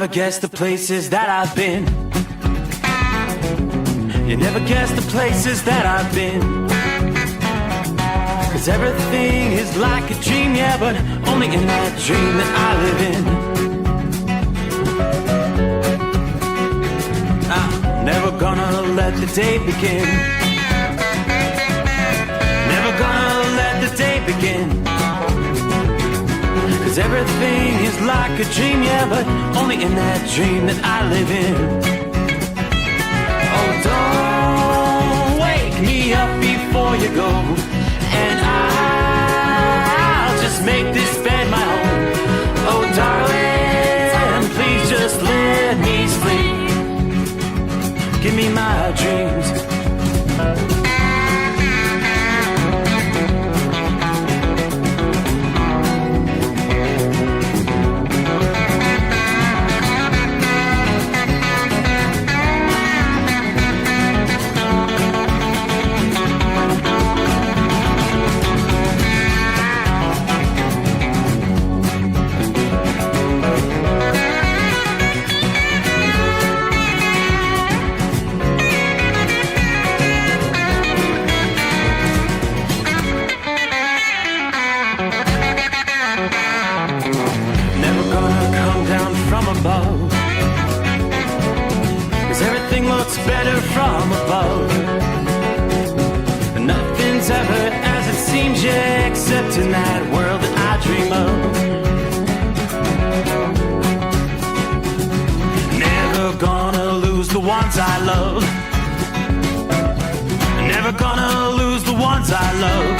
never guess the places that I've been. You never guess the places that I've been. 'Cause everything is like a dream, yeah, but only in that dream that I live in. I'm never gonna let the day begin. Never gonna let the day begin. 'Cause everything is like a dream, yeah, but only in that dream that I live in. Oh, don't wake me up before you go, and I'll just make this bed my home. Oh, darling, please just let me sleep. Give me my dreams. Better from above. Nothing's ever as it seems, yeah, except in that world that I dream of. Never gonna lose the ones I love. Never gonna lose the ones I love.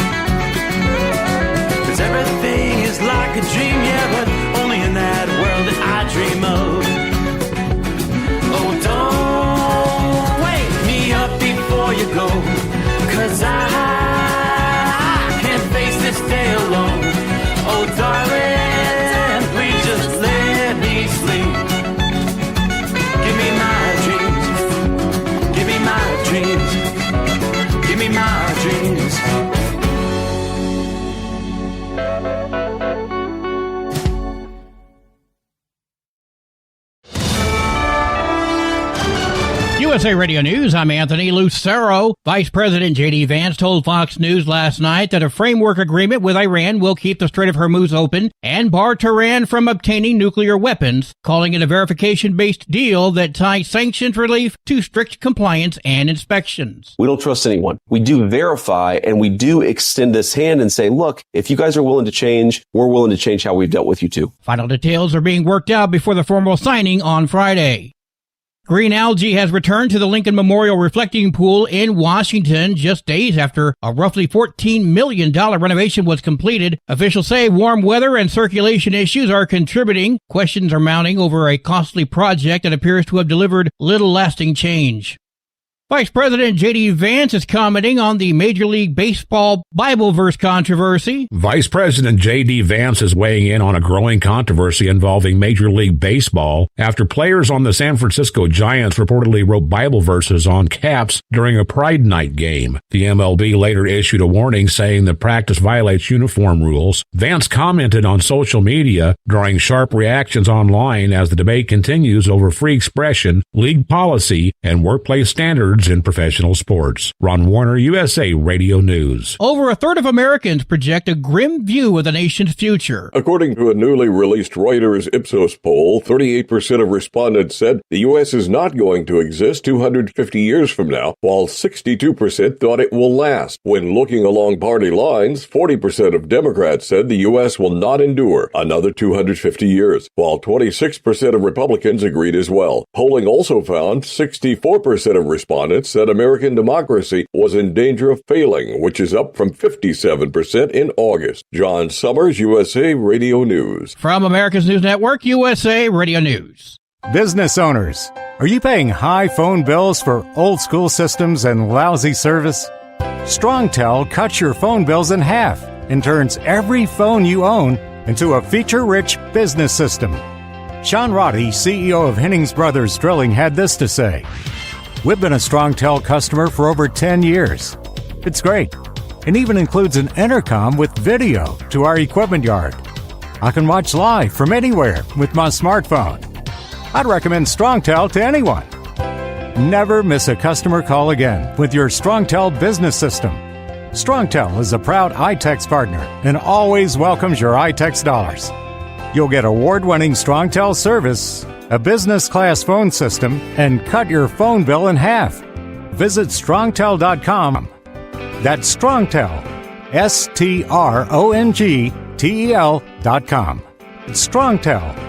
'Cause everything is like a dream, yeah, but only in that world that I dream of. Oh, don't wake me up before you go, 'cause I can't face this day alone. Oh, darling, please just let me sleep. Give me my dreams. Give me my dreams. Give me my dreams. USA Radio News, I'm Anthony Lucero. Vice President J.D. Vance told Fox News last night that a framework agreement with Iran will keep the Strait of Hormuz open and bar Tehran from obtaining nuclear weapons, calling it a verification-based deal that ties sanctions relief to strict compliance and inspections. We don't trust anyone. We do verify, and we do extend this hand and say, look, if you guys are willing to change, we're willing to change how we've dealt with you too. Final details are being worked out before the formal signing on Friday. Green algae has returned to the Lincoln Memorial Reflecting Pool in Washington just days after a roughly $14 million renovation was completed. Officials say warm weather and circulation issues are contributing. Questions are mounting over a costly project that appears to have delivered little lasting change. Vice President J.D. Vance is commenting on the Major League Baseball Bible verse controversy. Vice President J.D. Vance is weighing in on a growing controversy involving Major League Baseball after players on the San Francisco Giants reportedly wrote Bible verses on caps during a Pride Night game. The MLB later issued a warning saying the practice violates uniform rules. Vance commented on social media, drawing sharp reactions online as the debate continues over free expression, league policy, and workplace standards in professional sports. Ron Warner, USA Radio News. Over a third of Americans project a grim view of the nation's future. According to a newly released Reuters Ipsos poll, 38% of respondents said the U.S. is not going to exist 250 years from now, while 62% thought it will last. When looking along party lines, 40% of Democrats said the U.S. will not endure another 250 years, while 26% of Republicans agreed as well. Polling also found 64% of respondents said American democracy was in danger of failing, which is up from 57% in August. John Sommers, USA Radio News. From America's News Network, USA Radio News. Business owners, are you paying high phone bills for old school systems and lousy service? StrongTel cuts your phone bills in half and turns every phone you own into a feature-rich business system. Sean Roddy, CEO of Hennings Brothers Drilling, had this to say. We've been a StrongTel customer for over 10 years. It's great. It even includes an intercom with video to our equipment yard. I can watch live from anywhere with my smartphone. I'd recommend StrongTel to anyone. Never miss a customer call again with your StrongTel business system. StrongTel is a proud iTex partner and always welcomes your iTex dollars. You'll get award-winning StrongTel service, a business-class phone system, and cut your phone bill in half. Visit strongtel.com. That's StrongTel, StrongTel.com. StrongTel.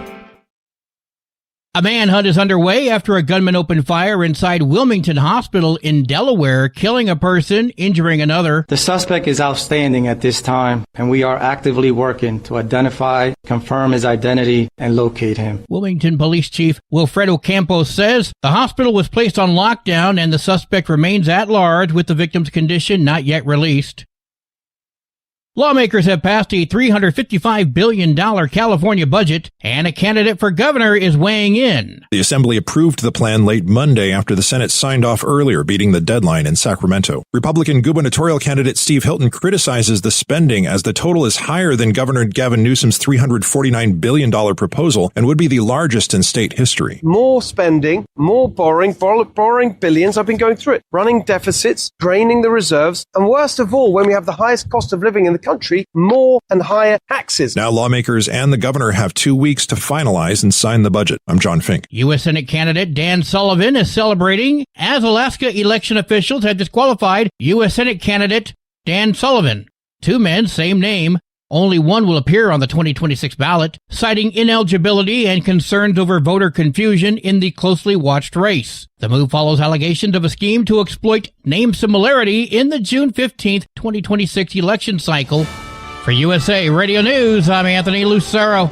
A manhunt is underway after a gunman opened fire inside Wilmington Hospital in Delaware, killing a person, injuring another. The suspect is outstanding at this time, and we are actively working to identify, confirm his identity, and locate him. Wilmington Police Chief Wilfredo Campos says the hospital was placed on lockdown and the suspect remains at large with the victim's condition not yet released. Lawmakers have passed a $355 billion California budget, and a candidate for governor is weighing in. The Assembly approved the plan late Monday after the Senate signed off earlier, beating the deadline in Sacramento. Republican gubernatorial candidate Steve Hilton criticizes the spending as the total is higher than Governor Gavin Newsom's $349 billion proposal and would be the largest in state history. More spending, more borrowing billions. I've been going through it. Running deficits, draining the reserves, and worst of all, when we have the highest cost of living in the country, more and higher taxes. Now lawmakers and the governor have 2 weeks to finalize and sign the budget. I'm John Fink. U.S. Senate candidate Dan Sullivan is celebrating as Alaska election officials have disqualified U.S. Senate candidate Dan Sullivan. Two men, same name. Only one will appear on the 2026 ballot, citing ineligibility and concerns over voter confusion in the closely watched race. The move follows allegations of a scheme to exploit name similarity in the June 15th, 2026 election cycle. For USA Radio News, I'm Anthony Lucero.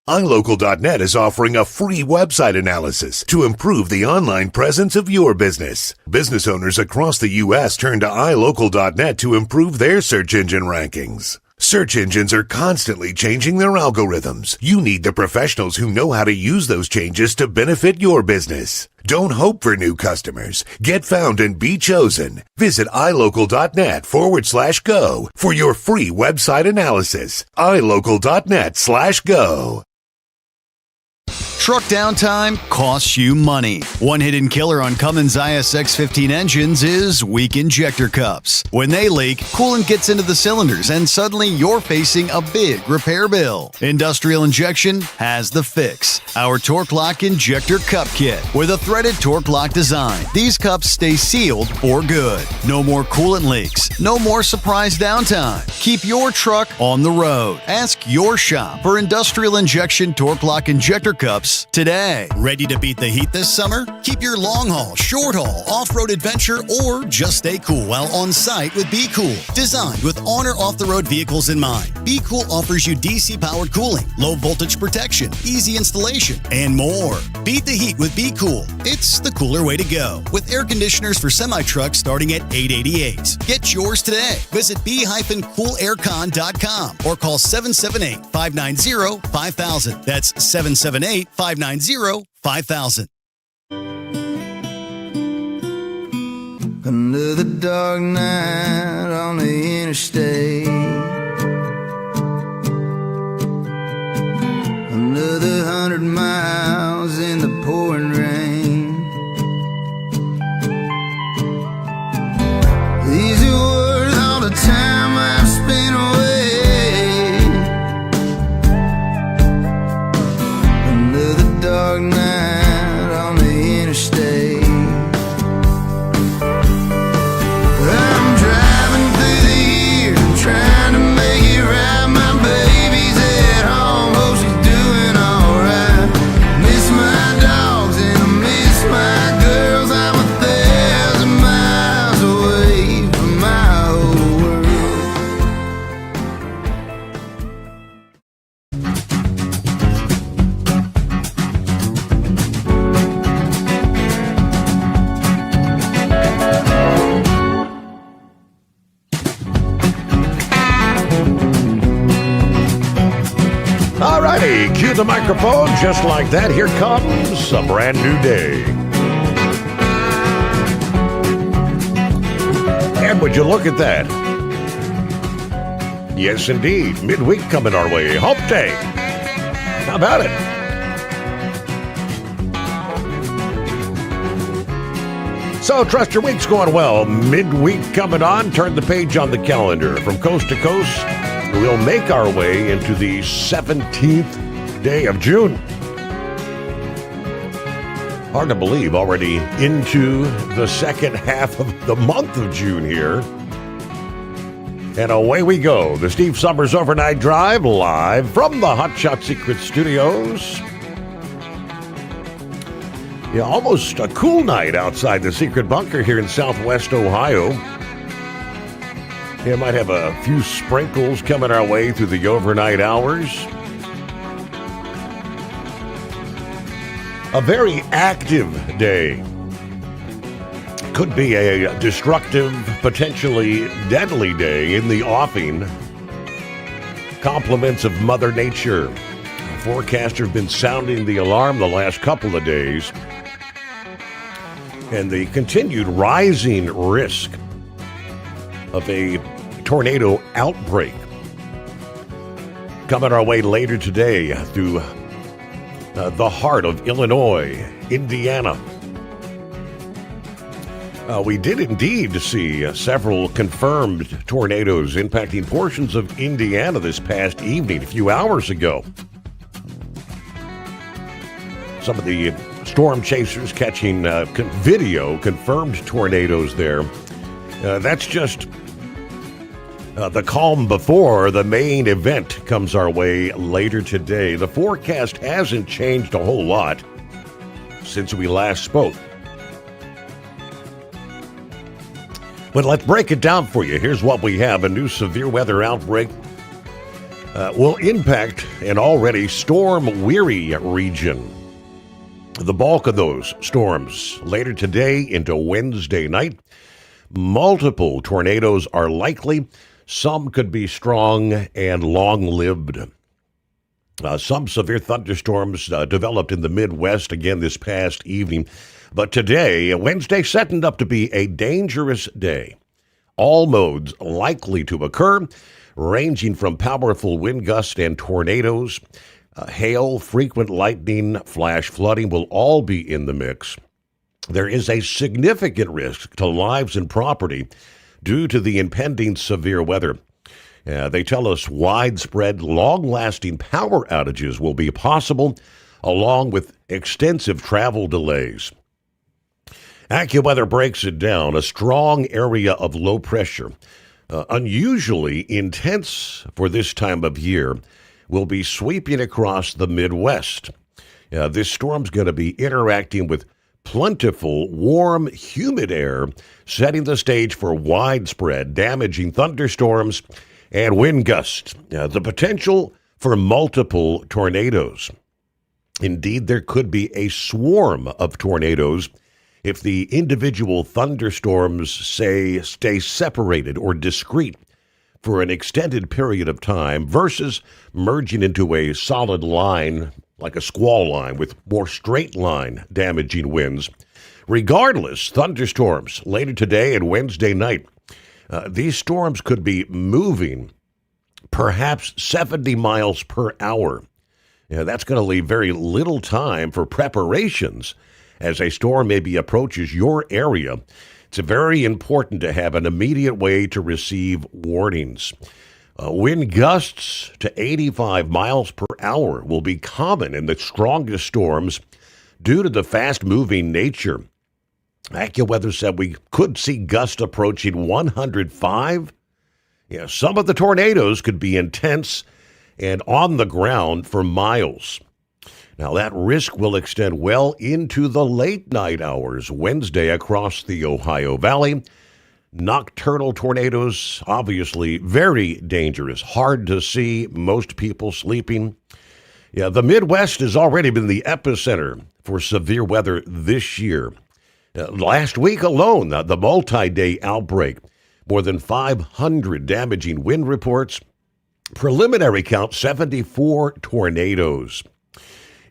iLocal.net is offering a free website analysis to improve the online presence of your business. Business owners across the U.S. turn to iLocal.net to improve their search engine rankings. Search engines are constantly changing their algorithms. You need the professionals who know how to use those changes to benefit your business. Don't hope for new customers. Get found and be chosen. Visit iLocal.net/go for your free website analysis. iLocal.net/go. Truck downtime costs you money. One hidden killer on Cummins ISX-15 engines is weak injector cups. When they leak, coolant gets into the cylinders and suddenly you're facing a big repair bill. Industrial Injection has the fix. Our Torque Lock Injector Cup Kit with a threaded Torque Lock design. These cups stay sealed for good. No more coolant leaks. No more surprise downtime. Keep your truck on the road. Ask your shop for Industrial Injection Torque Lock Injector Cups today. Ready to beat the heat this summer? Keep your long haul, short haul, off-road adventure, or just stay cool while on site with Be Cool. Designed with on or off-the-road vehicles in mind, Be Cool offers you DC-powered cooling, low voltage protection, easy installation, and more. Beat the heat with Be Cool. It's the cooler way to go. With air conditioners for semi-trucks starting at $888. Get yours today. Visit b-coolaircon.com or call 778-590-5000. That's 778-590-5000. Under the dark night on the interstate, under the 100 miles in the pouring rain, these are worth all the time I've spent away. Under the dark night on the interstate, I'm driving through the years and trying to make it right. My baby's at home, hope she's doing alright. Miss my dogs and I miss my girls. I'm 1,000 miles away from my old Alrighty, cue the microphone just like that. Here comes a brand new day. And would you look at that? Yes, indeed. Midweek coming our way. Hump Day. How about it? So, trust your week's going well. Midweek coming on. Turn the page on the calendar. From coast to coast, we'll make our way into the 17th day of June. Hard to believe, already into the second half of the month of June here. And away we go. The Steve Sommers Overnight Drive, live from the Hot Shot Secret Studios. Yeah, almost a cool night outside the secret bunker here in Southwest Ohio. Yeah, might have a few sprinkles coming our way through the overnight hours. A very active day. Could be a destructive, potentially deadly day in the offing. Compliments of Mother Nature. Forecasters have been sounding the alarm the last couple of days. And the continued rising risk of a tornado outbreak coming our way later today through the heart of Illinois, Indiana. We did indeed see several confirmed tornadoes impacting portions of Indiana this past evening, a few hours ago. Some of the storm chasers catching video confirmed tornadoes there. That's just the calm before the main event comes our way later today. The forecast hasn't changed a whole lot since we last spoke. But let's break it down for you. Here's what we have. A new severe weather outbreak will impact an already storm-weary region. The bulk of those storms later today into Wednesday night. Multiple tornadoes are likely. Some could be strong and long-lived. Some severe thunderstorms developed in the Midwest again this past evening. But today, Wednesday, setting up to be a dangerous day. All modes likely to occur, ranging from powerful wind gusts and tornadoes. Hail, frequent lightning, flash flooding will all be in the mix. There is a significant risk to lives and property due to the impending severe weather. They tell us widespread, long-lasting power outages will be possible, along with extensive travel delays. AccuWeather breaks it down. A strong area of low pressure, unusually intense for this time of year, will be sweeping across the Midwest. This storm's going to be interacting with plentiful, warm, humid air, setting the stage for widespread, damaging thunderstorms and wind gusts. The potential for multiple tornadoes. Indeed, there could be a swarm of tornadoes if the individual thunderstorms, say, stay separated or discrete for an extended period of time versus merging into a solid line, like a squall line, with more straight line damaging winds. Regardless, thunderstorms later today and Wednesday night, these storms could be moving perhaps 70 miles per hour. That's going to leave very little time for preparations as a storm maybe approaches your area. It's very important to have an immediate way to receive warnings. Wind gusts to 85 miles per hour will be common in the strongest storms due to the fast-moving nature. AccuWeather said we could see gusts approaching 105. Some of the tornadoes could be intense and on the ground for miles. Now, that risk will extend well into the late night hours Wednesday across the Ohio Valley. Nocturnal tornadoes, obviously very dangerous, hard to see, most people sleeping. The Midwest has already been the epicenter for severe weather this year. Last week alone, the multi-day outbreak, more than 500 damaging wind reports. Preliminary count, 74 tornadoes.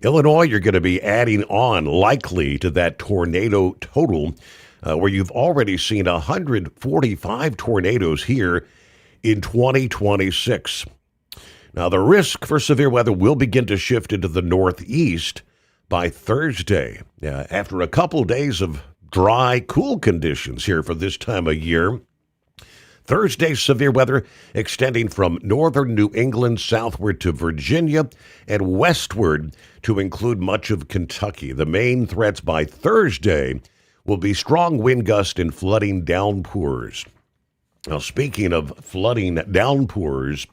Illinois, you're going to be adding on likely to that tornado total, where you've already seen 145 tornadoes here in 2026. Now, the risk for severe weather will begin to shift into the northeast by Thursday. After a couple days of dry, cool conditions here for this time of year. Thursday, severe weather extending from northern New England southward to Virginia and westward to include much of Kentucky. The main threats by Thursday will be strong wind gusts and flooding downpours. Now, speaking of flooding downpours,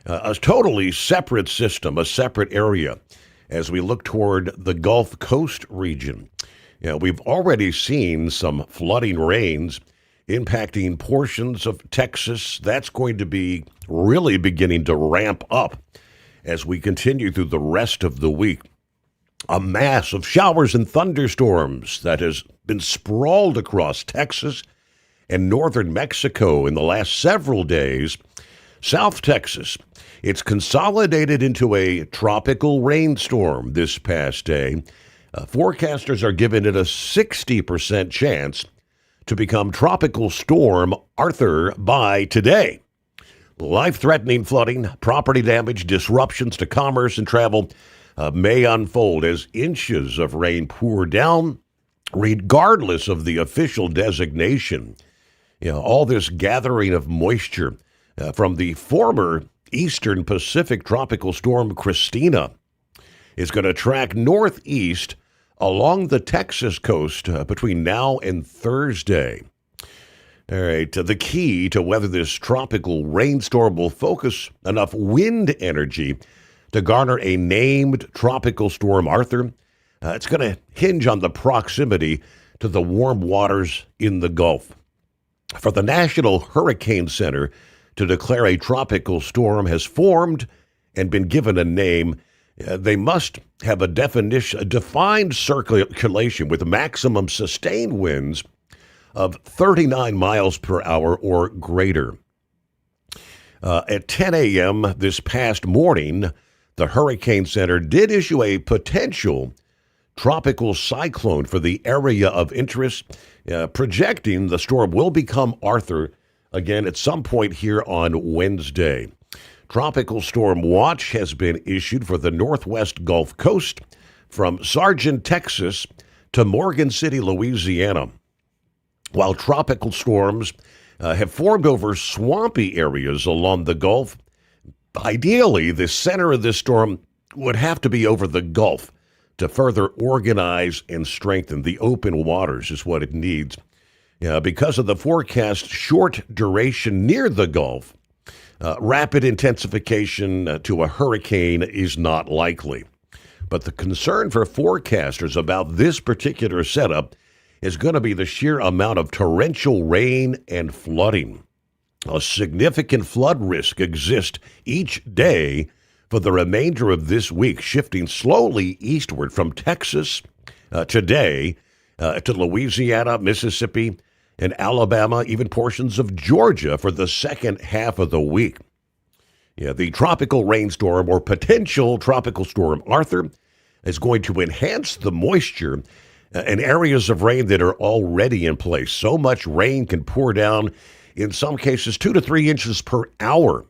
a totally separate system, a separate area as we look toward the Gulf Coast region. We've already seen some flooding rains impacting portions of Texas. That's going to be really beginning to ramp up as we continue through the rest of the week. A mass of showers and thunderstorms that has been sprawled across Texas and northern Mexico in the last several days. South Texas, it's consolidated into a tropical rainstorm this past day. Forecasters are giving it a 60% chance to become Tropical Storm Arthur by today. Life-threatening flooding, property damage, disruptions to commerce and travel may unfold as inches of rain pour down, regardless of the official designation. All this gathering of moisture from the former Eastern Pacific Tropical Storm Christina is going to track northeast along the Texas coast between now and Thursday. All right, the key to whether this tropical rainstorm will focus enough wind energy to garner a named Tropical Storm Arthur, it's going to hinge on the proximity to the warm waters in the Gulf. For the National Hurricane Center to declare a tropical storm has formed and been given a name, they must have a defined circulation with maximum sustained winds of 39 miles per hour or greater. At 10 a.m. this past morning, the Hurricane Center did issue a potential tropical cyclone for the area of interest, projecting the storm will become Arthur again at some point here on Wednesday. Tropical Storm Watch has been issued for the northwest Gulf Coast from Sargent, Texas to Morgan City, Louisiana. While tropical storms have formed over swampy areas along the Gulf, ideally the center of this storm would have to be over the Gulf to further organize and strengthen. The open waters is what it needs. Because of the forecast short duration near the Gulf, rapid intensification to a hurricane is not likely. But the concern for forecasters about this particular setup is going to be the sheer amount of torrential rain and flooding. A significant flood risk exists each day for the remainder of this week, shifting slowly eastward from Texas today to Louisiana, Mississippi, and Alabama, even portions of Georgia for the second half of the week. The tropical rainstorm or potential tropical storm Arthur is going to enhance the moisture in areas of rain that are already in place. So much rain can pour down, in some cases 2 to 3 inches per hour,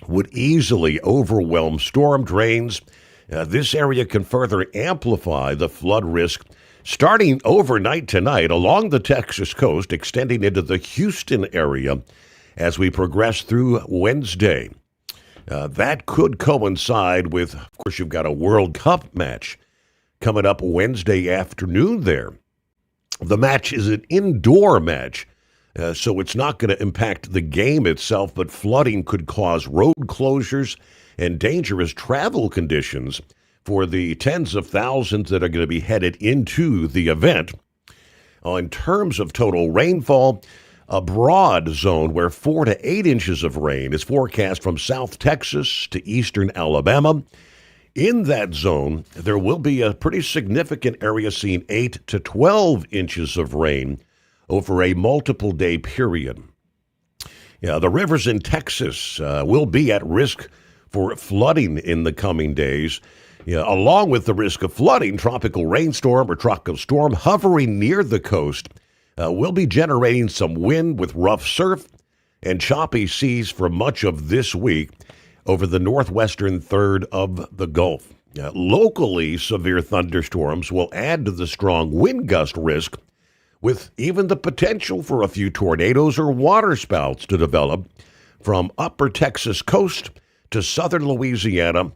would easily overwhelm storm drains. This area can further amplify the flood risk starting overnight tonight along the Texas coast, extending into the Houston area as we progress through Wednesday. That could coincide with, of course, you've got a World Cup match coming up Wednesday afternoon there. The match is an indoor match, so it's not going to impact the game itself, but flooding could cause road closures and dangerous travel conditions for the tens of thousands that are going to be headed into the event. In terms of total rainfall, a broad zone where 4 to 8 inches of rain is forecast from South Texas to eastern Alabama. In that zone, there will be a pretty significant area seeing 8 to 12 inches of rain over a multiple day period. The rivers in Texas will be at risk for flooding in the coming days. Along with the risk of flooding, tropical rainstorm or tropical storm hovering near the coast will be generating some wind with rough surf and choppy seas for much of this week over the northwestern third of the Gulf. Locally, severe thunderstorms will add to the strong wind gust risk with even the potential for a few tornadoes or waterspouts to develop from upper Texas coast to southern Louisiana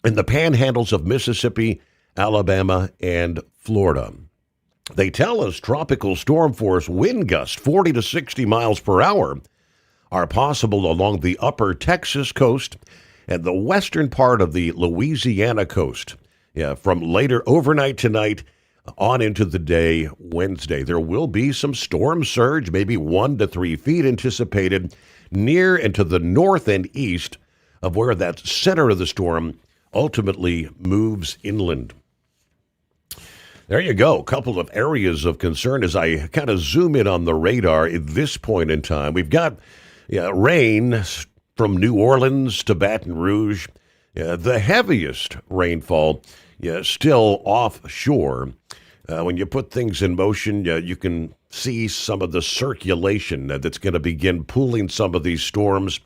and the panhandles of Mississippi, Alabama, and Florida. They tell us tropical storm force wind gusts 40 to 60 miles per hour are possible along the upper Texas coast and the western part of the Louisiana coast. From later overnight tonight on into the day Wednesday. There will be some storm surge, maybe 1 to 3 feet anticipated near and to the north and east of where that center of the storm ultimately moves inland. There you go. A couple of areas of concern as I kind of zoom in on the radar at this point in time. We've got rain from New Orleans to Baton Rouge. The heaviest rainfall still offshore. When you put things in motion, you can see some of the circulation that's going to begin pulling some of these storms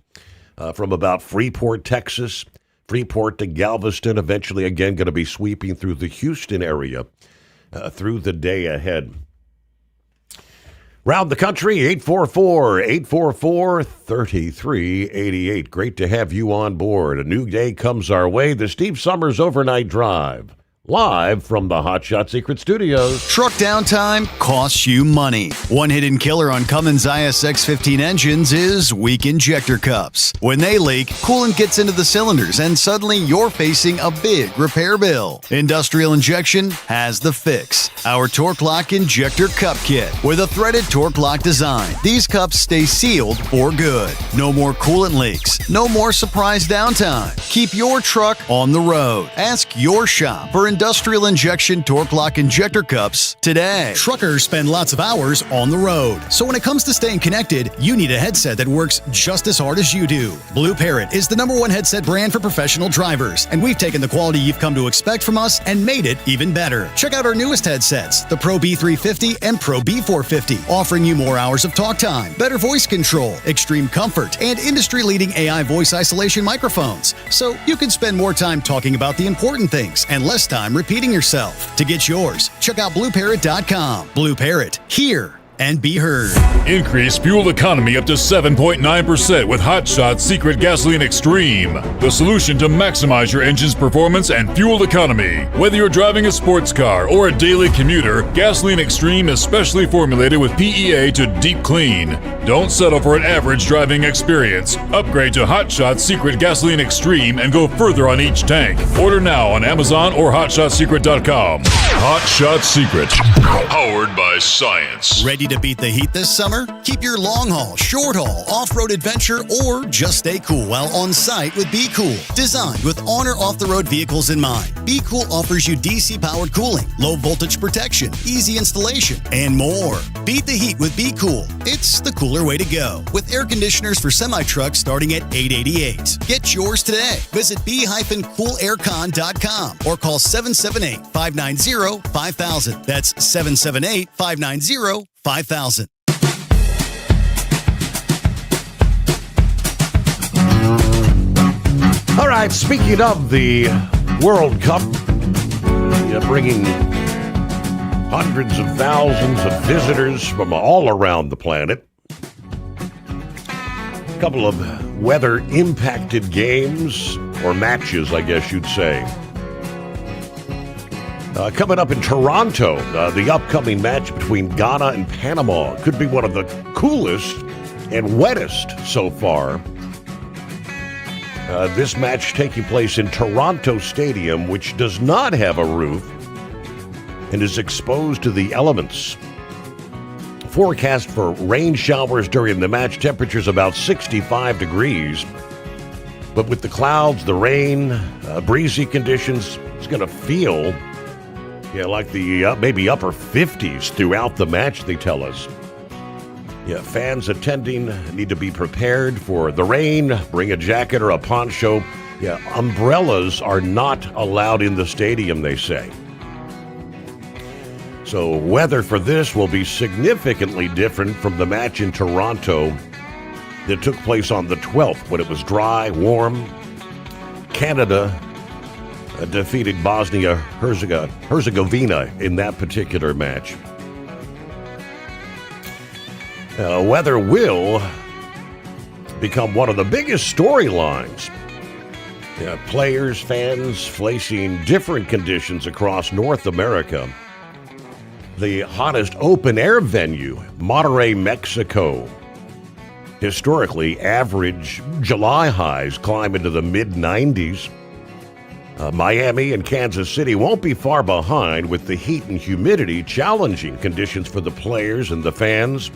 from about Freeport, Texas, Freeport to Galveston, eventually again going to be sweeping through the Houston area through the day ahead. Round the country, 844-844-3388. Great to have you on board. A new day comes our way. The Steve Sommers Overnight Drive. Live from the Hot Shot Secret Studios. Truck downtime costs you money. One hidden killer on Cummins ISX-15 engines is weak injector cups. When they leak, coolant gets into the cylinders and suddenly you're facing a big repair bill. Industrial Injection has the fix. Our Torque Lock Injector Cup Kit with a threaded Torque Lock design. These cups stay sealed for good. No more coolant leaks. No more surprise downtime. Keep your truck on the road. Ask your shop for Industrial Injection Torque Lock Injector Cups today. Truckers spend lots of hours on the road. So when it comes to staying connected, you need a headset that works just as hard as you do. Blue Parrot is the #1 headset brand for professional drivers, and we've taken the quality you've come to expect from us and made it even better. Check out our newest headsets, the Pro B350 and Pro B450, offering you more hours of talk time, better voice control, extreme comfort, and industry-leading AI voice isolation microphones. So you can spend more time talking about the important things and less time repeating yourself. To get yours, check out BlueParrot.com. Blue Parrot, hear and be heard. Increase fuel economy up to 7.9% with Hot Shot Secret Gasoline Extreme, the solution to maximize your engine's performance and fuel economy. Whether you're driving a sports car or a daily commuter, Gasoline Extreme is specially formulated with PEA to deep clean. Don't settle for an average driving experience. Upgrade to Hot Shot Secret Gasoline Extreme and go further on each tank. Order now on Amazon or HotShotSecret.com. Hot Shot Secret, powered by science. Ready to beat the heat this summer? Keep your long haul, short haul, off-road adventure, or just stay cool while on site with Be Cool. Designed with on or off-the-road vehicles in mind, Be Cool offers you DC-powered cooling, low voltage protection, easy installation, and more. Beat the heat with Be Cool. It's the cooler way to go. With air conditioners for semi-trucks starting at $888. Get yours today. Visit b-coolaircon.com or call 778-590-5000. That's 778-590-5000. All right, speaking of the World Cup, bringing hundreds of thousands of visitors from all around the planet. A couple of weather-impacted games, or matches, I guess you'd say. Coming up in Toronto, the upcoming match between Ghana and Panama could be one of the coolest and wettest so far. This match taking place in Toronto Stadium, which does not have a roof and is exposed to the elements. Forecast for rain showers during the match, temperatures about 65 degrees. But with the clouds, the rain, breezy conditions, it's going to feel like the maybe upper 50s throughout the match, they tell us. Fans attending need to be prepared for the rain. Bring a jacket or a poncho. Umbrellas are not allowed in the stadium, they say. So weather for this will be significantly different from the match in Toronto that took place on the 12th when it was dry, warm. Canada defeated Bosnia-Herzegovina in that particular match. Weather will become one of the biggest storylines. Players, fans facing different conditions across North America. The hottest open-air venue, Monterrey, Mexico. Historically, average July highs climb into the mid-90s. Miami and Kansas City won't be far behind, with the heat and humidity challenging conditions for the players and the fans.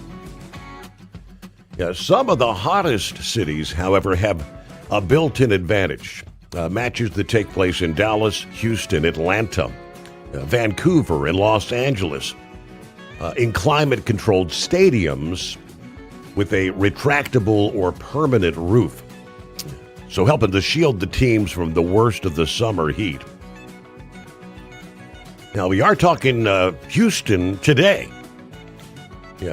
Some of the hottest cities, however, have a built-in advantage. Matches that take place in Dallas, Houston, Atlanta, Vancouver, and Los Angeles, in climate-controlled stadiums with a retractable or permanent roof, so helping to shield the teams from the worst of the summer heat. Now, we are talking Houston today.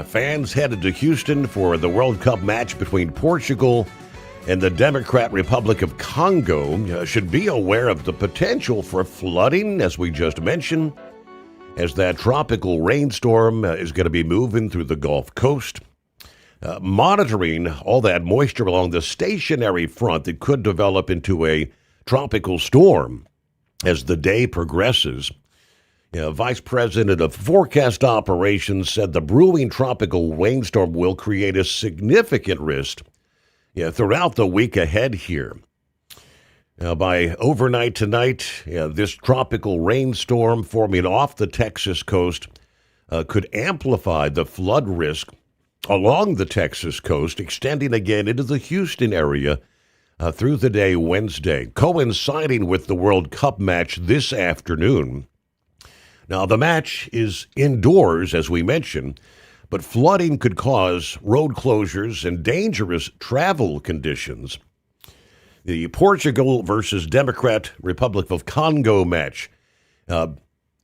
Fans headed to Houston for the World Cup match between Portugal and the Democratic Republic of Congo should be aware of the potential for flooding, as we just mentioned, as that tropical rainstorm is going to be moving through the Gulf Coast. Monitoring all that moisture along the stationary front that could develop into a tropical storm as the day progresses. Vice President of Forecast Operations said the brewing tropical rainstorm will create a significant risk throughout the week ahead here. By overnight tonight, this tropical rainstorm forming off the Texas coast could amplify the flood risk along the Texas coast, extending again into the Houston area through the day Wednesday, coinciding with the World Cup match this afternoon. Now, the match is indoors, as we mentioned, but flooding could cause road closures and dangerous travel conditions. The Portugal versus Democratic Republic of Congo match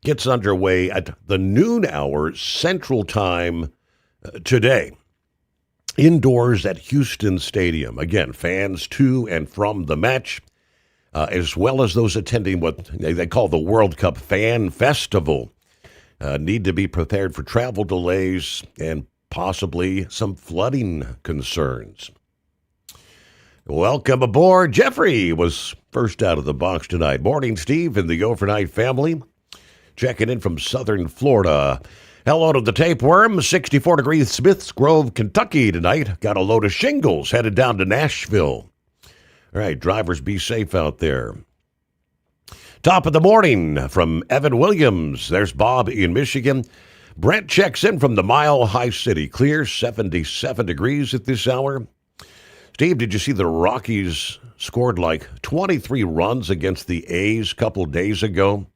gets underway at the noon hour Central Time today, indoors at Houston Stadium. Again, fans to and from the match, as well as those attending what they call the World Cup Fan Festival, need to be prepared for travel delays and possibly some flooding concerns. Welcome aboard. Jeffrey was first out of the box tonight. Morning, Steve and the overnight family. Checking in from southern Florida. Hello to the tapeworm. 64 degrees Smiths Grove, Kentucky tonight. Got a load of shingles headed down to Nashville. All right, drivers, be safe out there. Top of the morning from Evan Williams. There's Bob in Michigan. Brent checks in from the Mile High City. Clear, 77 degrees at this hour. Steve, did you see the Rockies scored like 23 runs against the A's a couple days ago?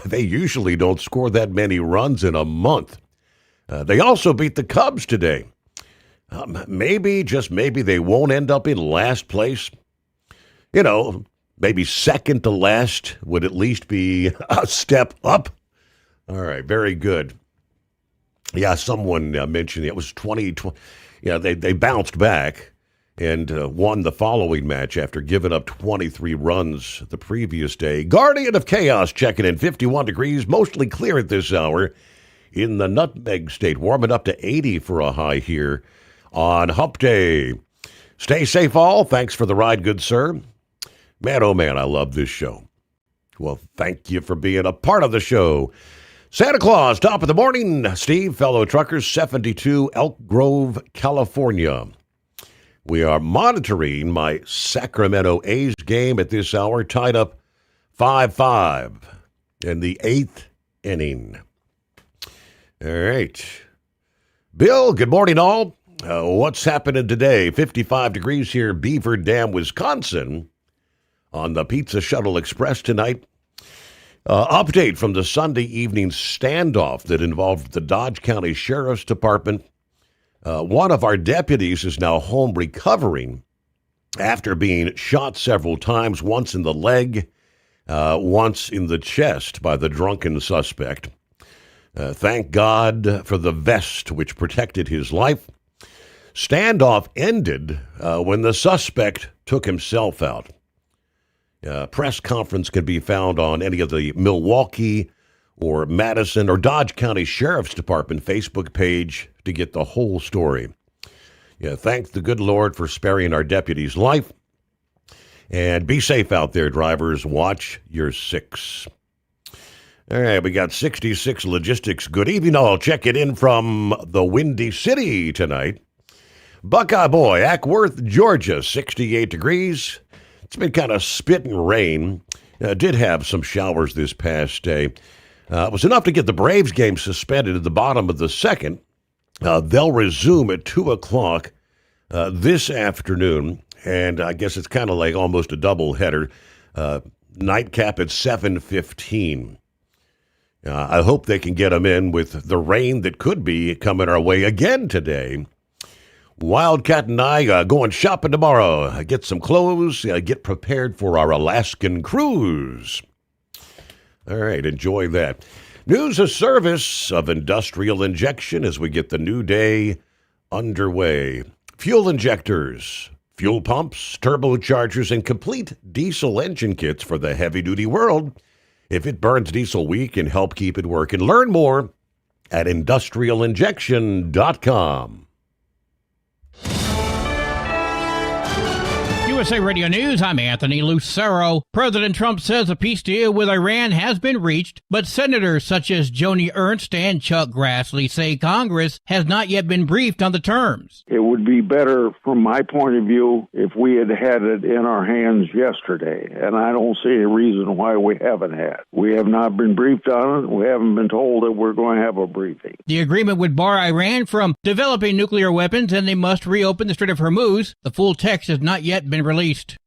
They usually don't score that many runs in a month. They also beat the Cubs today. Maybe, just maybe, they won't end up in last place. Maybe second to last would at least be a step up. All right, very good. Yeah, someone mentioned it was 2020. Yeah, they bounced back and won the following match after giving up 23 runs the previous day. Guardian of Chaos checking in, 51 degrees, mostly clear at this hour in the Nutmeg State, warming up to 80 for a high here on Hump Day. Stay safe all. Thanks for the ride, good sir. Man, oh man, I love this show. Well, thank you for being a part of the show. Santa Claus, top of the morning. Steve, fellow truckers, 72 Elk Grove, California. We are monitoring my Sacramento A's game at this hour, tied up 5-5 in the 8th inning. All right. Bill, good morning, all. What's happening today? 55 degrees here, Beaver Dam, Wisconsin, on the Pizza Shuttle Express tonight. Update from the Sunday evening standoff that involved the Dodge County Sheriff's Department. One of our deputies is now home recovering after being shot several times, once in the leg, once in the chest by the drunken suspect. Thank God for the vest which protected his life. Standoff ended when the suspect took himself out. Press conference can be found on any of the Milwaukee or Madison or Dodge County Sheriff's Department Facebook page to get the whole story. Yeah, thank the good Lord for sparing our deputy's life. And be safe out there, drivers. Watch your six. All right, we got 66 logistics. Good evening, all. Check it in from the Windy City tonight. Buckeye Boy, Ackworth, Georgia, 68 degrees. It's been kind of spitting rain. Did have some showers this past day. It was enough to get the Braves game suspended at the bottom of the second. They'll resume at 2 o'clock this afternoon, and I guess it's kind of like almost a doubleheader. Nightcap at 7:15. I hope they can get them in with the rain that could be coming our way again today. Wildcat and I going shopping tomorrow. Get some clothes, get prepared for our Alaskan cruise. All right, enjoy that. News of service of industrial injection as we get the new day underway. Fuel injectors, fuel pumps, turbochargers, and complete diesel engine kits for the heavy-duty world. If it burns diesel, we can help keep it working. Learn more at industrialinjection.com. USA Radio News, I'm Anthony Lucero. President Trump says a peace deal with Iran has been reached, but senators such as Joni Ernst and Chuck Grassley say Congress has not yet been briefed on the terms. It would be better, from my point of view, if we had had it in our hands yesterday, and I don't see a reason why we haven't had. We have not been briefed on it. We haven't been told that we're going to have a briefing. The agreement would bar Iran from developing nuclear weapons, and they must reopen the Strait of Hormuz. The full text has not yet been released.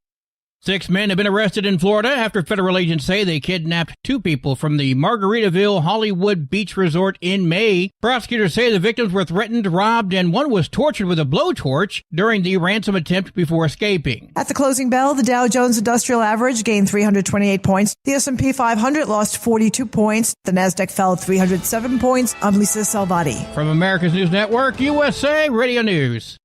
6 men have been arrested in Florida after federal agents say they kidnapped 2 people from the Margaritaville Hollywood Beach Resort in May. Prosecutors say the victims were threatened, robbed, and one was tortured with a blowtorch during the ransom attempt before escaping. At the closing bell, the Dow Jones Industrial Average gained 328 points. The S&P 500 lost 42 points. The Nasdaq fell 307 points. I'm Lisa Salvati. From America's News Network, USA Radio News.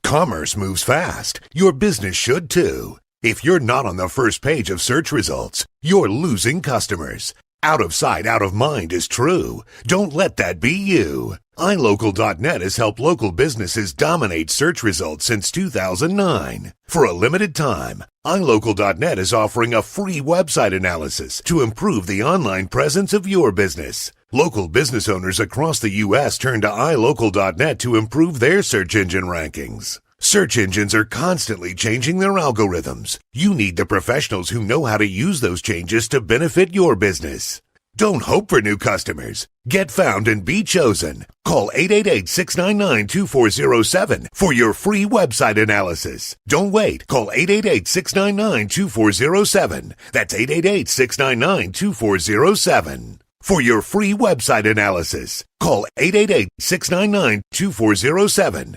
Commerce moves fast. Your business should too. If you're not on the first page of search results, you're losing customers. Out of sight, out of mind is true. Don't let that be you. iLocal.net has helped local businesses dominate search results since 2009. For a limited time, iLocal.net is offering a free website analysis to improve the online presence of your business. Local business owners across the U.S. turn to iLocal.net to improve their search engine rankings. Search engines are constantly changing their algorithms. You need the professionals who know how to use those changes to benefit your business. Don't hope for new customers. Get found and be chosen. Call 888-699-2407 for your free website analysis. Don't wait. Call 888-699-2407. That's 888-699-2407. For your free website analysis, call 888-699-2407.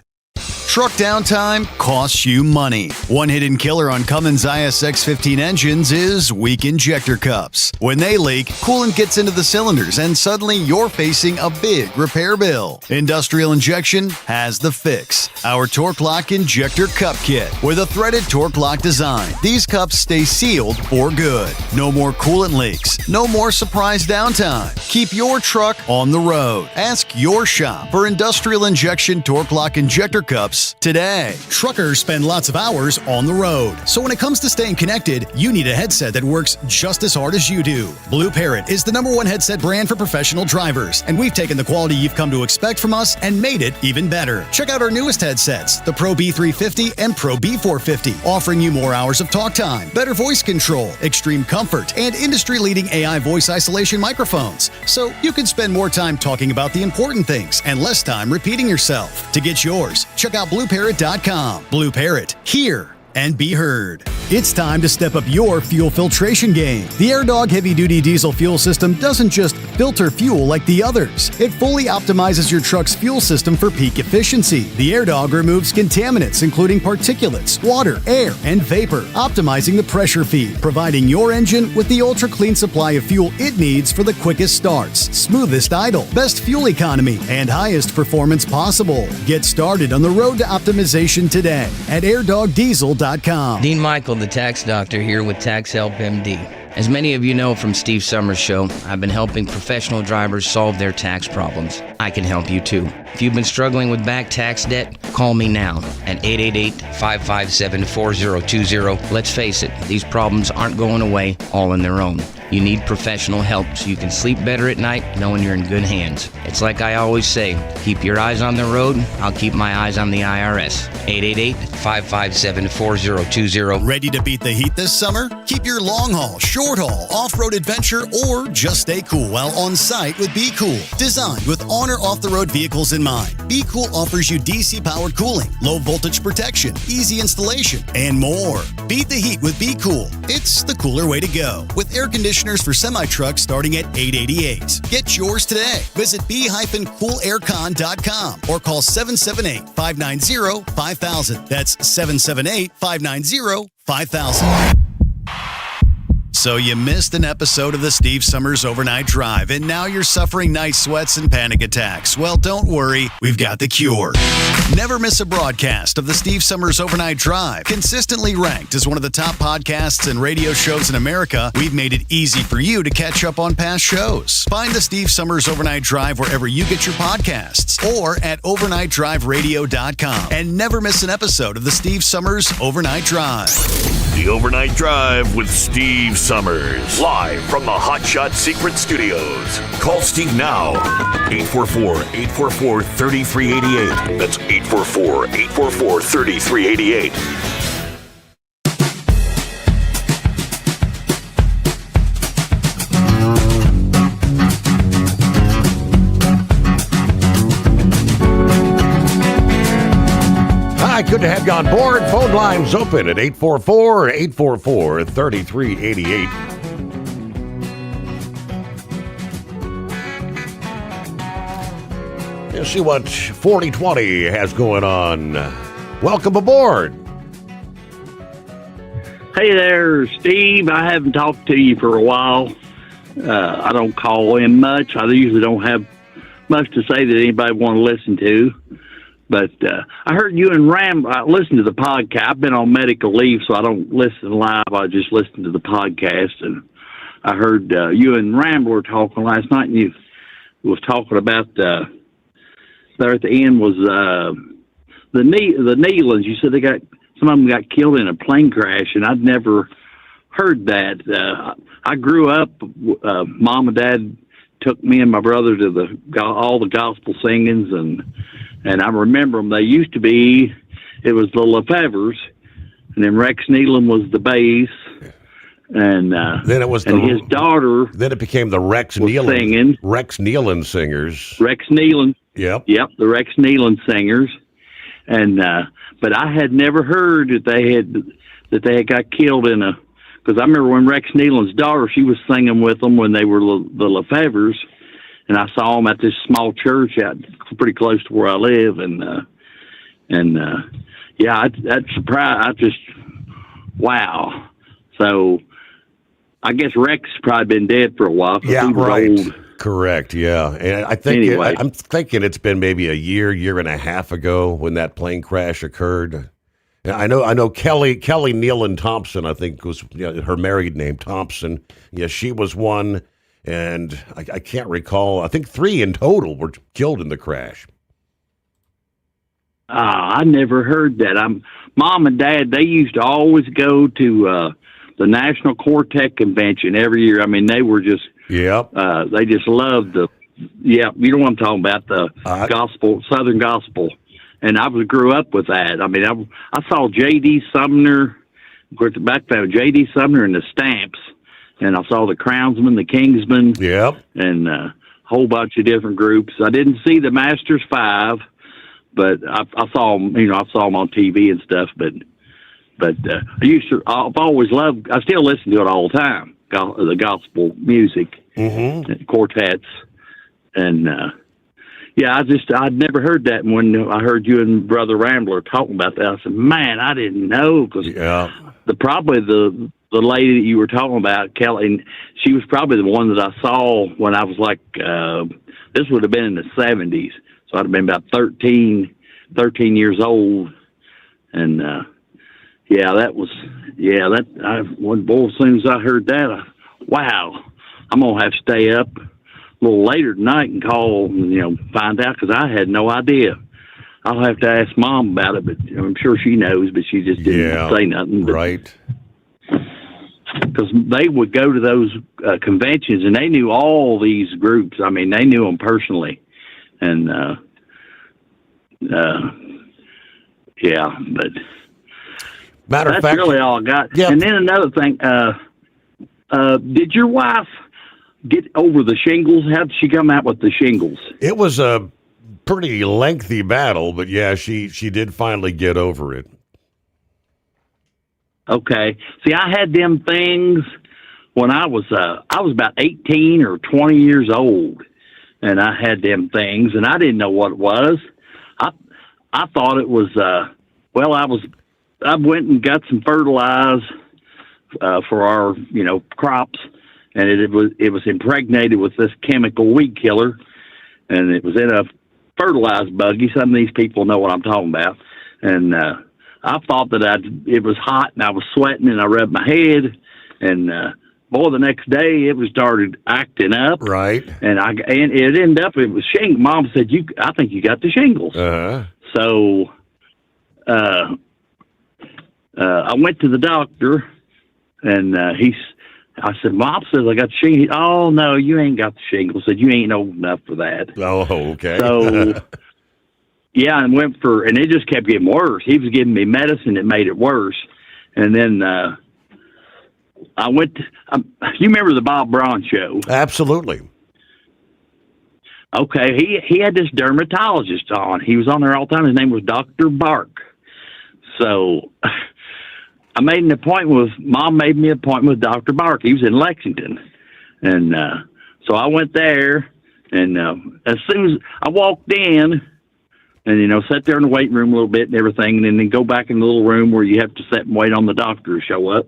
Truck downtime costs you money. One hidden killer on Cummins ISX-15 engines is weak injector cups. When they leak, coolant gets into the cylinders and suddenly you're facing a big repair bill. Industrial Injection has the fix. Our Torque Lock Injector Cup Kit with a threaded Torque Lock design. These cups stay sealed for good. No more coolant leaks. No more surprise downtime. Keep your truck on the road. Ask your shop for Industrial Injection Torque Lock Injector Cups today. Truckers spend lots of hours on the road. So when it comes to staying connected, you need a headset that works just as hard as you do. Blue Parrot is the #1 headset brand for professional drivers, and we've taken the quality you've come to expect from us and made it even better. Check out our newest headsets, the Pro B350 and Pro B450, offering you more hours of talk time, better voice control, extreme comfort, and industry-leading AI voice isolation microphones. So you can spend more time talking about the important things and less time repeating yourself. To get yours, check out BlueParrot.com. Blue Parrot, hear and be heard. It's time to step up your fuel filtration game. The AirDog heavy-duty diesel fuel system doesn't just filter fuel like the others. It fully optimizes your truck's fuel system for peak efficiency. The AirDog removes contaminants, including particulates, water, air, and vapor, optimizing the pressure feed, providing your engine with the ultra-clean supply of fuel it needs for the quickest starts, smoothest idle, best fuel economy, and highest performance possible. Get started on the road to optimization today at airdogdiesel.com. Dean Michael, the tax doctor, here with Tax Help MD. As many of you know from Steve Sommers' show, I've been helping professional drivers solve their tax problems. I can help you too. If you've been struggling with back tax debt, call me now at 888-557-4020. Let's face it, these problems aren't going away all on their own. You need professional help so you can sleep better at night knowing you're in good hands. It's like I always say, keep your eyes on the road, I'll keep my eyes on the IRS. 888-557-4020. Ready to beat the heat this summer? Keep your long haul, short haul, off-road adventure, or just stay cool while on site with Be Cool. Designed with on or off-the-road vehicles in mind, Be Cool offers you DC-powered cooling, low voltage protection, easy installation, and more. Beat the heat with Be Cool. It's the cooler way to go. With air conditioners for semi-trucks starting at $888. Get yours today. Visit b-coolaircon.com or call 778-590-5000. That's 778-590-5000. So you missed an episode of the Steve Sommers Overnight Drive, and now you're suffering night sweats and panic attacks. Well, don't worry, we've got the cure. Never miss a broadcast of the Steve Sommers Overnight Drive. Consistently ranked as one of the top podcasts and radio shows in America, we've made it easy for you to catch up on past shows. Find the Steve Sommers Overnight Drive wherever you get your podcasts or at overnightdriveradio.com. And never miss an episode of the Steve Sommers Overnight Drive. The Overnight Drive with Steve Sommers, live from the Hot Shot Secret Studios. Call Steve now, 844-844-3388. That's 844-844-3388. Hi, good to have you on board. Phone lines open at 844-844-3388. Let's see what 4020 has going on. Welcome aboard. Hey there, Steve. I haven't talked to you for a while. I don't call in much. I usually don't have much to say that anybody want to listen to. But I heard you and Ram listen to the podcast. I've been on medical leave, so I don't listen live. I just listen to the podcast. And I heard you and Ram were talking last night, and you was talking about there at the end was the Nealons. You said some of them got killed in a plane crash, and I'd never heard that. I grew up. Mom and Dad took me and my brother to all the gospel singings, and I remember them. They used to be, it was the Lefevres, and then Rex Nealon was the bass, and then it was his daughter. Then it became the Rex Nealon Singers. Rex Nealon. Yep, the Rex Nealon Singers, and but I had never heard that they had got killed in a. Because I remember when Rex Nealon's daughter, she was singing with them when they were the Lefevres, and I saw them at this small church out pretty close to where I live, yeah, that surprised. I just wow. So I guess Rex probably been dead for a while. Yeah, he was right. Old. Correct. Yeah, and I think Anyway. I'm thinking it's been maybe a year and a half ago when that plane crash occurred. I know Kelly Nealon Thompson, I think was her married name, Thompson. Yeah, she was one, and I can't recall. I think 3 in total were killed in the crash. I never heard that. Mom and Dad, they used to always go to the National Quartet Convention every year. I mean, they were just they just loved you know what I'm talking about, the gospel, Southern gospel. And I grew up with that. I mean, I saw J.D. Sumner, of course, back then, J.D. Sumner and the Stamps, and I saw the Crownsmen, the Kingsmen, and a whole bunch of different groups. I didn't see the Masters 5, but I saw them. I saw them on TV and stuff. But I've always loved. I still listen to it all the time. The gospel music, quartets, and. Yeah, I'd never heard that. And when I heard you and Brother Rambler talking about that, I said, man, I didn't know. Because probably the lady that you were talking about, Kelly, she was probably the one that I saw when I was like, this would have been in the 70s. So I'd have been about 13 years old. And, as soon as I heard that, wow, I'm going to have to stay up a little later tonight and call, find out, because I had no idea. I'll have to ask Mom about it, but I'm sure she knows, but she just didn't say nothing. Right. Because they would go to those conventions, and they knew all these groups. I mean, they knew them personally. And, yeah, but that's really all I got. Yeah. And then another thing, did your wife get over the shingles? How did she come out with the shingles? It was a pretty lengthy battle, but yeah, she did finally get over it. Okay. See, I had them things when I was about 18 or 20 years old, and I had them things, and I didn't know what it was. I thought it was I went and got some fertilizer for our crops, and it was impregnated with this chemical weed killer, and it was in a fertilizer buggy. Some of these people know what I'm talking about, and I thought that it was hot, and I was sweating, and I rubbed my head, and boy, the next day it was started acting up. Right. And it ended up, it was shingles. Mom said, I think you got the shingles. Uh-huh. So I went to the doctor, and I said, Mom says I got the shingles. Oh, no, you ain't got the shingles. I said, you ain't old enough for that. Oh, okay. So, yeah, and it just kept getting worse. He was giving me medicine that made it worse. And then I went, you remember the Bob Braun show? Absolutely. Okay, he had this dermatologist on. He was on there all the time. His name was Dr. Bark. So I made an appointment Mom made me an appointment with Dr. Bark. He was in Lexington. And so I went there, and as soon as I walked in, and, sat there in the waiting room a little bit and everything, and then go back in the little room where you have to sit and wait on the doctor to show up.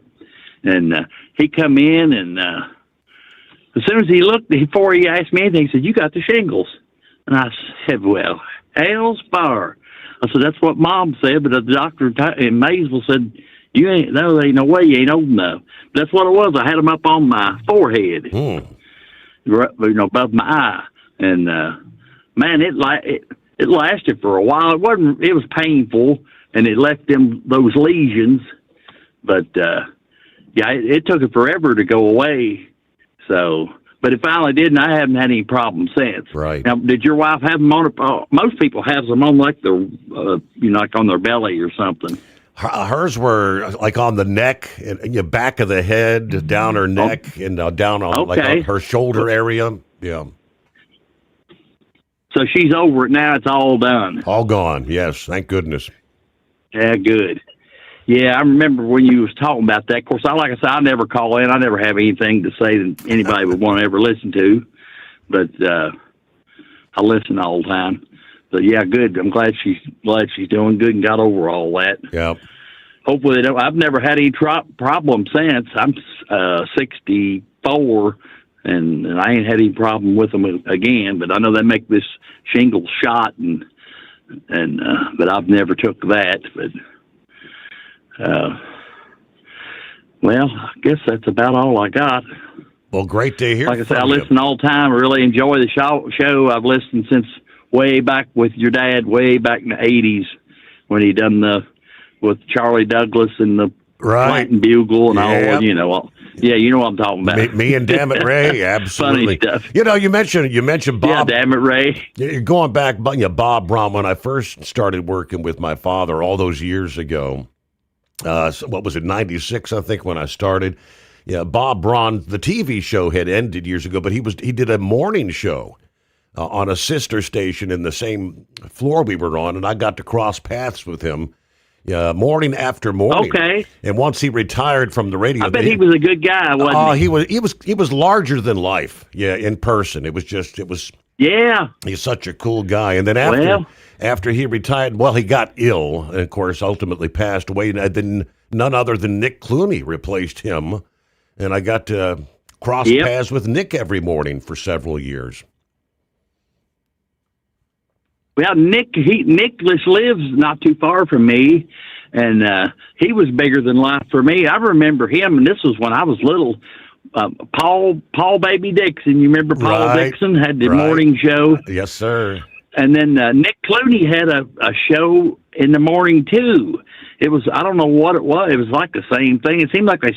And he come in, and as soon as he looked, before he asked me anything, he said, you got the shingles. And I said, well, hell's fire. I said, that's what Mom said, but the doctor in Maysville said, there ain't no way you ain't old enough. But that's what it was. I had them up on my forehead, above my eye. And, man, it lasted for a while. It was painful, and it left those lesions, but, yeah, it took it forever to go away. So, but it finally did, and I haven't had any problems since. Right. Now, did your wife have them on? Most people have them on like like on their belly or something. Hers were like on the neck and the back of the head, down her neck, and down on like on her shoulder area. Yeah. So she's over it now. It's all done. All gone. Yes, thank goodness. Yeah, good. Yeah, I remember when you was talking about that. Of course, like I said, I never call in. I never have anything to say that anybody would want to ever listen to. But I listen all the time. But yeah, good. I'm glad she's doing good and got over all that. Yeah. Hopefully, I've never had any problem since. I'm 64, and I ain't had any problem with them again. But I know they make this shingle shot, and but I've never took that. But well, I guess that's about all I got. Well, great to hear. Like I said, I listen all the time. I really enjoy the show. I've listened since way back with your dad, way back in the 80s when he done with Charlie Douglas and the Clinton Bugle and all. Yeah, you know what I'm talking about. Me and Damn It Ray, absolutely. Funny stuff. You mentioned Bob. Yeah, Damn It Ray. You're going back, Bob Braun. When I first started working with my father all those years ago. What was it, 96, I think, when I started. Yeah, Bob Braun, the TV show had ended years ago, but he did a morning show on a sister station in the same floor we were on, and I got to cross paths with him morning after morning. Okay. And once he retired from the radio, I bet he was a good guy, wasn't he? He was larger than life. Yeah, in person, it was. Yeah. He's such a cool guy. And then after he retired, he got ill, and of course, ultimately passed away. And then none other than Nick Clooney replaced him. And I got to cross paths with Nick every morning for several years. Well, Nick just lives not too far from me, and he was bigger than life for me. I remember him, and this was when I was little. Paul Baby Dixon. You remember Paul Right, Dixon had the right. morning show? Yes, sir. And then Nick Clooney had a show in the morning too. It was, I don't know what it was. It was like the same thing. It seemed like they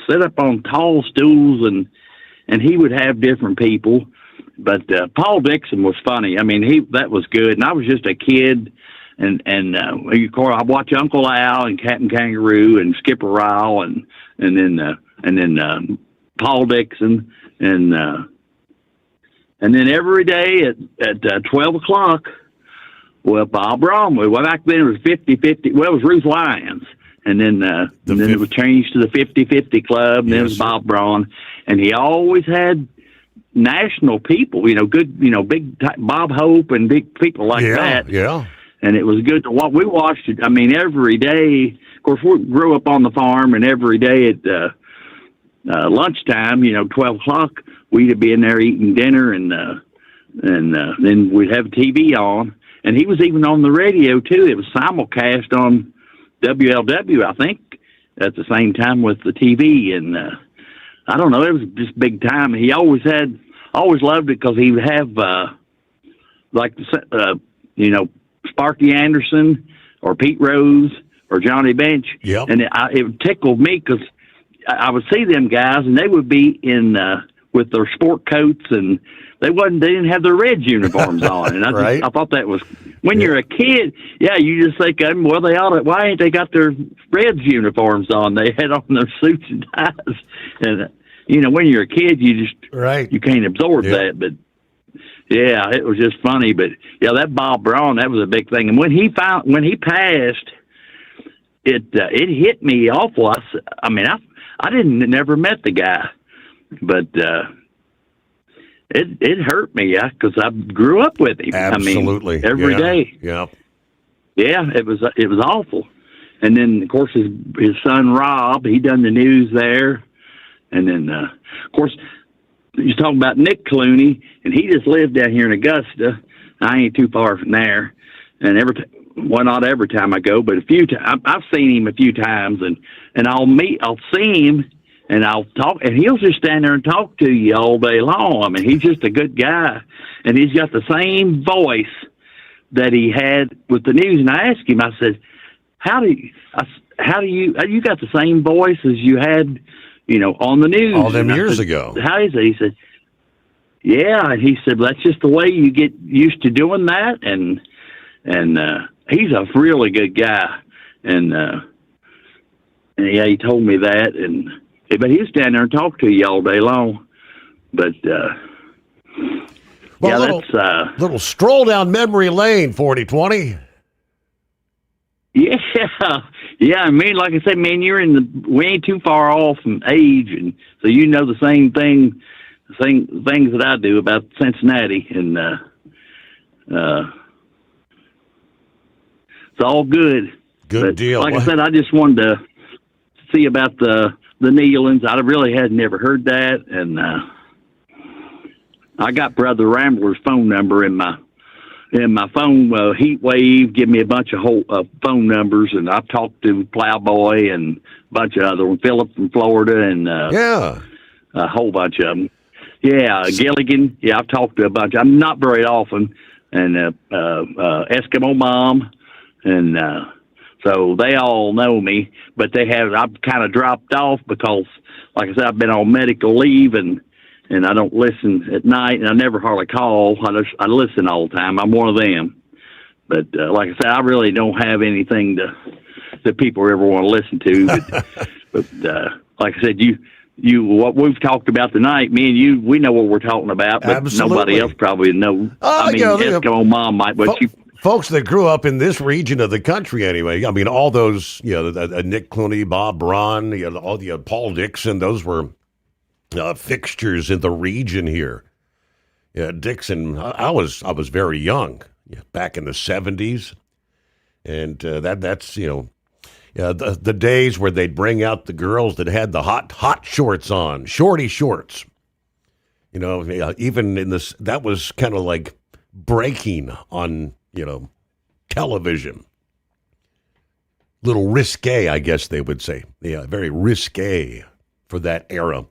set up on tall stools, and he would have different people. But Paul Dixon was funny. I mean, that was good. And I was just a kid, and of course I watched Uncle Al and Captain Kangaroo and Skipper Ryle, and then Paul Dixon, and then every day at 12 o'clock, well, Bob Bromley. Well, back then it was 50-50. Well, it was Ruth Lyons. And then it was changed to the 50-50 Club, and then it was Bob Braun. And he always had national people, good, big Bob Hope and big people like that. Yeah. And it was good to watch. We watched it, I mean, every day. Of course, we grew up on the farm, and every day at lunchtime, 12 o'clock, we'd be in there eating dinner, and then we'd have TV on. And he was even on the radio, too. It was simulcast on WLW, I think, at the same time with the TV. And I don't know, it was just big time. He always loved it because he would have, Sparky Anderson or Pete Rose or Johnny Bench. Yep. And it tickled me because I would see them guys, and they would be in with their sport coats, and they didn't have their Reds uniforms on. And I thought that was, when you're a kid, you just think, well, why ain't they got their Reds uniforms on? They had on their suits and ties. And, when you're a kid, you just, you can't absorb that. But, yeah, it was just funny. But, that Bob Braun, that was a big thing. And when he passed, it hit me awful. I never met the guy, but it hurt me because I grew up with him. Absolutely, every day. Yeah, it was awful. And then of course his son Rob, he done the news there, and then of course you're talking about Nick Clooney, and he just lived down here in Augusta. I ain't too far from there, and not every time I go, but a few times I've seen him a few times, and I'll see him, and I'll talk, and he'll just stand there and talk to you all day long. I mean, he's just a good guy, and he's got the same voice that he had with the news. And I asked him, I said, how do you got the same voice as you had, on the news all them years ago? How is it? He said, yeah. He said, well, that's just the way you get used to doing that. And he's a really good guy. And he told me that, but he was standing there and talk to you all day long. But little stroll down memory lane, 4020. Yeah. I mean, like I said, man, we ain't too far off in age, and so the same things that I do about Cincinnati, and it's all good. Good deal. Like I said, I just wanted to see about the Nealons. I really had never heard that, and I got Brother Rambler's phone number in my phone. Heat Wave give me a bunch of phone numbers, and I've talked to Plowboy and a bunch of other ones, Philip from Florida, and a whole bunch of them. Yeah, Gilligan. Yeah, I've talked to a bunch. I'm not very often, and Eskimo Mom, and so they all know me. But I've kind of dropped off because, like I said, I've been on medical leave, and I don't listen at night, and I never hardly call. I listen all the time. I'm one of them. But like I said, I really don't have anything that people ever want to listen to. But like I said, what we've talked about tonight, me and you, we know what we're talking about, but nobody else probably knows. Eskimo Mom might, but folks that grew up in this region of the country anyway. I mean, all those, Nick Clooney, Bob Braun, all the Paul Dixon, those were fixtures in the region here. Yeah, Dixon, I was very young, back in the 70s, and that's the days where they'd bring out the girls that had the hot shorts on, shorty shorts. Even in this, that was kind of like breaking on television. Little risque, I guess they would say. Yeah, very risque for that era.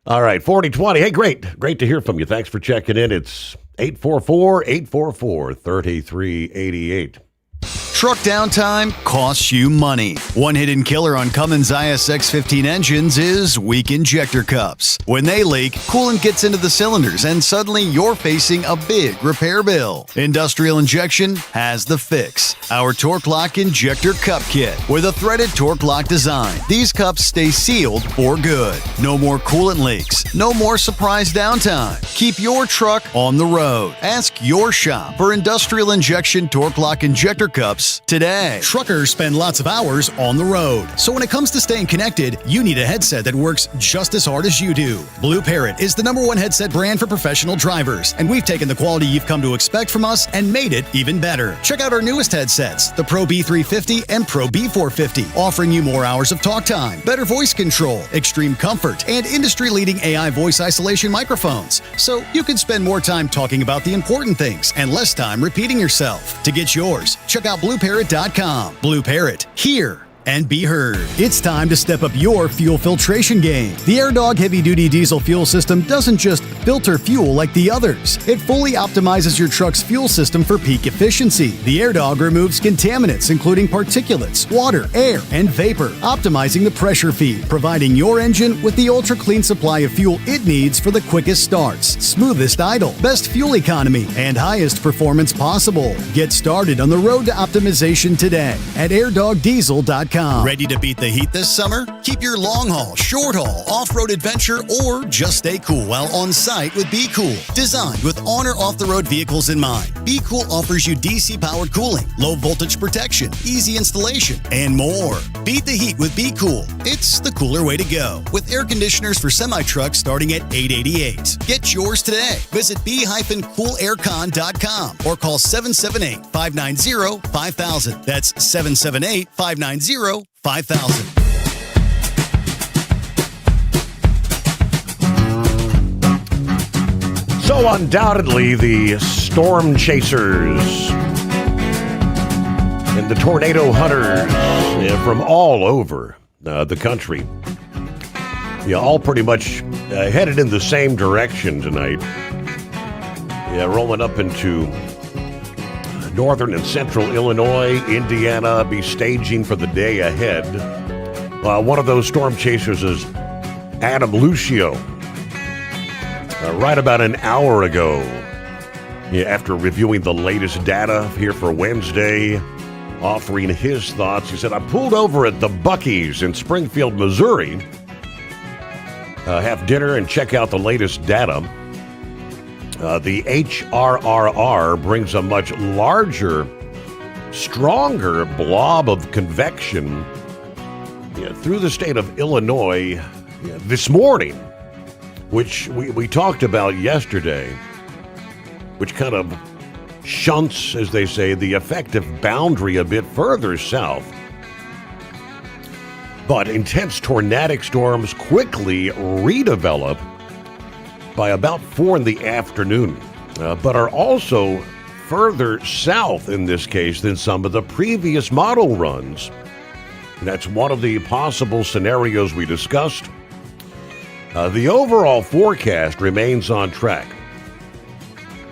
All right, 4020. Hey, great to hear from you. Thanks for checking in. It's 844-844-3388. Truck downtime costs you money. One hidden killer on Cummins ISX15 engines is weak injector cups. When they leak, coolant gets into the cylinders and suddenly you're facing a big repair bill. Industrial Injection has the fix. Our Torque Lock Injector Cup Kit with a threaded Torque Lock design. These cups stay sealed for good. No more coolant leaks. No more surprise downtime. Keep your truck on the road. Ask your shop for Industrial Injection Torque Lock Injector Cups today. Truckers spend lots of hours on the road. So when it comes to staying connected, you need a headset that works just as hard as you do. Blue Parrot is the #1 headset brand for professional drivers, and we've taken the quality you've come to expect from us and made it even better. Check out our newest headsets, the Pro B350 and Pro B450, offering you more hours of talk time, better voice control, extreme comfort, and industry-leading AI voice isolation microphones. So you can spend more time talking about the important things and less time repeating yourself. To get yours, check out BlueParrot.com. Blue Parrot, hear and be heard. It's time to step up your fuel filtration game. The AirDog heavy-duty diesel fuel system doesn't just filter fuel like the others. It fully optimizes your truck's fuel system for peak efficiency. The AirDog removes contaminants, including particulates, water, air, and vapor, optimizing the pressure feed, providing your engine with the ultra-clean supply of fuel it needs for the quickest starts, smoothest idle, best fuel economy, and highest performance possible. Get started on the road to optimization today at airdogdiesel.com. Ready to beat the heat this summer? Keep your long haul, short haul, off-road adventure, or just stay cool while on site with Be Cool. Designed with on or off-the-road vehicles in mind, Be Cool offers you DC-powered cooling, low voltage protection, easy installation, and more. Beat the heat with Be Cool. It's the cooler way to go. With air conditioners for semi-trucks starting at $888. Get yours today. Visit b-coolaircon.com or call 778-590-5000. That's 778-590-5000. So undoubtedly, the storm chasers and the tornado hunters from all over the country, all pretty much headed in the same direction tonight. Rolling up into northern and central Illinois, Indiana, be staging for the day ahead. One of those storm chasers is Adam Lucio. Right about an hour ago, after reviewing the latest data here for Wednesday, offering his thoughts, he said, I pulled over at the Buc-ee's in Springfield, Missouri, have dinner and check out the latest data. The HRRR brings a much larger, stronger blob of convection through the state of Illinois this morning, which we talked about yesterday, which kind of shunts, as they say, the effective boundary a bit further south. But intense tornadic storms quickly redevelop by about 4 in the afternoon, but are also further south in this case than some of the previous model runs. And that's one of the possible scenarios we discussed. The overall forecast remains on track.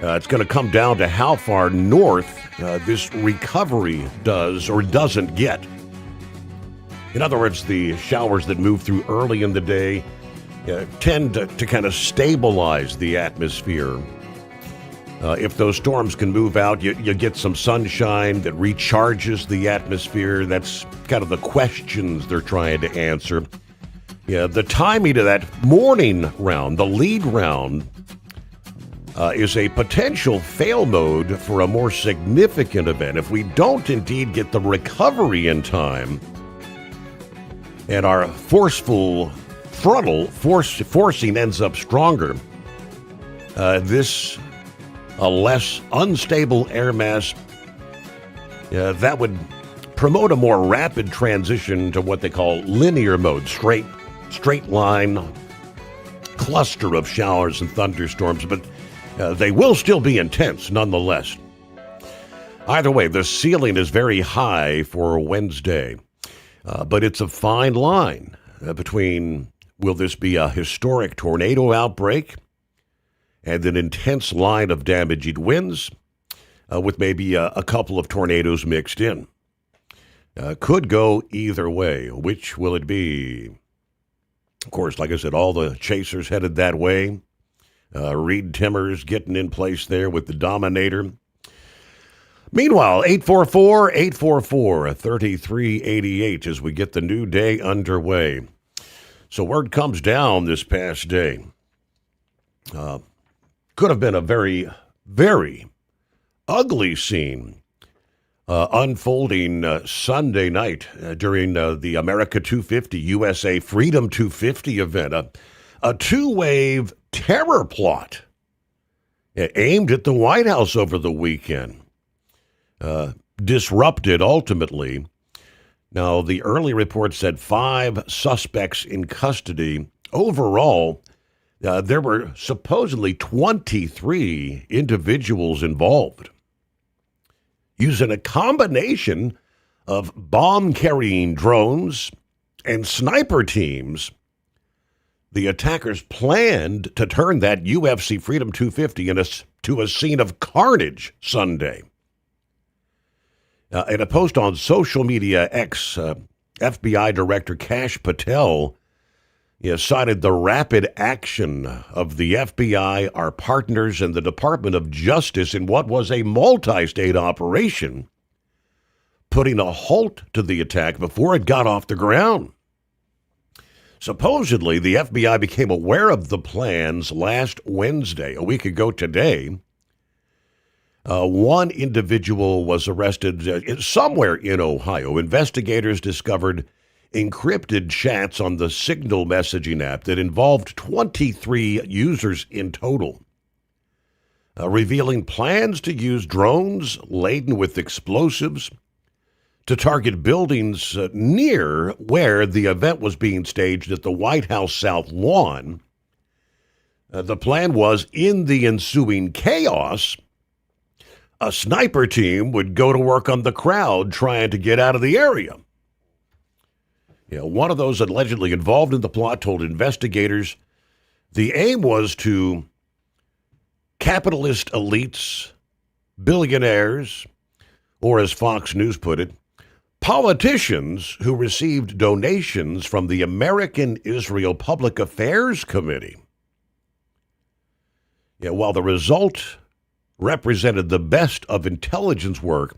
It's going to come down to how far north this recovery does or doesn't get. In other words, the showers that move through early in the day tend to kind of stabilize the atmosphere. If those storms can move out, you get some sunshine that recharges the atmosphere. That's kind of the questions they're trying to answer. The timing of that morning round, the lead round, is a potential fail mode for a more significant event. If we don't indeed get the recovery in time and our forceful frontal forcing ends up stronger, this a less unstable air mass that would promote a more rapid transition to what they call linear mode, straight line cluster of showers and thunderstorms, but they will still be intense nonetheless. Either way, the ceiling is very high for Wednesday, but it's a fine line between Will this be a historic tornado outbreak and an intense line of damaging winds with maybe a couple of tornadoes mixed in? Could go either way. Which will it be? Of course, like I said, all the chasers headed that way. Reed Timmers getting in place there with the Dominator. Meanwhile, 844-844-3388 as we get the new day underway. So word comes down this past day. Could have been a very, very ugly scene unfolding Sunday night during the America 250 USA Freedom 250 event. A two-wave terror plot aimed at the White House over the weekend. Disrupted ultimately. Now, the early report said 5 suspects in custody. Overall, there were supposedly 23 individuals involved. Using a combination of bomb-carrying drones and sniper teams, the attackers planned to turn that UFC Freedom 250 into a scene of carnage Sunday. In a post on social media X, FBI Director Kash Patel cited the rapid action of the FBI, our partners, and the Department of Justice in what was a multi-state operation, putting a halt to the attack before it got off the ground. Supposedly, the FBI became aware of the plans last Wednesday, a week ago today. One individual was arrested somewhere in Ohio. Investigators discovered encrypted chats on the Signal messaging app that involved 23 users in total, revealing plans to use drones laden with explosives to target buildings near where the event was being staged at the White House South Lawn. The plan was, in the ensuing chaos, a sniper team would go to work on the crowd trying to get out of the area. One of those allegedly involved in the plot told investigators the aim was to capitalist elites, billionaires, or as Fox News put it, politicians who received donations from the American Israel Public Affairs Committee. While the result represented the best of intelligence work,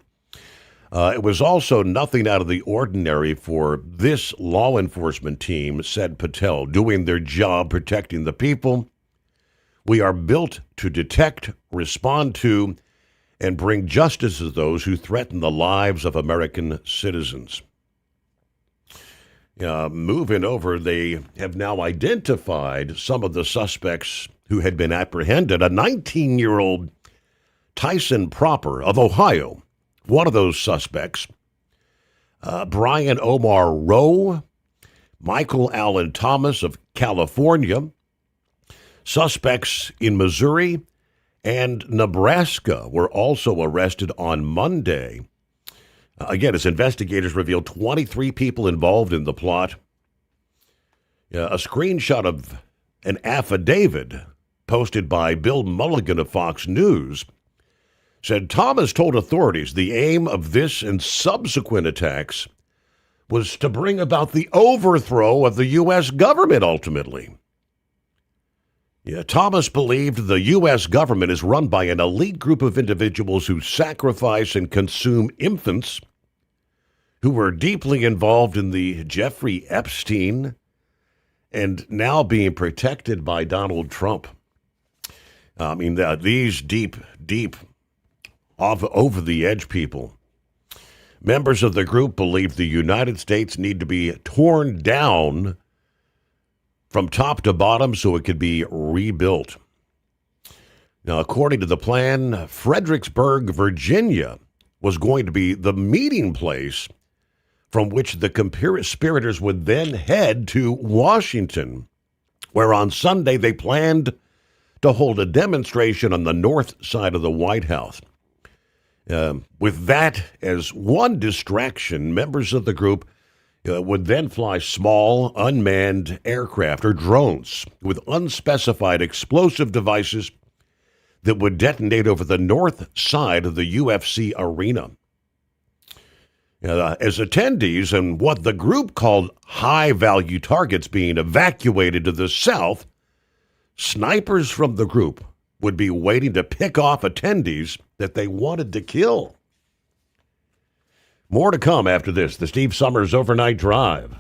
it was also nothing out of the ordinary for this law enforcement team, said Patel, doing their job protecting the people. We are built to detect, respond to, and bring justice to those who threaten the lives of American citizens. Moving over, they have now identified some of the suspects who had been apprehended. A 19-year-old Tyson Proper of Ohio, one of those suspects. Brian Omar Rowe, Michael Allen Thomas of California. Suspects in Missouri and Nebraska were also arrested on Monday. Again, as investigators revealed, 23 people involved in the plot. A screenshot of an affidavit posted by Bill Mulligan of Fox News said Thomas told authorities the aim of this and subsequent attacks was to bring about the overthrow of the U.S. government ultimately. Thomas believed the U.S. government is run by an elite group of individuals who sacrifice and consume infants, who were deeply involved in the Jeffrey Epstein and now being protected by Donald Trump. I mean, these deep over-the-edge people. Members of the group believe the United States need to be torn down from top to bottom so it could be rebuilt. Now, according to the plan, Fredericksburg, Virginia, was going to be the meeting place from which the conspirators would then head to Washington, where on Sunday they planned to hold a demonstration on the north side of the White House. With that as one distraction, members of the group would then fly small, unmanned aircraft or drones with unspecified explosive devices that would detonate over the north side of the UFC arena. As attendees and what the group called high-value targets being evacuated to the south, snipers from the group would be waiting to pick off attendees that they wanted to kill. More to come after this. The Steve Sommers Overnight Drive.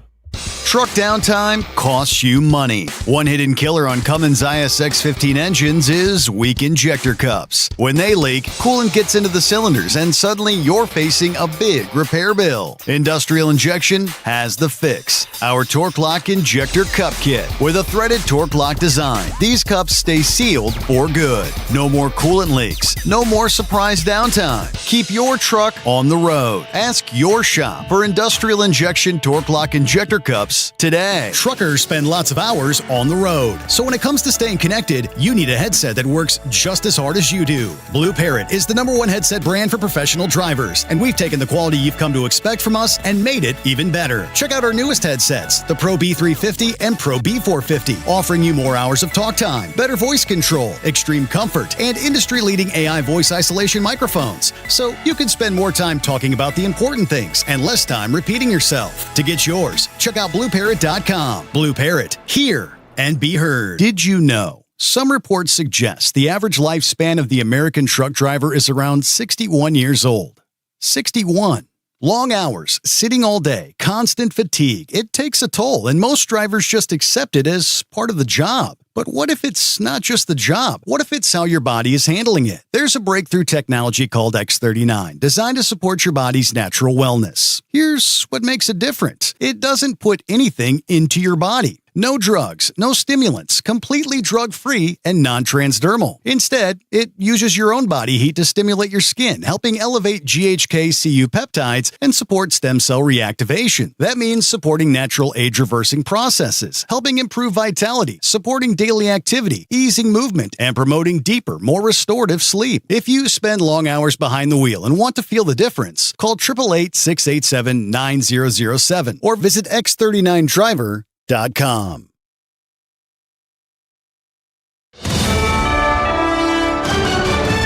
Truck downtime costs you money. One hidden killer on Cummins ISX-15 engines is weak injector cups. When they leak, coolant gets into the cylinders and suddenly you're facing a big repair bill. Industrial Injection has the fix. Our Torque Lock Injector Cup Kit with a threaded Torque Lock design. These cups stay sealed for good. No more coolant leaks. No more surprise downtime. Keep your truck on the road. Ask your shop for Industrial Injection Torque Lock Injector Cups today. Truckers spend lots of hours on the road. So when it comes to staying connected, you need a headset that works just as hard as you do. Blue Parrot is the #1 headset brand for professional drivers, and we've taken the quality you've come to expect from us and made it even better. Check out our newest headsets, the Pro B350 and Pro B450, offering you more hours of talk time, better voice control, extreme comfort, and industry-leading AI voice isolation microphones. So you can spend more time talking about the important things and less time repeating yourself. To get yours, check out BlueParrot.com. Blue Parrot, hear and be heard. Did you know? Some reports suggest the average lifespan of the American truck driver is around 61 years old. 61. Long hours, sitting all day, constant fatigue. It takes a toll, and most drivers just accept it as part of the job. But what if it's not just the job? What if it's how your body is handling it? There's a breakthrough technology called X39, designed to support your body's natural wellness. Here's what makes it different. It doesn't put anything into your body. No drugs, no stimulants, completely drug-free and non-transdermal. Instead, it uses your own body heat to stimulate your skin, helping elevate GHK-Cu peptides and support stem cell reactivation. That means supporting natural age-reversing processes, helping improve vitality, supporting daily activity, easing movement, and promoting deeper, more restorative sleep. If you spend long hours behind the wheel and want to feel the difference, call 888-687-9007 or visit X39driver.com.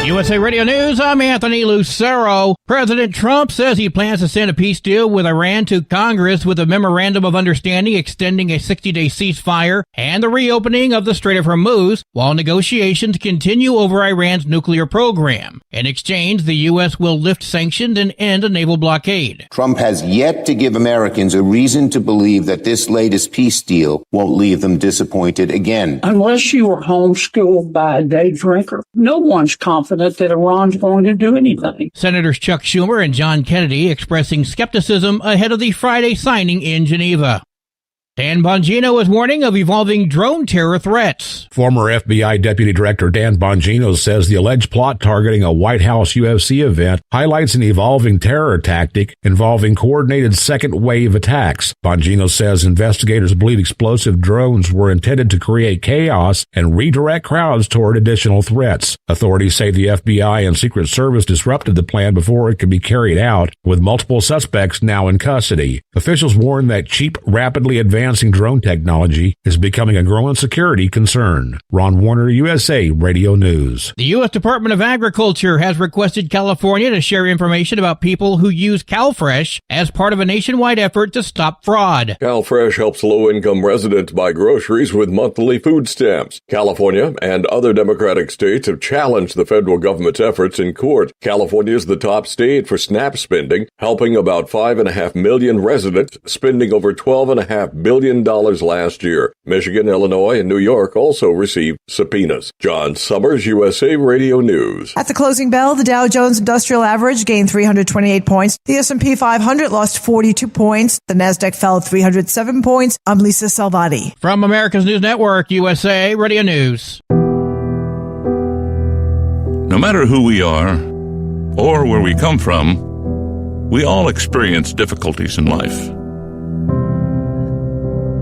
USA Radio News, I'm Anthony Lucero. President Trump says he plans to send a peace deal with Iran to Congress with a memorandum of understanding extending a 60-day ceasefire and the reopening of the Strait of Hormuz, while negotiations continue over Iran's nuclear program. In exchange, the U.S. will lift sanctions and end a naval blockade. Trump has yet to give Americans a reason to believe that this latest peace deal won't leave them disappointed again. Unless you were homeschooled by a day drinker, no one's confident that Iran's going to do anything. Senators Chuck Schumer and John Kennedy expressing skepticism ahead of the Friday signing in Geneva. Dan Bongino is warning of evolving drone terror threats. Former FBI Deputy Director Dan Bongino says the alleged plot targeting a White House UFC event highlights an evolving terror tactic involving coordinated second-wave attacks. Bongino says investigators believe explosive drones were intended to create chaos and redirect crowds toward additional threats. Authorities say the FBI and Secret Service disrupted the plan before it could be carried out, with multiple suspects now in custody. Officials warn that cheap, rapidly advancing drone technology is becoming a growing security concern. Ron Warner, USA Radio News. The U.S. Department of Agriculture has requested California to share information about people who use CalFresh as part of a nationwide effort to stop fraud. CalFresh helps low-income residents buy groceries with monthly food stamps. California and other Democratic states have challenged the federal government's efforts in court. California is the top state for SNAP spending, helping about 5.5 million residents, spending over $12.5 billion last year. Michigan, Illinois, and New York also received subpoenas. John Sommers, USA Radio News. At the closing bell, the Dow Jones Industrial Average gained 328 points. The S&P 500 lost 42 points. The Nasdaq fell 307 points. I'm Lisa Salvati. From America's News Network, USA Radio News. No matter who we are or where we come from, we all experience difficulties in life.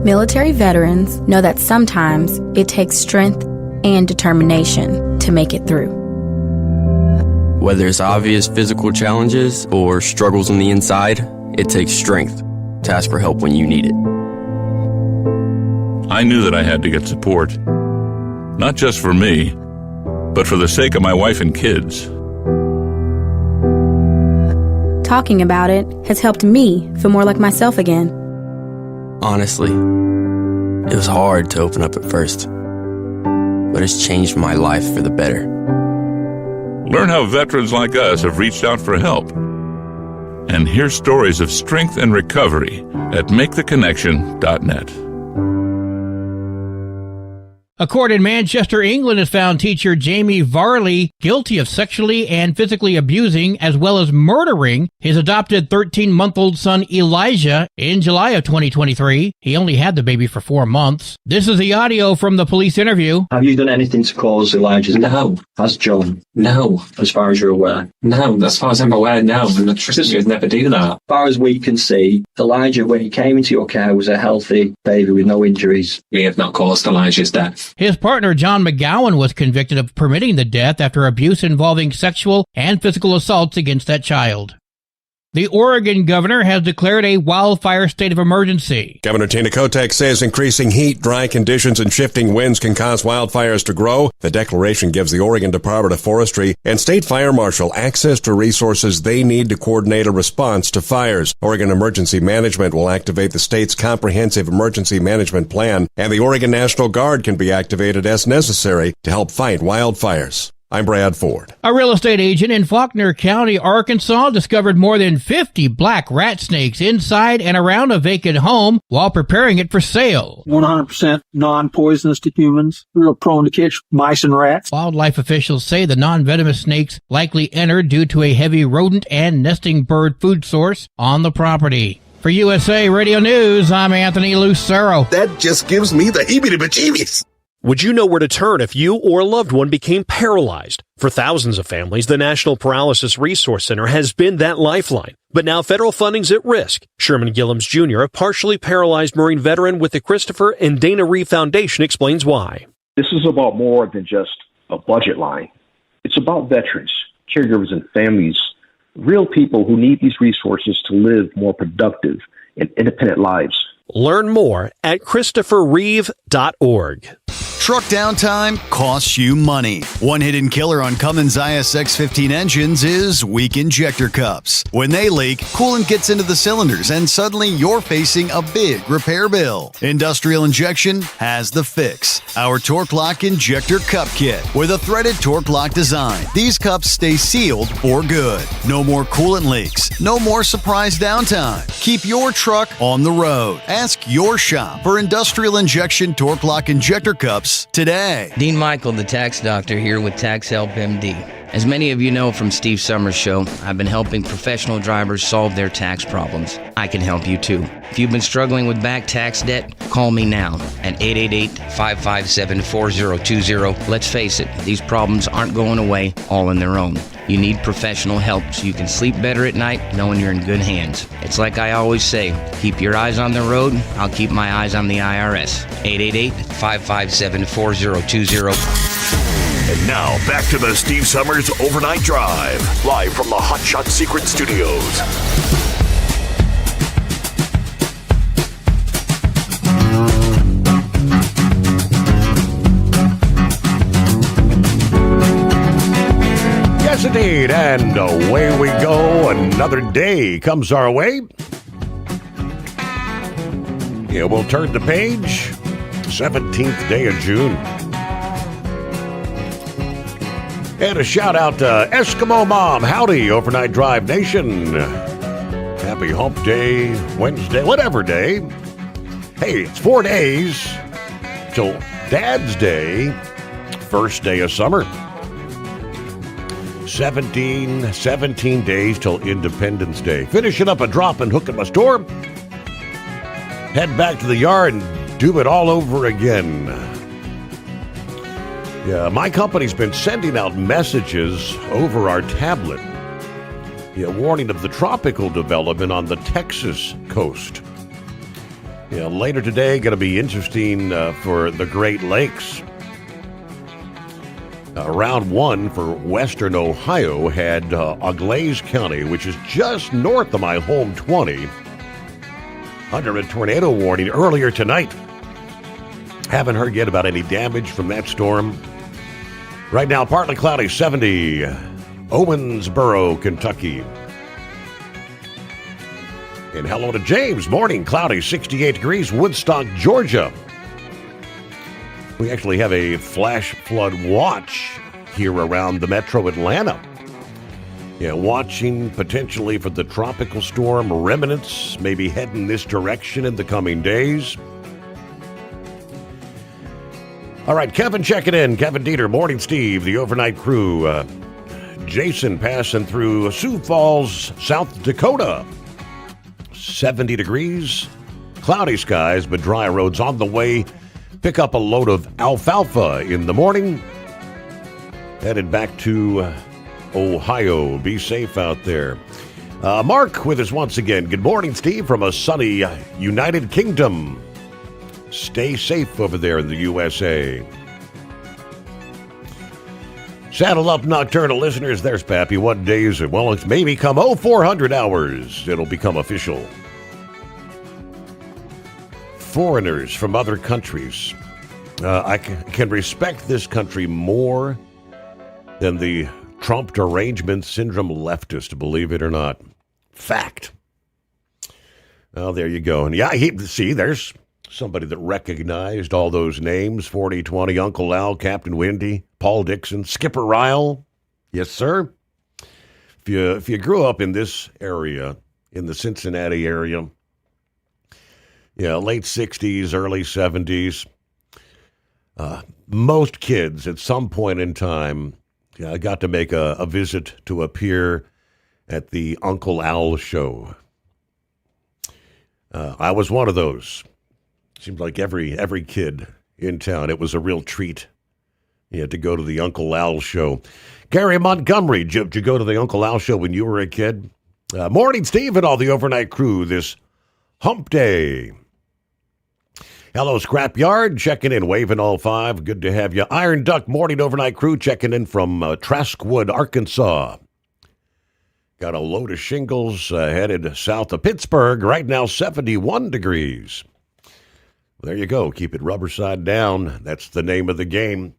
Military veterans know that sometimes it takes strength and determination to make it through. Whether it's obvious physical challenges or struggles on the inside, it takes strength, to ask for help when you need it. I knew that I had to get support, not just for me, but for the sake of my wife and kids. Talking about it has helped me feel more like myself again. Honestly, it was hard to open up at first, but it's changed my life for the better. Learn how veterans like us have reached out for help. And hear stories of strength and recovery at maketheconnection.net. A court in Manchester, England has found teacher Jamie Varley guilty of sexually and physically abusing as well as murdering his adopted 13-month-old son Elijah in July of 2023. He only had the baby for 4 months. This is the audio from the police interview. Have you done anything to cause Elijah's? No. Has John? No. As far as you're aware? No. As far as I'm aware, no. And the truth is, you'd never do that. As far as we can see, Elijah, when he came into your care, was a healthy baby with no injuries. We have not caused Elijah's death. His partner, John McGowan, was convicted of permitting the death after abuse involving sexual and physical assaults against that child. The Oregon governor has declared a wildfire state of emergency. Governor Tina Kotek says increasing heat, dry conditions, and shifting winds can cause wildfires to grow. The declaration gives the Oregon Department of Forestry and State Fire Marshal access to resources they need to coordinate a response to fires. Oregon Emergency Management will activate the state's comprehensive emergency management plan, and the Oregon National Guard can be activated as necessary to help fight wildfires. I'm Brad Ford. A real estate agent in Faulkner County, Arkansas, discovered more than 50 black rat snakes inside and around a vacant home while preparing it for sale. 100% non-poisonous to humans, real prone to catch mice and rats. Wildlife officials say the non-venomous snakes likely entered due to a heavy rodent and nesting bird food source on the property. For USA Radio News, I'm Anthony Lucero. That just gives me the heebie-jeebies. Would you know where to turn if you or a loved one became paralyzed? For thousands of families, the National Paralysis Resource Center has been that lifeline. But now federal funding's at risk. Sherman Gillums Jr., a partially paralyzed Marine veteran with the Christopher and Dana Reeve Foundation, explains why. This is about more than just a budget line. It's about veterans, caregivers, and families, real people who need these resources to live more productive and independent lives. Learn more at ChristopherReeve.org. Truck downtime costs you money. One hidden killer on Cummins ISX-15 engines is weak injector cups. When they leak, coolant gets into the cylinders and suddenly you're facing a big repair bill. Industrial Injection has the fix. Our Torque Lock Injector Cup Kit with a threaded Torque Lock design. These cups stay sealed for good. No more coolant leaks. No more surprise downtime. Keep your truck on the road. Ask your shop for Industrial Injection Torque Lock Injector Cups today. Dean Michael, the tax doctor, here with Tax Help MD. As many of you know from Steve Sommers' show, I've been helping professional drivers solve their tax problems. I can help you too. If you've been struggling with back tax debt, call me now at 888-557-4020. Let's face it, these problems aren't going away all on their own. You need professional help so you can sleep better at night knowing you're in good hands. It's like I always say, keep your eyes on the road, I'll keep my eyes on the IRS. 888-557-4020. And now, back to the Steve Sommers Overnight Drive, live from the Hot Shot Secret Studios. Yes, indeed, and away we go. Another day comes our way. Yeah, we'll turn the page. 17th day of June. And a shout out to Eskimo Mom. Howdy, Overnight Drive Nation. Happy Hump Day, Wednesday, whatever day. Hey, it's 4 days till Dad's Day, first day of summer. 17 days till Independence Day. Finishing up a drop and hook at my store. Head back to the yard and do it all over again. Yeah, my company's been sending out messages over our tablet. Yeah, warning of the tropical development on the Texas coast. Yeah, later today, going to be interesting for the Great Lakes. Round one for western Ohio had Auglaize County, which is just north of my home 20. under a tornado warning earlier tonight. Haven't heard yet about any damage from that storm. Right now, partly cloudy, 70, Owensboro, Kentucky. And hello to James, morning, cloudy, 68 degrees, Woodstock, Georgia. We actually have a flash flood watch here around the metro Atlanta. Yeah, watching potentially for the tropical storm remnants, maybe heading this direction in the coming days. All right, Kevin checking in. Kevin Dieter, morning, Steve, the overnight crew. Jason passing through Sioux Falls, South Dakota. 70 degrees, cloudy skies, but dry roads on the way. Pick up a load of alfalfa in the morning. Headed back to Ohio. Be safe out there. Mark with us once again. Good morning, Steve, from a sunny United Kingdom. Stay safe over there in the USA. Saddle up, nocturnal listeners. There's Pappy. What day is it? Well, it's maybe come 0400 hours. It'll become official. Foreigners from other countries. I can respect this country more than the Trump derangement syndrome leftist, believe it or not. Fact. Well, there you go. And yeah, see, there's somebody that recognized all those names. 4020, Uncle Al, Captain Wendy, Paul Dixon, Skipper Ryle. Yes, sir. If you grew up in this area, in the Cincinnati area, late 60s, early 70s, most kids at some point in time got to make a visit to appear at the Uncle Al show. I was one of those. Seemed like every kid in town, it was a real treat to go to the Uncle Al show. Gary Montgomery, did you go to the Uncle Al show when you were a kid? Morning, Steve, and all the overnight crew this hump day. Hello, Scrapyard, checking in, waving all five. Good to have you. Iron Duck, morning overnight crew, checking in from Traskwood, Arkansas. Got a load of shingles headed south of Pittsburgh. Right now, 71 degrees. There you go. Keep it rubber side down. That's the name of the game.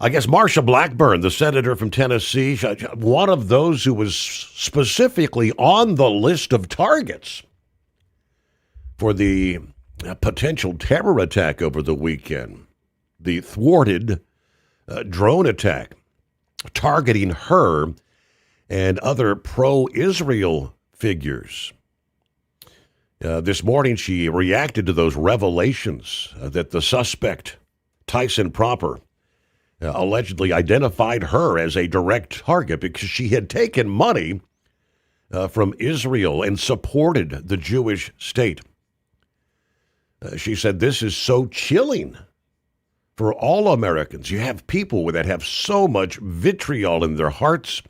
I guess Marsha Blackburn, the senator from Tennessee, one of those who was specifically on the list of targets for the potential terror attack over the weekend. The thwarted drone attack targeting her and other pro-Israel figures. This morning, she reacted to those revelations that the suspect, Tyson Proper, allegedly identified her as a direct target because she had taken money from Israel and supported the Jewish state. She said, this is so chilling for all Americans. You have people that have so much vitriol in their hearts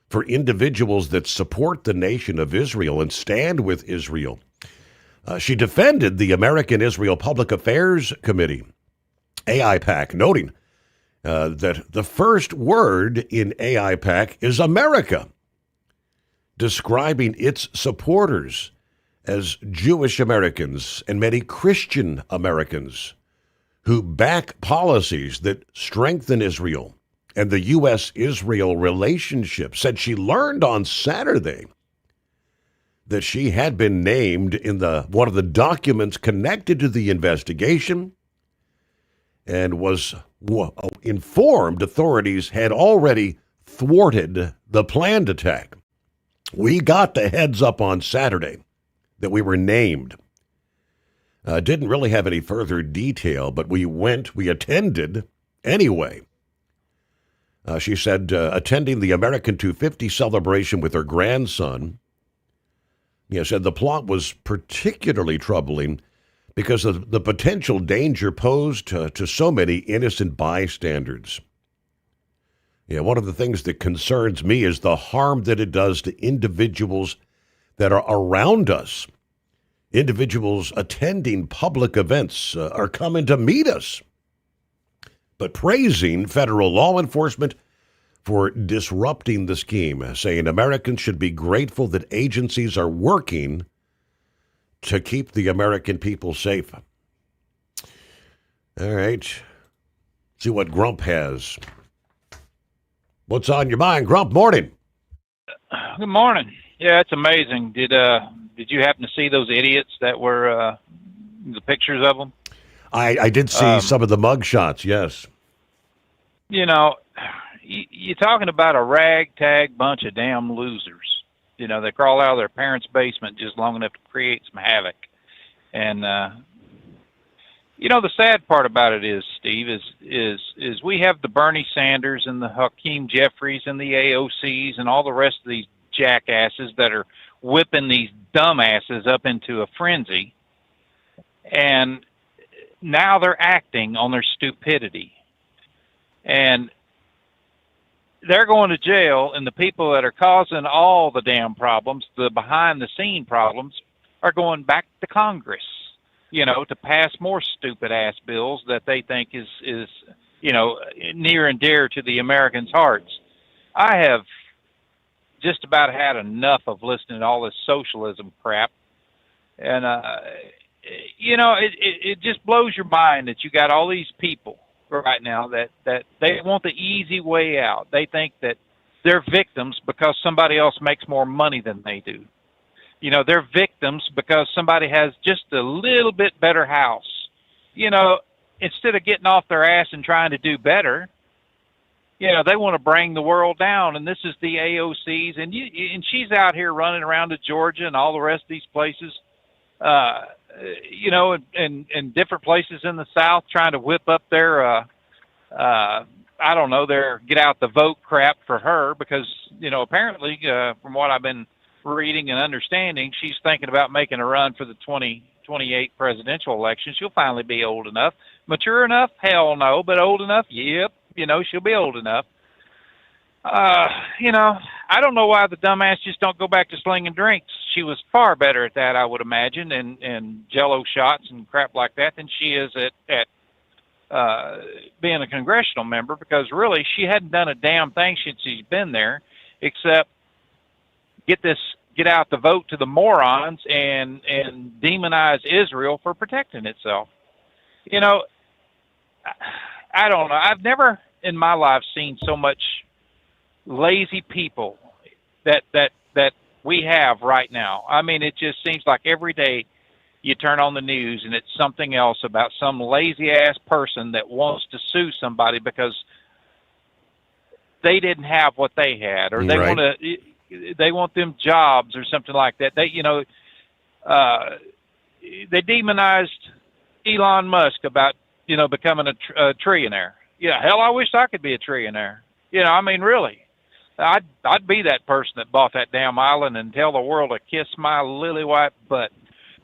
for individuals that support the nation of Israel and stand with Israel. She defended the American Israel Public Affairs Committee, AIPAC, noting that the first word in AIPAC is America, describing its supporters as Jewish Americans and many Christian Americans who back policies that strengthen Israel and the U.S.-Israel relationship. Said she learned on Saturday that she had been named in one of the documents connected to the investigation and was informed authorities had already thwarted the planned attack. We got the heads up on Saturday that we were named. Didn't really have any further detail, but we attended anyway. She said attending the American 250 celebration with her grandson. Said the plot was particularly troubling because of the potential danger posed to so many innocent bystanders. One of the things that concerns me is the harm that it does to individuals that are around us. Individuals attending public events are coming to meet us, but praising federal law enforcement for disrupting the scheme, saying Americans should be grateful that agencies are working to keep the American people safe. All right. See what Grump has. What's on your mind, Grump? Morning. Good morning. Yeah, it's amazing. Did you happen to see those idiots that were the pictures of them? I did see some of the mug shots, yes. You know, you're talking about a ragtag bunch of damn losers. You know, they crawl out of their parents' basement just long enough to create some havoc. And you know, the sad part about it is, Steve, is we have the Bernie Sanders and the Hakeem Jeffries and the AOCs and all the rest of these jackasses that are whipping these dumbasses up into a frenzy. And now they're acting on their stupidity. And they're going to jail, and the people that are causing all the damn problems, the behind-the-scene problems, are going back to Congress, you know, to pass more stupid-ass bills that they think is you know, near and dear to the Americans' hearts. I have just about had enough of listening to all this socialism crap. And, you know, it just blows your mind that you got all these people right now that they want the easy way out. They think that they're victims because somebody else makes more money than they do. You know, they're victims because somebody has just a little bit better house. You know, instead of getting off their ass and trying to do better, you know, they want to bring the world down. And this is the AOCs, and she's out here running around to Georgia and all the rest of these places, you know, and different places in the South, trying to whip up their, I don't know, their get out the vote crap for her, because, you know, apparently, from what I've been reading and understanding, she's thinking about making a run for the 2028 presidential election. She'll finally be old enough. Mature enough? Hell no. But old enough? Yep. You know, she'll be old enough. You know, I don't know why the dumbass just don't go back to slinging drinks. She was far better at that, I would imagine, and Jello shots and crap like that than she is at being a congressional member, because really she hadn't done a damn thing since she's been there, except get out the vote to the morons and demonize Israel for protecting itself. You know, I don't know. I've never in my life seen so much lazy people that we have right now. I mean, it just seems like every day you turn on the news and it's something else about some lazy ass person that wants to sue somebody because they didn't have what they had, or they want them jobs or something like that. They, you know, they demonized Elon Musk about, you know, becoming a trillionaire. Yeah, hell, I wish I could be a trillionaire. You know, I mean, really, I'd be that person that bought that damn island and tell the world to kiss my lily white butt.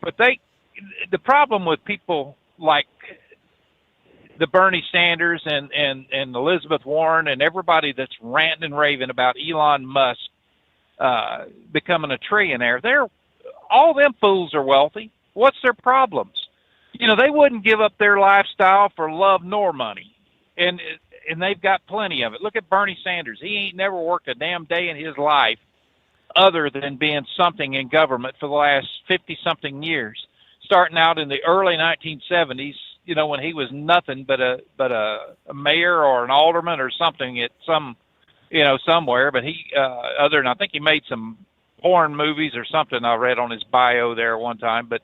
But the problem with people like the Bernie Sanders and Elizabeth Warren and everybody that's ranting and raving about Elon Musk becoming a trillionaire, all them fools are wealthy. What's their problems? You know, they wouldn't give up their lifestyle for love nor money, and they've got plenty of it. Look at Bernie Sanders. He ain't never worked a damn day in his life other than being something in government for the last 50-something years, starting out in the early 1970s, you know, when he was nothing but a mayor or an alderman or something at some, you know, somewhere. But he, other than, I think he made some porn movies or something I read on his bio there one time. But,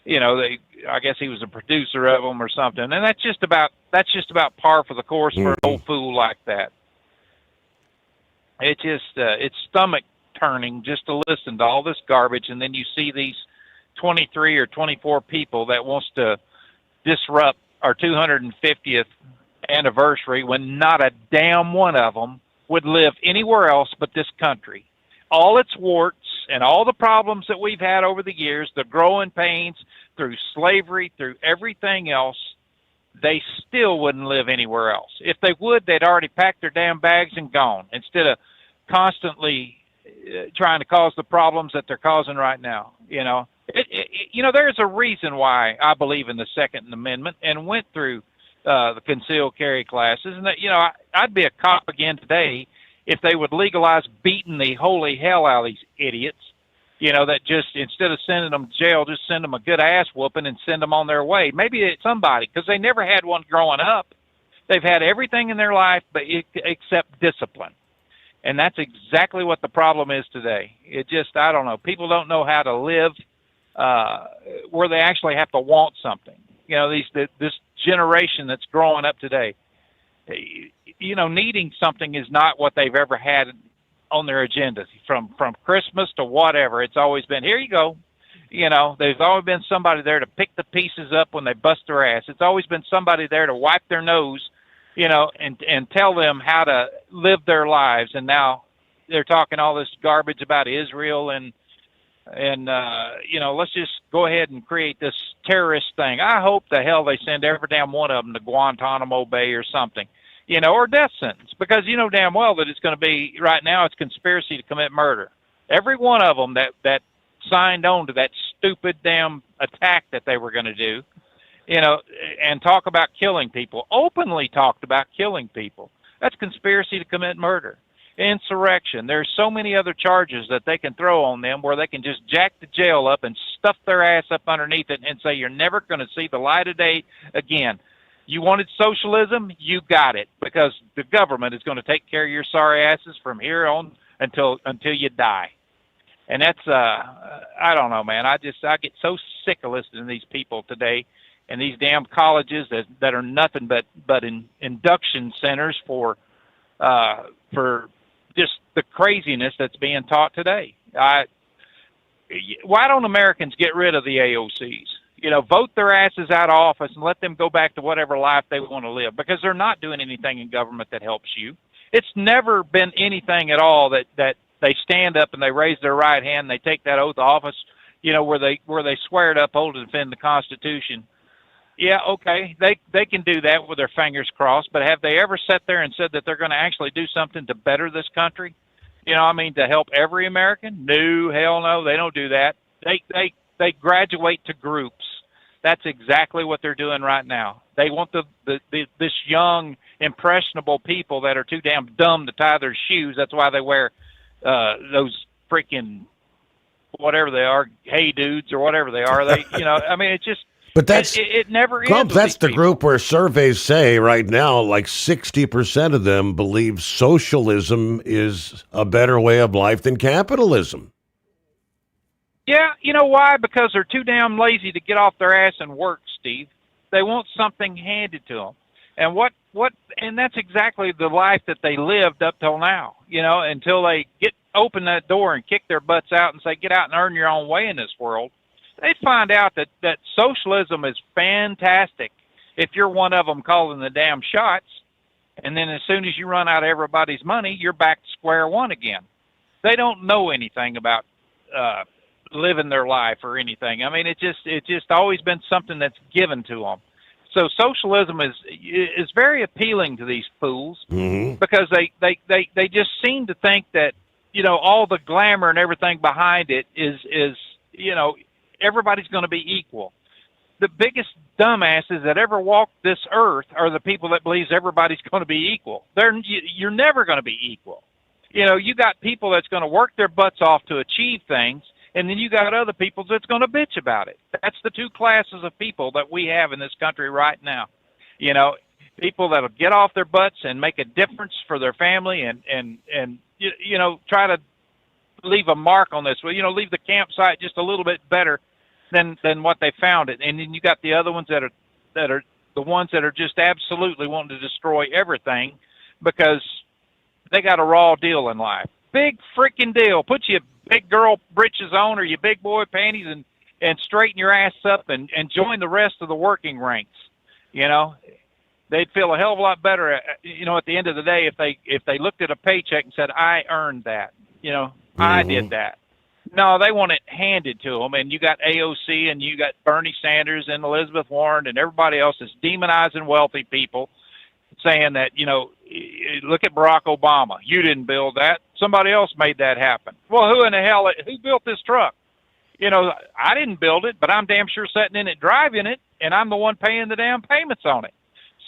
you know, I guess he was a producer of them or something. And that's just about par for the course for an old fool like that. It just, it's stomach turning just to listen to all this garbage. And then you see these 23 or 24 people that wants to disrupt our 250th anniversary when not a damn one of them would live anywhere else but this country. All its warts and all the problems that we've had over the years, the growing pains through slavery, through everything else, they still wouldn't live anywhere else. If they would, they'd already packed their damn bags and gone, instead of constantly trying to cause the problems that they're causing right now. You know, you know, there's a reason why I believe in the Second Amendment and went through the concealed carry classes, and that, you know, I'd be a cop again today if they would legalize beating the holy hell out of these idiots. that just, instead of sending them to jail, just send them a good ass whooping and send them on their way. Maybe it's somebody, because they never had one growing up. They've had everything in their life except discipline. And that's exactly what the problem is today. It just, I don't know. People don't know how to live where they actually have to want something. This generation that's growing up today, needing something is not what they've ever had on their agendas. From Christmas to whatever, it's always been, here you go. There's always been somebody there to pick the pieces up when they bust their ass. It's always been somebody there to wipe their nose, and tell them how to live their lives. And now they're talking all this garbage about Israel and let's just go ahead and create this terrorist thing. I hope the hell they send every damn one of them to Guantanamo Bay or something, or death sentence, because damn well that it's going to be, right now, it's conspiracy to commit murder. Every one of them that signed on to that stupid damn attack that they were going to do, and talk about killing people, openly talked about killing people. That's conspiracy to commit murder. Insurrection. There's so many other charges that they can throw on them where they can just jack the jail up and stuff their ass up underneath it and say, you're never going to see the light of day again. You wanted socialism? You got it, because the government is going to take care of your sorry asses from here on until you die. And that's, I don't know, man. I get so sick of listening to these people today, and these damn colleges that are nothing but induction centers for just the craziness that's being taught today. Why don't Americans get rid of the AOCs? Vote their asses out of office and let them go back to whatever life they want to live, because they're not doing anything in government that helps you. It's never been anything at all that they stand up and they raise their right hand and they take that oath of office, where they swear to uphold and defend the Constitution. Yeah, okay, they can do that with their fingers crossed, but have they ever sat there and said that they're going to actually do something to better this country? To help every American? No, hell no, they don't do that. They graduate to groups. That's exactly what they're doing right now. They want this young, impressionable people that are too damn dumb to tie their shoes. That's why they wear those freaking whatever they are, hey dudes or whatever they are. It's just. But that's it never Trump, ends. that's the group where surveys say right now, like 60% of them believe socialism is a better way of life than capitalism. Yeah, you know why? Because they're too damn lazy to get off their ass and work, Steve. They want something handed to them. And that's exactly the life that they lived up till now, until they open that door and kick their butts out and say, get out and earn your own way in this world. They'd find out that socialism is fantastic if you're one of them calling the damn shots, and then as soon as you run out of everybody's money, you're back to square one again. They don't know anything about living their life or anything. It's just always been something that's given to them. So socialism is very appealing to these fools, because they just seem to think that all the glamour and everything behind it is everybody's going to be equal. The biggest dumbasses that ever walked this earth are the people that believes everybody's going to be equal. You're never going to be equal. You got people that's going to work their butts off to achieve things, and then you got other people that's going to bitch about it. That's the two classes of people that we have in this country right now. People that'll get off their butts and make a difference for their family and try to leave a mark on this. Leave the campsite just a little bit better than what they found it. And then you got the other ones that are the ones that are just absolutely wanting to destroy everything because they got a raw deal in life. Big freaking deal. Put your big girl britches on or your big boy panties and straighten your ass up and join the rest of the working ranks. They'd feel a hell of a lot better, at the end of the day if they looked at a paycheck and said, I earned that. I did that. No, they want it handed to them, and you got AOC, and you got Bernie Sanders, and Elizabeth Warren, and everybody else is demonizing wealthy people, saying that, look at Barack Obama. You didn't build that. Somebody else made that happen. Well, who built this truck? I didn't build it, but I'm damn sure sitting in it, driving it, and I'm the one paying the damn payments on it.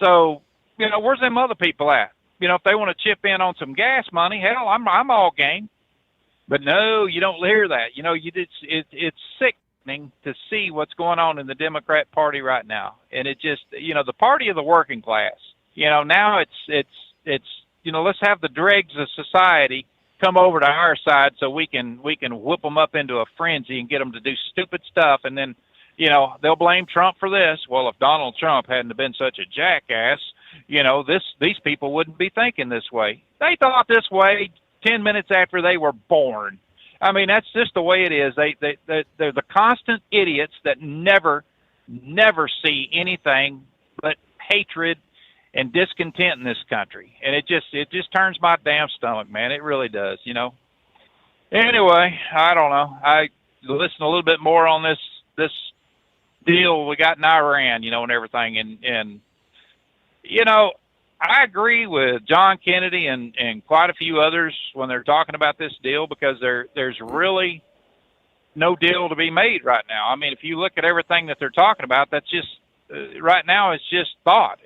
So, where's them other people at? If they want to chip in on some gas money, hell, I'm all game. But no, you don't hear that. You know, it's sickening to see what's going on in the Democrat Party right now. And it just, you know, the party of the working class. You know, now it's you know, let's have the dregs of society come over to our side so we can whip them up into a frenzy and get them to do stupid stuff, and then, you know, they'll blame Trump for this. Well, if Donald Trump hadn't been such a jackass, you know, these people wouldn't be thinking this way. They thought this way 10 minutes after they were born. I mean, that's just the way it is. They're the constant idiots that never see anything but hatred and discontent in this country. And it just turns my damn stomach, man. It really does, you know. Anyway, I don't know. I listened a little bit more on this deal we got in Iran, you know, and everything. And you know, I agree with John Kennedy and quite a few others when they're talking about this deal, because there's really no deal to be made right now. I mean, if you look at everything that they're talking about, that's just right now it's just thought.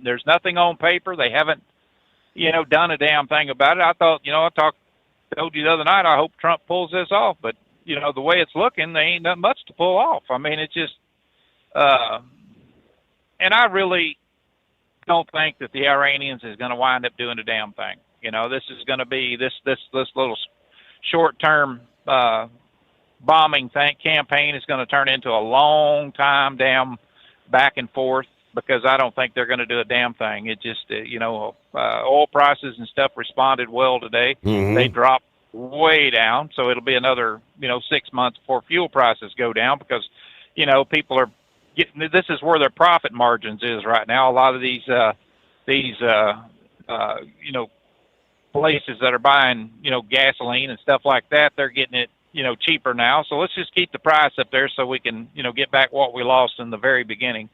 There's nothing on paper. They haven't, you know, done a damn thing about it. I thought, you know, told you the other night, I hope Trump pulls this off, but you know, the way it's looking, there ain't nothing much to pull off. I mean, it's just, and I really don't think that the Iranians is going to wind up doing a damn thing. You know, this is going to be this little short-term bombing campaign is going to turn into a long time damn back and forth, because I don't think they're going to do a damn thing. It just, you know, oil prices and stuff responded well today. Mm-hmm. They dropped way down, so it'll be another, you know, 6 months before fuel prices go down, because, you know, people are getting, this is where their profit margins is right now. A lot of these you know, places that are buying, you know, gasoline and stuff like that, they're getting it, you know, cheaper now. So let's just keep the price up there so we can, you know, get back what we lost in the very beginning.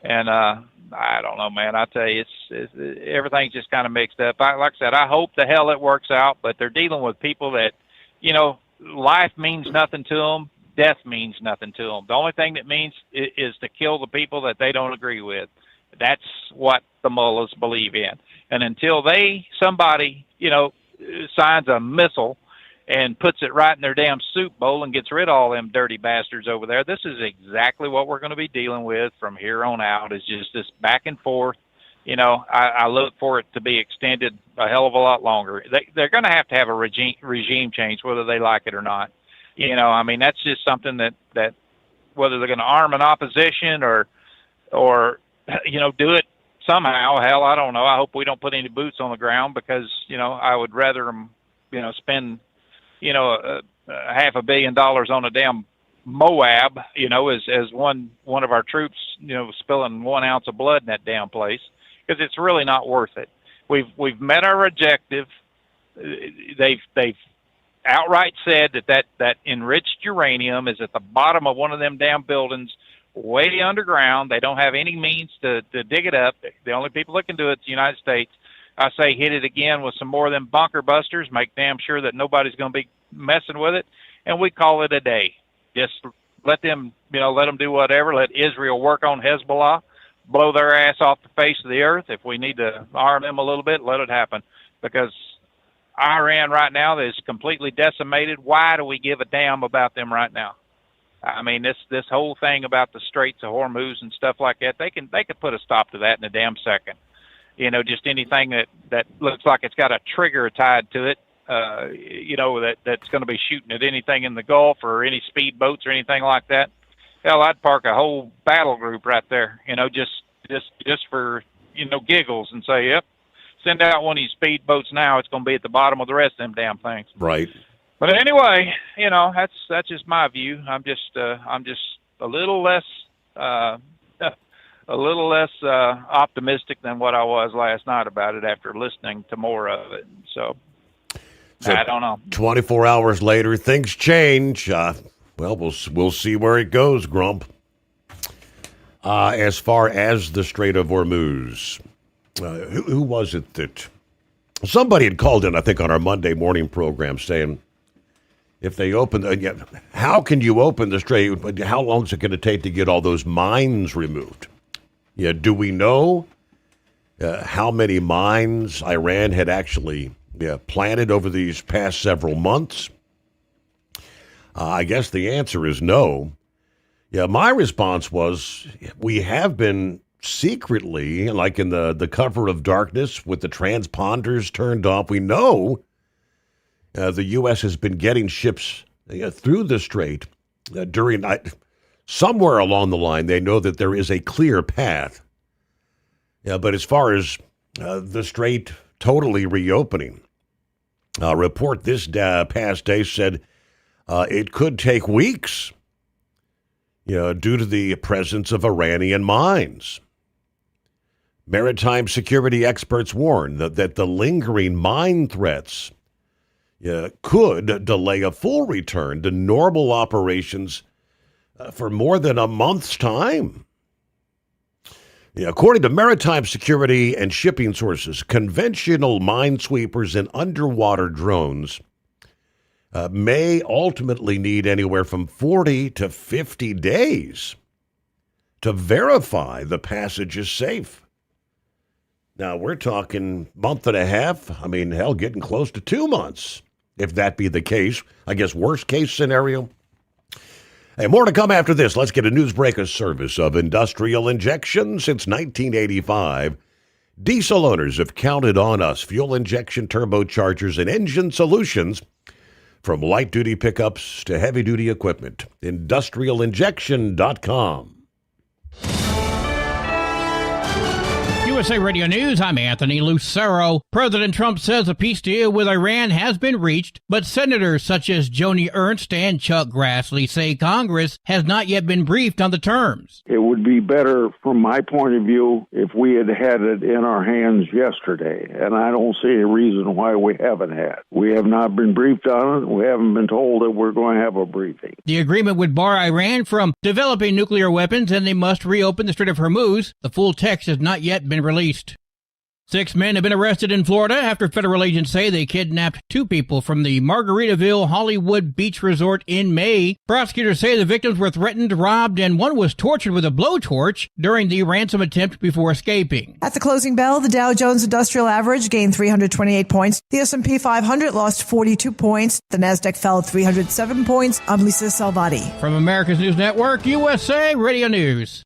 And I don't know, man. I tell you, it's everything's just kind of mixed up. Like I said, I hope the hell it works out, but they're dealing with people that, you know, life means nothing to them. Death means nothing to them. The only thing that means is to kill the people that they don't agree with. That's what the mullahs believe in. And until somebody, you know, signs a missile and puts it right in their damn soup bowl and gets rid of all them dirty bastards over there, this is exactly what we're going to be dealing with from here on out, is just this back and forth. You know, I look for it to be extended a hell of a lot longer. They're going to have a regime change, whether they like it or not. You know, I mean, that's just something that whether they're going to arm an opposition or, you know, do it somehow, hell, I don't know. I hope we don't put any boots on the ground, because, you know, I would rather them, you know, spend, you know, $500 million on a damn Moab, you know, as one of our troops, you know, spilling 1 ounce of blood in that damn place, because it's really not worth it. We've met our objective. They've outright said that enriched uranium is at the bottom of one of them damn buildings way underground. They don't have any means to dig it up. The only people that can do it is the United States. I say hit it again with some more of them bunker busters, make damn sure that nobody's going to be messing with it, and we call it a day. Just let them do whatever. Let Israel work on Hezbollah, blow their ass off the face of the earth. If we need to arm them a little bit, let it happen, because Iran right now is completely decimated. Why do we give a damn about them right now? I mean, this whole thing about the Straits of Hormuz and stuff like that, they could put a stop to that in a damn second. You know, just anything that looks like it's got a trigger tied to it, you know, that's going to be shooting at anything in the Gulf or any speedboats or anything like that. Hell, I'd park a whole battle group right there, you know, just for, you know, giggles, and say, yep, send out one of these speedboats now. It's going to be at the bottom of the rest of them damn things. Right. But anyway, you know, that's just my view. I'm just a little less optimistic than what I was last night about it after listening to more of it. So I don't know. 24 hours later, things change. Well, we'll see where it goes, Grump. As far as the Strait of Hormuz, who was it that somebody had called in, I think, on our Monday morning program saying, if they open, how can you open the strait? How long is it going to take to get all those mines removed? Yeah, do we know how many mines Iran had actually planted over these past several months? I guess the answer is no. Yeah, my response was we have been secretly, like in the cover of darkness with the transponders turned off. We know the U.S. has been getting ships through the strait during night. Somewhere along the line, they know that there is a clear path. Yeah, but as far as the strait totally reopening, a report this past day said it could take weeks, due to the presence of Iranian mines. Maritime security experts warn that the lingering mine threats could delay a full return to normal operations for more than a month's time. According to maritime security and shipping sources, conventional minesweepers and underwater drones may ultimately need anywhere from 40 to 50 days to verify the passage is safe. Now, we're talking month and a half. I mean, hell, getting close to 2 months, if that be the case. I guess worst case scenario. Hey, more to come after this. Let's get a newsbreaker service of industrial injection. Since 1985, diesel owners have counted on us. Fuel injection, turbochargers, and engine solutions from light-duty pickups to heavy-duty equipment. IndustrialInjection.com. USA Radio News, I'm Anthony Lucero. President Trump says a peace deal with Iran has been reached, but senators such as Joni Ernst and Chuck Grassley say Congress has not yet been briefed on the terms. It would be better, from my point of view, if we had had it in our hands yesterday, and I don't see a reason why we haven't had. We have not been briefed on it. We haven't been told that we're going to have a briefing. The agreement would bar Iran from developing nuclear weapons, and they must reopen the Strait of Hormuz. The full text has not yet been released. 6 men have been arrested in Florida after federal agents say they kidnapped 2 people from the Margaritaville Hollywood Beach Resort in May. Prosecutors say the victims were threatened, robbed, and one was tortured with a blowtorch during the ransom attempt before escaping. At the closing bell, the Dow Jones Industrial Average gained 328 points. The S&P 500 lost 42 points. The Nasdaq fell 307 points. I'm Lisa Salvati. From America's News Network, USA Radio News.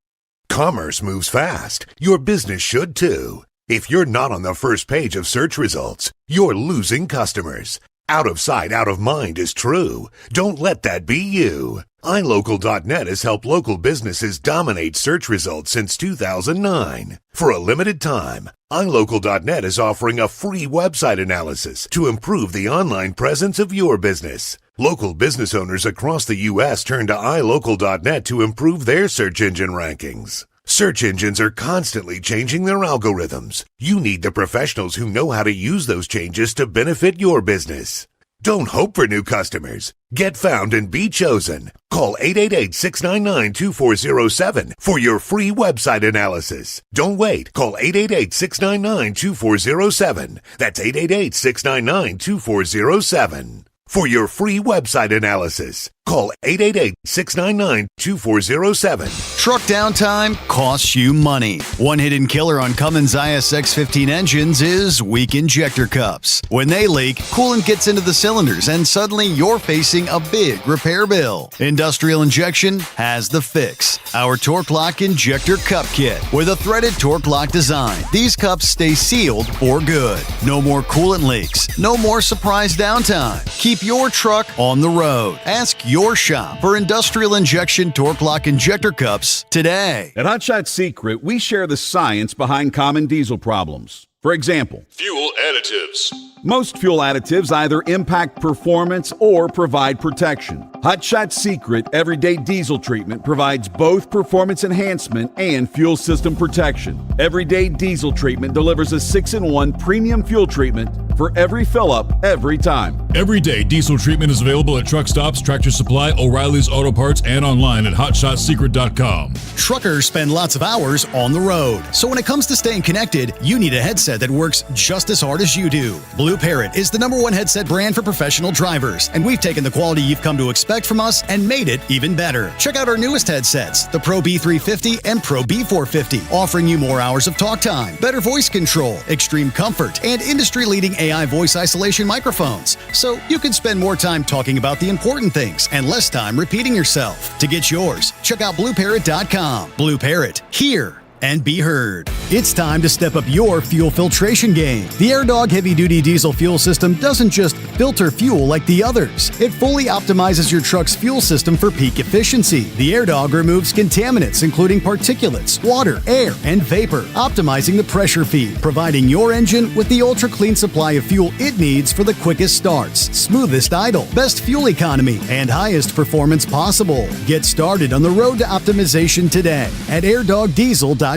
Commerce moves fast. Your business should too. If you're not on the first page of search results, you're losing customers. Out of sight, out of mind is true. Don't let that be you. iLocal.net has helped local businesses dominate search results since 2009. For a limited time, iLocal.net is offering a free website analysis to improve the online presence of your business. Local business owners across the U.S. turn to iLocal.net to improve their search engine rankings. Search engines are constantly changing their algorithms. You need the professionals who know how to use those changes to benefit your business. Don't hope for new customers. Get found and be chosen. Call 888-699-2407 for your free website analysis. Don't wait. Call 888-699-2407. That's 888-699-2407. For your free website analysis, call 888-699-2407. Truck downtime costs you money. One hidden killer on Cummins ISX15 engines is weak injector cups. When they leak, coolant gets into the cylinders and suddenly you're facing a big repair bill. Industrial Injection has the fix. Our Torque Lock Injector Cup Kit with a threaded Torque Lock design. These cups stay sealed for good. No more coolant leaks. No more surprise downtime. Keep your truck on the road. Ask your shop for Industrial Injection Torque Lock Injector Cups today. At Hot Shot Secret, we share the science behind common diesel problems. For example, fuel additives. Most fuel additives either impact performance or provide protection. Hot Shot Secret Everyday Diesel Treatment provides both performance enhancement and fuel system protection. Everyday Diesel Treatment delivers a 6-in-1 premium fuel treatment for every fill-up, every time. Everyday Diesel Treatment is available at truck stops, Tractor Supply, O'Reilly's Auto Parts, and online at HotShotSecret.com. Truckers spend lots of hours on the road. So when it comes to staying connected, you need a headset that works just as hard as you do. Blue Parrot is the #1 headset brand for professional drivers, and we've taken the quality you've come to expect from us and made it even better. Check out our newest headsets, the Pro B350 and Pro B450, offering you more hours of talk time, better voice control, extreme comfort, and industry-leading AI voice isolation microphones, so you can spend more time talking about the important things and less time repeating yourself. To get yours, check out BlueParrot.com. Blue Parrot, hear and be heard. It's time to step up your fuel filtration game. The AirDog heavy-duty diesel fuel system doesn't just filter fuel like the others. It fully optimizes your truck's fuel system for peak efficiency. The AirDog removes contaminants, including particulates, water, air, and vapor, optimizing the pressure feed, providing your engine with the ultra-clean supply of fuel it needs for the quickest starts, smoothest idle, best fuel economy, and highest performance possible. Get started on the road to optimization today at airdogdiesel.com.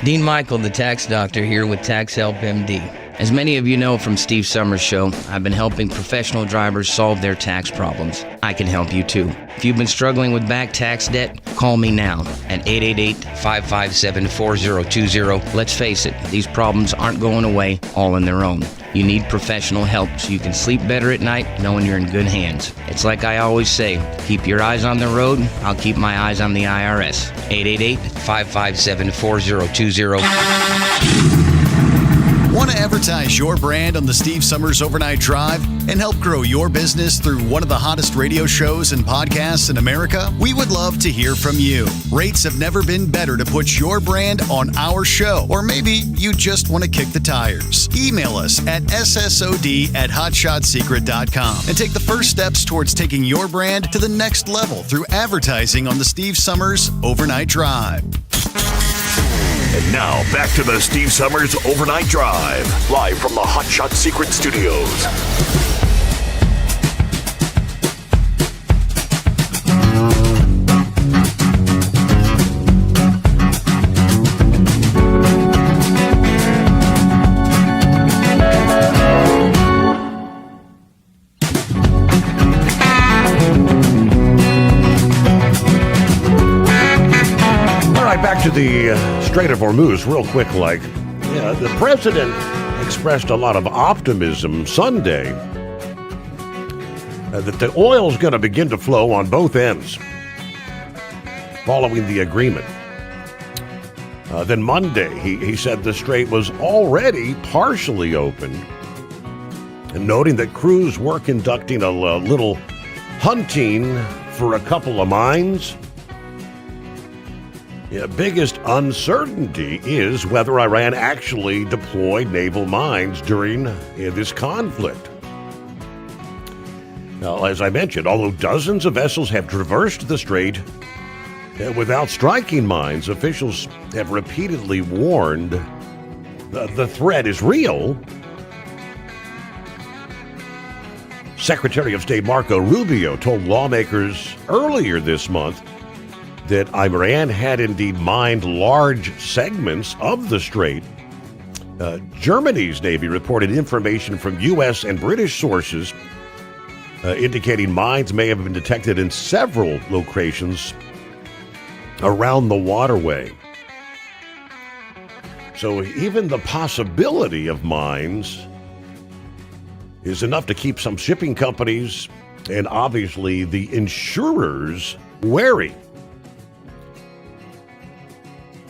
Dean Michael, the tax doctor, here with Tax Help MD. As many of you know from Steve Sommers' show, I've been helping professional drivers solve their tax problems. I can help you too. If you've been struggling with back tax debt, call me now at 888-557-4020. Let's face it, these problems aren't going away all on their own. You need professional help so you can sleep better at night knowing you're in good hands. It's like I always say, keep your eyes on the road, I'll keep my eyes on the IRS. 888-557-4020. Want to advertise your brand on the Steve Sommers Overnight Drive and help grow your business through one of the hottest radio shows and podcasts in America? We would love to hear from you. Rates have never been better to put your brand on our show, or maybe you just want to kick the tires. Email us at ssod@hotshotsecret.com and take the first steps towards taking your brand to the next level through advertising on the Steve Sommers Overnight Drive. And now, back to the Steve Sommers Overnight Drive, live from the Hot Shot Secret Studios. To the Strait of Hormuz, real quick, the president expressed a lot of optimism Sunday that the oil's going to begin to flow on both ends following the agreement. Then Monday, he said the strait was already partially open, and noting that crews were conducting a little hunting for a couple of mines. The biggest uncertainty is whether Iran actually deployed naval mines during this conflict. Now, as I mentioned, although dozens of vessels have traversed the strait without striking mines, officials have repeatedly warned the threat is real. Secretary of State Marco Rubio told lawmakers earlier this month that Iran had indeed mined large segments of the strait. Germany's Navy reported information from U.S. and British sources indicating mines may have been detected in several locations around the waterway. So even the possibility of mines is enough to keep some shipping companies and obviously the insurers wary.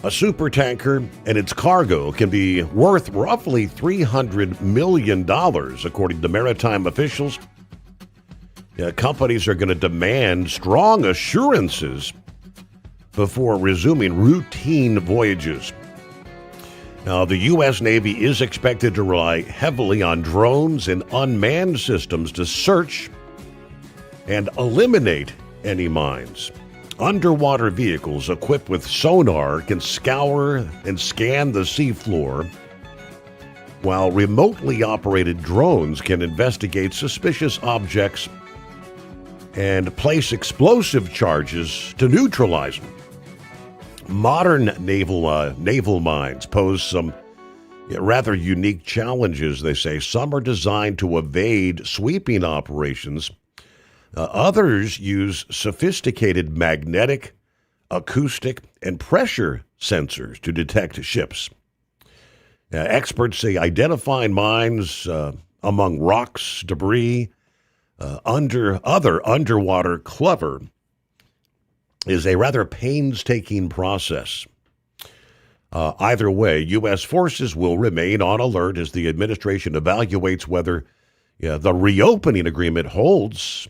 A supertanker and its cargo can be worth roughly $300 million, according to maritime officials. Companies are going to demand strong assurances before resuming routine voyages. Now, the U.S. Navy is expected to rely heavily on drones and unmanned systems to search and eliminate any mines. Underwater vehicles equipped with sonar can scour and scan the seafloor, while remotely operated drones can investigate suspicious objects and place explosive charges to neutralize them. Modern naval mines pose some rather unique challenges, they say. Some are designed to evade sweeping operations. Others use sophisticated magnetic, acoustic, and pressure sensors to detect ships. Experts say identifying mines among rocks, debris, other underwater cover is a rather painstaking process. Either way, U.S. forces will remain on alert as the administration evaluates whether the reopening agreement holds.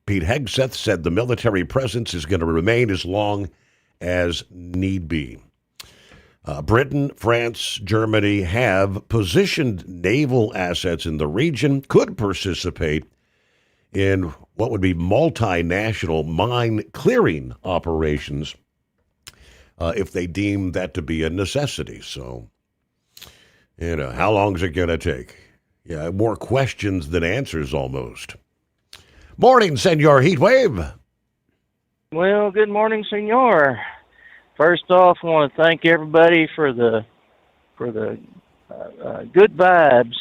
Pete Hegseth said the military presence is going to remain as long as need be. Britain, France, Germany have positioned naval assets in the region, could participate in what would be multinational mine clearing operations if they deem that to be a necessity. So, how long is it going to take? Yeah, more questions than answers almost. Morning, Senor Heatwave. Well, good morning, Senor. First off, I want to thank everybody for the good vibes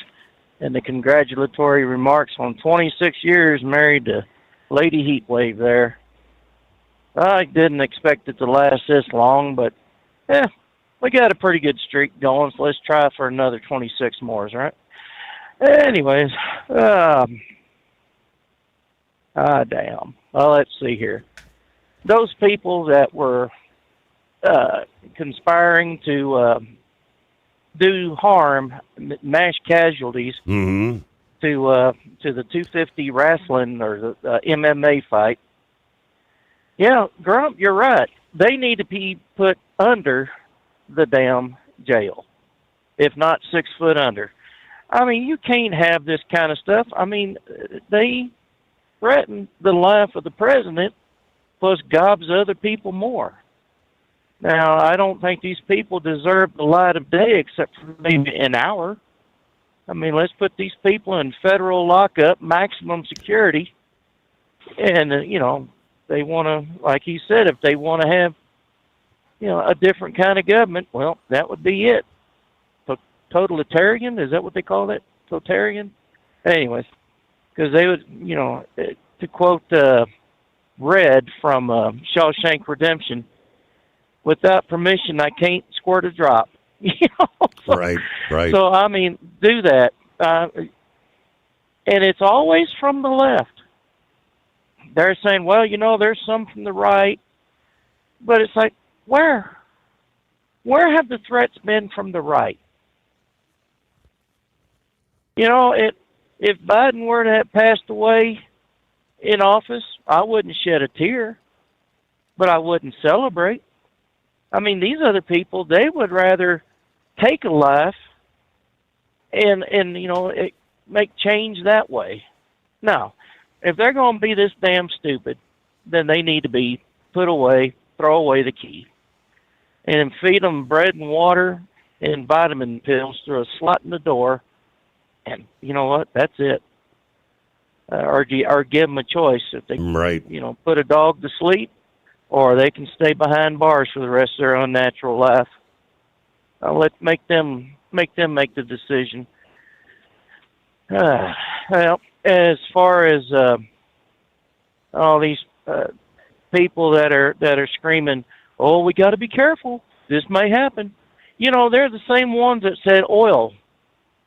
and the congratulatory remarks on 26 years married to Lady Heatwave there. I didn't expect it to last this long, but we got a pretty good streak going, so let's try for another 26 more, right? Anyways, damn. Well, let's see here. Those people that were conspiring to do harm, mass casualties Mm-hmm. to the 250 wrestling or the MMA fight. Yeah, Grump, you're right. They need to be put under the damn jail, if not 6 foot under. I mean, you can't have this kind of stuff. I mean, they threatened the life of the president, plus gobs other people more. Now, I don't think these people deserve the light of day except for maybe an hour. I mean, let's put these people in federal lockup, maximum security, and, they want to, like he said, if they want to have, a different kind of government, well, that would be it. Totalitarian, is that what they call it? Totalitarian? Anyways, because they would, to quote Red from Shawshank Redemption, without permission, I can't squirt a drop. Right. So, I mean, do that. And it's always from the left. They're saying, well, there's some from the right. But it's like, where? Where have the threats been from the right? If Biden were to have passed away in office, I wouldn't shed a tear, but I wouldn't celebrate. I mean, these other people, they would rather take a life and make change that way. Now, if they're going to be this damn stupid, then they need to be put away, throw away the key, and feed them bread and water and vitamin pills through a slot in the door. And you know what? That's it. Or give them a choice if they, put a dog to sleep, or they can stay behind bars for the rest of their unnatural life. Make them make the decision. Well, as far as all these people that are screaming, "Oh, we got to be careful. This may happen." They're the same ones that said oil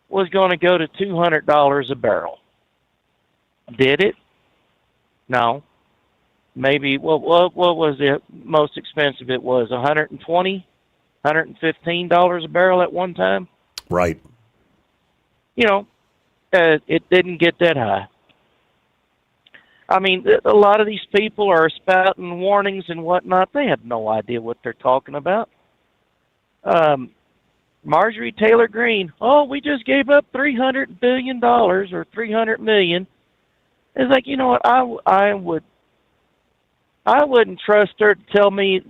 was going to go to $200 a barrel. Did it? No. Maybe, what was the most expensive it was? $120, $115 a barrel at one time? Right. It didn't get that high. I mean, a lot of these people are spouting warnings and whatnot. They have no idea what they're talking about. Marjorie Taylor Greene, we just gave up $300 billion or $300 million. It's like, you know what? I wouldn't trust her to tell me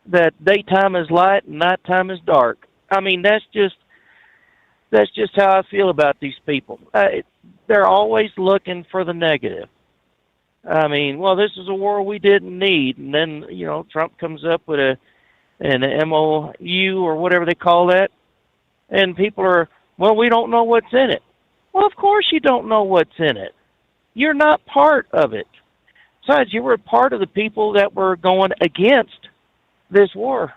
that daytime is light and nighttime is dark. I mean, that's just how I feel about these people. They're always looking for the negative. I mean, well, this is a war we didn't need, and then Trump comes up with an MOU or whatever they call that, and people are, well, we don't know what's in it. Well, of course you don't know what's in it. You're not part of it. Besides, you were part of the people that were going against this war.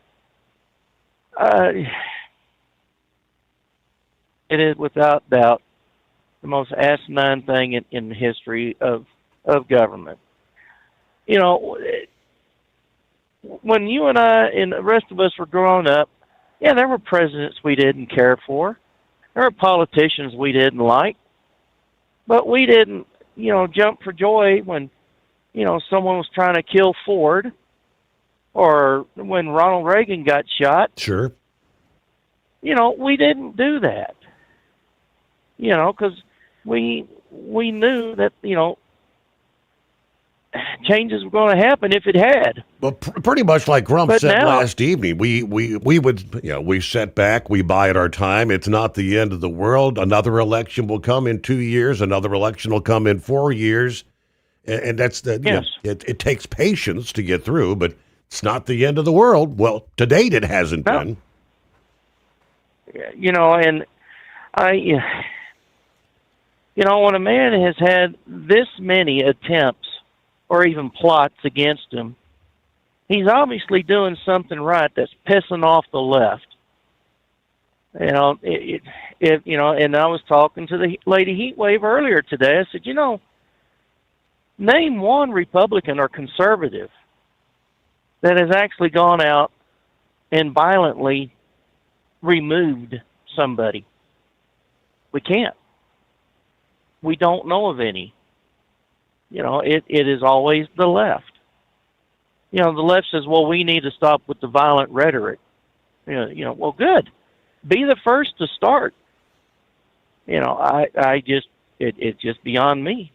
It is without doubt the most asinine thing in the history of government. When you and I and the rest of us were growing up, Yeah, there were presidents we didn't care for. There were politicians we didn't like. But we didn't, jump for joy when, someone was trying to kill Ford or when Ronald Reagan got shot. Sure. We didn't do that. Because we knew that, changes were going to happen if it had. Well, pretty much like Grump But said now, last evening, we would, we set back, we bide our time. It's not the end of the world. Another election will come in 2 years. Another election will come in 4 years. And that's the, yes. It takes patience to get through, but it's not the end of the world. Well, to date, it hasn't been. And when a man has had this many attempts or even plots against him, he's obviously doing something right that's pissing off the left. And I was talking to the Lady Heatwave earlier today. I said, name one Republican or conservative that has actually gone out and violently removed somebody. We can't. We don't know of any. It is always the left. The left says, well, we need to stop with the violent rhetoric. Well, good. Be the first to start. It's just beyond me.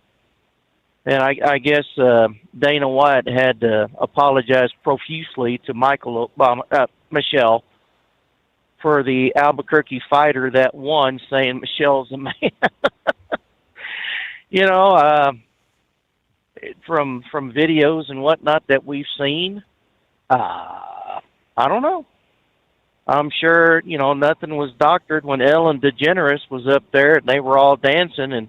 And I guess Dana White had to apologize profusely to Michelle for the Albuquerque fighter that won, saying Michelle's a man. From videos and whatnot that we've seen, I don't know. I'm sure, nothing was doctored when Ellen DeGeneres was up there and they were all dancing and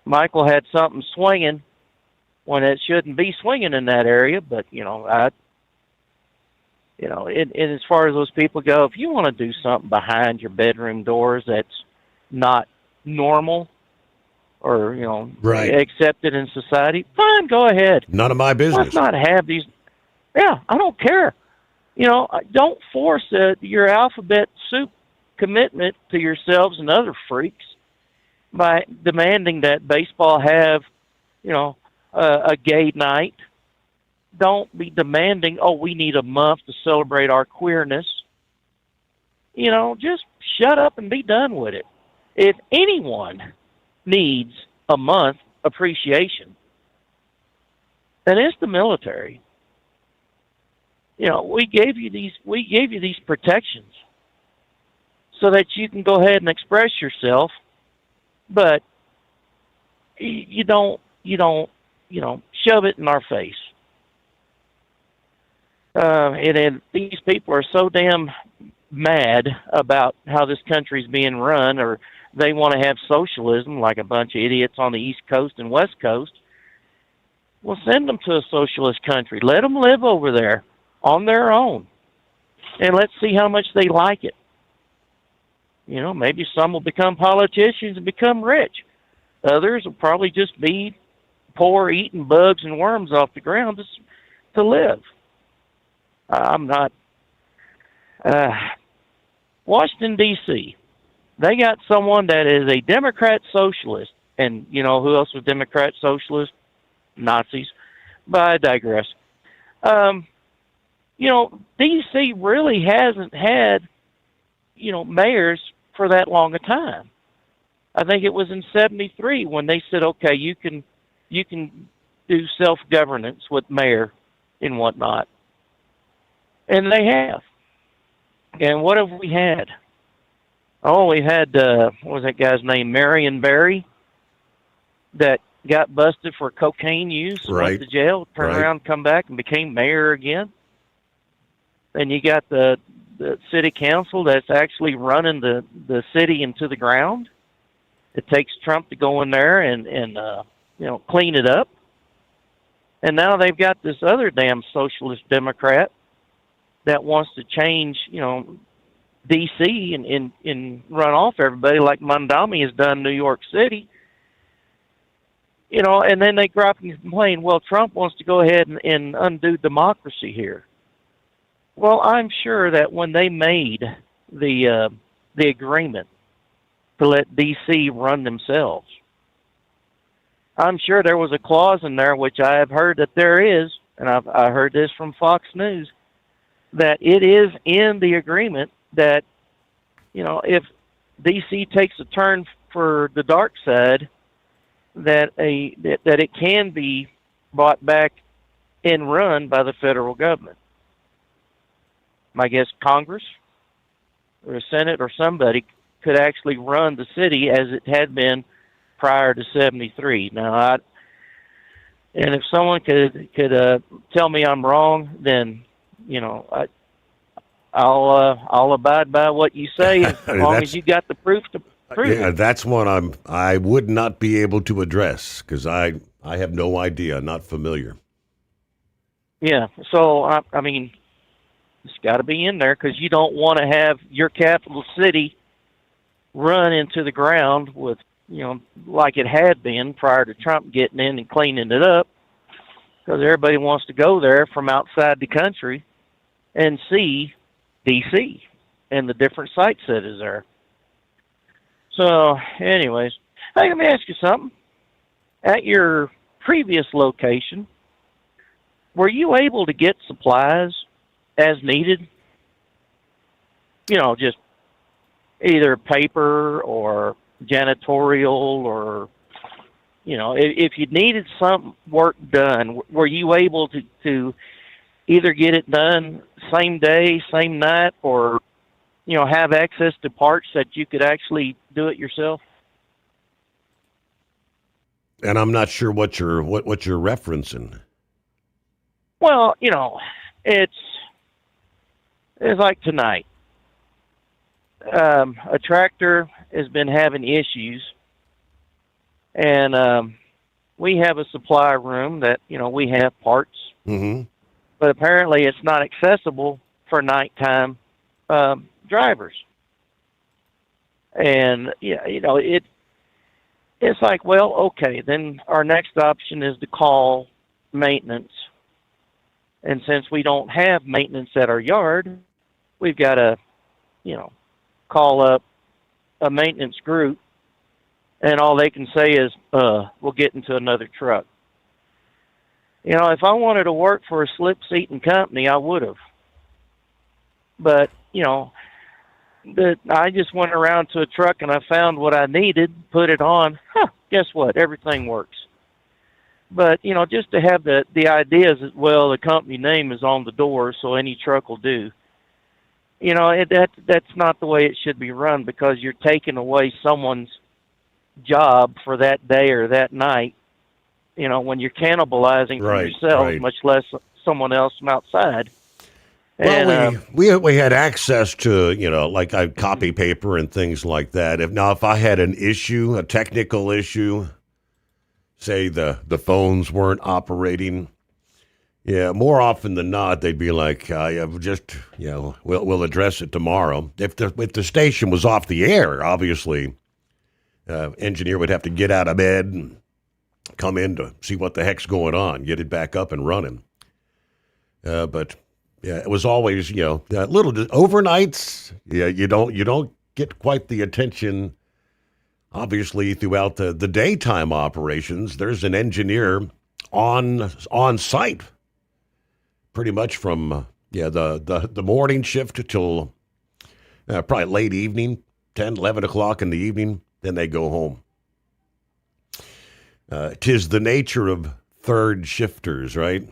Michael had something swinging when it shouldn't be swinging in that area. But, and as far as those people go, if you want to do something behind your bedroom doors that's not normal or, right, accepted in society, fine, go ahead. None of my business. Let's not have these. Yeah, I don't care. Don't force your alphabet soup commitment to yourselves and other freaks by demanding that baseball have, a gay night. Don't be demanding, we need a month to celebrate our queerness. Just shut up and be done with it. If anyone needs a month appreciation, then it's the military. We gave you these protections so that you can go ahead and express yourself, but you don't shove it in our face. And these people are so damn mad about how this country's being run, or they want to have socialism like a bunch of idiots on the East Coast and West Coast. Well, send them to a socialist country. Let them live over there on their own, and let's see how much they like it. Maybe some will become politicians and become rich. Others will probably just be poor, eating bugs and worms off the ground to live. I'm not. Washington, D.C., they got someone that is a Democrat socialist. And who else was Democrat socialist? Nazis. But I digress. D.C. really hasn't had, mayors for that long a time. I think it was in 73 when they said, okay, you can do self-governance with mayor and whatnot. And they have. And what have we had? Oh, we had, what was that guy's name? Marion Barry, that got busted for cocaine use, right, went to jail, turned around, come back, and became mayor again. Then you got the city council that's actually running the city into the ground. It takes Trump to go in there and clean it up. And now they've got this other damn socialist Democrat that wants to change, D.C. and run off everybody like Mondami has done in New York City. And then they grow up and complain, well, Trump wants to go ahead and undo democracy here. Well, I'm sure that when they made the agreement to let DC run themselves, I'm sure there was a clause in there, which I have heard that there is, and I heard this from Fox News, that it is in the agreement that, if DC takes a turn for the dark side, that it can be bought back and run by the federal government. I guess Congress or the Senate or somebody could actually run the city as it had been prior to 73. Now, and if someone could tell me I'm wrong, then I'll abide by what you say as long as you got the proof to prove it. Yeah, that's one I would not be able to address because I have no idea, not familiar. Yeah, so I mean, it's got to be in there because you don't want to have your capital city run into the ground with, like it had been prior to Trump getting in and cleaning it up, because everybody wants to go there from outside the country and see D.C. and the different sites that is there. So, anyways, hey, let me ask you something. At your previous location, were you able to get supplies as needed? Just either paper or janitorial or, if you needed some work done, were you able to either get it done same day, same night, or, have access to parts that you could actually do it yourself? And I'm not sure what you're referencing. Well, it's like tonight. A tractor has been having issues, and we have a supply room that, we have parts, but apparently it's not accessible for nighttime drivers. And, it's like, well, okay, then our next option is to call maintenance. And since we don't have maintenance at our yard, we've got to, call up a maintenance group, and all they can say is, we'll get into another truck. If I wanted to work for a slip-seating company, I would have. But, I just went around to a truck and I found what I needed, put it on. Guess what? Everything works. But, just to have the ideas that, well, the company name is on the door, so any truck will do. That's not the way it should be run, because you're taking away someone's job for that day or that night, when you're cannibalizing from yourself, much less someone else from outside. Well, And, we had access to, like copy paper and things like that. If I had an issue, a technical issue, say the phones weren't operating, more often than not, they'd be like, we'll address it tomorrow. If the station was off the air, obviously, engineer would have to get out of bed and come in to see what the heck's going on, get it back up and running. But yeah, it was always, little overnights. Yeah, you don't get quite the attention. Obviously, throughout the daytime operations, there's an engineer on site, pretty much from the morning shift till probably late evening, 10, 11 o'clock in the evening. Then they go home. 'Tis the nature of third shifters, right?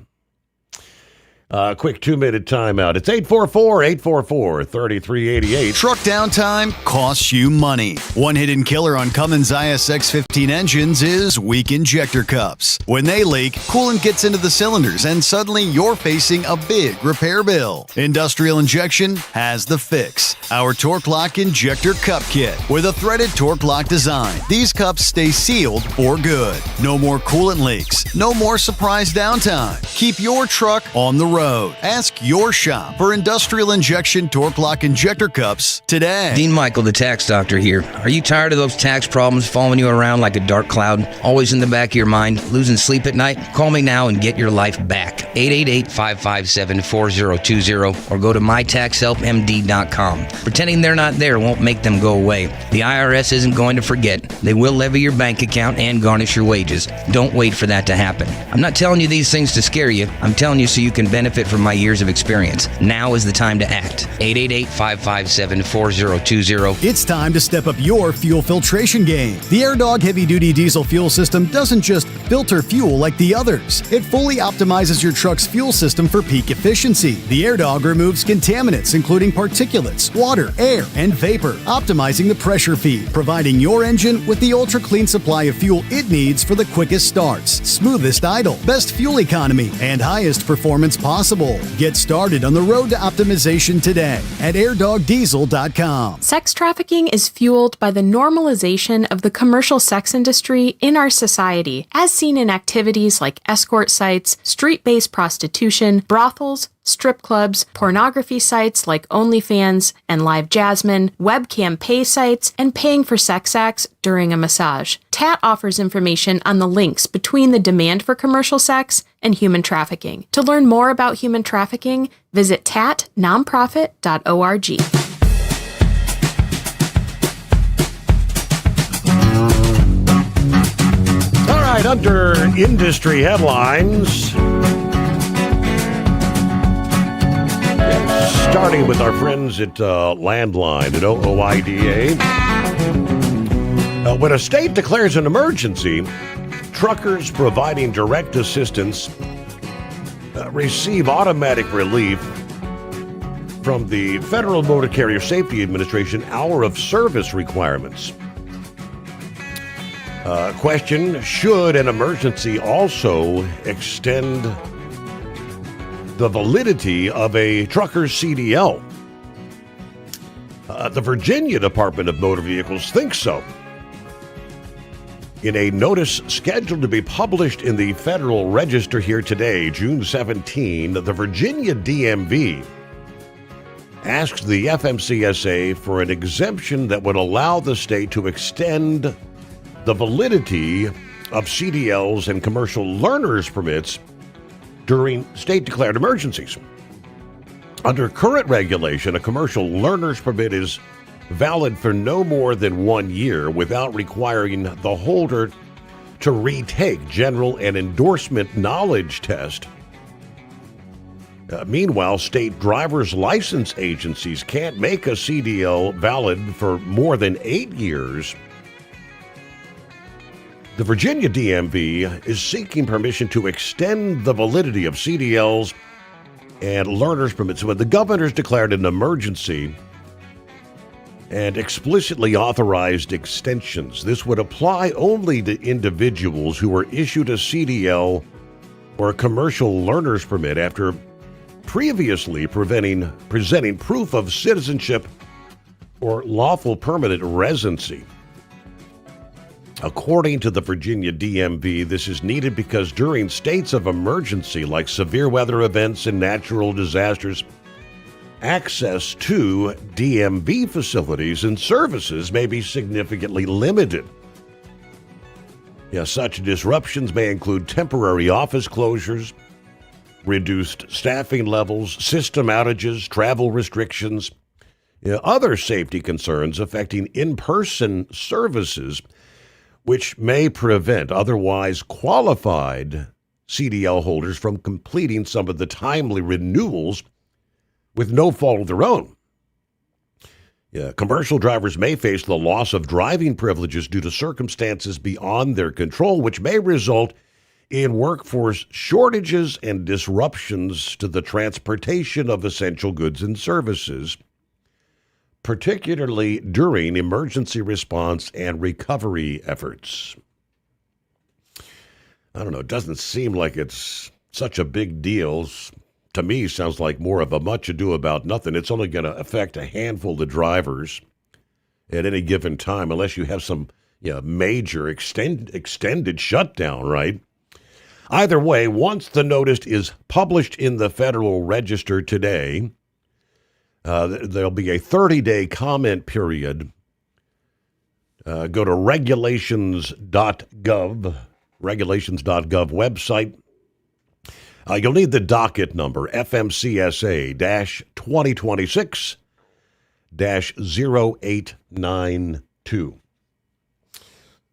Quick 2-minute timeout. It's 844-3388. Truck downtime costs you money. One hidden killer on Cummins ISX 15 engines is weak injector cups. When they leak, coolant gets into the cylinders and suddenly you're facing a big repair bill. Industrial Injection has the fix. Our Torque Lock Injector Cup Kit with a threaded Torque Lock design. These cups stay sealed for good. No more coolant leaks. No more surprise downtime. Keep your truck on the road. road. Ask your shop for industrial injection torque lock injector cups today. Dean Michael, the tax doctor here. Are you tired of those tax problems following you around like a dark cloud, always in the back of your mind, losing sleep at night? Call me now and get your life back. 888-557-4020 or go to mytaxhelpmd.com. Pretending they're not there won't make them go away. The IRS isn't going to forget. They will levy your bank account and garnish your wages. Don't wait for that to happen. I'm not telling you these things to scare you. I'm telling you so you can benefit from my years of experience. Now is the time to act. 888-557-4020. It's time to step up your fuel filtration game. The AirDog heavy-duty diesel fuel system doesn't just filter fuel like the others. It fully optimizes your truck's fuel system for peak efficiency. The AirDog removes contaminants, including particulates, water, air, and vapor, optimizing the pressure feed, providing your engine with the ultra-clean supply of fuel it needs for the quickest starts, smoothest idle, best fuel economy, and highest performance possible. Get started on the road to optimization today at airdogdiesel.com. Sex trafficking is fueled by the normalization of the commercial sex industry in our society, as seen in activities like escort sites, street-based prostitution, brothels, strip clubs, pornography sites like OnlyFans and Live Jasmine, webcam pay sites, and paying for sex acts during a massage. TAT offers information on the links between the demand for commercial sex and human trafficking. To learn more about human trafficking, visit tatnonprofit.org. All right, under industry headlines, starting with our friends at Landline at OOIDA. When a state declares an emergency, truckers providing direct assistance receive automatic relief from the Federal Motor Carrier Safety Administration hour of service requirements. Question, should an emergency also extend the validity of a trucker's CDL? The Virginia Department of Motor Vehicles thinks so. In a notice scheduled to be published in the Federal Register here today, June 17, the Virginia DMV asks the FMCSA for an exemption that would allow the state to extend the validity of CDLs and commercial learner's permits during state-declared emergencies. Under current regulation, a commercial learner's permit is valid for no more than 1 year without requiring the holder to retake general and endorsement knowledge test. Meanwhile, state driver's license agencies can't make a CDL valid for more than 8 years. The Virginia DMV is seeking permission to extend the validity of CDLs and learner's permits when the governor's declared an emergency and explicitly authorized extensions. This would apply only to individuals who were issued a CDL or a commercial learner's permit after previously presenting proof of citizenship or lawful permanent residency. According to the Virginia DMV, this is needed because during states of emergency like severe weather events and natural disasters, access to DMV facilities and services may be significantly limited. Such disruptions may include temporary office closures, reduced staffing levels, system outages, travel restrictions, other safety concerns affecting in-person services, which may prevent otherwise qualified CDL holders from completing some of the timely renewals with no fault of their own. Commercial drivers may face the loss of driving privileges due to circumstances beyond their control, which may result in workforce shortages and disruptions to the transportation of essential goods and services, particularly during emergency response and recovery efforts. I don't know, it doesn't seem like it's such a big deal. To me, sounds like more of a much ado about nothing. It's only going to affect a handful of drivers at any given time, unless you have some major extended shutdown, right? Either way, once the notice is published in the Federal Register today, there'll be a 30-day comment period. Go to regulations.gov website. You'll need the docket number, FMCSA-2026-0892.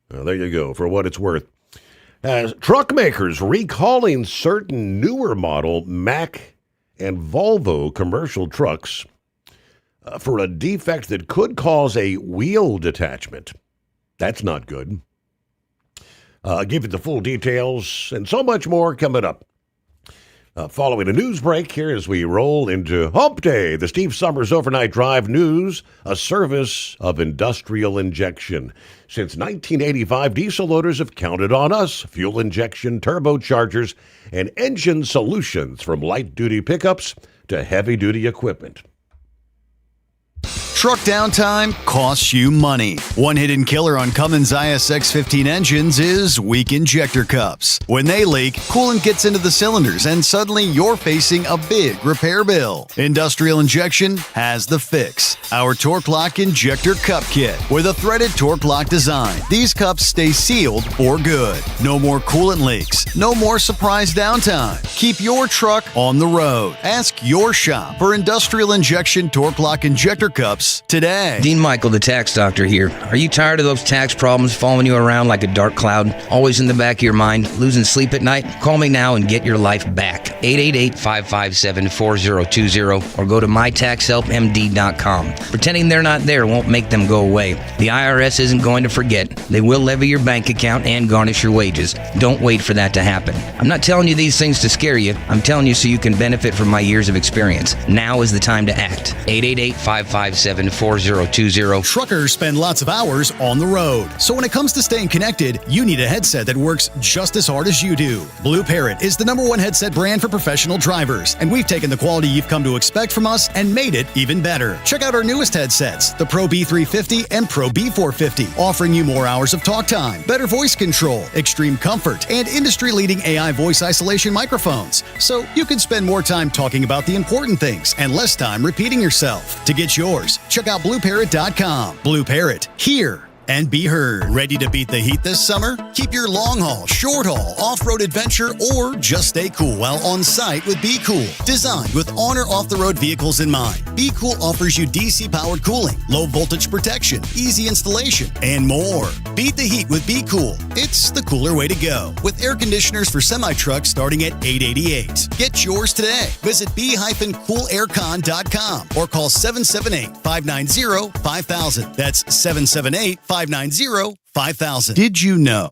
There you go, for what it's worth. Truck makers recalling certain newer model Mack and Volvo commercial trucks for a defect that could cause a wheel detachment. That's not good. I'll give you the full details and so much more coming up. Following a news break here as we roll into Hump Day, the Steve Sommers Overnight Drive News, a service of Industrial Injection. Since 1985, diesel owners have counted on us. Fuel injection, turbochargers, and engine solutions from light-duty pickups to heavy-duty equipment. Truck downtime costs you money. One hidden killer on Cummins ISX-15 engines is weak injector cups. When they leak, coolant gets into the cylinders and suddenly you're facing a big repair bill. Industrial Injection has the fix. Our Torque Lock Injector Cup Kit with a threaded Torque Lock design. These cups stay sealed for good. No more coolant leaks. No more surprise downtime. Keep your truck on the road. Ask your shop for Industrial Injection Torque Lock Injector Cups today. Dean Michael, the tax doctor here. Are you tired of those tax problems following you around like a dark cloud, always in the back of your mind, losing sleep at night? Call me now and get your life back. 888-557-4020 or go to mytaxhelpmd.com. Pretending they're not there won't make them go away. The IRS isn't going to forget. They will levy your bank account and garnish your wages. Don't wait for that to happen. I'm not telling you these things to scare you. I'm telling you so you can benefit from my years of experience. Now is the time to act. 888-557-4020. Truckers spend lots of hours on the road. So when it comes to staying connected, you need a headset that works just as hard as you do. Blue Parrot is the #1 headset brand for professional drivers, and we've taken the quality you've come to expect from us and made it even better. Check out our newest headsets, the Pro B350 and Pro B450, offering you more hours of talk time, better voice control, extreme comfort, and industry-leading AI voice isolation microphones. So you can spend more time talking about the important things and less time repeating yourself. To get yours, check out BlueParrot.com. Blue Parrot, hear and be heard. Ready to beat the heat this summer? Keep your long haul, short haul, off-road adventure, or just stay cool while on site with Be Cool. Designed with on or off-the-road vehicles in mind, Be Cool offers you DC-powered cooling, low voltage protection, easy installation, and more. Beat the heat with Be Cool. It's the cooler way to go. With air conditioners for semi-trucks starting at $888. Get yours today. Visit b-coolaircon.com or call 778-590-5000. That's 778-590-5000. Did you know?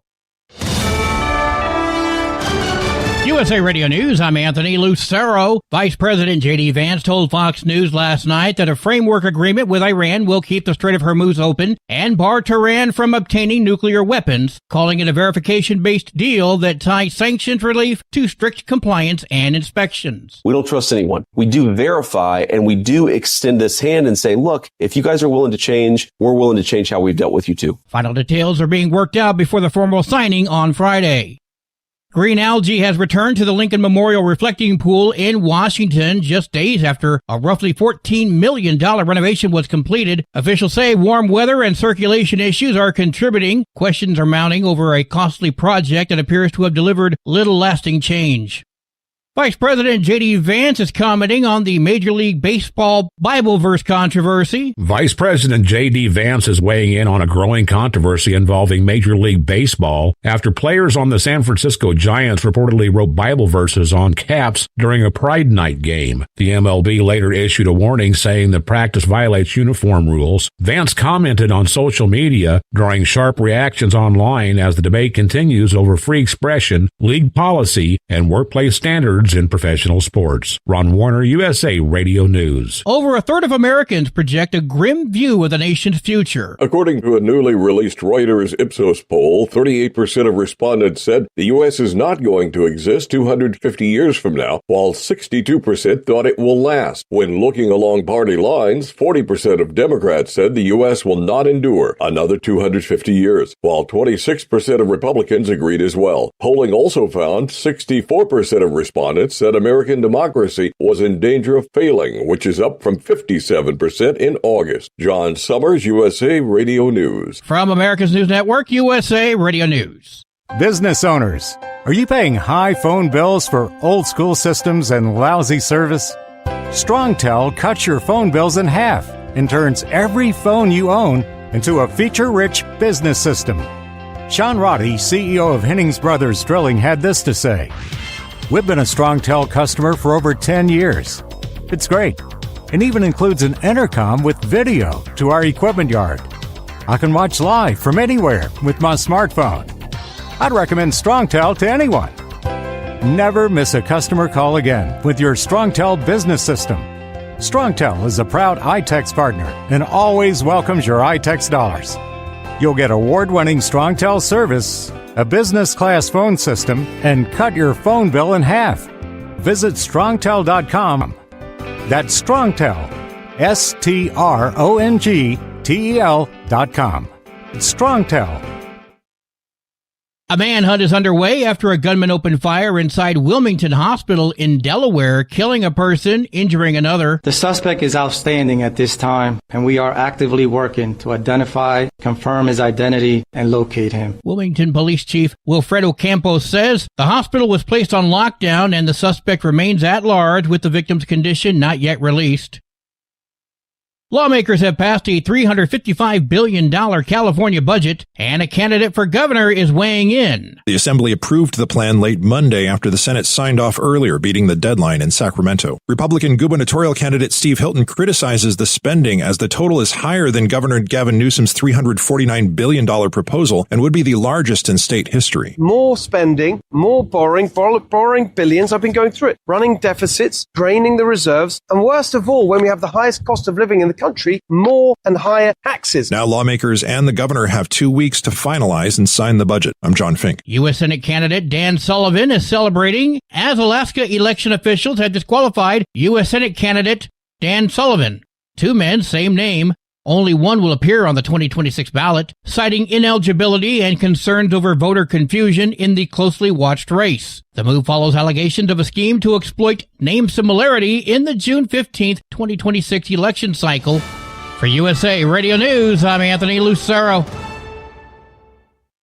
USA Radio News, I'm Anthony Lucero. Vice President J.D. Vance told Fox News last night that a framework agreement with Iran will keep the Strait of Hormuz open and bar Tehran from obtaining nuclear weapons, calling it a verification-based deal that ties sanctions relief to strict compliance and inspections. We don't trust anyone. We do verify, and we do extend this hand and say, look, if you guys are willing to change, we're willing to change how we've dealt with you too. Final details are being worked out before the formal signing on Friday. Green algae has returned to the Lincoln Memorial Reflecting Pool in Washington just days after a roughly $14 million renovation was completed. Officials say warm weather and circulation issues are contributing. Questions are mounting over a costly project that appears to have delivered little lasting change. Vice President J.D. Vance is commenting on the Major League Baseball Bible verse controversy. Vice President J.D. Vance is weighing in on a growing controversy involving Major League Baseball after players on the San Francisco Giants reportedly wrote Bible verses on caps during a Pride Night game. The MLB later issued a warning saying the practice violates uniform rules. Vance commented on social media, drawing sharp reactions online as the debate continues over free expression, league policy, and workplace standards records in professional sports. Ron Warner, USA Radio News. Over a third of Americans project a grim view of the nation's future. According to a newly released Reuters Ipsos poll, 38% of respondents said the U.S. is not going to exist 250 years from now, while 62% thought it will last. When looking along party lines, 40% of Democrats said the U.S. will not endure another 250 years, while 26% of Republicans agreed as well. Polling also found 64% of respondents said American democracy was in danger of failing, which is up from 57% in August. John Sommers, USA Radio News. From America's News Network, USA Radio News. Business owners, are you paying high phone bills for old school systems and lousy service? StrongTel cuts your phone bills in half and turns every phone you own into a feature-rich business system. Sean Roddy, CEO of Hennings Brothers Drilling, had this to say: "We've been a StrongTel customer for over 10 years. It's great, and even includes an intercom with video to our equipment yard. I can watch live from anywhere with my smartphone. I'd recommend StrongTel to anyone. Never miss a customer call again with your StrongTel business system. StrongTel is a proud iTex partner and always welcomes your iTex dollars. You'll get award-winning StrongTel service, a business-class phone system, and cut your phone bill in half. Visit strongtel.com. That's StrongTel, StrongTel.com. StrongTel. A manhunt is underway after a gunman opened fire inside Wilmington Hospital in Delaware, killing a person, injuring another. The suspect is outstanding at this time, and we are actively working to identify, confirm his identity, and locate him. Wilmington Police Chief Wilfredo Campos says the hospital was placed on lockdown and the suspect remains at large with the victim's condition not yet released. Lawmakers have passed a $355 billion California budget, and a candidate for governor is weighing in. The Assembly approved the plan late Monday after the Senate signed off earlier, beating the deadline in Sacramento. Republican gubernatorial candidate Steve Hilton criticizes the spending as the total is higher than Governor Gavin Newsom's $349 billion proposal and would be the largest in state history. More spending, more borrowing billions. I've been going through it. Running deficits, draining the reserves, and worst of all, when we have the highest cost of living in the country, more and higher taxes. Now lawmakers and the governor have 2 weeks to finalize and sign the budget. I'm John Fink. U.S. Senate candidate Dan Sullivan is celebrating as Alaska election officials have disqualified U.S. Senate candidate Dan Sullivan. Two men, same name. Only one will appear on the 2026 ballot, citing ineligibility and concerns over voter confusion in the closely watched race. The move follows allegations of a scheme to exploit name similarity in the June 15th, 2026 election cycle. For USA Radio News, I'm Anthony Lucero.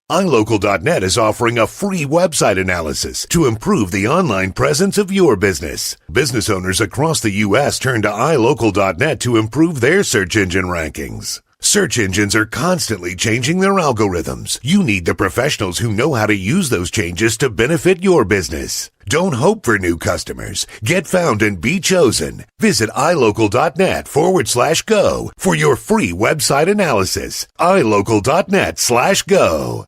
iLocal.net is offering a free website analysis to improve the online presence of your business. Business owners across the U.S. turn to iLocal.net to improve their search engine rankings. Search engines are constantly changing their algorithms. You need the professionals who know how to use those changes to benefit your business. Don't hope for new customers. Get found and be chosen. Visit iLocal.net/go for your free website analysis. iLocal.net/go.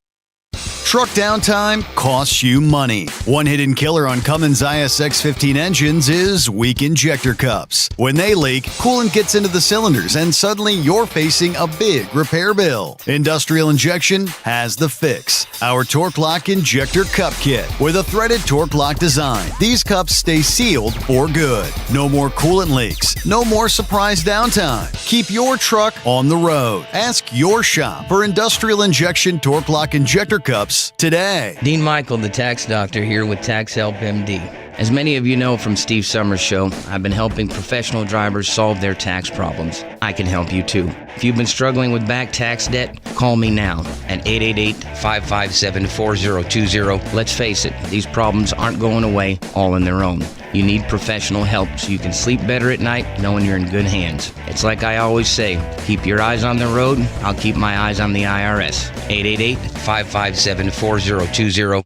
Truck downtime costs you money. One hidden killer on Cummins ISX-15 engines is weak injector cups. When they leak, coolant gets into the cylinders and suddenly you're facing a big repair bill. Industrial Injection has the fix. Our Torque Lock Injector Cup Kit with a threaded Torque Lock design. These cups stay sealed for good. No more coolant leaks. No more surprise downtime. Keep your truck on the road. Ask your shop for Industrial Injection Torque Lock Injector Cups today. Dean Michael, the tax doctor, here with Tax Help MD. As many of you know from Steve Summers' show, I've been helping professional drivers solve their tax problems. I can help you too. If you've been struggling with back tax debt, call me now at 888-557-4020. Let's face it, these problems aren't going away all on their own. You need professional help so you can sleep better at night knowing you're in good hands. It's like I always say, keep your eyes on the road, I'll keep my eyes on the IRS. 888-557-4020.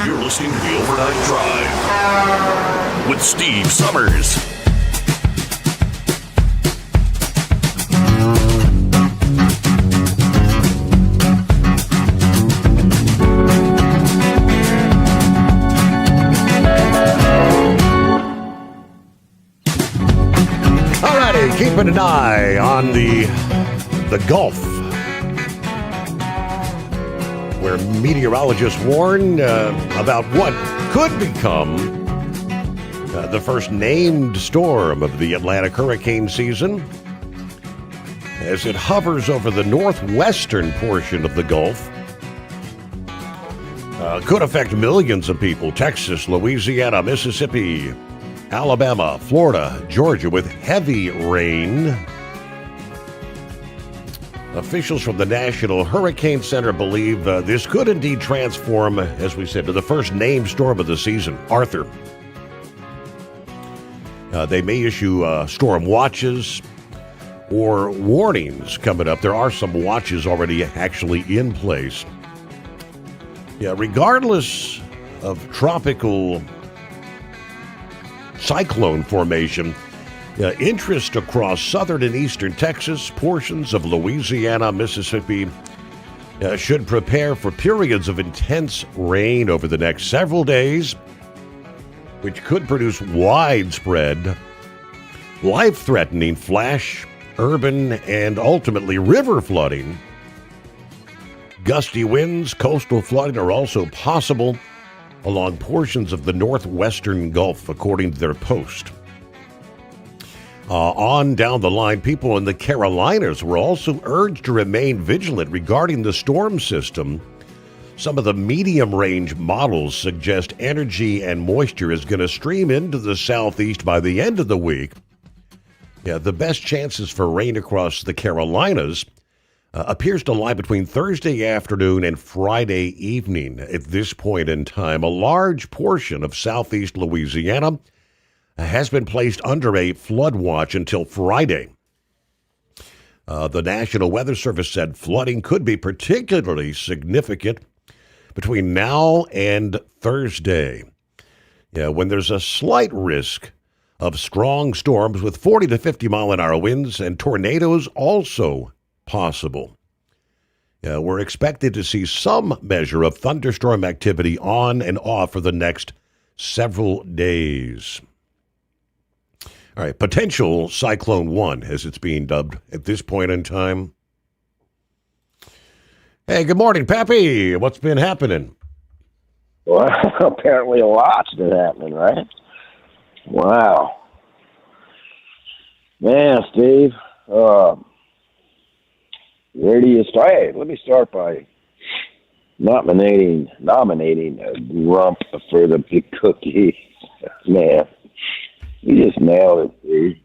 You're listening to the Overnight Drive with Steve Summers. Keeping an eye on the Gulf, where meteorologists warn about what could become the first named storm of the Atlantic hurricane season as it hovers over the northwestern portion of the Gulf. Could affect millions of people. Texas, Louisiana, Mississippi, Alabama, Florida, Georgia, with heavy rain. Officials from the National Hurricane Center believe this could indeed transform, as we said, to the first named storm of the season, Arthur. They may issue storm watches or warnings coming up. There are some watches already actually in place. Yeah, regardless of tropical cyclone formation, interest across southern and eastern Texas, portions of Louisiana, Mississippi, should prepare for periods of intense rain over the next several days, which could produce widespread, life-threatening flash, urban, and ultimately river flooding. Gusty winds, coastal flooding are also possible along portions of the northwestern Gulf, according to their post. On down the line, people in the Carolinas were also urged to remain vigilant regarding the storm system. Some of the medium-range models suggest energy and moisture is going to stream into the southeast by the end of the week. Yeah, the best chances for rain across the Carolinas appears to lie between Thursday afternoon and Friday evening. At this point in time, a large portion of southeast Louisiana has been placed under a flood watch until Friday. The National Weather Service said flooding could be particularly significant between now and Thursday, when there's a slight risk of strong storms with 40 to 50 mile-an-hour winds and tornadoes also possible. We're expected to see some measure of thunderstorm activity on and off for the next several days. All right, potential Cyclone 1, as it's being dubbed at this point in time. Hey, good morning, Pappy. What's been happening? Well, apparently a lot's been happening, right? Wow. Man, Steve, where do you start? Let me start by nominating Rump for the big cookie. Man, you just nailed it, Steve.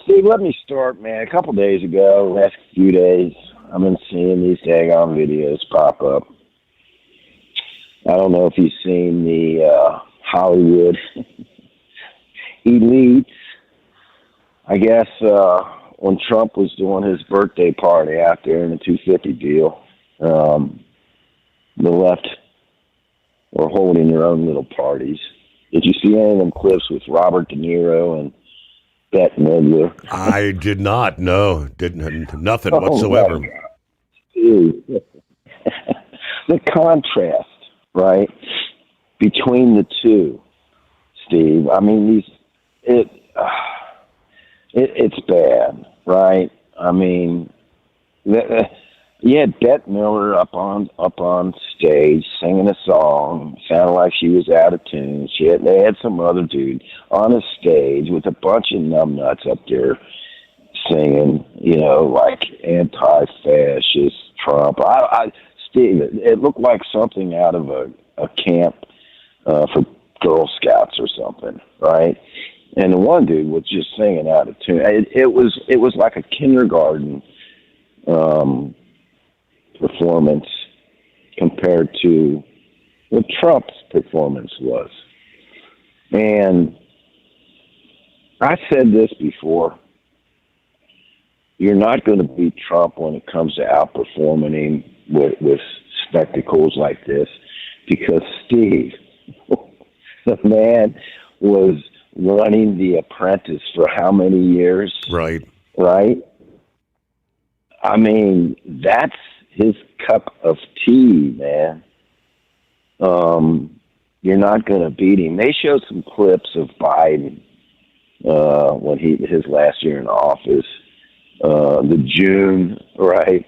Steve, let me start, man. A couple days ago, last few days, I've been seeing these daggone videos pop up. I don't know if you've seen the Hollywood elites. I guess when Trump was doing his birthday party out there in the 250 deal, the left were holding their own little parties. Did you see any of them clips with Robert De Niro and Bette Midler? I did not. No, nothing whatsoever. Dude. The contrast, right, between the two, Steve. I mean, it's bad, right? I mean, you had Bette Midler up on stage singing a song, sounded like she was out of tune. They had some other dude on a stage with a bunch of numbnuts up there singing, like anti-fascist Trump. Steve, it looked like something out of a camp for Girl Scouts or something, right? And the one dude was just singing out of tune. It was like a kindergarten performance compared to what Trump's performance was. And I said this before. You're not going to beat Trump when it comes to outperforming him with spectacles like this, because Steve, the man was running The Apprentice for how many years? Right. I mean, that's his cup of tea, man. You're not going to beat him. They showed some clips of Biden when his last year in office, the June, right,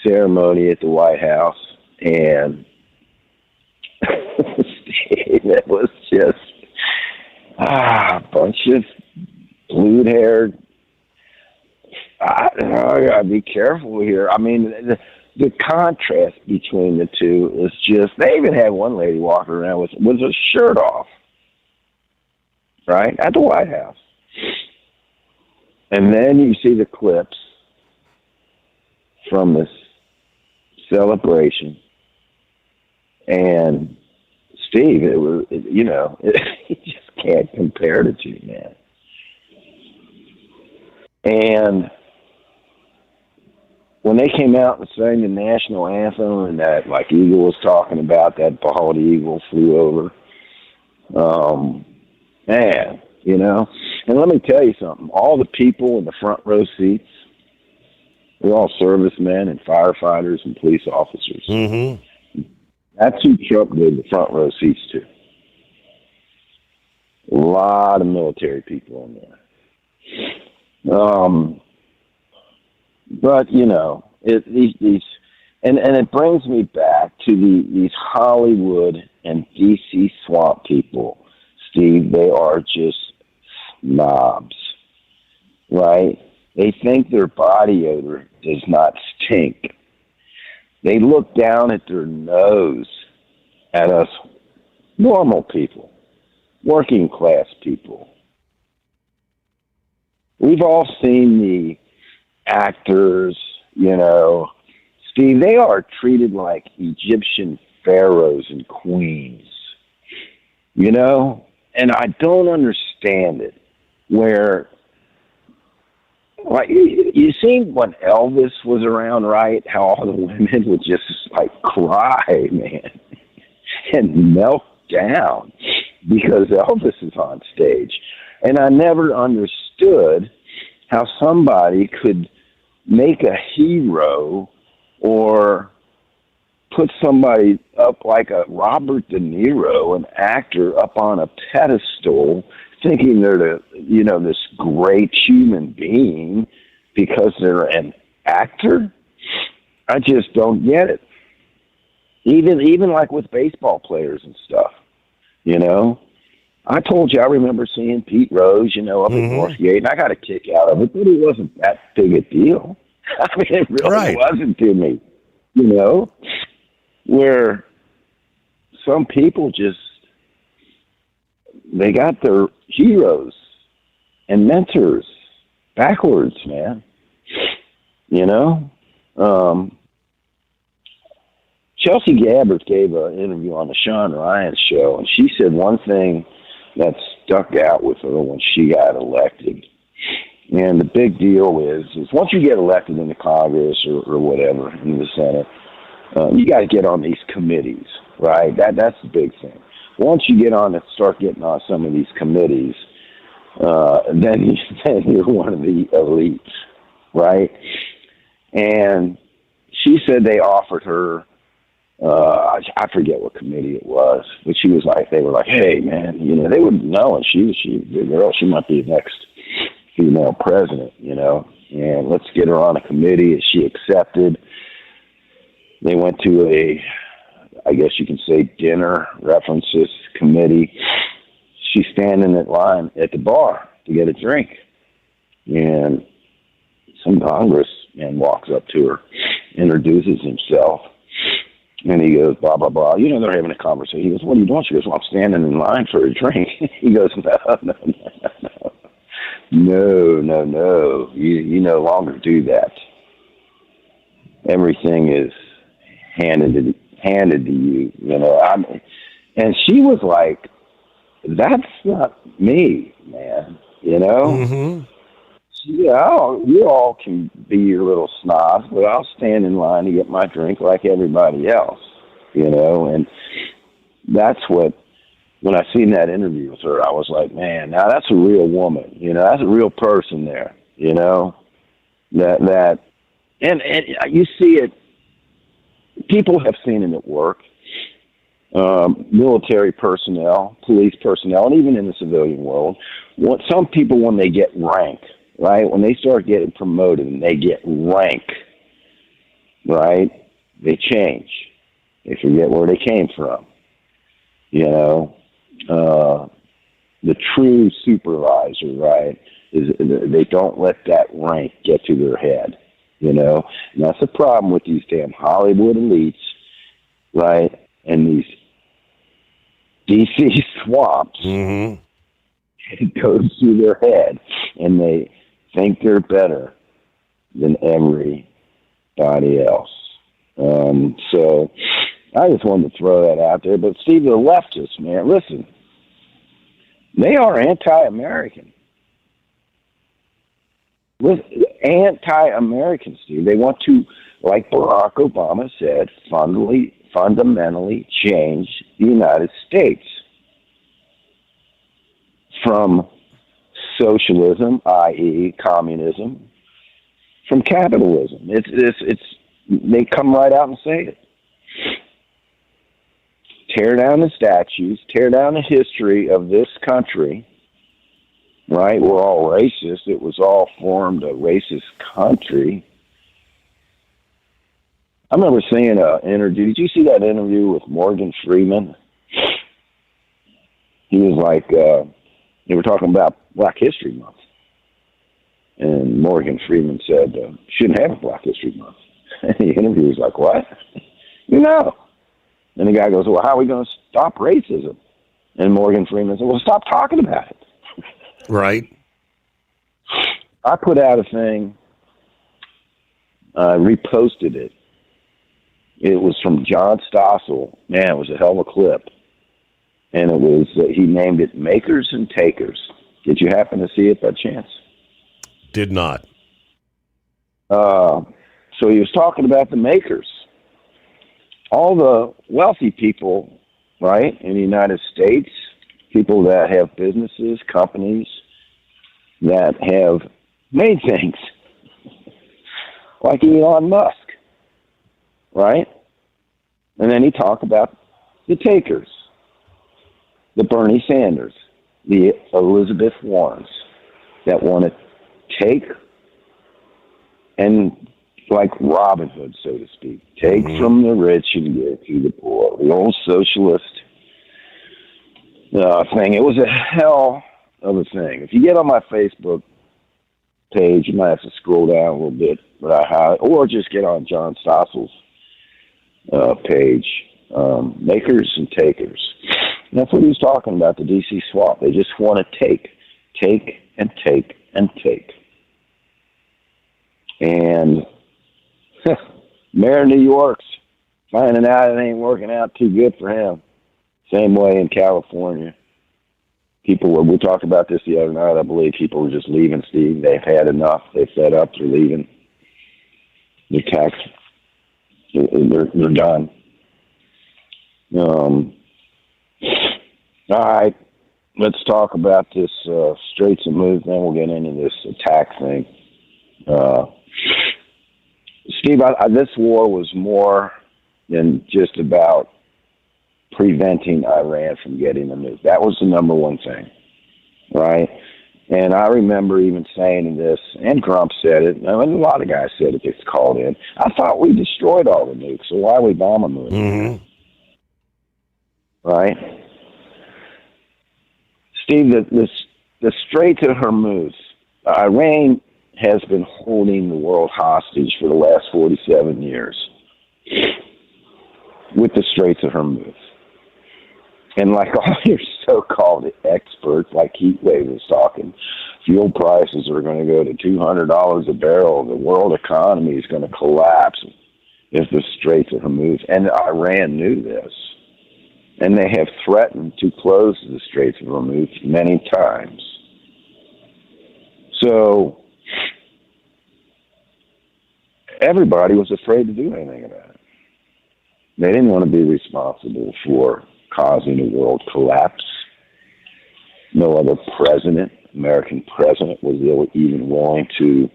ceremony at the White House, and it was just a bunch of blue-haired. I gotta be careful here. I mean, the contrast between the two is just. They even had one lady walking around with her shirt off, right, at the White House. And then you see the clips from this celebration, and Steve, it was, you just can't compare the two, man. And when they came out and sang the national anthem, and that, like Eagle was talking about, that bald eagle flew over, man, And let me tell you something. All the people in the front row seats, they're all servicemen and firefighters and police officers. Mm-hmm. That's who Trump gave the front row seats to. A lot of military people in there. But it brings me back to these Hollywood and DC swamp people, Steve. They are just snobs, right? They think their body odor does not stink. They look down at their nose at us normal people, working class people. We've all seen the actors, Steve, they are treated like Egyptian pharaohs and queens, and I don't understand it. Where, like, you seen when Elvis was around, right? How all the women would just cry, man, and melt down because Elvis is on stage. And I never understood how somebody could make a hero or put somebody up like a Robert De Niro, an actor, up on a pedestal, thinking they're this great human being because they're an actor. I just don't get it. Even like with baseball players and stuff, I told you, I remember seeing Pete Rose, up at Northgate, and I got a kick out of it, but it wasn't that big a deal. I mean, it really wasn't to me, where some people just, they got their heroes and mentors backwards, man. Chelsea Gabbard gave an interview on the Sean Ryan show, and she said one thing that stuck out with her when she got elected. And the big deal is once you get elected into Congress or whatever, in the Senate, you got to get on these committees, right? That's the big thing. Once you get on and start getting on some of these committees, then you're one of the elites, right? And she said they offered her, I forget what committee it was, but she was like, they were like, hey, man, they wouldn't know, and she the girl, she might be the next female president, and let's get her on a committee. And she accepted. They went to I guess you can say, dinner references committee. She's standing in line at the bar to get a drink, and some congressman walks up to her, introduces himself, and he goes, blah, blah, blah. They're having a conversation. He goes, what are you doing? She goes, well, I'm standing in line for a drink. He goes, no. You no longer do that. Everything is handed to you, and she was like, that's not me, man, Mm-hmm. Yeah, you all can be your little snobs, but I'll stand in line to get my drink like everybody else, and that's what, when I seen that interview with her, I was like, man, now that's a real woman, that's a real person there, that, and you see it, people have seen it at work, military personnel, police personnel, and even in the civilian world, some people, when they get rank, right, when they start getting promoted and they get rank, right, they change. They forget where they came from. You know, the true supervisor, right, is they don't let that rank get to their head. You know, and that's the problem with these damn Hollywood elites, right, and these DC swamps. Mm-hmm. It goes through their head, and they think they're better than everybody else. So I just wanted to throw that out there. But Steve, the leftists, man, listen, they are anti-American. Anti-American, Steve. They want to, like Barack Obama said, fundamentally change the United States from socialism, i.e., communism, from capitalism. It's they come right out and say it. Tear down the statues, tear down the history of this country. Right, we're all racist. It was all formed a racist country. I remember seeing an interview. Did you see that interview with Morgan Freeman? He was like, they were talking about Black History Month. And Morgan Freeman said, shouldn't have a Black History Month. And the interviewer was like, what? You know. And the guy goes, well, how are we going to stop racism? And Morgan Freeman said, well, stop talking about it. Right. I put out a thing, reposted it. It was from John Stossel. Man, it was a hell of a clip. And it was, he named it Makers and Takers. Did you happen to see it by chance? Did not. So he was talking about the makers. All the wealthy people, right, in the United States, people that have businesses, companies that have made things, like Elon Musk, right? And then he talked about the takers, the Bernie Sanders, the Elizabeth Warrens that want to take and, like Robin Hood, so to speak, take from the rich and give to the poor. The old socialist thing. It was a hell of a thing. If you get on my Facebook page, you might have to scroll down a little bit, or just get on John Stossel's page, Makers and Takers. And that's what he was talking about, the DC swap. They just want to take and take and take. And Mayor of New York's finding out it ain't working out too good for him. Same way in California. We talked about this the other night. I believe people were just leaving, Steve. They've had enough. They're fed up. They're leaving. They're done. All right. Let's talk about this Straits of Moose, then we'll get into this attack thing. Steve, this war was more than just about preventing Iran from getting the nuke. That was the number one thing, right? And I remember even saying this, and Trump said it, and a lot of guys said it gets called in. I thought we destroyed all the nukes, so why are we bombing them? Mm-hmm. Right? Steve, the Strait of Hormuz, Iran has been holding the world hostage for the last 47 years with the Straits of Hormuz. And like all your so-called experts, like Heatwave was talking, fuel prices are going to go to $200 a barrel. The world economy is going to collapse if the Straits of Hormuz, and Iran knew this. And they have threatened to close the Straits of Hormuz many times. So everybody was afraid to do anything about it. They didn't want to be responsible for causing a world collapse. No other president, American president, was even willing to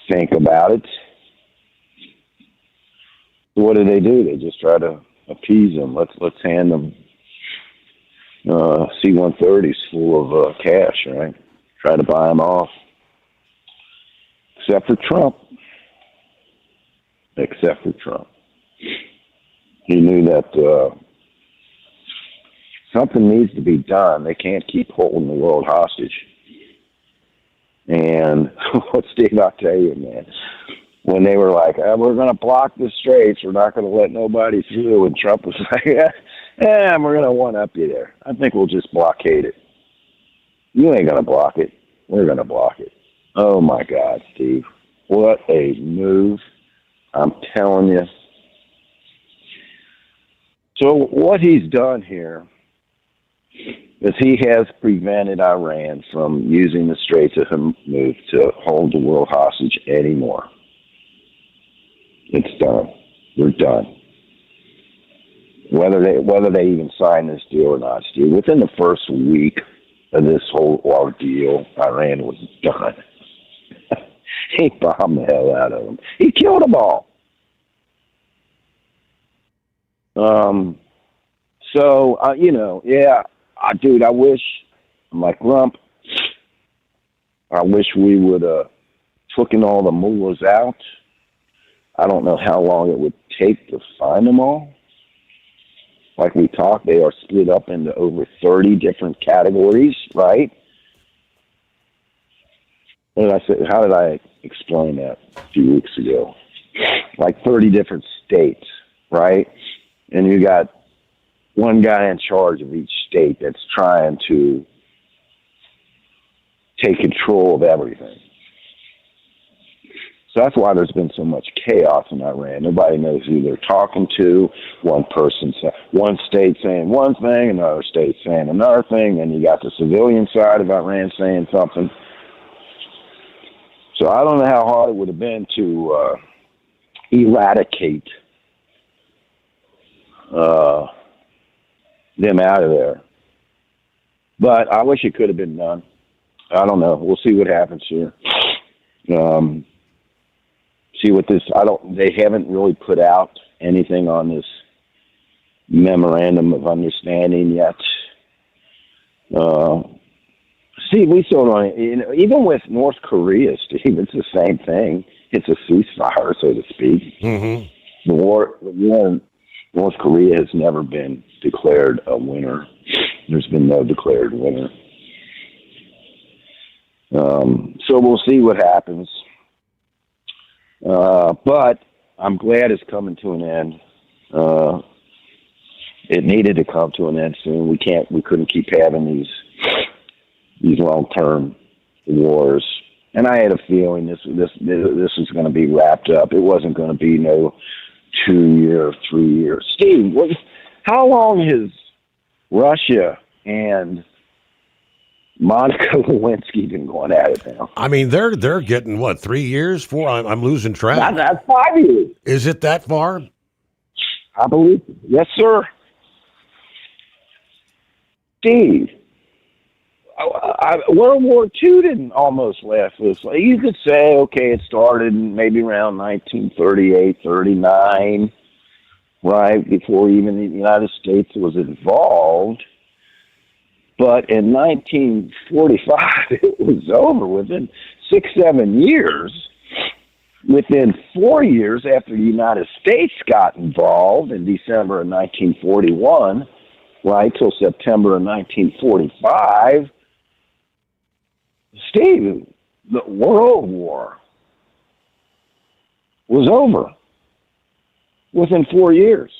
think about it. So what do? They just try to appease them. Let's hand them C-130s full of cash, right? Try to buy them off. Except for Trump. He knew that something needs to be done. They can't keep holding the world hostage. And Steve, I'll tell you, man, when they were like, we're going to block the straits, we're not going to let nobody through, and Trump was like, we're going to one-up you there. I think we'll just blockade it. You ain't going to block it. We're going to block it. Oh, my God, Steve. What a move. I'm telling you. So what he's done here is he has prevented Iran from using the Straits of Hormuz to hold the world hostage anymore. It's done. We're done. Whether they even sign this deal or not, Steve, within the first week of this whole ordeal, Iran was done. He bombed the hell out of them. He killed them all. Dude, I'm like Rump, I wish we would have taken all the mullahs out. I don't know how long it would take to find them all. Like we talked, they are split up into over 30 different categories, right? And I said, how did I explain that a few weeks ago? Like 30 different states, right? And you got one guy in charge of each state that's trying to take control of everything. So that's why there's been so much chaos in Iran. Nobody knows who they're talking to. One state saying one thing, another state saying another thing, and you got the civilian side of Iran saying something. So I don't know how hard it would have been to eradicate them out of there. But I wish it could have been done. I don't know. We'll see what happens here. See what this, they haven't really put out anything on this memorandum of understanding yet. Steve, we still don't, even with North Korea, Steve, it's the same thing. It's a ceasefire, so to speak. Mm-hmm. The war in North Korea has never been declared a winner. There's been no declared winner. So we'll see what happens. But I'm glad it's coming to an end. It needed to come to an end soon. We couldn't keep having these long-term wars. And I had a feeling this was going to be wrapped up. It wasn't going to be no 2 year, 3 years. Steve, how long has Russia and Monica Lewinsky been going at it now? I mean, they're getting, 3 years? 4? I'm losing track. That's 5 years. Is it that far? I believe. Yes, sir. Steve, World War II didn't almost last this long. You could say, okay, it started maybe around 1938, 39, right, before even the United States was involved. But in 1945, it was over within 6-7 years. Within 4 years after the United States got involved in December of 1941, right, till September of 1945, Steve, the World War was over within 4 years.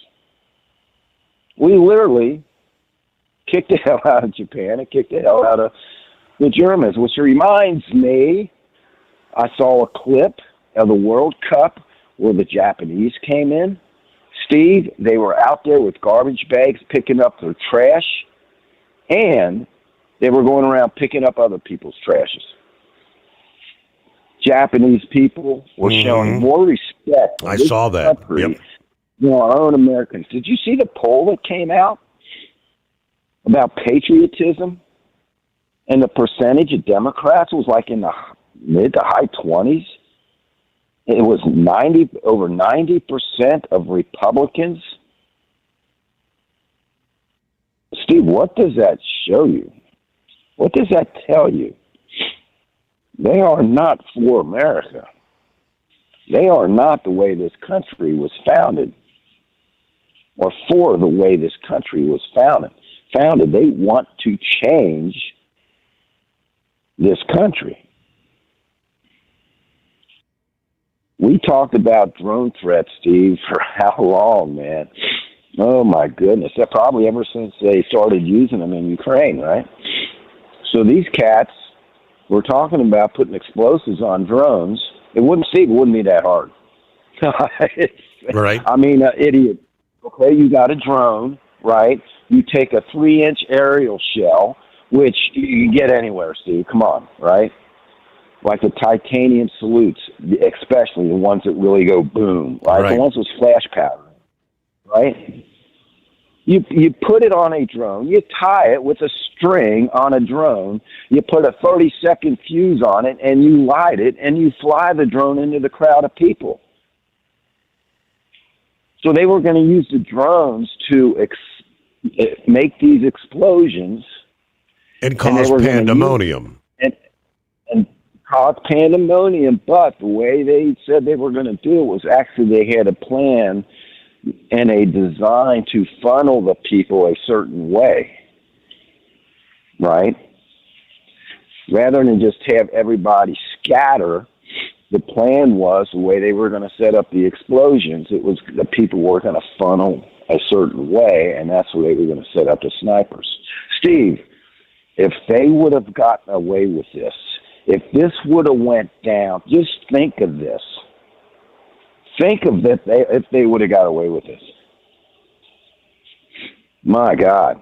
We literally kicked the hell out of Japan and kicked the hell out of the Germans, which reminds me, I saw a clip of the World Cup where the Japanese came in. Steve, they were out there with garbage bags picking up their trash, and they were going around picking up other people's trashes. Japanese people were showing more respect. I saw that. Yep. than our own Americans. Did you see the poll that came out about patriotism? And the percentage of Democrats was like in the mid to high 20s. It was over 90% of Republicans Steve, what does that show you? What does that tell you? They are not for America. They are not the way this country was founded, or for the way this country was founded. They want to change this country. We talked about drone threats, Steve, for how long, man? Oh, my goodness. That probably ever since they started using them in Ukraine, right? So these cats were talking about putting explosives on drones. It wouldn't be that hard. Right. I mean, idiot. Okay, you got a drone, right? You take a 3-inch aerial shell, which you can get anywhere, Steve. Come on, right? Like the titanium salutes, especially the ones that really go boom, right? The ones with flash powder, right? You put it on a drone, you tie it with a string on a drone, you put a 30-second fuse on it, and you light it, and you fly the drone into the crowd of people. So they were going to use the drones to make these explosions. And cause pandemonium. And cause pandemonium, but the way they said they were going to do it was actually they had a plan and a design to funnel the people a certain way, right? Rather than just have everybody scatter, the plan was the way they were going to set up the explosions, it was the people were going to funnel a certain way, and that's the way they were going to set up the snipers. Steve, if they would have gotten away with this, if this would have went down, just think of this. Think of that if they would have got away with this. My God.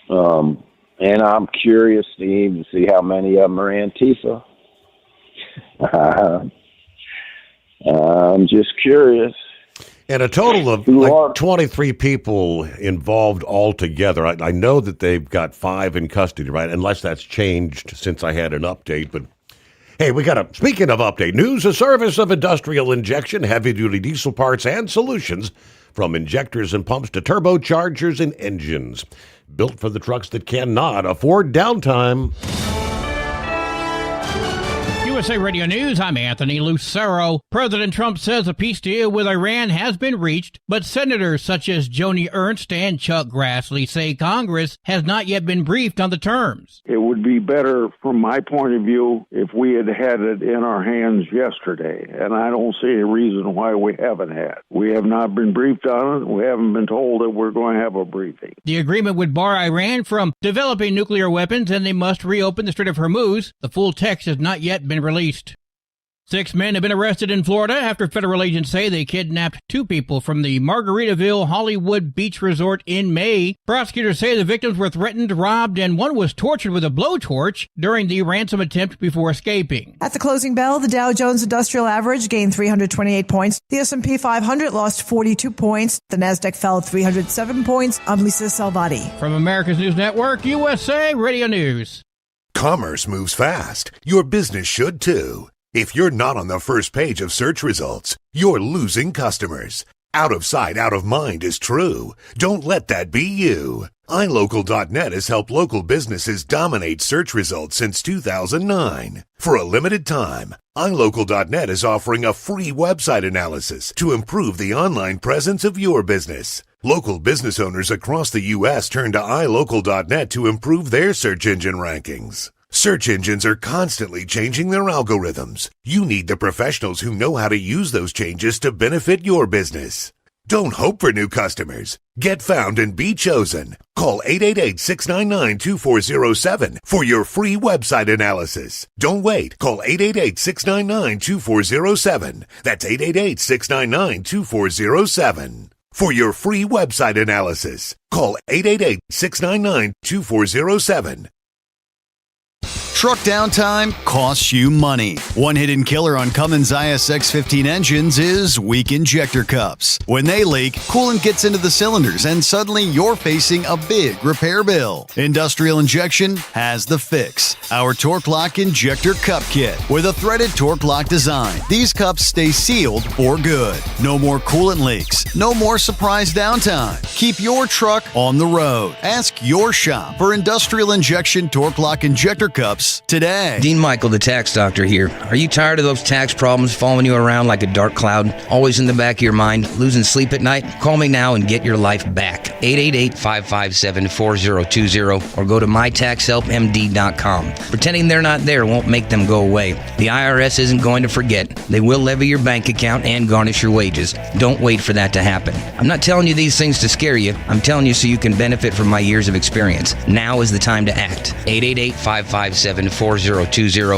And I'm curious, Steve, to see how many of them are Antifa. I'm just curious. And a total of like 23 people involved altogether. I know that they've got 5 in custody, right? Unless that's changed since I had an update. But hey, speaking of update, news, a service of industrial injection, heavy-duty diesel parts, and solutions from injectors and pumps to turbochargers and engines. Built for the trucks that cannot afford downtime. USA Radio News, I'm Anthony Lucero. President Trump says a peace deal with Iran has been reached, but senators such as Joni Ernst and Chuck Grassley say Congress has not yet been briefed on the terms. It would be better, from my point of view, if we had had it in our hands yesterday, and I don't see a reason why we haven't had. We have not been briefed on it. We haven't been told that we're going to have a briefing. The agreement would bar Iran from developing nuclear weapons, and they must reopen the Strait of Hormuz. The full text has not yet been released. 6 men have been arrested in Florida after federal agents say they kidnapped 2 people from the Margaritaville Hollywood Beach Resort in May. Prosecutors say the victims were threatened, robbed, and one was tortured with a blowtorch during the ransom attempt before escaping. At the closing bell, the Dow Jones Industrial Average gained 328 points. The S&P 500 lost 42 points. The Nasdaq fell 307 points. I'm Lisa Salvati. From America's News Network, USA Radio News. Commerce moves fast. Your business should too. If you're not on the first page of search results, you're losing customers. Out of sight, out of mind is true. Don't let that be you. iLocal.net has helped local businesses dominate search results since 2009. For a limited time, iLocal.net is offering a free website analysis to improve the online presence of your business. Local business owners across the U.S. turn to iLocal.net to improve their search engine rankings. Search engines are constantly changing their algorithms. You need the professionals who know how to use those changes to benefit your business. Don't hope for new customers. Get found and be chosen. Call 888-699-2407 for your free website analysis. Don't wait. Call 888-699-2407. That's 888-699-2407. For your free website analysis, call 888-699-2407. Truck downtime costs you money. One hidden killer on Cummins ISX 15 engines is weak injector cups. When they leak, coolant gets into the cylinders and suddenly you're facing a big repair bill. Industrial Injection has the fix. Our Torque Lock Injector Cup Kit with a threaded Torque Lock design. These cups stay sealed for good. No more coolant leaks. No more surprise downtime. Keep your truck on the road. Ask your shop for Industrial Injection Torque Lock Injector Cups today. Dean Michael, the tax doctor here. Are you tired of those tax problems following you around like a dark cloud, always in the back of your mind, losing sleep at night? Call me now and get your life back. 888-557-4020 or go to mytaxhelpmd.com. Pretending they're not there won't make them go away. The IRS isn't going to forget. They will levy your bank account and garnish your wages. Don't wait for that to happen. I'm not telling you these things to scare you. I'm telling you so you can benefit from my years of experience. Now is the time to act. 888-557-4020.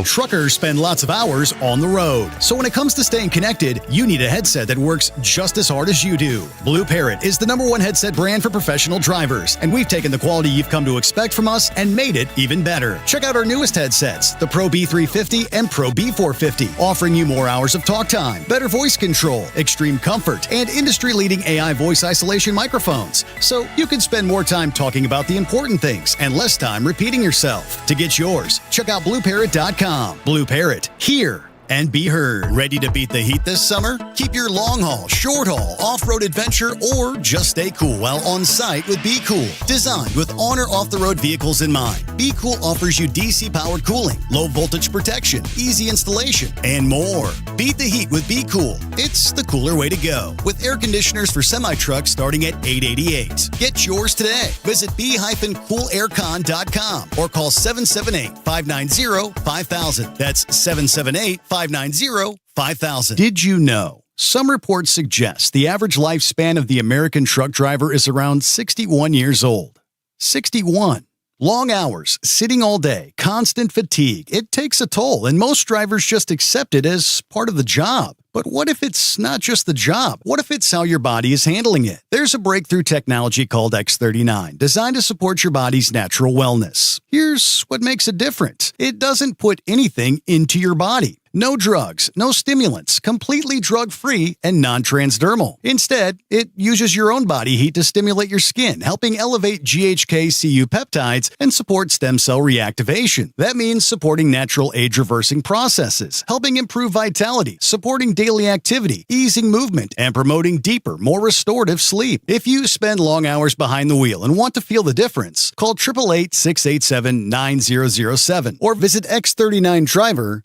Truckers spend lots of hours on the road. So when it comes to staying connected, you need a headset that works just as hard as you do. Blue Parrot is the #1 headset brand for professional drivers, and we've taken the quality you've come to expect from us and made it even better. Check out our newest headsets, the Pro B350 and Pro B450, offering you more hours of talk time, better voice control, extreme comfort, and industry-leading AI voice isolation microphones. So you can spend more time talking about the important things and less time repeating yourself. To get yours, check out BlueParrot.com. Blue Parrot, hear and be heard. Ready to beat the heat this summer? Keep your long haul, short haul, off-road adventure, or just stay cool while on site with Be Cool. Designed with on or off-the-road vehicles in mind, Be Cool offers you DC-powered cooling, low voltage protection, easy installation, and more. Beat the heat with Be Cool. It's the cooler way to go. With air conditioners for semi-trucks starting at $888. Get yours today. Visit b-coolaircon.com or call 778-590-5000. That's 778-590-5000. Did you know? Some reports suggest the average lifespan of the American truck driver is around 61 years old. 61. Long hours, sitting all day, constant fatigue. It takes a toll, and most drivers just accept it as part of the job. But what if it's not just the job? What if it's how your body is handling it? There's a breakthrough technology called X39, designed to support your body's natural wellness. Here's what makes it different. It doesn't put anything into your body. No drugs, no stimulants, completely drug-free and non-transdermal. Instead, it uses your own body heat to stimulate your skin, helping elevate GHK-Cu peptides and support stem cell reactivation. That means supporting natural age-reversing processes, helping improve vitality, supporting daily activity, easing movement, and promoting deeper, more restorative sleep. If you spend long hours behind the wheel and want to feel the difference, call 888-687-9007 or visit X39Driver.com.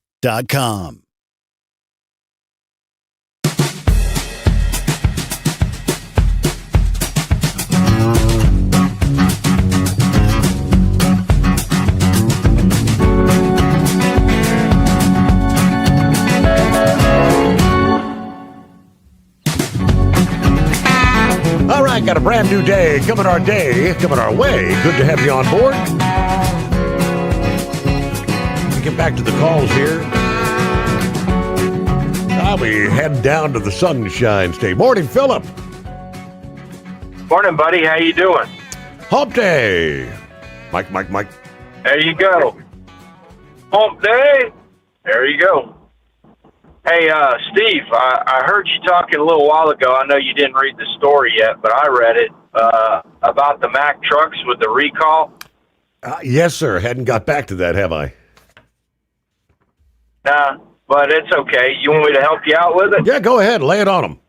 All right, got a brand new day coming our way. Good to have you on board. We get back to the calls here. I'll be heading down to the Sunshine State. Morning, Philip. Morning, buddy. How you doing? Hump day. Mike. There you go. Hump day. There you go. Hey, Steve, I heard you talking a little while ago. I know you didn't read the story yet, but I read it, about the Mack trucks with the recall. Yes, sir. Hadn't got back to that, have I? Nah, but it's okay. You want me to help you out with it? Yeah, go ahead. Lay it on them.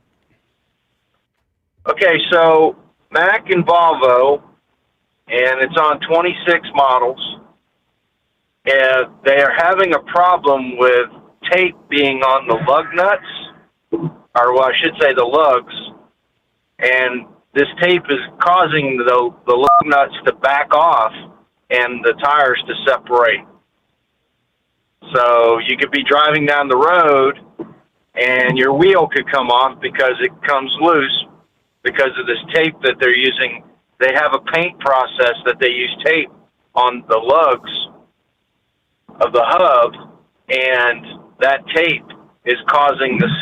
Okay, so Mack and Volvo, and it's on 26 models, and they are having a problem with tape being on the lug nuts, or well, I should say the lugs, and this tape is causing the lug nuts to back off and the tires to separate. So you could be driving down the road and your wheel could come off because it comes loose because of this tape that they're using. They have a paint process that they use tape on the lugs of the hub, and that tape is causing this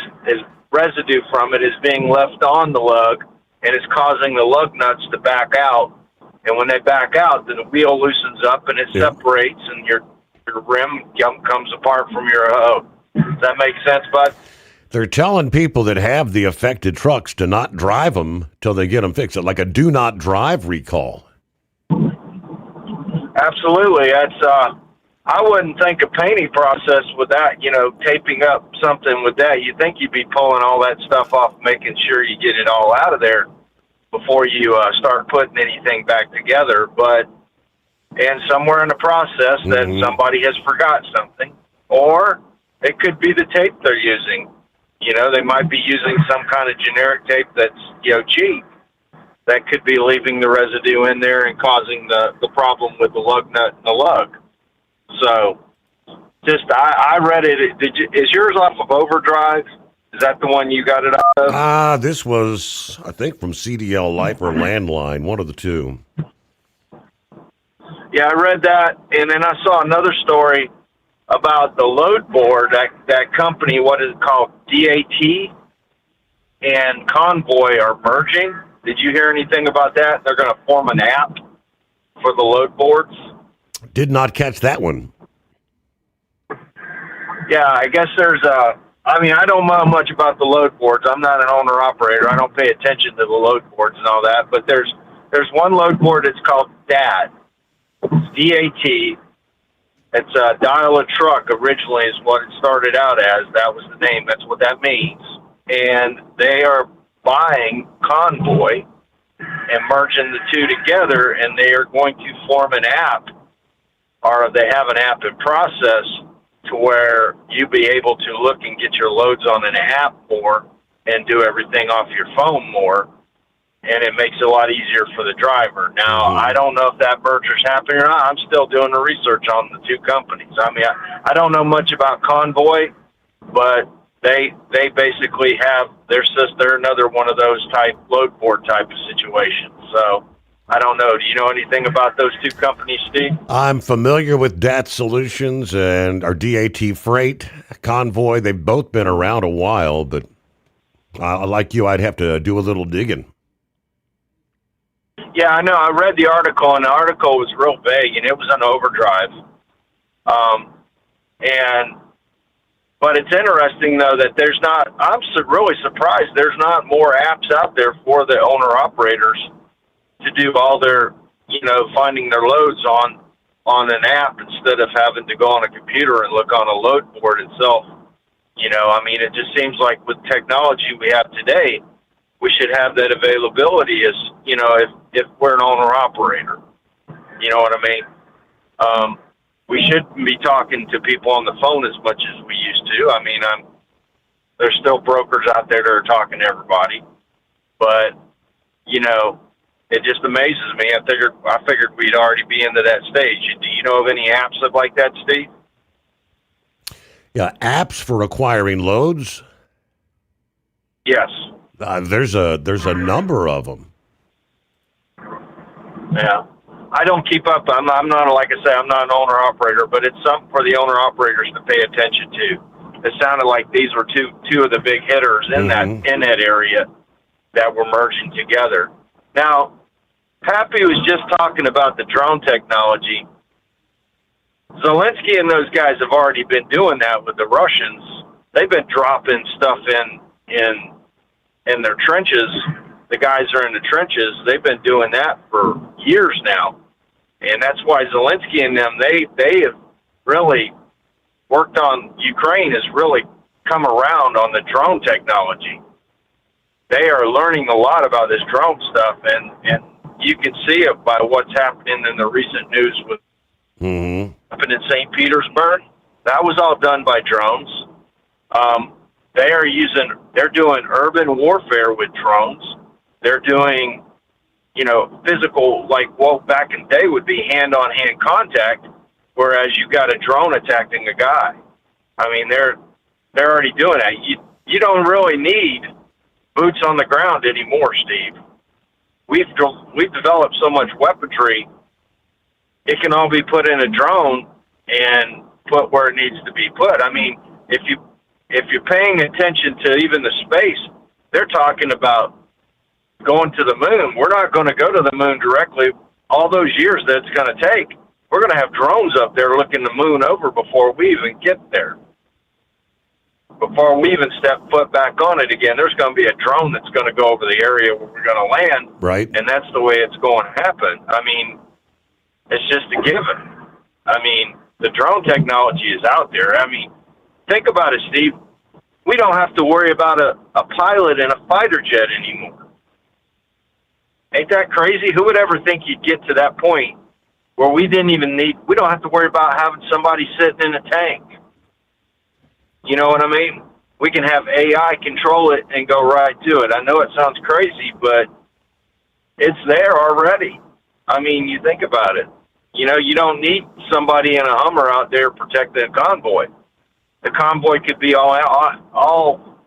residue from it is being left on the lug, and it's causing the lug nuts to back out. And when they back out, then the wheel loosens up and it separates, and your rim comes apart from your hoe. Does that make sense, bud? They're telling people that have the affected trucks to not drive them till they get them fixed. Like a do not drive recall. Absolutely. That's I wouldn't think a painting process with that, taping up something with that. You'd think you'd be pulling all that stuff off, making sure you get it all out of there before you start putting anything back together. And somewhere in the process that somebody has forgot something, or it could be the tape they're using. They might be using some kind of generic tape that's, cheap. That could be leaving the residue in there and causing the problem with the lug nut and the lug. So, I read it. Is yours off of Overdrive? Is that the one you got it out of? This was, I think, from CDL Life or Landline, one of the two. Yeah, I read that, and then I saw another story about the load board, that company, what is it called, DAT, and Convoy are merging. Did you hear anything about that? They're going to form an app for the load boards. Did not catch that one. Yeah, I guess I don't know much about the load boards. I'm not an owner-operator. I don't pay attention to the load boards and all that. But there's one load board that's called DAT. It's DAT. It's a dial a truck originally is what it started out as. That was the name. That's what that means. And they are buying Convoy and merging the two together, and they are going to form an app, or they have an app in process to where you be able to look and get your loads on an app more and do everything off your phone more, and it makes it a lot easier for the driver. Now, I don't know if that merger's happening or not. I'm still doing the research on the two companies. I mean, I don't know much about Convoy, but they basically have they're another one of those type load board type of situations. So I don't know. Do you know anything about those two companies, Steve? I'm familiar with DAT Solutions and our DAT Freight, Convoy. They've both been around a while, but like you, I'd have to do a little digging. Yeah, I know. I read the article, and the article was real vague, and it was on Overdrive. But it's interesting, though, that there's not, really surprised there's not more apps out there for the owner-operators to do all their, finding their loads on an app instead of having to go on a computer and look on a load board itself. It just seems like with technology we have today, we should have that availability as, if we're an owner-operator. You know what I mean? We shouldn't be talking to people on the phone as much as we used to. There's still brokers out there that are talking to everybody. But, it just amazes me. I figured we'd already be into that stage. Do you know of any apps like that, Steve? Yeah, apps for acquiring loads? Yes. There's a number of them. Yeah. I don't keep up. I'm not, like I say, I'm not an owner-operator, but it's something for the owner-operators to pay attention to. It sounded like these were two of the big hitters in that area that were merging together. Now, Pappy was just talking about the drone technology. Zelensky and those guys have already been doing that with the Russians. They've been dropping stuff in their trenches. The guys are in the trenches. They've been doing that for years now. And that's why Zelensky and them, they have really worked on, Ukraine has really come around on the drone technology. They are learning a lot about this drone stuff, and you can see it by what's happening in the recent news with happened in St. Petersburg. That was all done by drones. They're doing urban warfare with drones. They're doing, physical, back in the day would be hand-on-hand contact, whereas you got a drone attacking a guy. They're already doing that. You don't really need boots on the ground anymore, Steve. We've developed so much weaponry, it can all be put in a drone and put where it needs to be put. If you're paying attention to even the space, they're talking about going to the moon. We're not going to go to the moon directly all those years that it's going to take. We're going to have drones up there looking the moon over before we even get there. Before we even step foot back on it again, there's going to be a drone that's going to go over the area where we're going to land. Right. And that's the way it's going to happen. I mean, it's just a given. I mean, the drone technology is out there. I mean, think about it, Steve. We don't have to worry about a pilot in a fighter jet anymore. Ain't that crazy? Who would ever think you'd get to that point where we don't have to worry about having somebody sitting in a tank? You know what I mean? We can have AI control it and go right to it. I know it sounds crazy, but it's there already. I mean, you think about it. You know, you don't need somebody in a Hummer out there protecting a convoy. The convoy could be all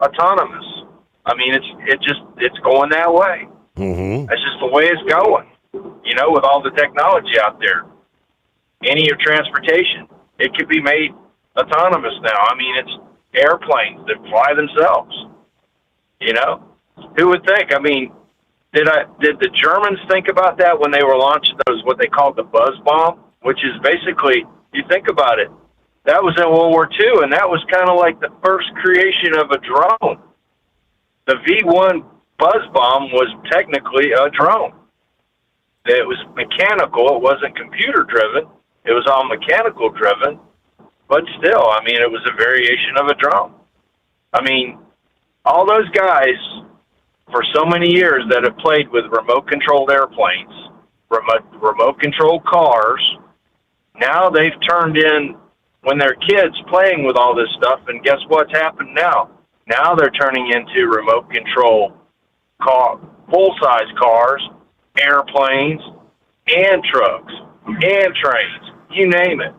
autonomous. I mean, it's going that way. Mm-hmm. That's just the way it's going. You know, with all the technology out there, any of your transportation, it could be made autonomous now. I mean, it's airplanes that fly themselves. You know, who would think? I mean, did the Germans think about that when they were launching those, what they called the buzz bomb, which is basically, you think about it, that was in World War II, and that was kind of like the first creation of a drone. The V-1 buzz bomb was technically a drone. It was mechanical. It wasn't computer-driven. It was all mechanical-driven. But still, I mean, it was a variation of a drone. I mean, all those guys for so many years that have played with remote-controlled airplanes, remote-controlled cars, now they've turned in, when they're kids, playing with all this stuff, and guess what's happened now? Now they're turning into remote-control full-size cars, airplanes, and trucks, and trains, you name it.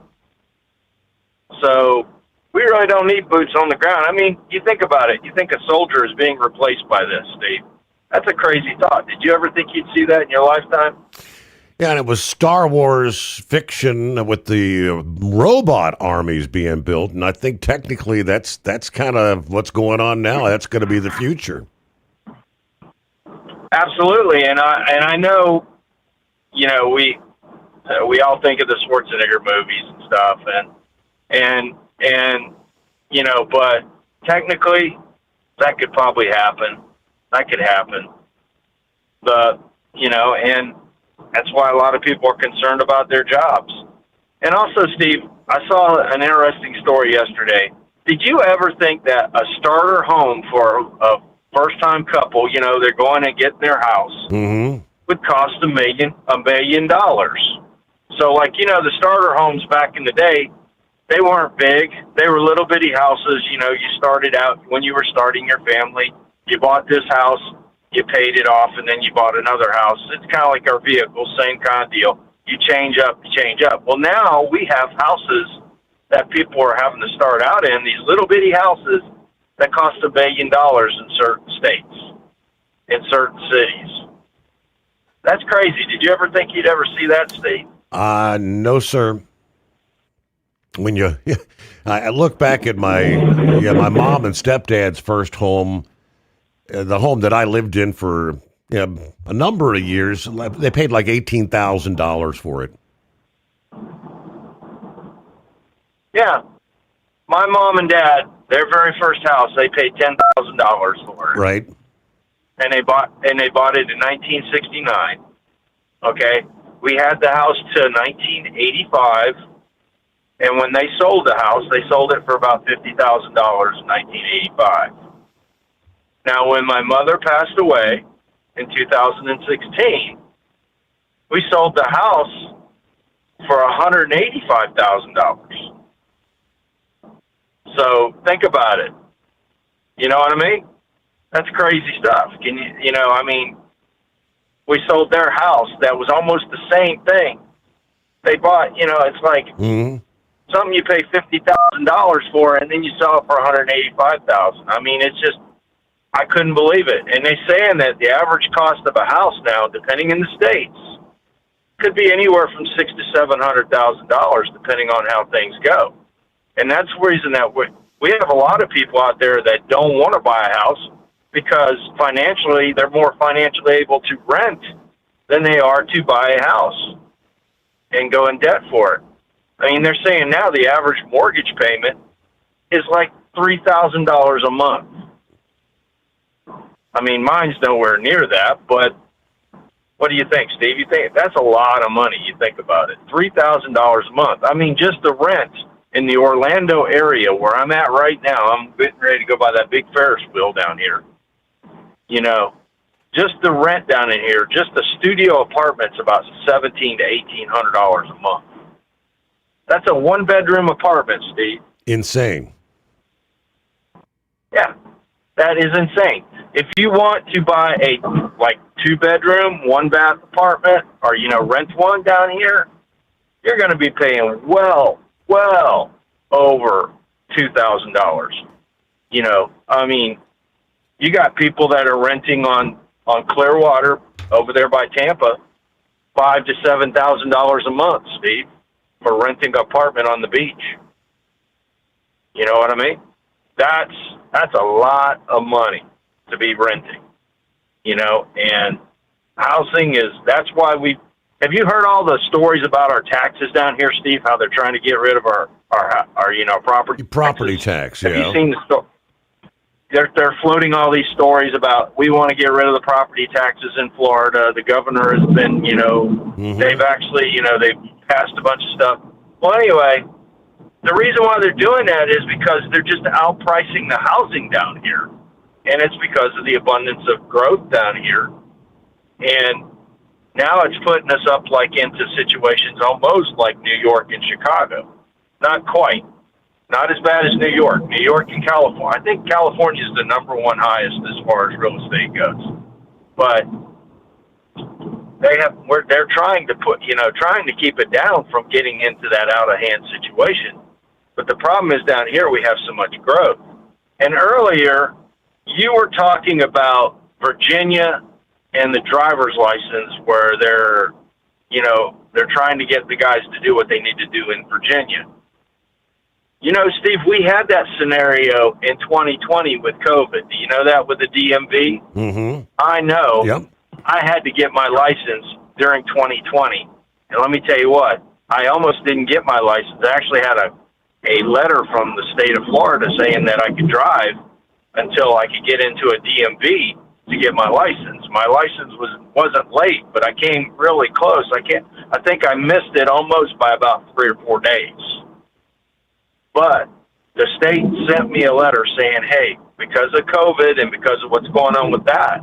So we really don't need boots on the ground. I mean, you think about it. You think a soldier is being replaced by this, Steve. That's a crazy thought. Did you ever think you'd see that in your lifetime? Yeah, and it was Star Wars fiction with the robot armies being built, and I think technically that's kind of what's going on now. That's going to be the future. Absolutely, and I know, you know, we all think of the Schwarzenegger movies and stuff, and you know, but technically that could probably happen. That could happen, but you know, and that's why a lot of people are concerned about their jobs. And also, Steve, I saw an interesting story yesterday. Did you ever think that a starter home for a first-time couple, you know, they're going and getting their house, would cost $1 million? So, like, you know, the starter homes back in the day, they weren't big. They were little bitty houses. You know, you started out when you were starting your family. You bought this house, you paid it off, and then you bought another house. It's kind of like our vehicles, same kind of deal. You change up. Well, now we have houses that people are having to start out in, these little bitty houses that cost $1 billion in certain states, in certain cities. That's crazy. Did you ever think you'd ever see that, Steve? No, sir. When I look back at my mom and stepdad's first home, the home that I lived in for a number of years, they paid like $18,000 for it. Yeah. My mom and dad, their very first house, they paid $10,000 for it. Right. And they bought it in 1969. Okay. We had the house to 1985. And when they sold the house, they sold it for about $50,000 in 1985. Now, when my mother passed away in 2016, we sold the house for $185,000. So think about it. You know what I mean? That's crazy stuff. I mean, we sold their house that was almost the same thing. They bought, it's like something you pay $50,000 for, and then you sell it for $185,000. I mean, it's just, I couldn't believe it. And they're saying that the average cost of a house now, depending in the states, could be anywhere from $600,000 to $700,000, depending on how things go. And that's the reason that we have a lot of people out there that don't want to buy a house because financially, they're more financially able to rent than they are to buy a house. and go in debt for it. I mean, they're saying now the average mortgage payment is like $3,000 a month. I mean, mine's nowhere near that, but what do you think, Steve? You think that's a lot of money? You think about it, $3,000 a month. I mean, just the rent in the Orlando area where I'm at right now. I'm getting ready to go by that big Ferris wheel down here. You know, just the rent down in here, just the studio apartment's about $1,700 to $1,800 a month. That's a 1-bedroom apartment, Steve. Insane. Yeah, that is insane. If you want to buy a 2-bedroom, 1-bath apartment, or rent one down here, you're going to be paying well over $2,000. I mean, you got people that are renting on Clearwater over there by Tampa, $5,000 to $7,000 a month, Steve, for renting an apartment on the beach. You know what I mean? That's a lot of money to be renting, and housing that's why have you heard all the stories about our taxes down here, Steve, how they're trying to get rid of our property tax? Have you seen the story? They're floating all these stories about we want to get rid of the property taxes in Florida. The governor has been, they've actually, they've passed a bunch of stuff. Well, anyway, the reason why they're doing that is because they're just outpricing the housing down here. And it's because of the abundance of growth down here. And now it's putting us up into situations almost like New York and Chicago. Not quite. Not as bad as New York. New York and California. I think California is the number one highest as far as real estate goes. But they're trying to keep it down from getting into that out of hand situation. But the problem is down here we have so much growth. And earlier you were talking about Virginia and the driver's license where they're trying to get the guys to do what they need to do in Virginia. Steve, we had that scenario in 2020 with COVID. Do you know that with the DMV? Mm-hmm. I know. Yep. I had to get my license during 2020. And let me tell you what, I almost didn't get my license. I actually had a letter from the state of Florida saying that I could drive until I could get into a DMV to get my license. My license wasn't late, but I came really close. I think I missed it almost by about 3 or 4 days. But the state sent me a letter saying, hey, because of COVID and because of what's going on with that,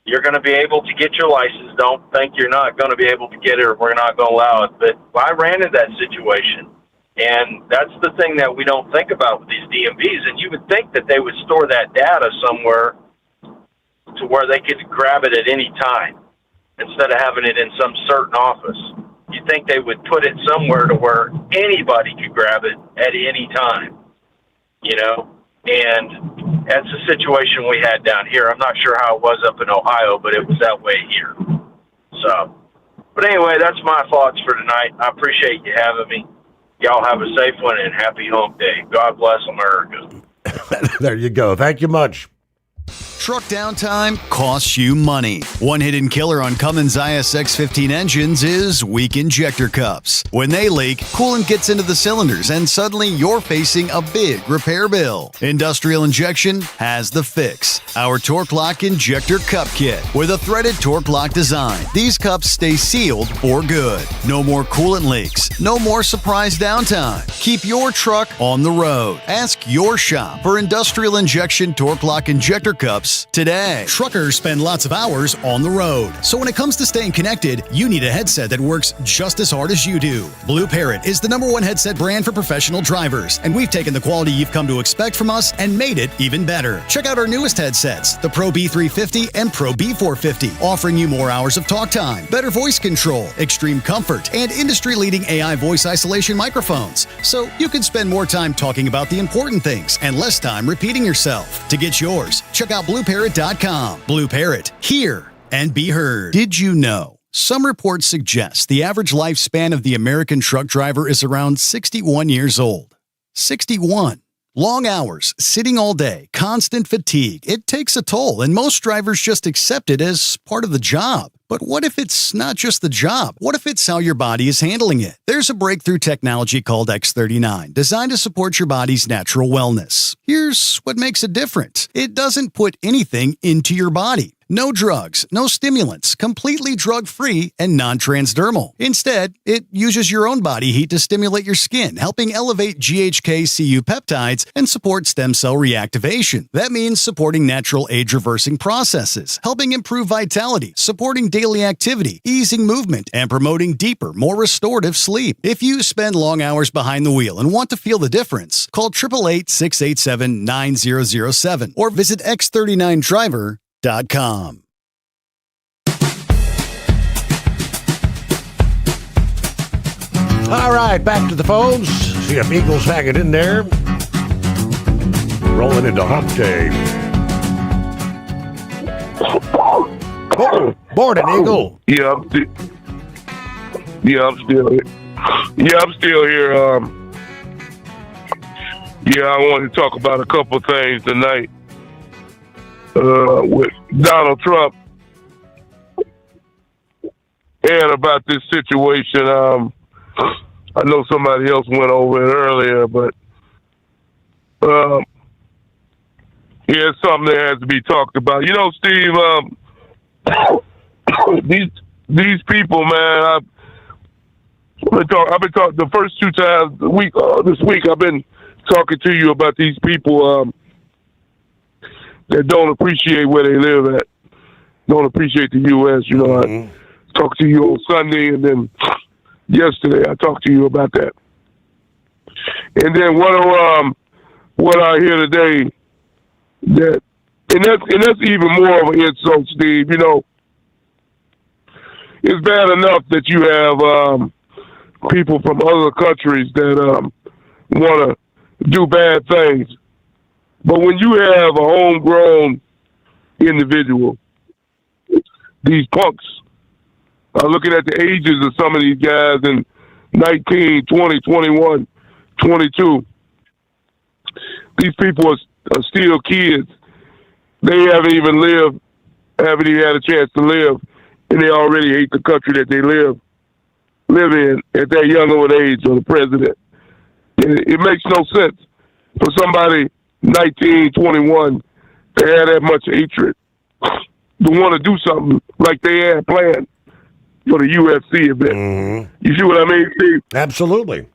you're going to be able to get your license. Don't think you're not going to be able to get it or we're not going to allow it. But I ran into that situation. And that's the thing that we don't think about with these DMVs. And you would think that they would store that data somewhere to where they could grab it at any time instead of having it in some certain office. You'd think they would put it somewhere to where anybody could grab it at any time, And that's the situation we had down here. I'm not sure how it was up in Ohio, but it was that way here. So, but anyway, that's my thoughts for tonight. I appreciate you having me. Y'all have a safe one and happy hump day. God bless America. There you go. Thank you much. Truck downtime costs you money. One hidden killer on Cummins ISX 15 engines is weak injector cups. When they leak, coolant gets into the cylinders and suddenly you're facing a big repair bill. Industrial Injection has the fix. Our Torque Lock Injector Cup Kit with a threaded Torque Lock design. These cups stay sealed for good. No more coolant leaks. No more surprise downtime. Keep your truck on the road. Ask your shop for Industrial Injection Torque Lock Injector Cups today. Truckers spend lots of hours on the road. So when it comes to staying connected, you need a headset that works just as hard as you do. Blue Parrot is the #1 headset brand for professional drivers, and we've taken the quality you've come to expect from us and made it even better. Check out our newest headsets, the Pro B350 and Pro B450, offering you more hours of talk time, better voice control, extreme comfort, and industry-leading AI voice isolation microphones. So you can spend more time talking about the important things and less time repeating yourself. To get yours, check out BlueParrot.com. Blue Parrot, hear and be heard. Did you know? Some reports suggest the average lifespan of the American truck driver is around 61 years old. 61. Long hours, sitting all day, constant fatigue. It takes a toll, and most drivers just accept it as part of the job. But what if it's not just the job? What if it's how your body is handling it? There's a breakthrough technology called X39, designed to support your body's natural wellness. Here's what makes it different. It doesn't put anything into your body. No drugs, no stimulants, completely drug-free and non-transdermal. Instead, it uses your own body heat to stimulate your skin, helping elevate GHK-Cu peptides and support stem cell reactivation. That means supporting natural age-reversing processes, helping improve vitality, supporting daily activity, easing movement, and promoting deeper, more restorative sleep. If you spend long hours behind the wheel and want to feel the difference, call 888-687-9007 or visit X39Driver.com. All right, back to the phones. See if Eagles hanging in there. Rolling into hump day. Morning, Eagle. Yeah, I'm still here. I want to talk about a couple things tonight. With Donald Trump and about this situation. I know somebody else went over it earlier, but it's something that has to be talked about. You know, Steve, these people, man. I've been talking the first 2 times this week. I've been talking to you about these people. That don't appreciate where they live at, don't appreciate the U.S. You know, I talked to you on Sunday, and then yesterday I talked to you about that. And then what I hear today, and that's even more of an insult, Steve. You know, it's bad enough that you have people from other countries that want to do bad things. But when you have a homegrown individual, these punks are looking at the ages of some of these guys in 19, 20, 21, 22. These people are still kids. They haven't even had a chance to live, and they already hate the country that they live in at that young of an age of the president. It makes no sense for somebody 19, 21 to have that much hatred, to want to do something like they had planned for the UFC event. Mm-hmm. You see what I mean, Steve? Absolutely.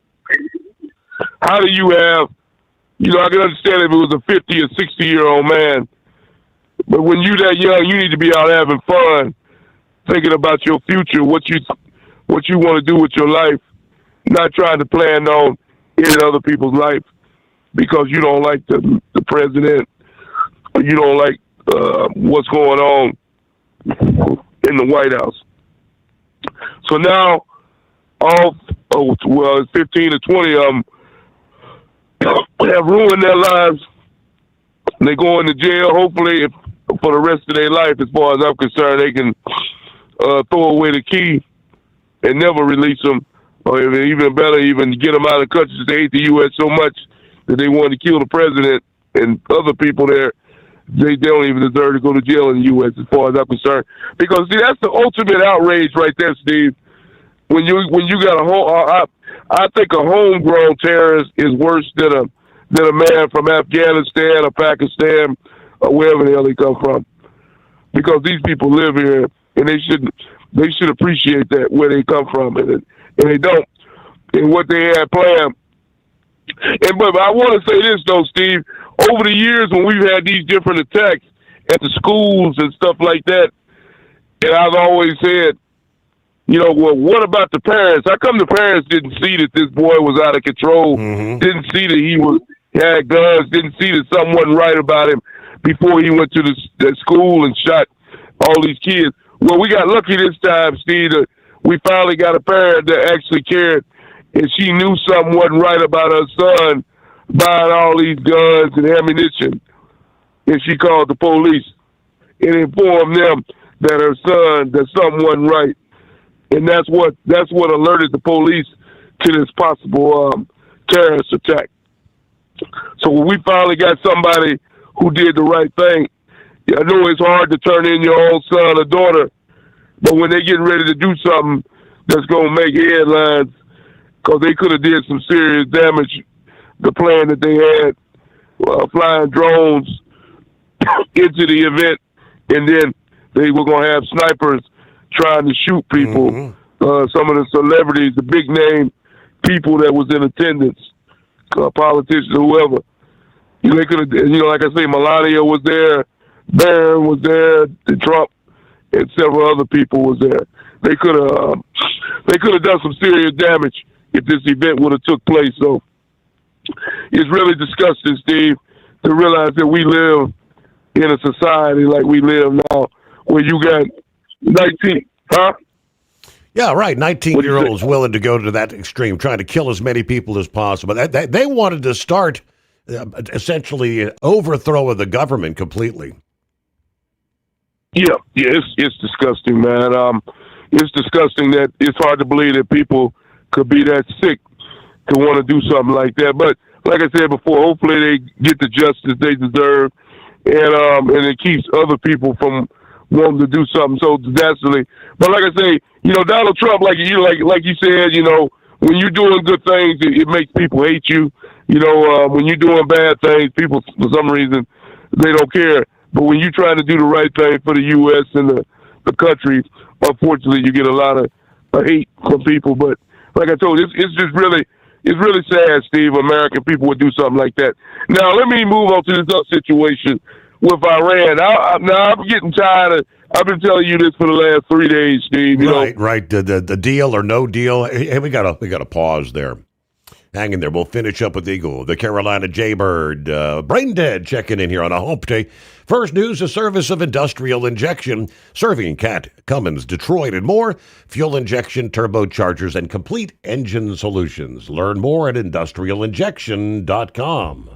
How do you have, I can understand if it was a 50 or 60-year-old man, but when you that young, you need to be out having fun, thinking about your future, what you want to do with your life, not trying to plan on in other people's life. Because you don't like the president, or you don't like what's going on in the White House. So now, it's 15 to 20 of them have ruined their lives. They go into jail, hopefully, for the rest of their life. As far as I'm concerned, they can throw away the key and never release them, or even better, even get them out of the country. They hate the U.S. so much that they want to kill the president and other people there. They don't even deserve to go to jail in the U.S. as far as I'm concerned. Because, see, that's the ultimate outrage right there, Steve. When you got I think a homegrown terrorist is worse than a man from Afghanistan or Pakistan or wherever the hell they come from. Because these people live here, and they should appreciate that, where they come from, and they don't. And what they had planned. But I want to say this, though, Steve. Over the years, when we've had these different attacks at the schools and stuff like that, and I've always said, well, what about the parents? How come the parents didn't see that this boy was out of control, didn't see that he had guns, didn't see that something wasn't right about him before he went to the school and shot all these kids? Well, we got lucky this time, Steve. We finally got a parent that actually cared, and she knew something wasn't right about her son buying all these guns and ammunition, and she called the police and informed them that something wasn't right, and that's what alerted the police to this possible terrorist attack. So when we finally got somebody who did the right thing, I know it's hard to turn in your own son or daughter, but when they're getting ready to do something that's going to make headlines, because they could have did some serious damage, the plan that they had, flying drones into the event, and then they were going to have snipers trying to shoot people. Some of the celebrities, the big name people that was in attendance, politicians, whoever. They could have, like I say, Melania was there, Barron was there, Trump, and several other people was there. They could have done some serious damage if this event would have took place. So it's really disgusting, Steve, to realize that we live in a society like we live now, where you got 19, Yeah, right. 19-year-olds willing to go to that extreme, trying to kill as many people as possible. They wanted to start essentially overthrow of the government completely. Yeah, it's disgusting, man. It's disgusting that it's hard to believe that people could be that sick to want to do something like that. But like I said before, hopefully they get the justice they deserve, and it keeps other people from wanting to do something so dastardly. But like I say, Donald Trump, like you said, when you're doing good things, it makes people hate you. When you're doing bad things, people, for some reason, they don't care. But when you're trying to do the right thing for the U.S. and the country, unfortunately, you get a lot of hate from people. But like I told you, it's really sad, Steve, American people would do something like that. Now, let me move on to this other situation with Iran. I'm getting tired of, I've been telling you this for the last 3 days, Steve. Right. The deal or no deal. Hey, we gotta pause there. Hang in there. We'll finish up with Eagle, the Carolina Jaybird. Brain Dead checking in here on a hump day. First news, a service of industrial injection, serving Cat, Cummins, Detroit, and more. Fuel injection, turbochargers, and complete engine solutions. Learn more at industrialinjection.com.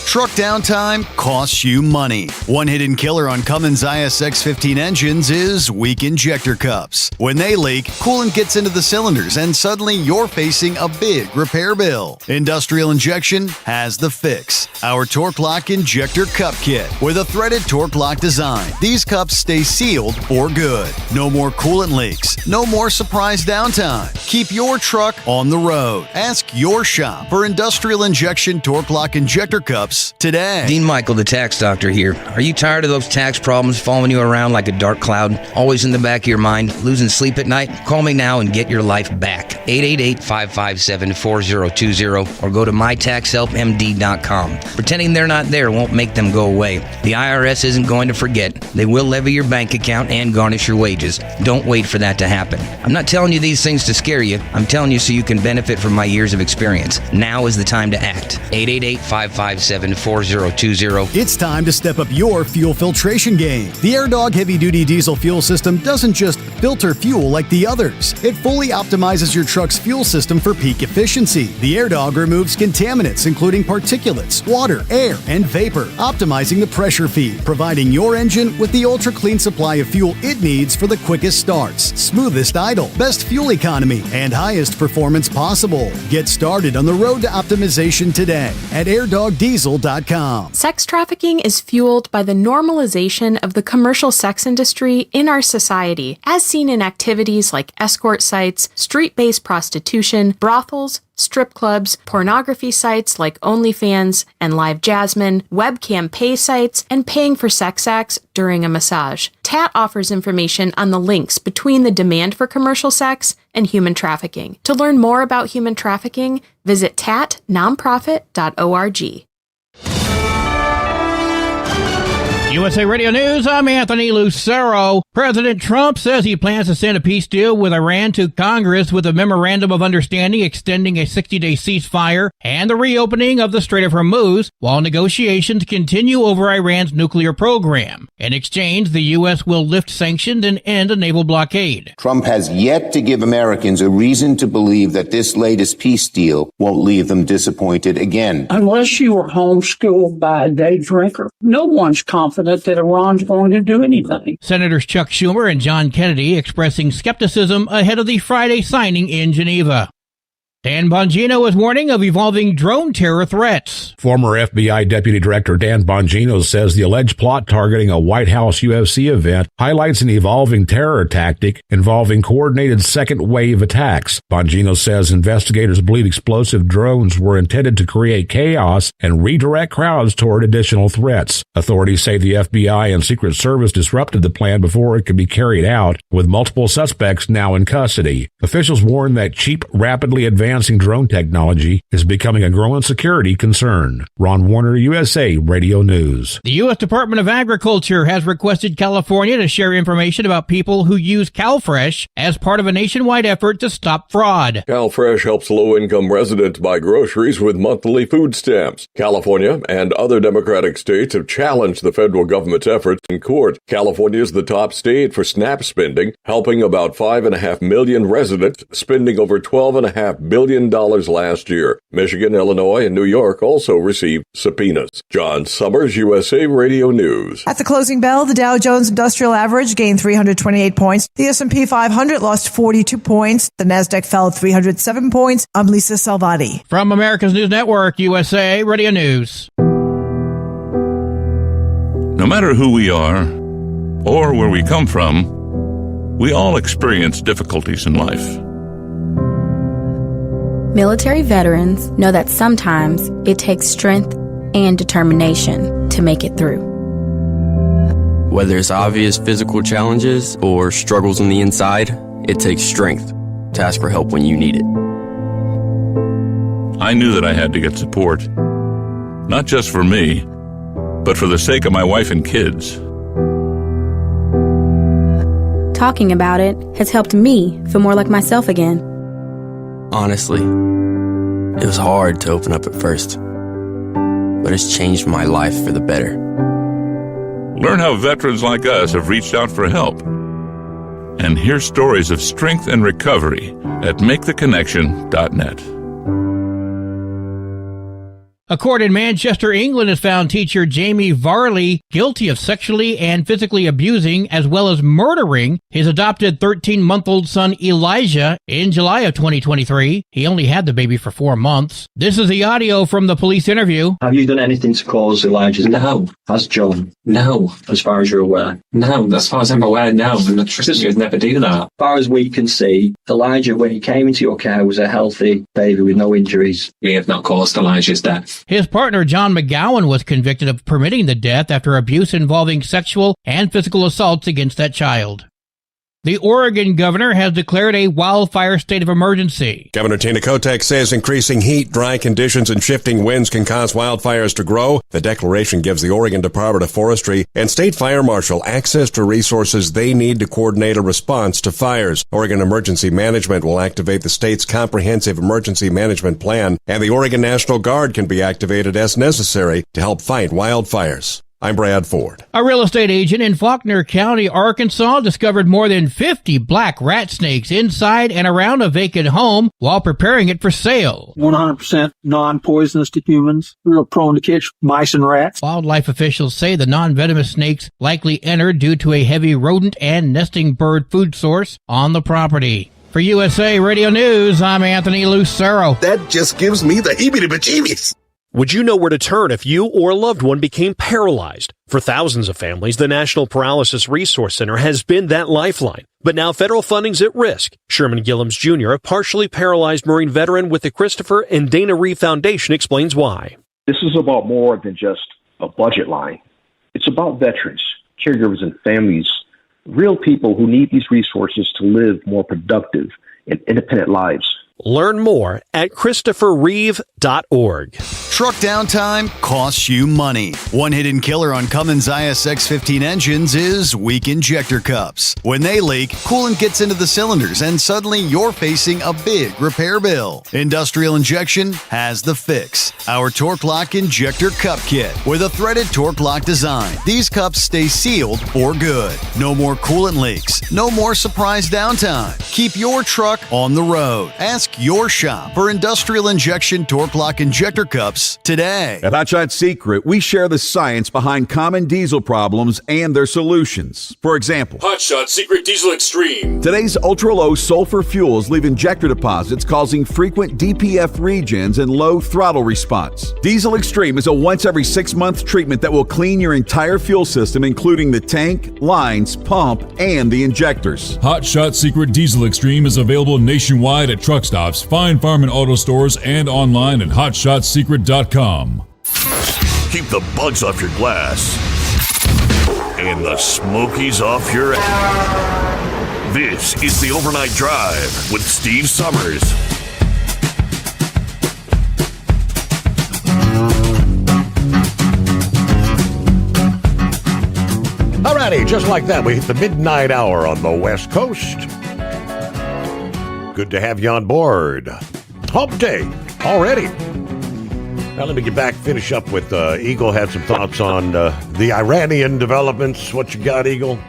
Truck downtime costs you money. One hidden killer on Cummins ISX 15 engines is weak injector cups. When they leak, coolant gets into the cylinders and suddenly you're facing a big repair bill. Industrial Injection has the fix. Our Torque Lock Injector Cup Kit with a threaded Torque Lock design. These cups stay sealed for good. No more coolant leaks. No more surprise downtime. Keep your truck on the road. Ask your shop for Industrial Injection Torque Lock Injector Cups today. Dean Michael, the tax doctor here. Are you tired of those tax problems following you around like a dark cloud? Always in the back of your mind, losing sleep at night? Call me now and get your life back. 888-557-4020 or go to mytaxhelpmd.com. Pretending they're not there won't make them go away. The IRS isn't going to forget. They will levy your bank account and garnish your wages. Don't wait for that to happen. I'm not telling you these things to scare you. I'm telling you so you can benefit from my years of experience. Now is the time to act. 888-557-4020. It's time to step up your fuel filtration game. The AirDog heavy-duty diesel fuel system doesn't just filter fuel like the others. It fully optimizes your truck's fuel system for peak efficiency. The AirDog removes contaminants including particulates, water, air, and vapor, optimizing the pressure feed, providing your engine with the ultra-clean supply of fuel it needs for the quickest starts, smoothest idle, best fuel economy, and highest performance possible. Get started on the road to optimization today at airdogdiesel.com. Sex trafficking is fueled by the normalization of the commercial sex industry in our society, as seen in activities like escort sites, street-based prostitution, brothels, strip clubs, pornography sites like OnlyFans and Live Jasmine, webcam pay sites, and paying for sex acts during a massage. TAT offers information on the links between the demand for commercial sex and human trafficking. To learn more about human trafficking, visit tatnonprofit.org. USA Radio News, I'm Anthony Lucero. President Trump says he plans to send a peace deal with Iran to Congress with a memorandum of understanding extending a 60-day ceasefire and the reopening of the Strait of Hormuz, while negotiations continue over Iran's nuclear program. In exchange, the U.S. will lift sanctions and end a naval blockade. Trump has yet to give Americans a reason to believe that this latest peace deal won't leave them disappointed again. Unless you were homeschooled by a day drinker, no one's confident that Iran's going to do anything. Senators Chuck Schumer and John Kennedy expressing skepticism ahead of the Friday signing in Geneva. Dan Bongino is warning of evolving drone terror threats. Former FBI Deputy Director Dan Bongino says the alleged plot targeting a White House UFC event highlights an evolving terror tactic involving coordinated second-wave attacks. Bongino says investigators believe explosive drones were intended to create chaos and redirect crowds toward additional threats. Authorities say the FBI and Secret Service disrupted the plan before it could be carried out, with multiple suspects now in custody. Officials warn that cheap, rapidly advancing drone technology is becoming a growing security concern. Ron Warner, USA Radio News. The U.S. Department of Agriculture has requested California to share information about people who use CalFresh as part of a nationwide effort to stop fraud. CalFresh helps low-income residents buy groceries with monthly food stamps. California and other Democratic states have challenged the federal government's efforts in court. California is the top state for SNAP spending, helping about 5.5 million residents, spending over $12.5 billion last year. Michigan, Illinois, and New York also received subpoenas. John Sommers, USA Radio News. At the closing bell, the Dow Jones Industrial Average gained 328 points. The S&P 500 lost 42 points. The Nasdaq fell 307 points. I'm Lisa Salvati. From America's News Network, USA Radio News. No matter who we are or where we come from, we all experience difficulties in life. Military veterans know that sometimes it takes strength and determination to make it through. Whether it's obvious physical challenges or struggles on the inside, it takes strength to ask for help when you need it. I knew that I had to get support, not just for me, but for the sake of my wife and kids. Talking about it has helped me feel more like myself again. Honestly, it was hard to open up at first, but it's changed my life for the better. Learn how veterans like us have reached out for help, and hear stories of strength and recovery at MakeTheConnection.net. A court in Manchester, England has found teacher Jamie Varley guilty of sexually and physically abusing as well as murdering his adopted 13-month-old son Elijah in July of 2023. He only had the baby for 4 months. This is the audio from the police interview. Have you done anything to cause Elijah's? No. Has John? No. As far as you're aware? No. As far as I'm aware, no. And I trust you would never do that. As far as we can see, Elijah, when he came into your care, was a healthy baby with no injuries. We have not caused Elijah's death. His partner, John McGowan, was convicted of permitting the death after abuse involving sexual and physical assaults against that child. The Oregon governor has declared a wildfire state of emergency. Governor Tina Kotek says increasing heat, dry conditions, and shifting winds can cause wildfires to grow. The declaration gives the Oregon Department of Forestry and State Fire Marshal access to resources they need to coordinate a response to fires. Oregon Emergency Management will activate the state's comprehensive emergency management plan, and the Oregon National Guard can be activated as necessary to help fight wildfires. I'm Brad Ford. A real estate agent in Faulkner County, Arkansas, discovered more than 50 black rat snakes inside and around a vacant home while preparing it for sale. 100% non-poisonous to humans, real prone to catch mice and rats. Wildlife officials say the non-venomous snakes likely entered due to a heavy rodent and nesting bird food source on the property. For USA Radio News, I'm Anthony Lucero. That just gives me the heebie-jeebies. Would you know where to turn if you or a loved one became paralyzed? For thousands of families, the National Paralysis Resource Center has been that lifeline. But now federal funding's at risk. Sherman Gillums Jr., a partially paralyzed Marine veteran with the Christopher and Dana Reeve Foundation, explains why. This is about more than just a budget line. It's about veterans, caregivers, and families, real people who need these resources to live more productive and independent lives. Learn more at ChristopherReeve.org. Truck downtime costs you money. One hidden killer on Cummins ISX 15 engines is weak injector cups. When they leak, coolant gets into the cylinders and suddenly you're facing a big repair bill. Industrial Injection has the fix. Our Torque Lock Injector Cup Kit with a threaded Torque Lock design. These cups stay sealed for good. No more coolant leaks. No more surprise downtime. Keep your truck on the road. Ask your shop for Industrial Injection Torque Around Clock Injector Cups today. At Hot Shot Secret, we share the science behind common diesel problems and their solutions. For example, Hot Shot Secret Diesel Extreme. Today's ultra-low sulfur fuels leave injector deposits causing frequent DPF regens and low throttle response. Diesel Extreme is a once every 6-month treatment that will clean your entire fuel system, including the tank, lines, pump, and the injectors. Hot Shot Secret Diesel Extreme is available nationwide at truck stops, fine farm and auto stores, and online at hotshotsecret.com. Keep the bugs off your glass and the smokies off your ass. This is the Overnight Drive with Steve Sommers. Alrighty, just like that, we hit the midnight hour on the West Coast. Good to have you on board. Hump day already. Now let me get back, finish up with Eagle. Had some thoughts on the Iranian developments. What you got, Eagle?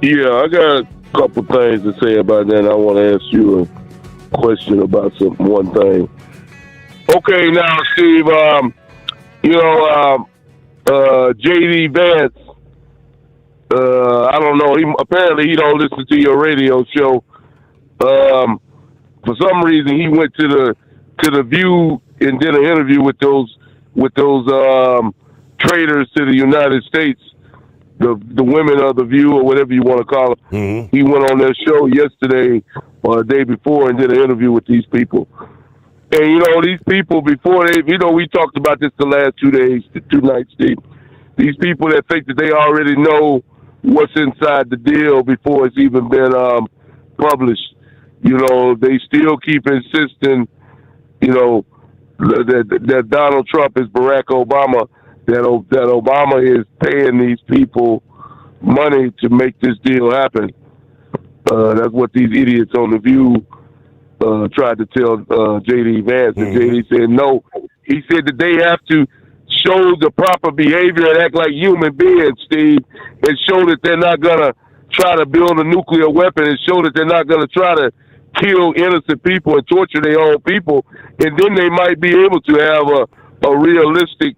Yeah, I got a couple things to say about that. I want to ask you a question about one thing. Okay, now, Steve, J.D. Vance, I don't know. Apparently, he don't listen to your radio show. For some reason, he went to the View and did an interview with those traders to the United States, the women of the View or whatever you want to call it. Mm-hmm. He went on their show yesterday or the day before and did an interview with these people. And these people before we talked about this the last 2 days, 2 nights, Steve. These people that think that they already know what's inside the deal before it's even been published. They still keep insisting, that Donald Trump is Barack Obama, that Obama is paying these people money to make this deal happen. That's what these idiots on The View tried to tell J.D. Vance, and J.D. said no. He said that they have to show the proper behavior and act like human beings, Steve, and show that they're not going to try to build a nuclear weapon and show that they're not going to try to kill innocent people and torture their own people, and then they might be able to have a realistic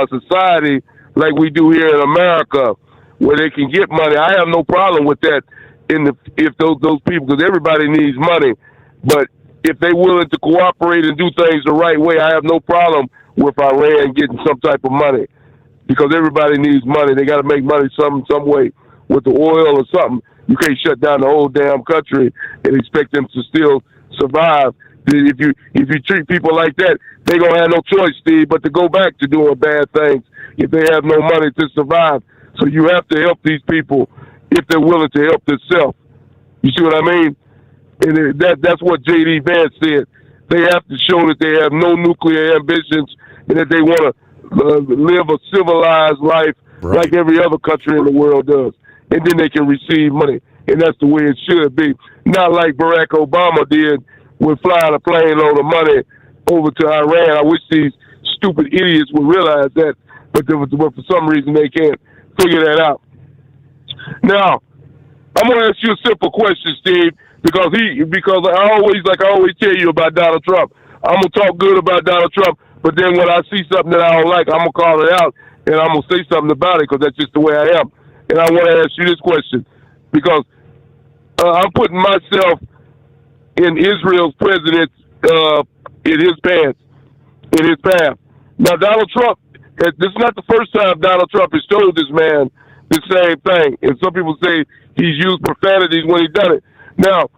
society like we do here in America where they can get money. I have no problem with that if those people, because everybody needs money, but if they're willing to cooperate and do things the right way, I have no problem with Iran getting some type of money, because everybody needs money. They got to make money some way with the oil or something. You can't shut down the whole damn country and expect them to still survive. If you treat people like that, they're going to have no choice, Steve, but to go back to doing bad things if they have no money to survive. So you have to help these people if they're willing to help themselves. You see what I mean? And that's what J.D. Vance said. They have to show that they have no nuclear ambitions and that they want to live a civilized life like every other country in the world does. And then they can receive money. And that's the way it should be. Not like Barack Obama did with flying a plane load of money over to Iran. I wish these stupid idiots would realize that, but for some reason they can't figure that out. Now, I'm going to ask you a simple question, Steve, because I always tell you about Donald Trump. I'm going to talk good about Donald Trump, but then when I see something that I don't like, I'm going to call it out, and I'm going to say something about it, because that's just the way I am. And I want to ask you this question, because I'm putting myself in Israel's president in his path. Now, Donald Trump, this is not the first time Donald Trump has told this man the same thing. And some people say he's used profanities when he's done it. Now,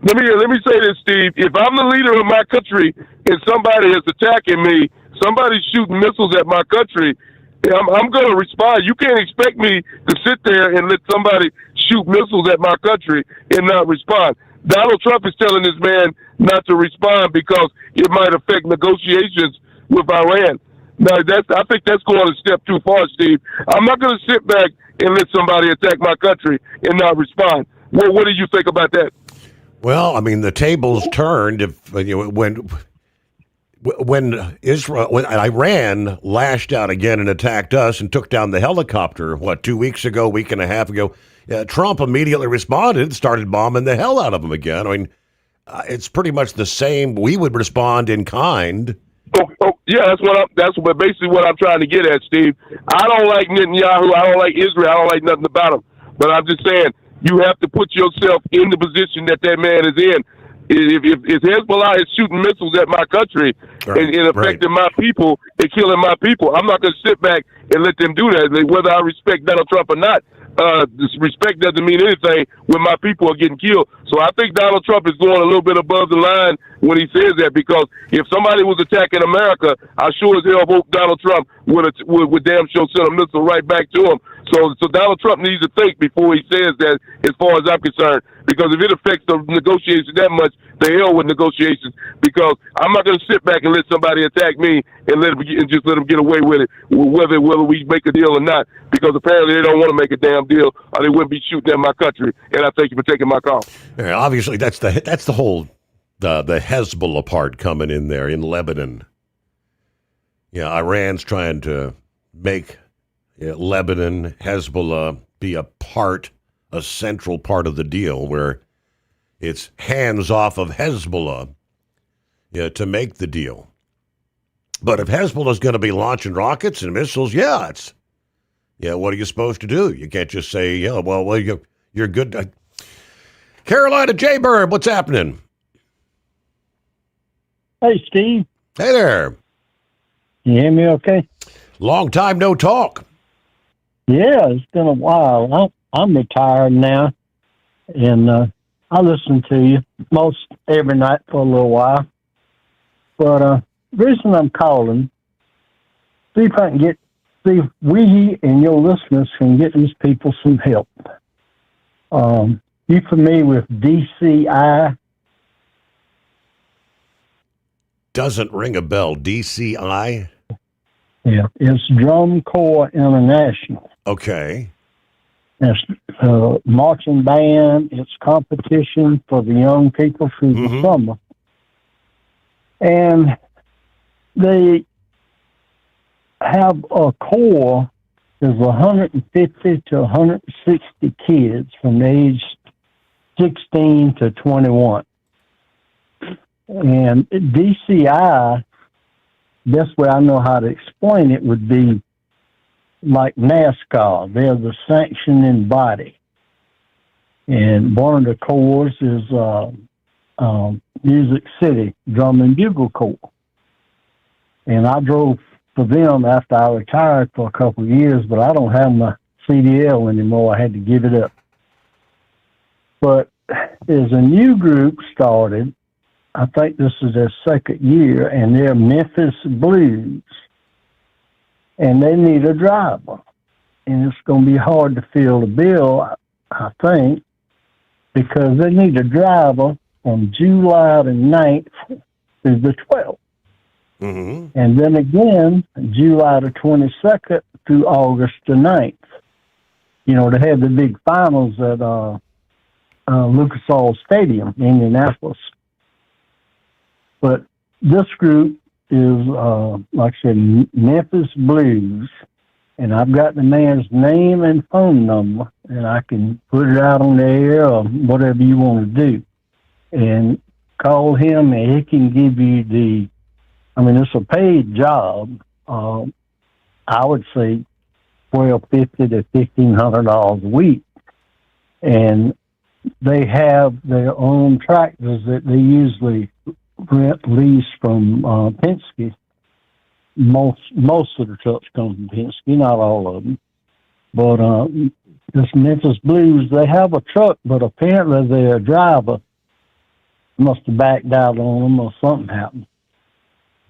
let me say this, Steve. If I'm the leader of my country and somebody is attacking me, somebody's shooting missiles at my country, I'm going to respond. You can't expect me to sit there and let somebody shoot missiles at my country and not respond. Donald Trump is telling this man not to respond because it might affect negotiations with Iran. Now, I think that's going a step too far, Steve. I'm not going to sit back and let somebody attack my country and not respond. Well, what do you think about that? Well, I mean, the tables turned when Iran lashed out again and attacked us and took down the helicopter, 2 weeks ago, week and a half ago, Trump immediately responded, started bombing the hell out of them again. I mean, it's pretty much the same. We would respond in kind. Yeah, that's basically what I'm trying to get at, Steve. I don't like Netanyahu. I don't like Israel. I don't like nothing about him. But I'm just saying, you have to put yourself in the position that man is in. If Hezbollah is shooting missiles at my country and affecting my people and killing my people, I'm not going to sit back and let them do that. Whether I respect Donald Trump or not, respect doesn't mean anything when my people are getting killed. So I think Donald Trump is going a little bit above the line when he says that, because if somebody was attacking America, I sure as hell hope Donald Trump would damn sure send a missile right back to him. So Donald Trump needs to think before he says that, as far as I'm concerned, because if it affects the negotiations that much, the hell with negotiations, because I'm not going to sit back and let somebody attack me and just let them get away with it, whether we make a deal or not, because apparently they don't want to make a damn deal or they wouldn't be shooting at my country. And I thank you for taking my call. Yeah, obviously, that's the whole the Hezbollah part coming in there in Lebanon. Yeah, Iran's trying to make Lebanon, Hezbollah be a central part of the deal, where it's hands off of Hezbollah to make the deal. But if Hezbollah's going to be launching rockets and missiles, what are you supposed to do? You can't just say, you're good. Carolina Jaybird, what's happening? Hey, Steve. Hey there. You hear me okay? Long time no talk. Yeah, it's been a while. I'm retired now, and I listen to you most every night for a little while. But the reason I'm calling, see if we and your listeners can get these people some help. You familiar with DCI? Doesn't ring a bell. DCI? Yeah, it's Drum Corps International. Okay. It's marching band. It's competition for the young people through the summer. And they have a corps. There's 150 to 160 kids from age 16 to 21. And DCI, best way I know how to explain it would be like NASCAR. They're the sanctioning body. And one of the corps is Music City Drum and Bugle Corps. And I drove for them after I retired for a couple of years, but I don't have my CDL anymore. I had to give it up. But there's a new group started. I think this is their second year, and they're Memphis Blues. And they need a driver. And it's going to be hard to fill the bill, I think, because they need a driver from July the 9th through the 12th. Mm-hmm. And then again, July the 22nd through August the 9th. They had the big finals at Lucas Oil Stadium, Indianapolis. But this group is, like I said, Memphis Blues. And I've got the man's name and phone number, and I can put it out on the air or whatever you want to do. And call him, and he can give you it's a paid job. I would say $1,250 to $1,500 a week. And they have their own tractors that they usually lease from Penske. Most of the trucks come from Penske, not all of them. But this Memphis Blues, they have a truck, but apparently their driver must have backed out on them or something happened.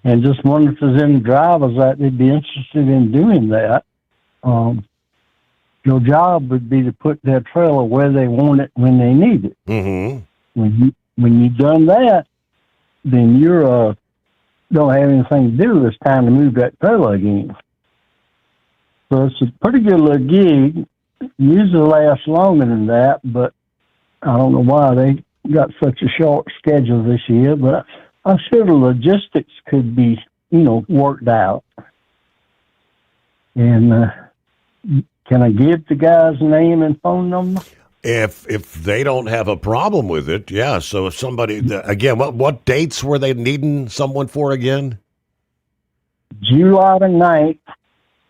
And just wonder if there's any drivers that they'd be interested in doing that. Your job would be to put their trailer where they want it when they need it. Mm-hmm. When you've done that, then you're don't have anything to do. It's time to move that trailer again. So it's a pretty good little gig. Usually lasts longer than that, but I don't know why they got such a short schedule this year. But I'm sure the logistics could be, worked out. And can I give the guy's name and phone number? If they don't have a problem with it, yeah. So if somebody, again, what dates were they needing someone for again? July the 9th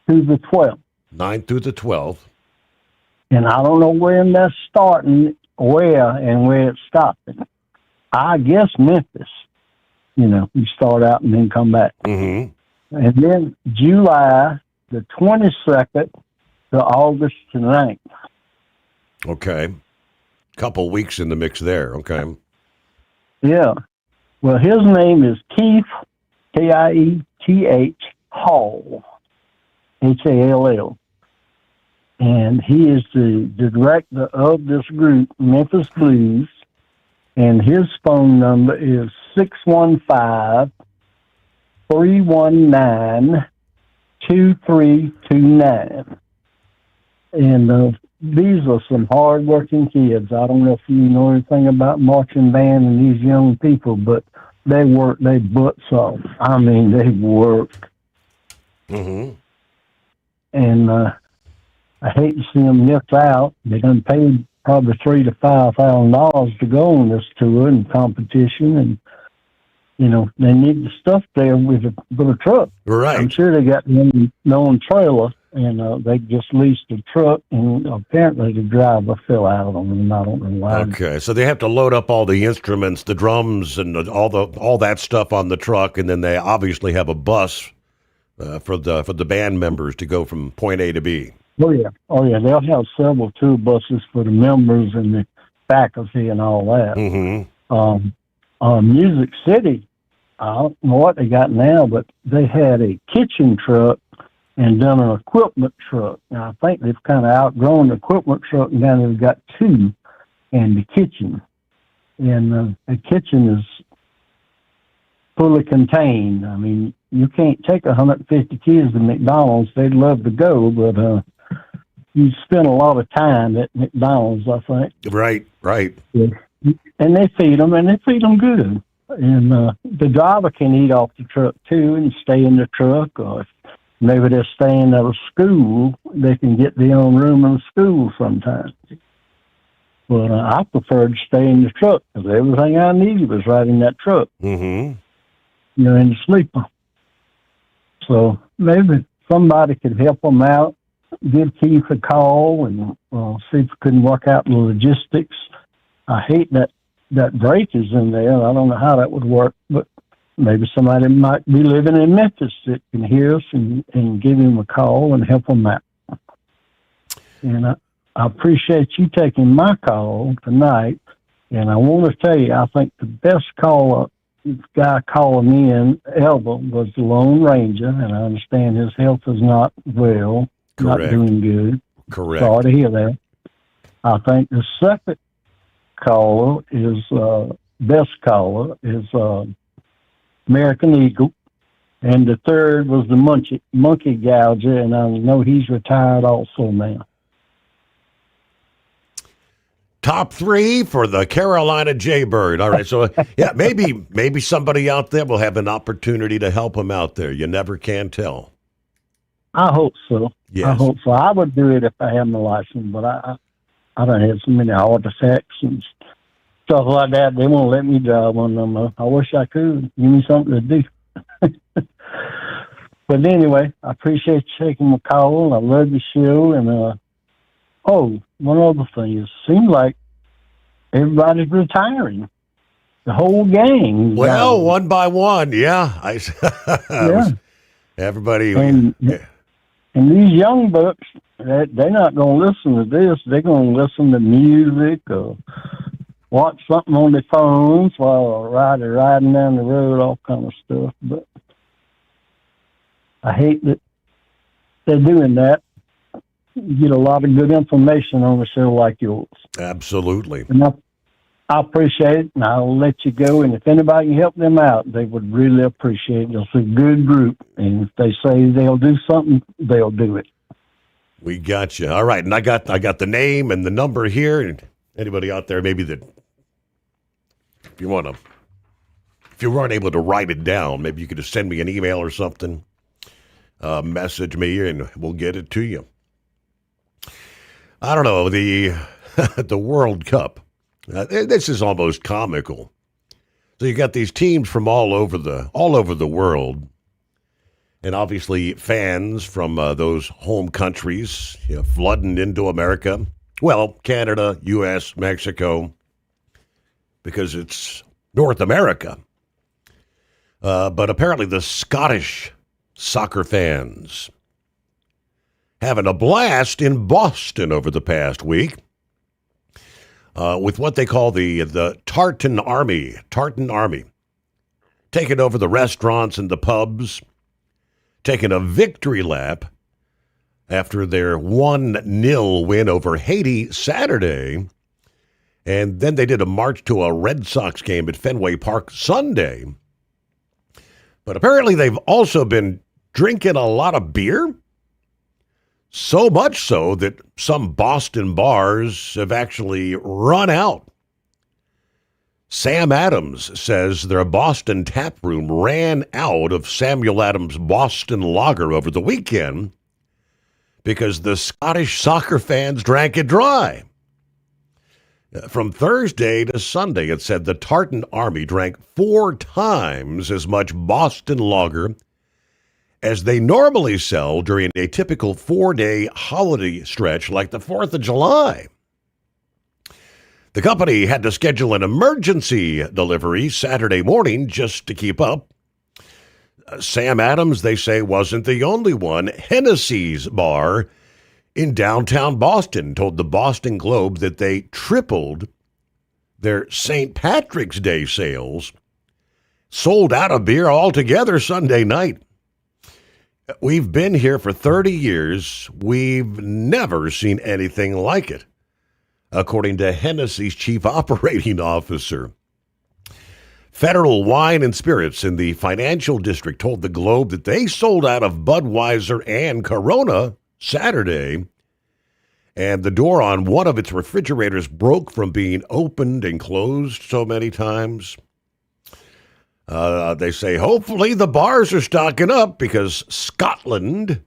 to the 12th. 9th through the 12th. And I don't know when that's starting, where it's stopping. I guess Memphis. You start out and then come back. Mm-hmm. And then July the 22nd to August the 9th. Okay. Couple weeks in the mix there. Okay. Yeah. Well, his name is Keith, Kieth, Hall, Hall. And he is the director of this group, Memphis Blues. And his phone number is 615-319-2329. And these are some hard-working kids. I don't know if you know anything about marching band and these young people, but they work their butts off. I mean, they work. Mm-hmm. And I hate to see them nipped out. They done paid probably $3,000 to $5,000 to go on this tour and competition, and they need the stuff there with a truck. Right. I'm sure they got their own trailer, and they just leased a truck, and apparently the driver fell out on them. I don't know why. Okay, so they have to load up all the instruments, the drums, and all that stuff on the truck, and then they obviously have a bus for the band members to go from point A to B. Oh yeah. They'll have several tour buses for the members and the faculty and all that. Mm-hmm. Music City, I don't know what they got now, but they had a kitchen truck and then an equipment truck. Now I think they've kind of outgrown the equipment truck, and now they've got two, and the kitchen. And the kitchen is fully contained. I mean, you can't take 150 kids to McDonald's. They'd love to go, but you spend a lot of time at McDonald's, I think. Right. Yeah. And they feed them good. And the driver can eat off the truck, too, and stay in the truck. Or if maybe they're staying at a school, they can get their own room in the school sometimes. But I prefer to stay in the truck because everything I needed was right in that truck. Mm-hmm. In the sleeper. So maybe somebody could help them out, give Keith a call, and see if we couldn't work out the logistics. I hate that break is in there. I don't know how that would work, but maybe somebody might be living in Memphis that can hear us and give him a call and help them out. And I appreciate you taking my call tonight. And I want to tell you, I think the best guy calling in ever was the Lone Ranger, and I understand his health is not well, Correct. not doing good. Correct. Sorry to hear that. I think the second caller is best caller is American Eagle, and the third was the monkey gouger, and I know he's retired also now. Top three for the Carolina Jaybird. All right, so yeah, maybe somebody out there will have an opportunity to help him out there. You never can tell. I hope so. Yes. I hope so. I would do it if I had my license, but I don't have so many heart attacks and stuff like that. They won't let me drive one of them. I wish I could. Give me something to do. But anyway, I appreciate you taking my call. I love the show. And one other thing is, it seems like everybody's retiring. The whole gang. Well, one by one, yeah. Everybody. And these young bucks, they're not going to listen to this. They're going to listen to music or watch something on their phones while riding down the road, all kind of stuff. But I hate that they're doing that. You get a lot of good information on a show like yours. Absolutely. And I appreciate it, and I'll let you go. And if anybody can help them out, they would really appreciate it. It's a good group, and if they say they'll do something, they'll do it. We got you. All right, and I got the name and the number here. And anybody out there, maybe that if you weren't able to write it down, maybe you could just send me an email or something. Message me, and we'll get it to you. I don't know, the World Cup. This is almost comical. So you got these teams from all over the world, and obviously fans from those home countries, flooding into America. Well, Canada, U.S., Mexico, because it's North America. But apparently the Scottish soccer fans having a blast in Boston over the past week with what they call the Tartan Army. Tartan Army. Taking over the restaurants and the pubs, taking a victory lap after their 1-0 win over Haiti Saturday. And then they did a march to a Red Sox game at Fenway Park Sunday. But apparently they've also been drinking a lot of beer. So much so that some Boston bars have actually run out. Sam Adams says their Boston tap room ran out of Samuel Adams Boston Lager over the weekend because the Scottish soccer fans drank it dry. From Thursday to Sunday, it said the Tartan Army drank 4 times as much Boston Lager as they normally sell during a typical 4-day holiday stretch like the 4th of July. The company had to schedule an emergency delivery Saturday morning just to keep up. Sam Adams, they say, wasn't the only one. Hennessy's bar in downtown Boston told the Boston Globe that they tripled their St. Patrick's Day sales, sold out of beer altogether Sunday night. We've been here for 30 years. We've never seen anything like it, according to Hennessy's chief operating officer. Federal Wine and Spirits in the financial district told the Globe that they sold out of Budweiser and Corona Saturday, and the door on one of its refrigerators broke from being opened and closed so many times. They say hopefully the bars are stocking up because Scotland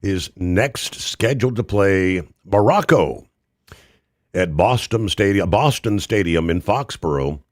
is next scheduled to play Morocco at Boston Stadium in Foxborough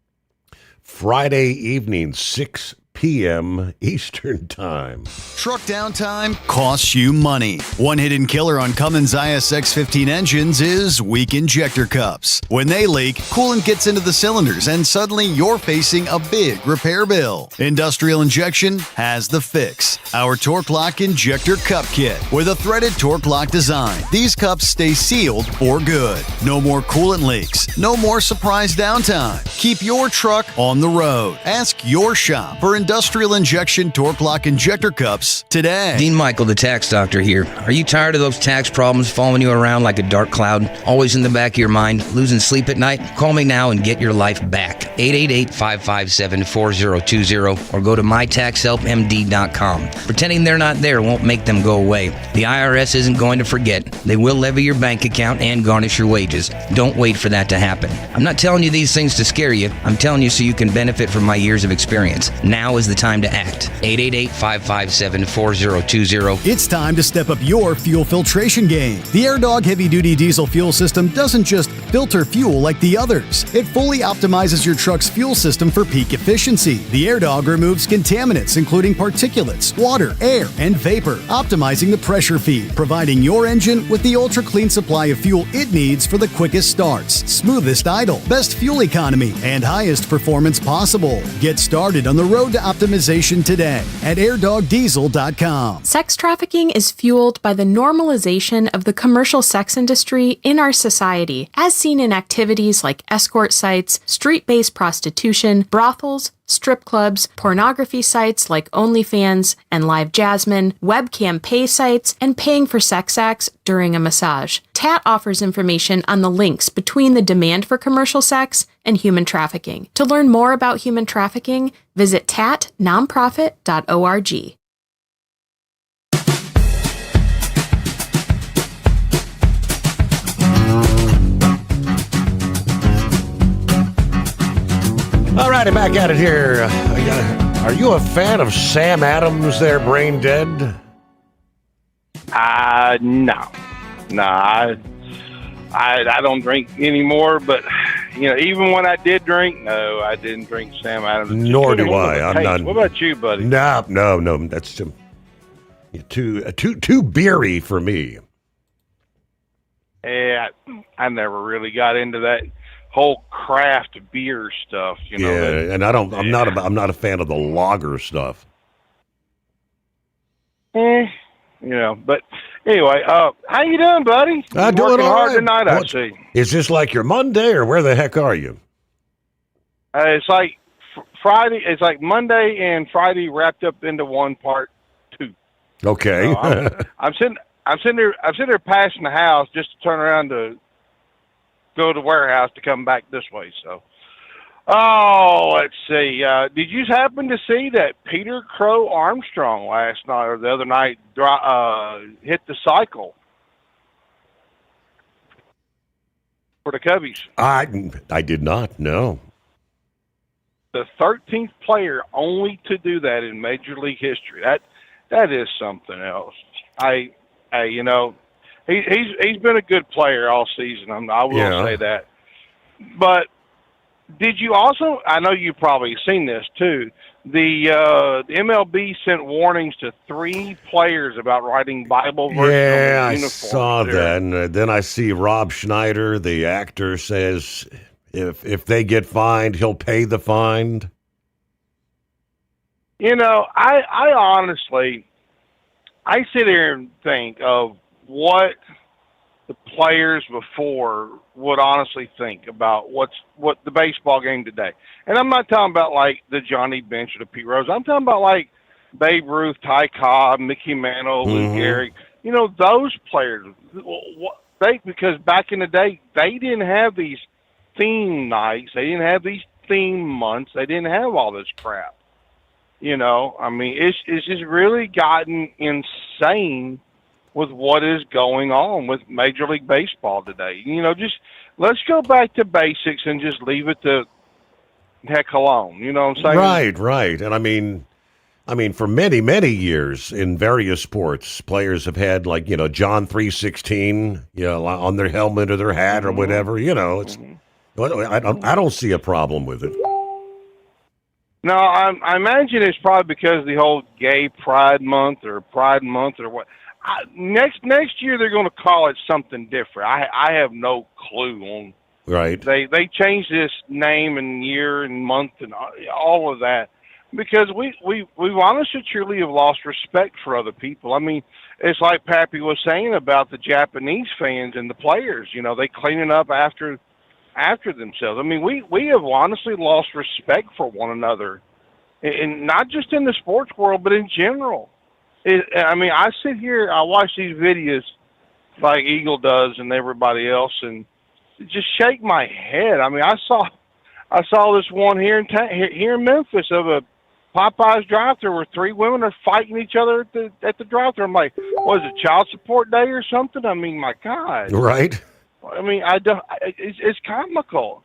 Friday evening, 6 p.m. Eastern Time. Truck downtime costs you money. One hidden killer on Cummins ISX 15 engines is weak injector cups. When they leak, coolant gets into the cylinders and suddenly you're facing a big repair bill. Industrial Injection has the fix. Our Torque Lock Injector Cup Kit with a threaded Torque Lock design. These cups stay sealed for good. No more coolant leaks. No more surprise downtime. Keep your truck on the road. Ask your shop for Industrial Injection Torque Lock Injector Cups today. Dean Michael, the tax doctor here. Are you tired of those tax problems following you around like a dark cloud, always in the back of your mind, losing sleep at night? Call me now and get your life back. 888-557-4020 or go to mytaxhelpmd.com. Pretending they're not there won't make them go away. The IRS isn't going to forget. They will levy your bank account and garnish your wages. Don't wait for that to happen. I'm not telling you these things to scare you. I'm telling you so you can benefit from my years of experience. Now is the time to act. 888-557-4020. It's time to step up your fuel filtration game. The AirDog heavy-duty diesel fuel system doesn't just filter fuel like the others. It fully optimizes your truck's fuel system for peak efficiency. The AirDog removes contaminants, including particulates, water, air, and vapor, optimizing the pressure feed, providing your engine with the ultra-clean supply of fuel it needs for the quickest starts, smoothest idle, best fuel economy, and highest performance possible. Get started on the road to optimization today at airdogdiesel.com. Sex trafficking is fueled by the normalization of the commercial sex industry in our society, as seen in activities like escort sites, street-based prostitution, brothels, strip clubs, pornography sites like OnlyFans and Live Jasmine, webcam pay sites, and paying for sex acts during a massage. TAT offers information on the links between the demand for commercial sex and human trafficking. To learn more about human trafficking, visit tatnonprofit.org. All righty, back at it here. Are you a fan of Sam Adams there, Brain Dead? No. I don't drink anymore, but even when I did drink, no, I didn't drink Sam Adams. Nor do I. I'm not. What about you, buddy? No. That's too beery for me. Yeah, I never really got into that whole craft beer stuff. Yeah, and I'm not a fan of the lager stuff. But anyway, how you doing, buddy? Doing all hard right. tonight, I see. Is this like your Monday, or where the heck are you? It's like Friday. It's like Monday and Friday wrapped up into one part two. Okay. I'm sitting there passing the house just to turn around to go to the warehouse to come back this way. So, let's see. Did you happen to see that Peter Crow Armstrong last night or the other night hit the cycle for the Cubbies? I did not. No. The 13th player only to do that in Major League history. That is something else. He's been a good player all season. I will say that. But did you also? I know you've probably seen this too. The MLB sent warnings to 3 players about riding Bible versions on uniforms. I saw that, and then I see Rob Schneider, the actor, says if they get fined, he'll pay the fine. I honestly, I sit here and think of what the players before would honestly think about what the baseball game today. And I'm not talking about like the Johnny Bench or the Pete Rose. I'm talking about like Babe Ruth, Ty Cobb, Mickey Mantle, Lou Gehrig. Those players. Because back in the day, they didn't have these theme nights. They didn't have these theme months. They didn't have all this crap. It's just really gotten insane with what is going on with Major League Baseball today. Just let's go back to basics and just leave it the heck alone. You know what I'm saying? Right. And I mean, for many, many years in various sports, players have had like, John 3:16, on their helmet or their hat or whatever. It's. I don't see a problem with it. No, I imagine it's probably because of the whole Gay Pride Month or what. Next year they're going to call it something different. I have no clue on. Right. They changed this name and year and month and all of that because we've honestly truly have lost respect for other people. I mean, it's like Pappy was saying about the Japanese fans and the players. They cleaning up after themselves. I mean, we have honestly lost respect for one another, and not just in the sports world, but in general. I sit here, I watch these videos like Eagle does and everybody else, and just shake my head. I mean, I saw this one here in Memphis of a Popeyes drive-thru where 3 women are fighting each other at the drive-thru. I'm like, was it Child Support Day or something? I mean, my God. Right. I mean, it's comical.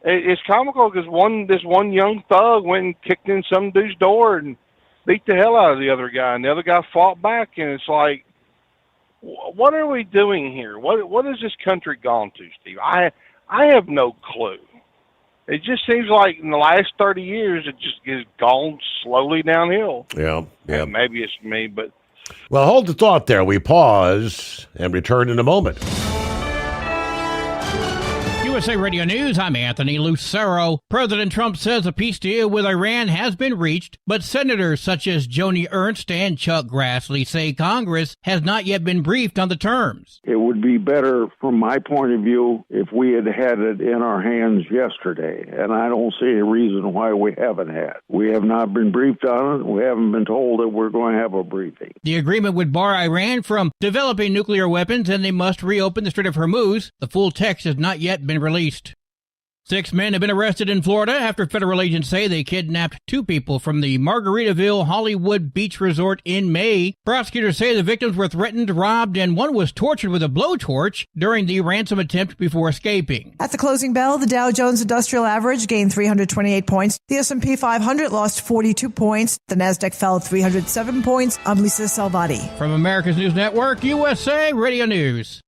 It's comical because this one young thug went and kicked in some dude's door and beat the hell out of the other guy, and the other guy fought back. And it's like, what are we doing here? What has this country gone to, Steve? I have no clue. It just seems like in the last 30 years, it just has gone slowly downhill. Yeah. And maybe it's me, but. Well, hold the thought there. We pause and return in a moment. USA Radio News, I'm Anthony Lucero. President Trump says a peace deal with Iran has been reached, but senators such as Joni Ernst and Chuck Grassley say Congress has not yet been briefed on the terms. It would be better, from my point of view, if we had had it in our hands yesterday, and I don't see a reason why we haven't had. We have not been briefed on it. We haven't been told that we're going to have a briefing. The agreement would bar Iran from developing nuclear weapons, and they must reopen the Strait of Hormuz. The full text has not yet been released. 6 men have been arrested in Florida after federal agents say they kidnapped 2 people from the Margaritaville Hollywood Beach Resort in May. Prosecutors say the victims were threatened, robbed, and one was tortured with a blowtorch during the ransom attempt before escaping. At the closing bell, the Dow Jones Industrial Average gained 328 points. The S&P 500 lost 42 points. The Nasdaq fell 307 points. I'm Lisa Salvati. From America's News Network, USA Radio News.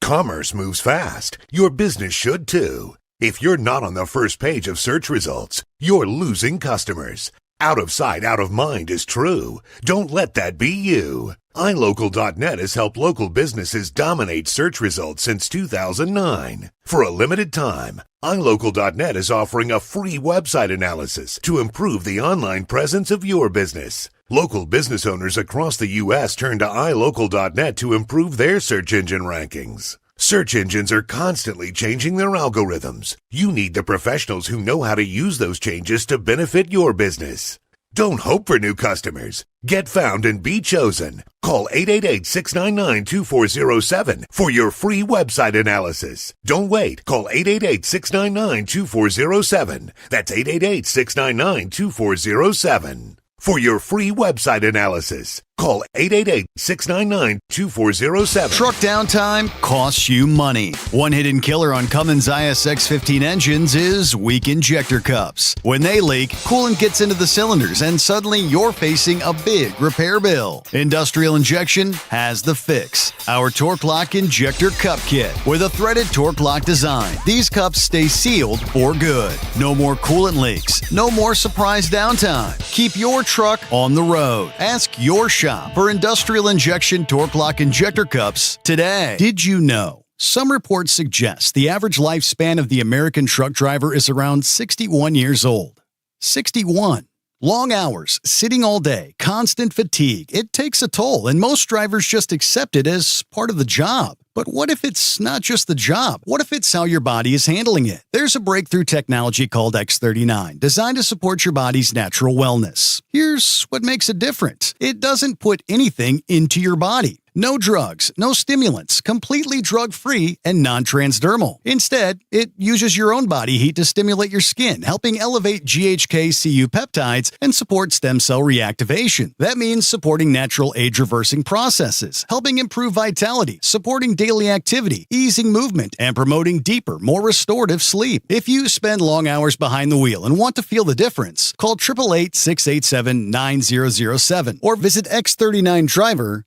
Commerce moves fast. Your business should too. If you're not on the first page of search results, you're losing customers. Out of sight, out of mind is true. Don't let that be you. iLocal.net has helped local businesses dominate search results since 2009. For a limited time, iLocal.net is offering a free website analysis to improve the online presence of your business. Local business owners across the U.S. turn to iLocal.net to improve their search engine rankings. Search engines are constantly changing their algorithms. You need the professionals who know how to use those changes to benefit your business. Don't hope for new customers. Get found and be chosen. Call 888-699-2407 for your free website analysis. Don't wait. Call 888-699-2407. That's 888-699-2407. For your free website analysis, call 888-699-2407. Truck downtime costs you money. One hidden killer on Cummins ISX 15 engines is weak injector cups. When they leak, coolant gets into the cylinders and suddenly you're facing a big repair bill. Industrial Injection has the fix. Our Torque Lock Injector Cup Kit with a threaded Torque Lock design. These cups stay sealed for good. No more coolant leaks. No more surprise downtime. Keep your truck on the road. Ask your shop for Industrial Injection Torque Lock Injector Cups today. Did you know? Some reports suggest the average lifespan of the American truck driver is around 61 years old. 61. Long hours, sitting all day, constant fatigue. It takes a toll, and most drivers just accept it as part of the job. But what if it's not just the job? What if it's how your body is handling it? There's a breakthrough technology called X39, designed to support your body's natural wellness. Here's what makes it different. It doesn't put anything into your body. No drugs, no stimulants, completely drug-free and non-transdermal. Instead, it uses your own body heat to stimulate your skin, helping elevate GHK-Cu peptides and support stem cell reactivation. That means supporting natural age-reversing processes, helping improve vitality, supporting daily activity, easing movement, and promoting deeper, more restorative sleep. If you spend long hours behind the wheel and want to feel the difference, call 888-687-9007 or visit X39Driver.com.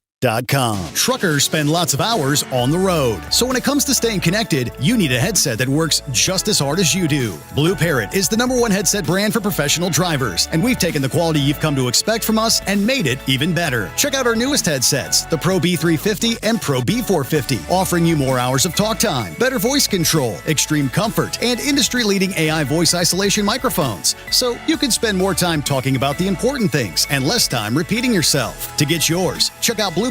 Truckers spend lots of hours on the road. So when it comes to staying connected, you need a headset that works just as hard as you do. Blue Parrot is the #1 headset brand for professional drivers, and we've taken the quality you've come to expect from us and made it even better. Check out our newest headsets, the Pro B350 and Pro B450, offering you more hours of talk time, better voice control, extreme comfort, and industry-leading AI voice isolation microphones. So you can spend more time talking about the important things and less time repeating yourself. To get yours, check out BlueParrot.com.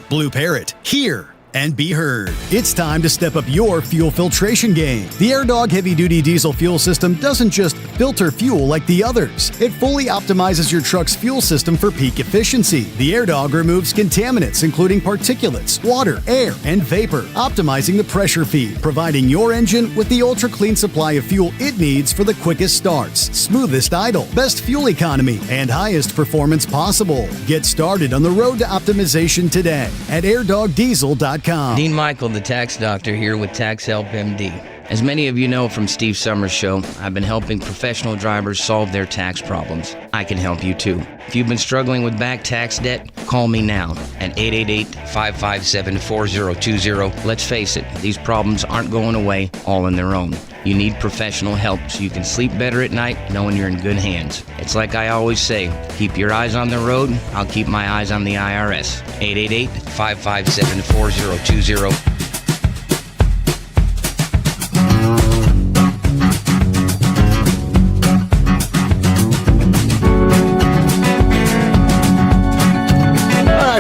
Blue Parrot, hear and be heard. It's time to step up your fuel filtration game. The AirDog heavy-duty diesel fuel system doesn't just filter fuel like the others. It fully optimizes your truck's fuel system for peak efficiency. The AirDog removes contaminants, including particulates, water, air, and vapor, optimizing the pressure feed, providing your engine with the ultra-clean supply of fuel it needs for the quickest starts, smoothest idle, best fuel economy, and highest performance possible. Get started on the road to optimization today at airdogdiesel.com. Dean Michael, the tax doctor, here with Tax Help MD. As many of you know from Steve Sommers' show, I've been helping professional drivers solve their tax problems. I can help you too. If you've been struggling with back tax debt, call me now at 888-557-4020. Let's face it, these problems aren't going away all on their own. You need professional help so you can sleep better at night knowing you're in good hands. It's like I always say, keep your eyes on the road, I'll keep my eyes on the IRS. 888-557-4020.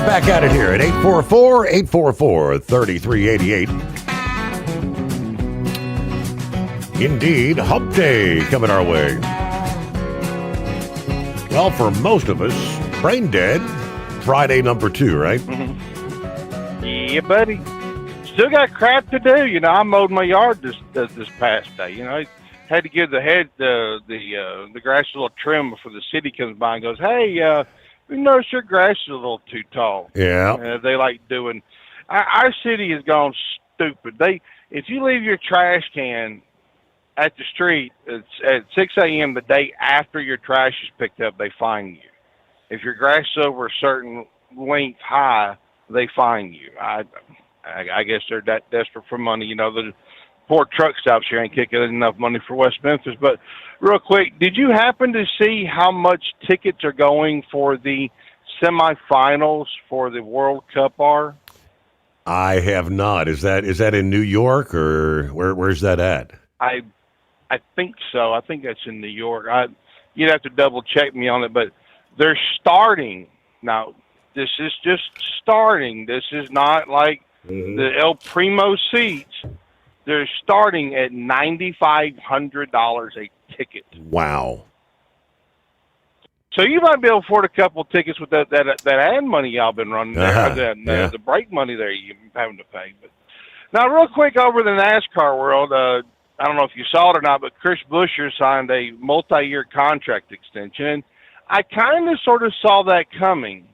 Back at it here at 844-844-3388. Indeed, Hump Day coming our way. Well, for most of us, brain dead, Friday number 2, right? Mm-hmm. Yeah, buddy. Still got crap to do. You know, I mowed my yard this past day. You know, I had to give the grass a little trim before the city comes by and goes, hey, we noticed your grass is a little too tall. Yeah. They like doing. Our city has gone stupid. If you leave your trash can at the street at 6 a.m. the day after your trash is picked up, they fine you. If your grass is over a certain length high, they fine you. I guess they're that desperate for money. You know, the poor truck stops here ain't kicking enough money for West Memphis. But real quick, did you happen to see how much tickets are going for the semifinals for the World Cup are? I have not. Is that in New York or where's that at? I think so. I think that's in New York. You'd have to double check me on it, but they're starting now. This is just starting. This is not like the El Primo seats. They're starting at $9,500 a ticket. Wow. So you might be able to afford a couple tickets with that ad money y'all been running there, the break money there you're having to pay. But now, real quick over the NASCAR world, I don't know if you saw it or not, but Chris Buescher signed a multi-year contract extension. And I kind of sort of saw that coming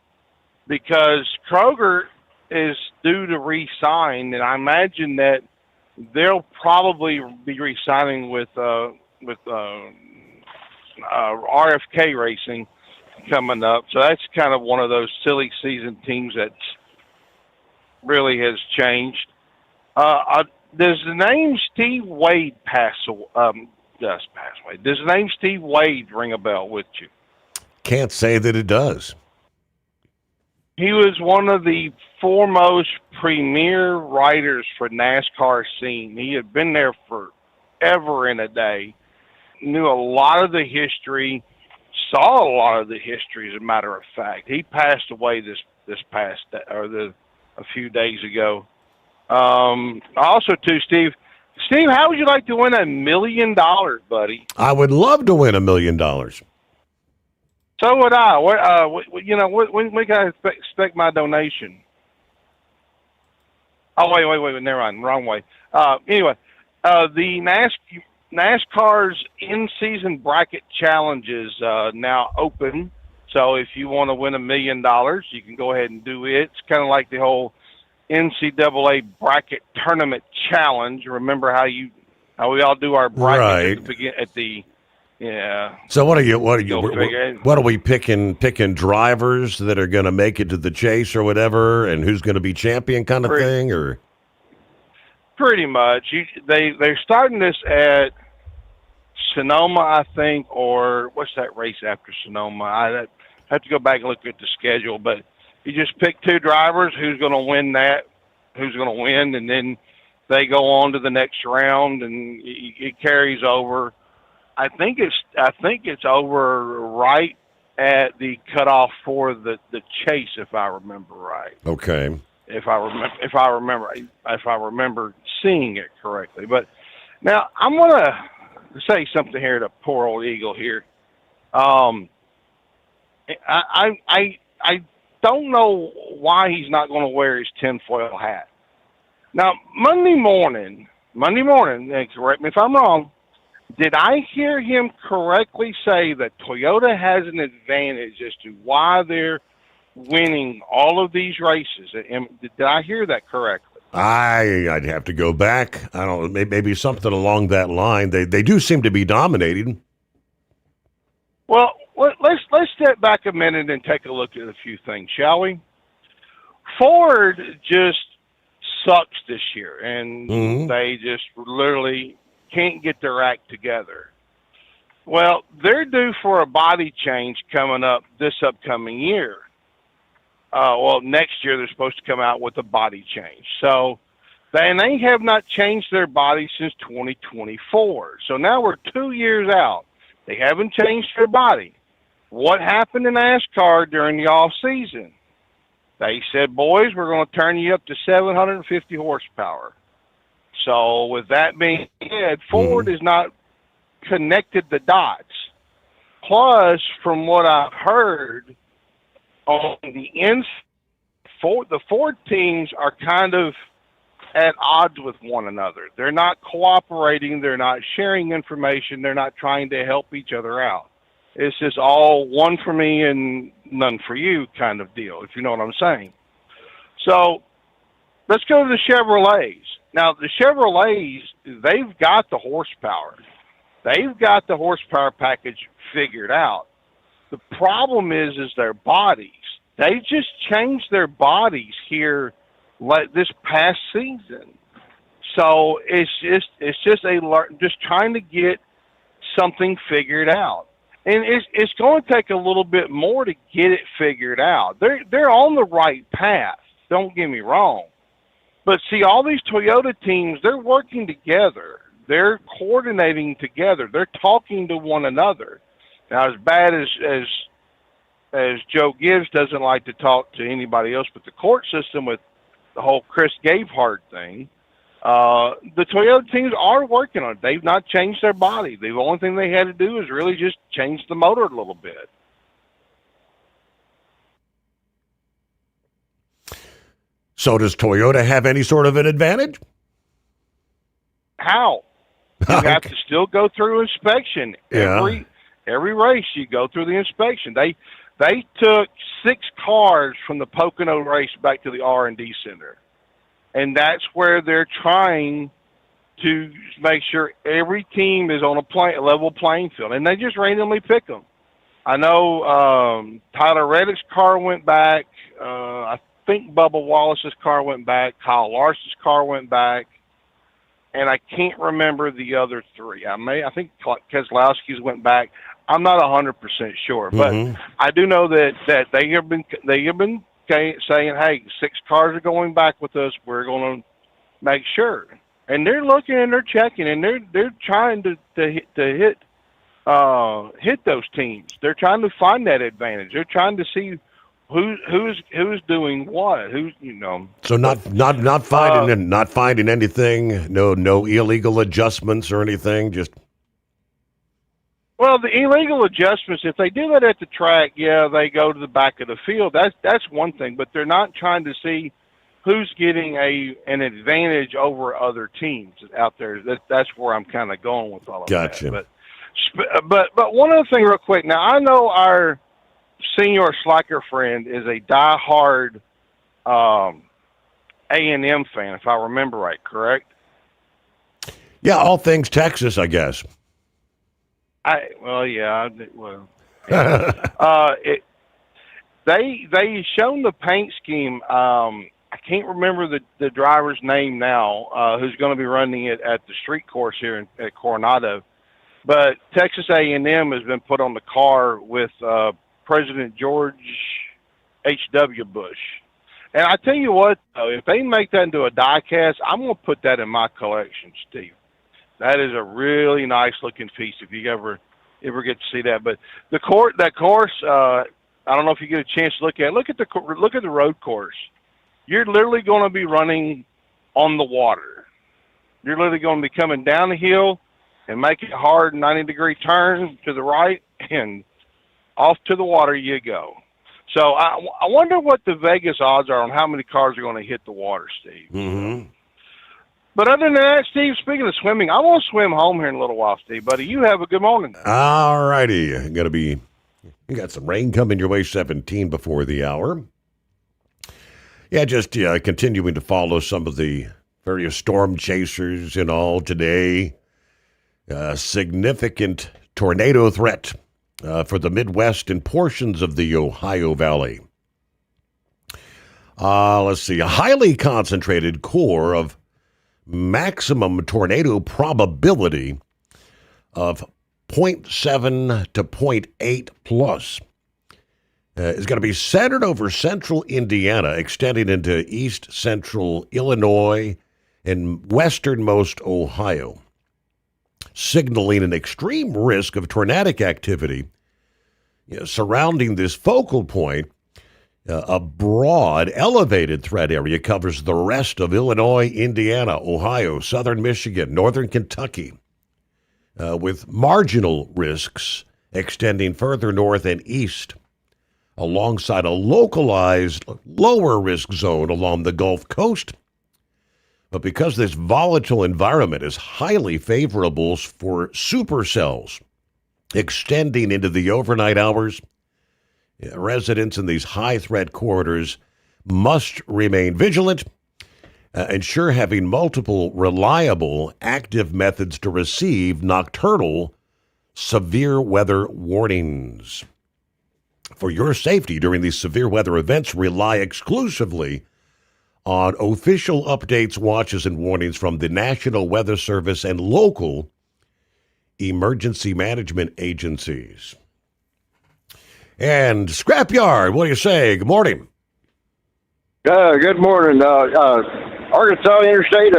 because Kroger is due to re-sign, and I imagine that they'll probably be re-signing with RFK Racing coming up. So that's kind of one of those silly season teams that really has changed. Does the name Steve Wade pass away? Does the name Steve Wade ring a bell with you? Can't say that it does. He was one of the foremost premier writers for NASCAR scene. He had been there forever and a day. Knew a lot of the history, saw a lot of the history. As a matter of fact, he passed away this past a few days ago. Also, too, Steve, how would you like to win $1 million, buddy? I would love to win $1 million. So would I. When can I expect my donation? Oh, wait, never mind, wrong way. Anyway, the NASCAR's in-season bracket challenge is now open. So if you want to win $1 million, you can go ahead and do it. It's kind of like the whole NCAA bracket tournament challenge. Remember how we all do our brackets at the yeah. So what are we picking drivers that are going to make it to the chase or whatever, and who's going to be champion kind of thing, or? Pretty much. They're starting this at Sonoma, I think, or what's that race after Sonoma? I have to go back and look at the schedule, but you just pick two drivers, who's going to win, and then they go on to the next round, and it carries over. I think it's over right at the cutoff for the chase, if I remember right. Okay. If I remember seeing it correctly. But now I'm gonna say something here to poor old Eagle here. I don't know why he's not going to wear his tinfoil hat. Now Monday morning, and correct me if I'm wrong, did I hear him correctly say that Toyota has an advantage as to why they're winning all of these races? Did I hear that correctly? I'd have to go back. I don't know, maybe something along that line. They do seem to be dominating. Well, let's step back a minute and take a look at a few things, shall we? Ford just sucks this year, and they just literally can't get their act together. Well, they're due for a body change coming up this upcoming year. Next year they're supposed to come out with a body change. So they have not changed their body since 2024. So now we're 2 years out. They haven't changed their body. What happened in NASCAR during the off season? They said, boys, we're going to turn you up to 750 horsepower. So with that being said, Ford has not connected the dots. Plus, from what I've heard, on the the Ford teams are kind of at odds with one another. They're not cooperating. They're not sharing information. They're not trying to help each other out. It's just all one for me and none for you kind of deal, if you know what I'm saying. So let's go to the Chevrolets. Now, the Chevrolets, they've got the horsepower. They've got the horsepower package figured out. The problem is their bodies. They just changed their bodies here like this past season. So it's just trying to get something figured out. And it's going to take a little bit more to get it figured out. They're on the right path. Don't get me wrong. But see, all these Toyota teams, they're working together. They're coordinating together. They're talking to one another. Now, as bad as Joe Gibbs doesn't like to talk to anybody else but the court system with the whole Chris Gabehart thing, the Toyota teams are working on it. They've not changed their body. The only thing they had to do is really just change the motor a little bit. So does Toyota have any sort of an advantage? How? You have to still go through inspection. Yeah. Every race you go through the inspection. They took 6 cars from the Pocono race back to the R&D center. And that's where they're trying to make sure every team is on a level playing field. And they just randomly pick them. I know Tyler Reddick's car went back. I think Bubba Wallace's car went back. Kyle Larson's car went back. And I can't remember the other 3. I think Keselowski's went back. I'm not 100% sure. But I do know that they have been saying, hey, 6 cars are going back with us. We're going to make sure. And they're looking and they're checking and they're trying to hit those teams. They're trying to find that advantage. They're trying to see who's doing what. So not finding anything. No illegal adjustments or anything. Just. Well, the illegal adjustments, if they do that at the track, yeah, they go to the back of the field. That's one thing, but they're not trying to see who's getting an advantage over other teams out there. That's where I'm kind of going with all of Gotcha. that. But one other thing real quick. Now, I know our senior slacker friend is a diehard A&M fan, if I remember right, correct? Yeah, all things Texas, I guess. They shown the paint scheme. I can't remember the driver's name now, who's going to be running it at the street course here at Coronado. But Texas A&M has been put on the car with President George H.W. Bush. And I tell you what, though, if they make that into a die cast, I'm going to put that in my collection, Steve. That is a really nice looking piece if you ever get to see that. But that course, I don't know if you get a chance to look at it. Look at the road course. You're literally going to be running on the water. You're literally going to be coming down the hill and making a hard 90-degree turn to the right, and off to the water you go. So I wonder what the Vegas odds are on how many cars are going to hit the water, Steve. Mm-hmm. But other than that, Steve, speaking of swimming, I want to swim home here in a little while, Steve, buddy. You have a good morning. All righty. You got some rain coming your way, 17 before the hour. Yeah, just continuing to follow some of the various storm chasers and all today. Significant tornado threat for the Midwest and portions of the Ohio Valley. Let's see. A highly concentrated core of maximum tornado probability of 0.7 to 0.8 plus is going to be centered over central Indiana, extending into east central Illinois and westernmost Ohio, signaling an extreme risk of tornadic activity surrounding this focal point. A broad, elevated threat area covers the rest of Illinois, Indiana, Ohio, southern Michigan, northern Kentucky, with marginal risks extending further north and east, alongside a localized lower risk zone along the Gulf Coast. But because this volatile environment is highly favorable for supercells extending into the overnight hours, residents in these high-threat corridors must remain vigilant, ensure having multiple reliable, active methods to receive nocturnal severe weather warnings. For your safety during these severe weather events, rely exclusively on official updates, watches, and warnings from the National Weather Service and local emergency management agencies. And Scrapyard, what do you say? Good morning. Good morning. Arkansas Interstate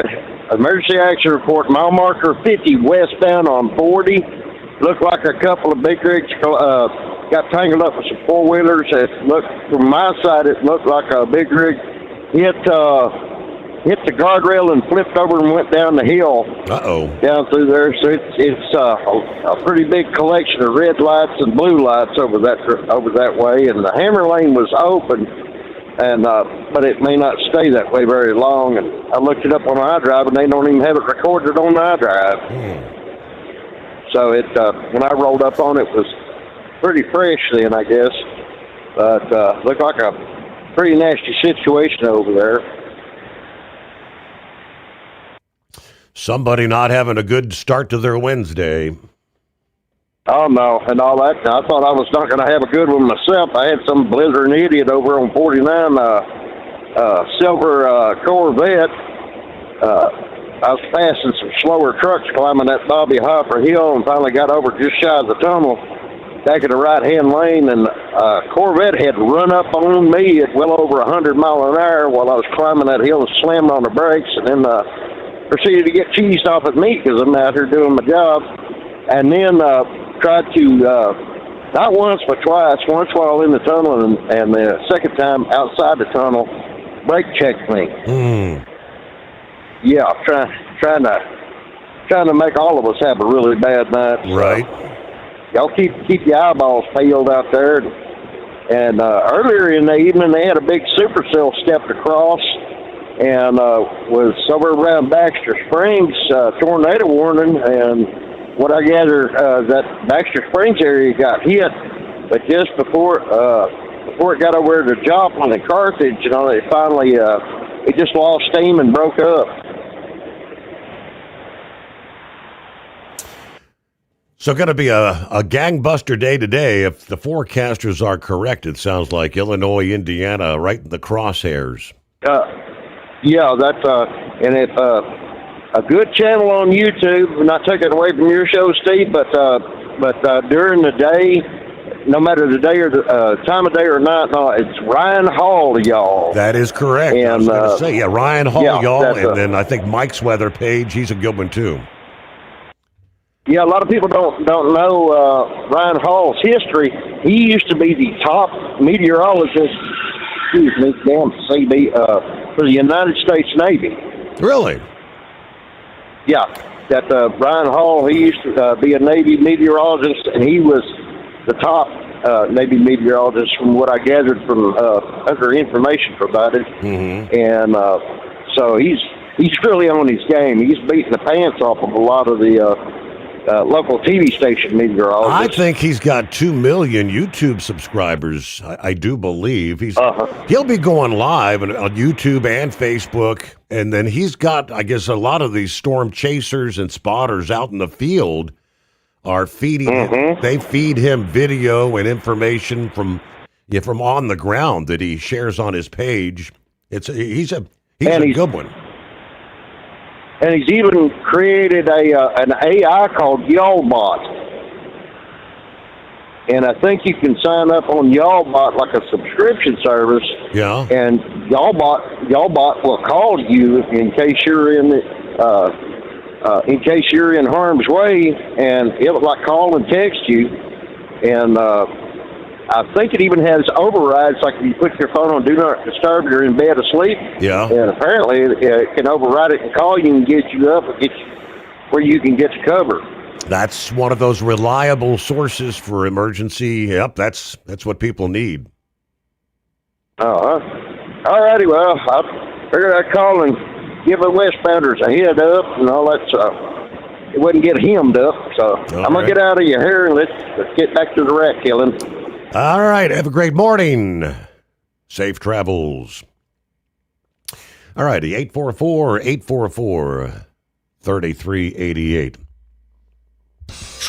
Emergency Action Report, mile marker 50 westbound on 40. Looked like a couple of big rigs got tangled up with some four-wheelers. From my side, it looked like a big rig hit the guardrail and flipped over and went down the hill. Down through there. So it's a pretty big collection of red lights and blue lights over that way. And the hammer lane was open, and but it may not stay that way very long. And I looked it up on iDrive, and they don't even have it recorded on iDrive. So when I rolled up on it, was pretty fresh then, I guess. But looked like a pretty nasty situation over there. Somebody not having a good start to their Wednesday. Oh, no, and all that. I thought I was not going to have a good one myself. I had some blithering idiot over on 49, silver Corvette. I was passing some slower trucks climbing that Bobby Hopper Hill and finally got over just shy of the tunnel, back in the right-hand lane, and Corvette had run up on me at well over 100 miles an hour while I was climbing that hill and slammed on the brakes, and then proceeded to get cheesed off at me because I'm out here doing my job. And then tried to, not once but twice, once while in the tunnel and the second time outside the tunnel, brake checked me. Yeah, trying to make all of us have a really bad night. Right. Y'all keep your eyeballs peeled out there. And earlier in the evening, they had a big supercell stepped across and was over around Baxter Springs, tornado warning. And what I gather, that Baxter Springs area got hit, but just before it got over to Joplin and Carthage, they finally it just lost steam and broke up. So going to be a gangbuster day today if the forecasters are correct. It sounds like Illinois, Indiana, right in the crosshairs. Yeah, that's and it's a good channel on YouTube. Not taking it away from your show, Steve, but during the day, no matter the day or the time of day or night, no, it's Ryan Hall, y'all. That is correct. And, I was going to say, Ryan Hall, y'all, and then I think Mike's weather page. He's a good one too. Yeah, a lot of people don't know Ryan Hall's history. He used to be the top meteorologist. Excuse me, for the United States Navy. Really? Yeah, that Ryan Hall, he used to be a Navy meteorologist, and he was the top Navy meteorologist from what I gathered from other information provided. Mm-hmm. And so he's really on his game. He's beating the pants off of a lot of the local TV station meteorologists. I think he's got 2 million YouTube subscribers. I do believe he'll be going live on YouTube and Facebook, and then he's got, I guess, a lot of these storm chasers and spotters out in the field are feeding him. They feed him video and information from on the ground that he shares on his page. He's a good one. And he's even created an AI called YallBot. And I think you can sign up on YallBot like a subscription service. Yeah. And YallBot will call you in case you're in harm's way, and it'll like call and text you. And I think it even has overrides, like if you put your phone on Do Not Disturb, you're in bed asleep. Yeah. And apparently it can override it and call you and get you up and get you where you can get to cover. That's one of those reliable sources for emergency. Yep, that's what people need. All righty, well, I figured I'd call and give the westbounders a head up and all that stuff. It wouldn't get hemmed up, so I'm going to get out of your hair and let's get back to the rat killing. All right. Have a great morning. Safe travels. All righty. 844-844-3388.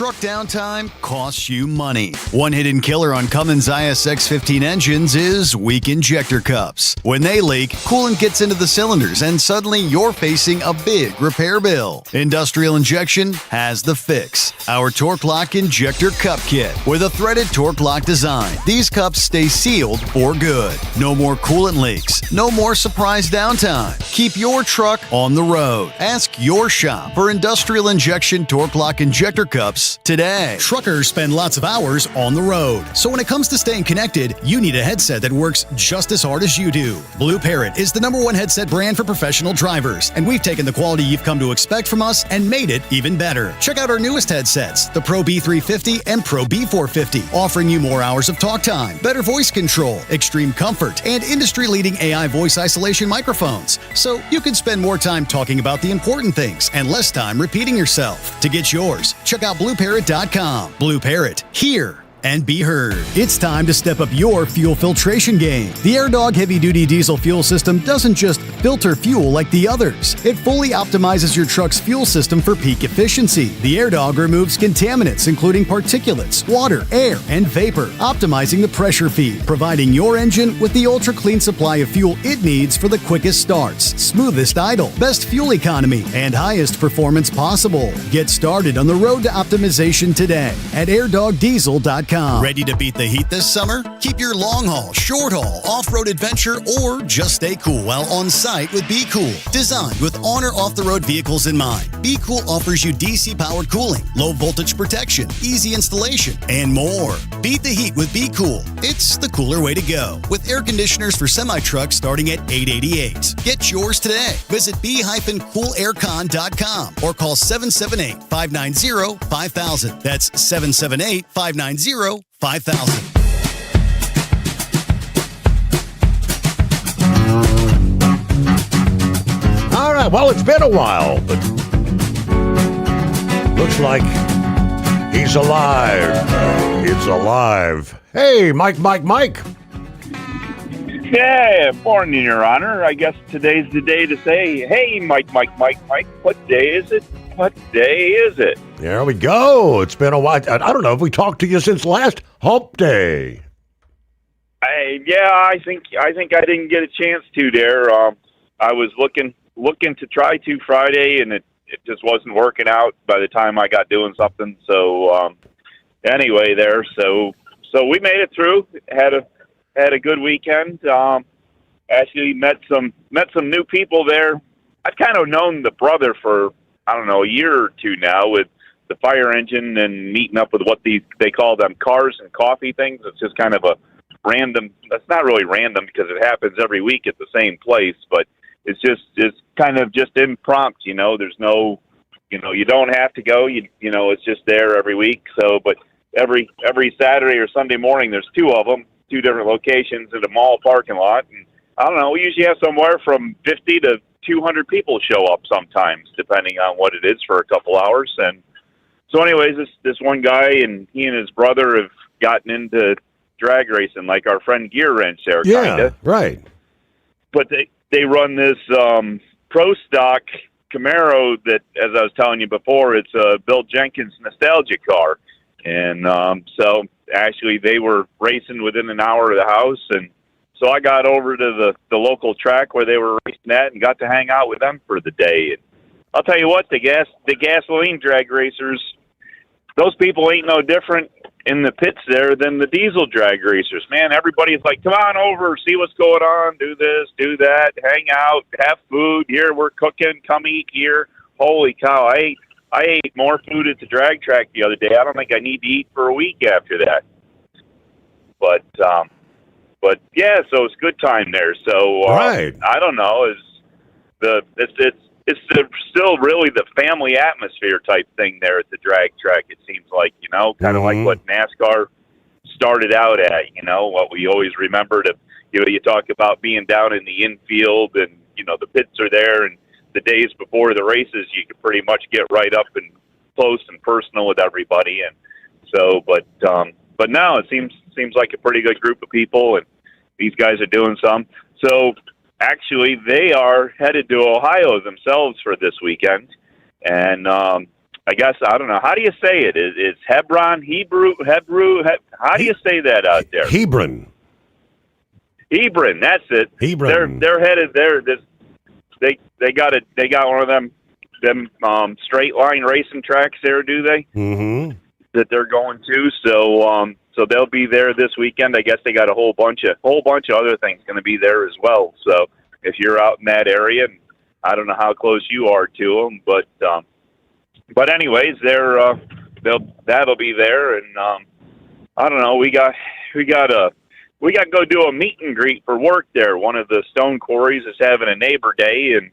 Truck downtime costs you money. One hidden killer on Cummins ISX 15 engines is weak injector cups. When they leak, coolant gets into the cylinders and suddenly you're facing a big repair bill. Industrial Injection has the fix. Our Torque Lock Injector Cup Kit with a threaded Torque Lock design. These cups stay sealed for good. No more coolant leaks. No more surprise downtime. Keep your truck on the road. Ask your shop for Industrial Injection Torque Lock Injector Cups today. Truckers spend lots of hours on the road. So when it comes to staying connected, you need a headset that works just as hard as you do. Blue Parrot is the #1 headset brand for professional drivers, and we've taken the quality you've come to expect from us and made it even better. Check out our newest headsets, the Pro B350 and Pro B450, offering you more hours of talk time, better voice control, extreme comfort, and industry-leading AI voice isolation microphones. So you can spend more time talking about the important things and less time repeating yourself. To get yours, check out BlueParrot.com. Blue Parrot, hear and be heard. It's time to step up your fuel filtration game. The AirDog heavy-duty diesel fuel system doesn't just filter fuel like the others. It fully optimizes your truck's fuel system for peak efficiency. The AirDog removes contaminants, including particulates, water, air, and vapor, optimizing the pressure feed, providing your engine with the ultra-clean supply of fuel it needs for the quickest starts, smoothest idle, best fuel economy, and highest performance possible. Get started on the road to optimization today at airdogdiesel.com. Ready to beat the heat this summer? Keep your long haul, short haul, off-road adventure, or just stay cool while on site with Be Cool. Designed with on or off-the-road vehicles in mind, Be Cool offers you DC-powered cooling, low voltage protection, easy installation, and more. Beat the heat with Be Cool. It's the cooler way to go. With air conditioners for semi-trucks starting at $888. Get yours today. Visit be-coolaircon.com or call 778-590-5000. That's 778-590-5000. All right, well, it's been a while, but looks like he's alive. It's alive. Hey, Mike. Yeah, morning, Your Honor. I guess today's the day to say, hey, Mike, what day is it? What day is it? There we go. It's been a while. I don't know if we talked to you since last Hump Day. I think I didn't get a chance to there. I was looking to try to Friday, and it just wasn't working out by the time I got doing something. So anyway, there. So we made it through. Had a good weekend. Actually met some new people there. I've kind of known the brother for, I don't know, a year or two now with the fire engine and meeting up with what they call them cars and coffee things. It's just kind of a random, that's not really random because it happens every week at the same place, but it's kind of just impromptu, there's no, you don't have to go, it's just there every week. So, but every Saturday or Sunday morning, there's two of them, two different locations in a mall parking lot. And I don't know, we usually have somewhere from 50 to 200 people show up sometimes, depending on what it is for a couple hours. And so anyways, this one guy and he and his brother have gotten into drag racing, like our friend Gear Wrench there. Yeah, kinda. Right. But they run this pro stock Camaro that, as I was telling you before, it's a Bill Jenkins nostalgia car. And so actually they were racing within an hour of the house, and so I got over to the local track where they were racing at and got to hang out with them for the day. And I'll tell you what, the gasoline drag racers, those people ain't no different in the pits there than the diesel drag racers. Man, everybody's like, come on over, see what's going on, do this, do that, hang out, have food. Here, we're cooking, come eat here. Holy cow, I ate more food at the drag track the other day. I don't think I need to eat for a week after that. But yeah, so it's good time there. So right. I don't know, it's still really the family atmosphere type thing there at the drag track. It seems like, kind of like what NASCAR started out at, what we always remembered. You talk about being down in the infield and, the pits are there, and the days before the races, you could pretty much get right up and close and personal with everybody. And so, but now it seems like a pretty good group of people, and these guys are doing some. So actually, they are headed to Ohio themselves for this weekend, and I guess, I don't know. How do you say it? Is Hebron, Hebrew? How do you say that out there? Hebron, that's it. Hebron. They're headed there. They got one of them straight line racing tracks there, do they? Mm-hmm. That they're going to. So they'll be there this weekend. I guess they got a whole bunch of other things going to be there as well. So if you're out in that area, and I don't know how close you are to them, but anyways, that'll be there, and I don't know. We got to go do a meet and greet for work there. One of the stone quarries is having a neighbor day, and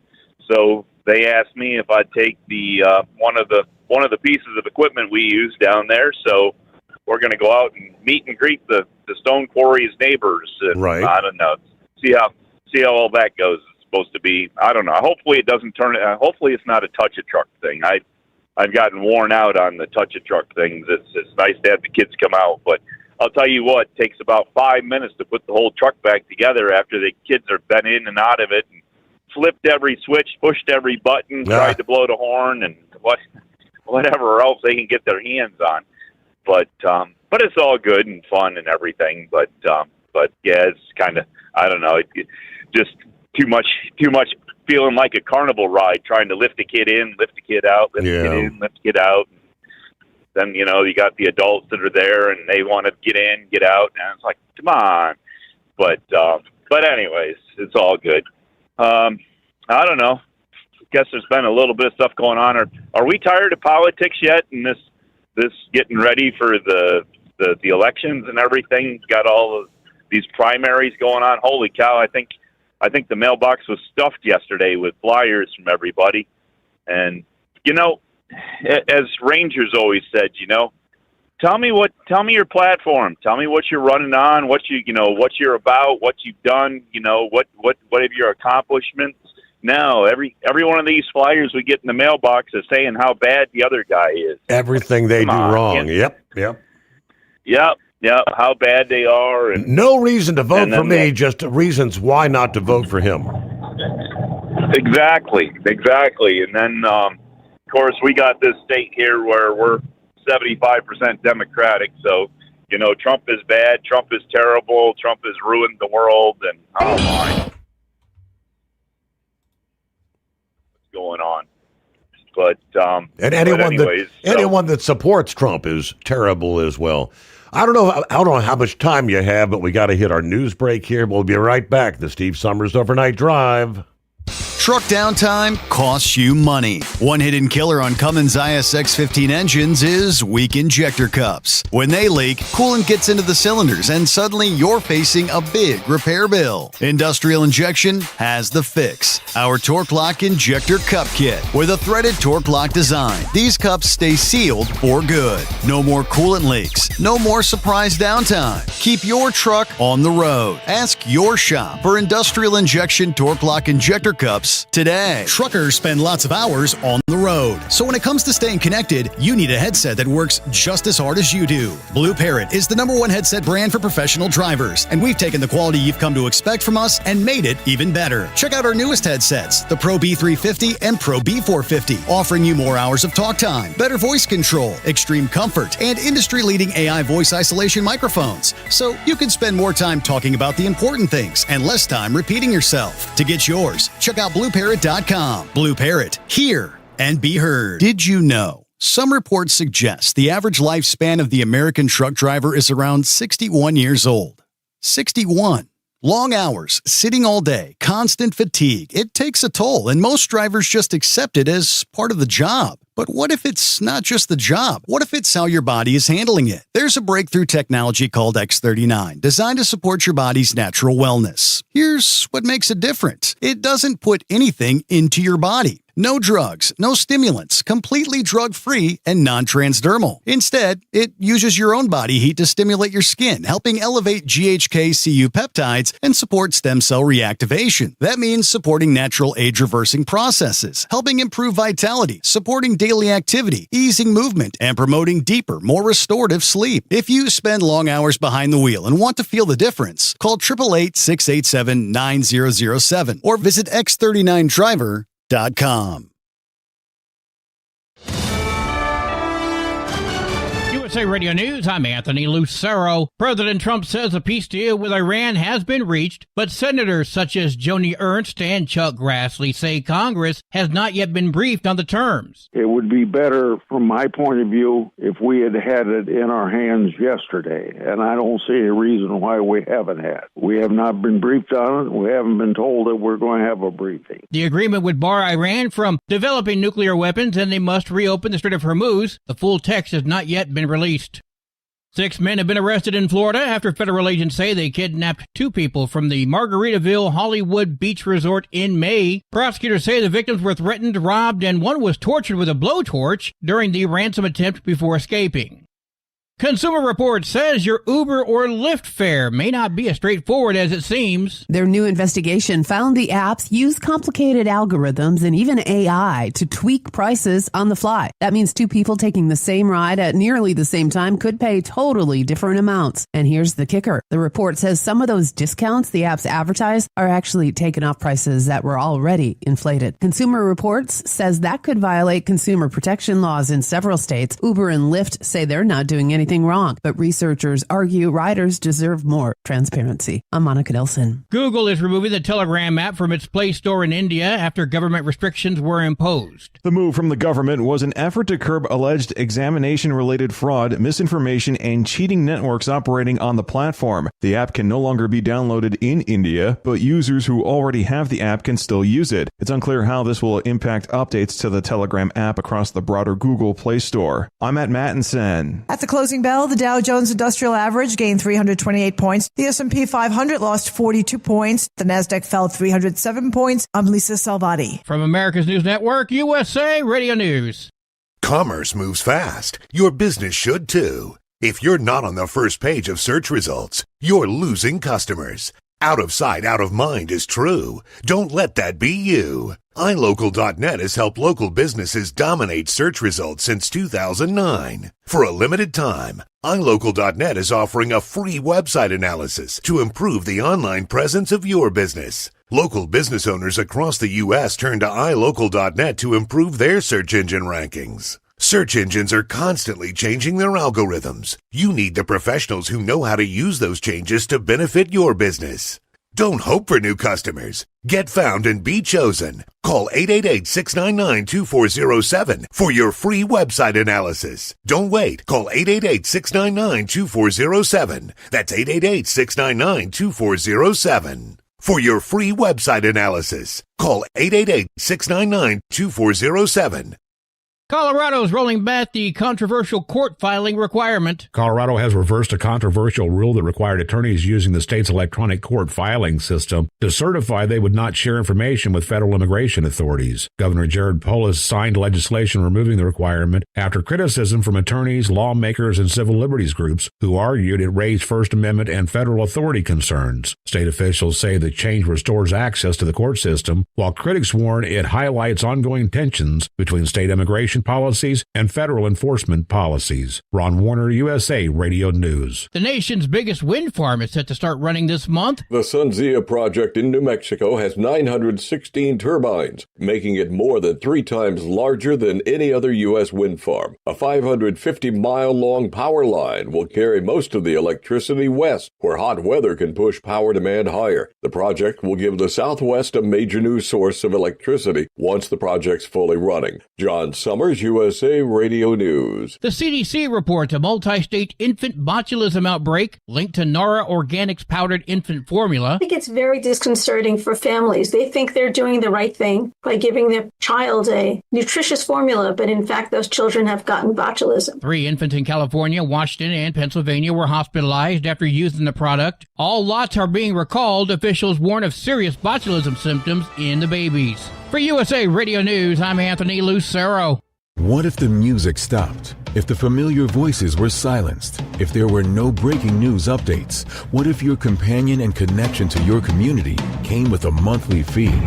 so they asked me if I'd take the one of the pieces of equipment we use down there. So we're going to go out and meet and greet the stone quarry's neighbors. And right. I don't know. See how all that goes. It's supposed to be. I don't know. Hopefully it doesn't turn. Hopefully it's not a touch a truck thing. I've gotten worn out on the touch a truck things. It's nice to have the kids come out, but I'll tell you what, it takes about 5 minutes to put the whole truck back together after the kids are been in and out of it and flipped every switch, pushed every button, tried to blow the horn, and whatever else they can get their hands on. But it's all good and fun and everything. But yeah, it's kind of, I don't know, it just too much feeling like a carnival ride, trying to lift a kid in, lift a kid out, lift a kid in, lift a kid out. Then, you know, you got the adults that are there and they want to get in, get out, and it's like, come on. But anyways, it's all good. I don't know. I guess there's been a little bit of stuff going on. Are we tired of politics yet? And this getting ready for the elections and everything. Got all of these primaries going on. Holy cow! I think the mailbox was stuffed yesterday with flyers from everybody. And you know, as Rangers always said, you know, tell me your platform. Tell me what you're running on. What you're about. What you've done. You know, what have your accomplishments. No, every one of these flyers we get in the mailbox is saying how bad the other guy is. Everything they do wrong. Yep. How bad they are. And no reason to vote for me, just reasons why not to vote for him. Exactly. And then, of course, we got this state here where we're 75% Democratic. So, you know, Trump is bad. Trump is terrible. Trump has ruined the world. And oh my. Going on, but and anyone that supports Trump is terrible as well. I don't know how much time you have, but we got to hit our news break here. We'll be right back. The Steve Sommers Overnight Drive. Truck downtime costs you money. One hidden killer on Cummins ISX-15 engines is weak injector cups. When they leak, coolant gets into the cylinders and suddenly you're facing a big repair bill. Industrial Injection has the fix. Our Torque Lock Injector Cup Kit with a threaded Torque Lock design. These cups stay sealed for good. No more coolant leaks. No more surprise downtime. Keep your truck on the road. Ask your shop for Industrial Injection Torque Lock Injector Cups today. Truckers spend lots of hours on the road. So when it comes to staying connected, you need a headset that works just as hard as you do. Blue Parrot is the #1 headset brand for professional drivers, and we've taken the quality you've come to expect from us and made it even better. Check out our newest headsets, the Pro B350 and Pro B450, offering you more hours of talk time, better voice control, extreme comfort, and industry-leading AI voice isolation microphones. So you can spend more time talking about the important things and less time repeating yourself. To get yours, check out BlueParrot.com. Blue Parrot, hear and be heard. Did you know? Some reports suggest the average lifespan of the American truck driver is around 61 years old. 61. Long hours, sitting all day, constant fatigue. It takes a toll, and most drivers just accept it as part of the job. But what if it's not just the job? What if it's how your body is handling it? There's a breakthrough technology called X39, designed to support your body's natural wellness. Here's what makes it different. It doesn't put anything into your body. No drugs, no stimulants, completely drug-free and non-transdermal. Instead, it uses your own body heat to stimulate your skin, helping elevate GHK-Cu peptides and support stem cell reactivation. That means supporting natural age-reversing processes, helping improve vitality, supporting daily activity, easing movement, and promoting deeper, more restorative sleep. If you spend long hours behind the wheel and want to feel the difference, call 888-687-9007 or visit X39driver.com. USA Radio News, I'm Anthony Lucero. President Trump says a peace deal with Iran has been reached, but senators such as Joni Ernst and Chuck Grassley say Congress has not yet been briefed on the terms. It would be better, from my point of view, if we had had it in our hands yesterday, and I don't see a reason why we haven't had. We have not been briefed on it. We haven't been told that we're going to have a briefing. The agreement would bar Iran from developing nuclear weapons, and they must reopen the Strait of Hormuz. The full text has not yet been released. 6 men have been arrested in Florida after federal agents say they kidnapped 2 people from the Margaritaville Hollywood Beach Resort in May. Prosecutors say the victims were threatened, robbed, and one was tortured with a blowtorch during the ransom attempt before escaping. Consumer Reports says your Uber or Lyft fare may not be as straightforward as it seems. Their new investigation found the apps use complicated algorithms and even AI to tweak prices on the fly. That means 2 people taking the same ride at nearly the same time could pay totally different amounts. And here's the kicker. The report says some of those discounts the apps advertise are actually taken off prices that were already inflated. Consumer Reports says that could violate consumer protection laws in several states. Uber and Lyft say they're not doing anything wrong, but researchers argue riders deserve more transparency. I'm Monica Nelson. Google is removing the Telegram app from its Play Store in India after government restrictions were imposed. The move from the government was an effort to curb alleged examination-related fraud, misinformation, and cheating networks operating on the platform. The app can no longer be downloaded in India, but users who already have the app can still use it. It's unclear how this will impact updates to the Telegram app across the broader Google Play Store. I'm Matt Mattinson. At the closing bell, the Dow Jones Industrial Average gained 328 points. The S&P 500 lost 42 points. The Nasdaq fell 307 points. I'm Lisa Salvati. From America's News Network, USA Radio News. Commerce moves fast. Your business should too. If you're not on the first page of search results, you're losing customers. Out of sight, out of mind is true. Don't let that be you. iLocal.net has helped local businesses dominate search results since 2009. For a limited time, iLocal.net is offering a free website analysis to improve the online presence of your business. Local business owners across the U.S. turn to iLocal.net to improve their search engine rankings. Search engines are constantly changing their algorithms. You need the professionals who know how to use those changes to benefit your business. Don't hope for new customers. Get found and be chosen. Call 888-699-2407 for your free website analysis. Don't wait. Call 888-699-2407. That's 888-699-2407. For your free website analysis, call 888-699-2407. Colorado's rolling back the controversial court filing requirement. Colorado has reversed a controversial rule that required attorneys using the state's electronic court filing system to certify they would not share information with federal immigration authorities. Governor Jared Polis signed legislation removing the requirement after criticism from attorneys, lawmakers, and civil liberties groups who argued it raised First Amendment and federal authority concerns. State officials say the change restores access to the court system, while critics warn it highlights ongoing tensions between state immigration policies and federal enforcement policies. Ron Warner, USA Radio News. The nation's biggest wind farm is set to start running this month. The Sunzia project in New Mexico has 916 turbines, making it more than 3 times larger than any other U.S. wind farm. A 550-mile-long power line will carry most of the electricity west, where hot weather can push power demand higher. The project will give the Southwest a major new source of electricity once the project's fully running. John Sommers, USA Radio News. The CDC reports a multi-state infant botulism outbreak linked to Nara Organics powdered infant formula. I think it's very disconcerting for families. They think they're doing the right thing by giving their child a nutritious formula, but in fact, those children have gotten botulism. 3 infants in California, Washington, and Pennsylvania were hospitalized after using the product. All lots are being recalled. Officials warn of serious botulism symptoms in the babies. For USA Radio News, I'm Anthony Lucero. What if the music stopped? If the familiar voices were silenced? If there were no breaking news updates? What if your companion and connection to your community came with a monthly fee?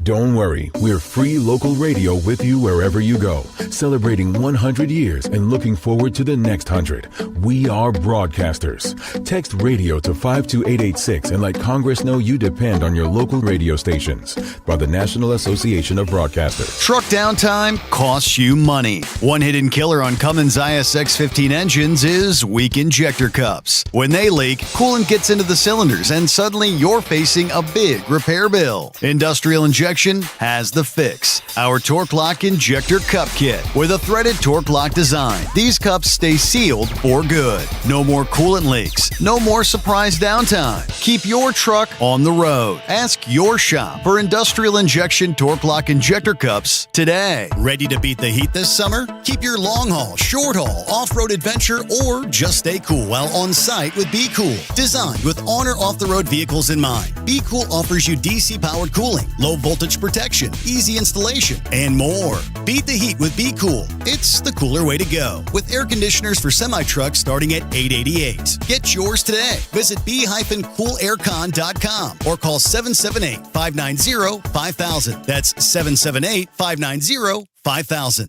Don't worry, we're free local radio with you wherever you go, celebrating 100 years and looking forward to the next 100. We are broadcasters. Text radio to 52886 and let Congress know you depend on your local radio stations. By the National Association of Broadcasters. Truck downtime costs you money. One hidden killer on Cummins ISX-15 engines is weak injector cups. When they leak, coolant gets into the cylinders and suddenly you're facing a big repair bill. Industrial Injection has the fix. Our Torque Lock Injector Cup Kit with a threaded Torque Lock design. These cups stay sealed for good. No more coolant leaks. No more surprise downtime. Keep your truck on the road. Ask your shop for Industrial Injection Torque Lock Injector Cups today. Ready to beat the heat this summer? Keep your long haul, short haul, off-road adventure, or just stay cool while on site with Be Cool. Designed with on or off-the-road vehicles in mind, Be Cool offers you DC-powered cooling, low voltage protection, easy installation, and more. Beat the heat with Be Cool. It's the cooler way to go. With air conditioners for semi-trucks starting at $888. Get yours today. Visit b-coolaircon.com or call 778-590-5000. That's 778-590-5000.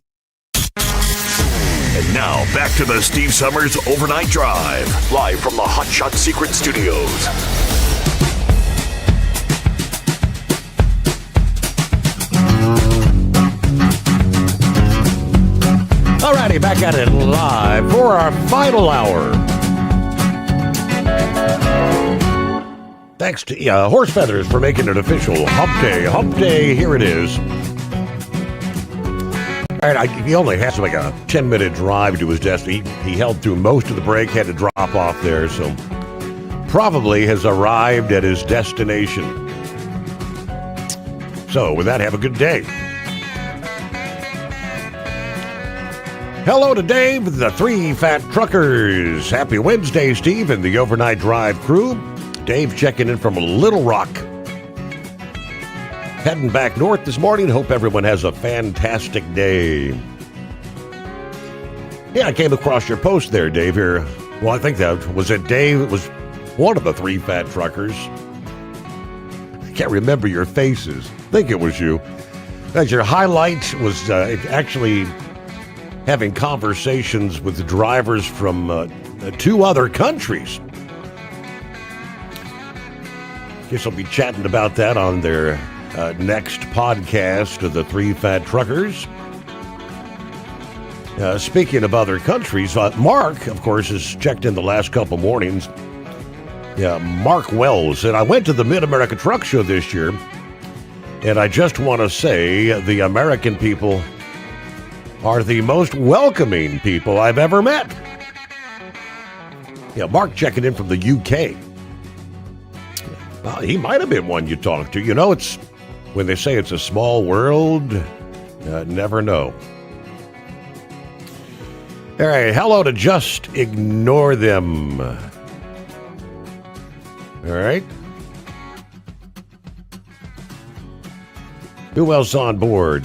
And now, back to the Steve Sommers Overnight Drive, live from the Hot Shot Secret Studios. Alrighty, back at it live for our final hour. Thanks to Horse Feathers for making it official. Hump Day. Hump Day, here it is. All right, he only has like a 10-minute drive to his destination. He held through most of the break, had to drop off there, so probably has arrived at his destination. So, with that, have a good day. Hello to Dave, the Three Fat Truckers. Happy Wednesday, Steve, and the Overnight Drive crew. Dave checking in from Little Rock. Heading back north this morning. Hope everyone has a fantastic day. Yeah, I came across your post there, Dave, here. Well, I think that was it, Dave. It was one of the Three Fat Truckers. I can't remember your faces. I think it was you. As your highlight was actually having conversations with the drivers from 2 other countries. Guess I'll be chatting about that on their next podcast of the Three Fat Truckers. Speaking of other countries, Mark, of course, has checked in the last couple mornings. Yeah, Mark Wells said, I went to the Mid-America Truck Show this year, and I just want to say the American people are the most welcoming people I've ever met. Yeah, Mark checking in from the UK. Well, he might have been one you talked to. You know, it's when they say it's a small world, never know. All right, hello to Just Ignore Them. All right. Who else on board?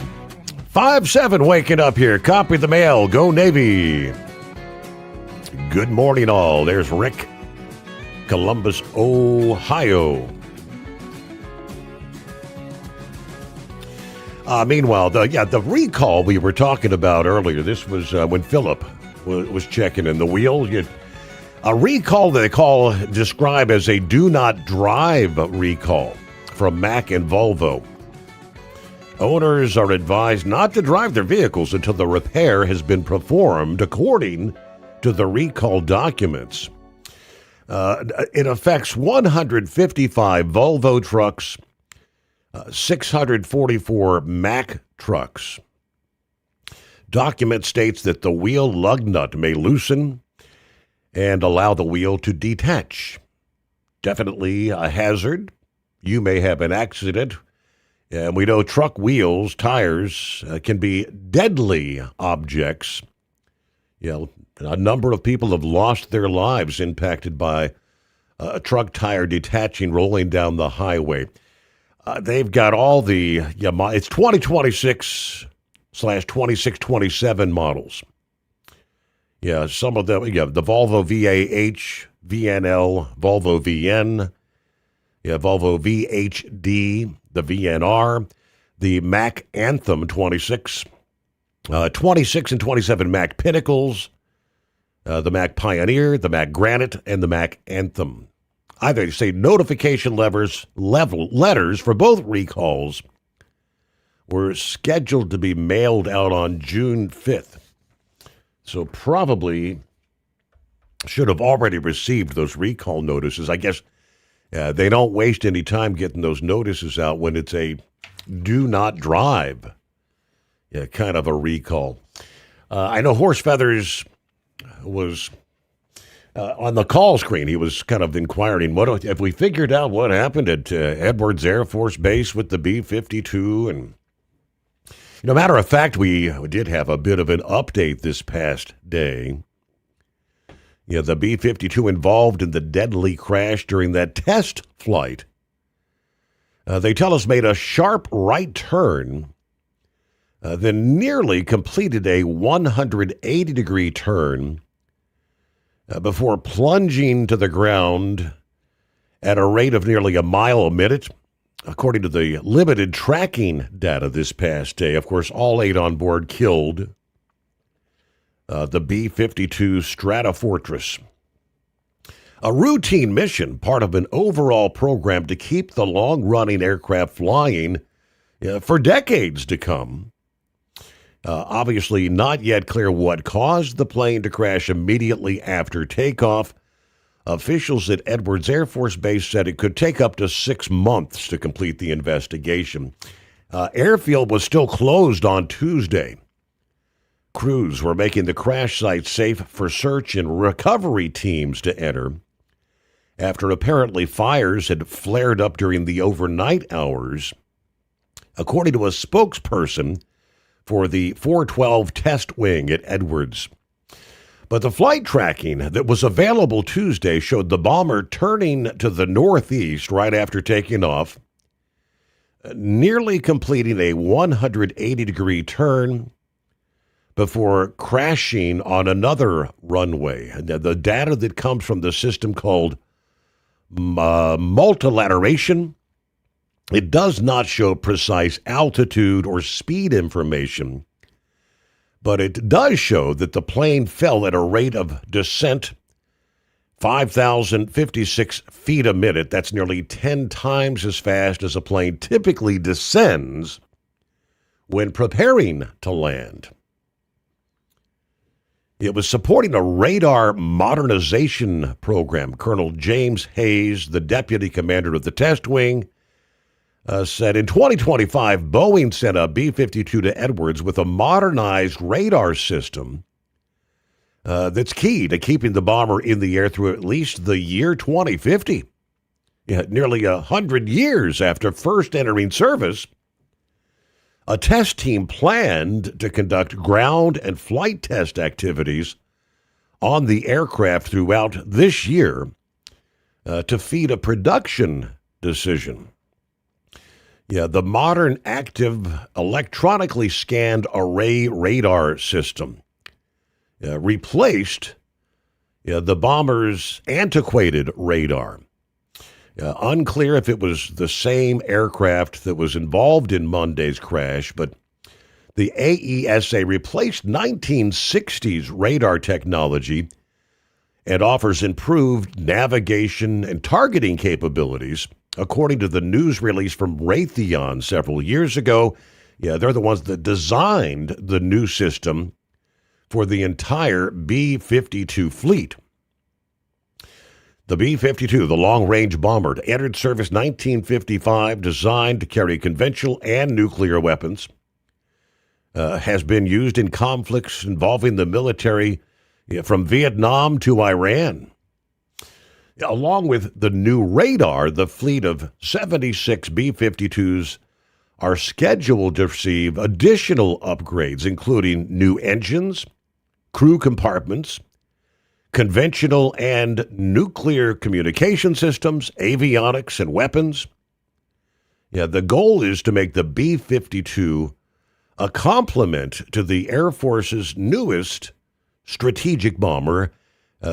5-7 waking up here. Copy the mail. Go Navy. Good morning, all. There's Rick, Columbus, Ohio. Meanwhile, the recall we were talking about earlier, this was when Philip was checking in the wheel. A recall that they describe as a do not drive recall from Mack and Volvo. Owners are advised not to drive their vehicles until the repair has been performed according to the recall documents. It affects 155 Volvo trucks, 644 Mack trucks. Document states that the wheel lug nut may loosen and allow the wheel to detach. Definitely a hazard. You may have an accident. And we know truck wheels, tires, can be deadly objects. A number of people have lost their lives impacted by a truck tire detaching, rolling down the highway. They've got all the, it's 2026/2627 models. Yeah, some of them, the Volvo VAH, VNL, Volvo VN, Volvo VHD, the VNR, the Mac Anthem 26, 26 and 27 Mac Pinnacles, the Mac Pioneer, the Mac Granite, and the Mac Anthem. Either say notification letters for both recalls were scheduled to be mailed out on June 5th. So probably should have already received those recall notices. I guess they don't waste any time getting those notices out when it's a do not drive kind of a recall. I know Horse Feathers was on the call screen. He was kind of inquiring, what if we figured out what happened at Edwards Air Force Base with the B-52? And matter of fact, we did have a bit of an update this past day. The B-52 involved in the deadly crash during that test flight. They tell us made a sharp right turn, then nearly completed a 180-degree turn before plunging to the ground at a rate of nearly a mile a minute. According to the limited tracking data this past day, of course, all 8 on board killed. The B-52 Stratofortress. A routine mission, part of an overall program to keep the long-running aircraft flying for decades to come. Obviously not yet clear what caused the plane to crash immediately after takeoff. Officials at Edwards Air Force Base said it could take up to 6 months to complete the investigation. Airfield was still closed on Tuesday. Crews were making the crash site safe for search and recovery teams to enter after apparently fires had flared up during the overnight hours. According to a spokesperson for the 412 test wing at Edwards. But the flight tracking that was available Tuesday showed the bomber turning to the northeast right after taking off, nearly completing a 180-degree turn before crashing on another runway. The data that comes from the system called multilateration, it does not show precise altitude or speed information, but it does show that the plane fell at a rate of descent 5,056 feet a minute. That's nearly 10 times as fast as a plane typically descends when preparing to land. It was supporting a radar modernization program. Colonel James Hayes, the deputy commander of the test wing, said in 2025, Boeing sent a B-52 to Edwards with a modernized radar system that's key to keeping the bomber in the air through at least the year 2050. Nearly 100 years after first entering service, a test team planned to conduct ground and flight test activities on the aircraft throughout this year to feed a production decision. The modern active electronically scanned array radar system replaced the bomber's antiquated radar. Unclear if it was the same aircraft that was involved in Monday's crash, but the AESA replaced 1960s radar technology and offers improved navigation and targeting capabilities, according to the news release from Raytheon several years ago. They're the ones that designed the new system for the entire B-52 fleet. The B-52, the long-range bomber, entered service 1955, designed to carry conventional and nuclear weapons, has been used in conflicts involving the military from Vietnam to Iran. Along with the new radar, the fleet of 76 B-52s are scheduled to receive additional upgrades, including new engines, crew compartments, conventional and nuclear communication systems, avionics, and weapons. The goal is to make the B-52 a complement to the Air Force's newest strategic bomber,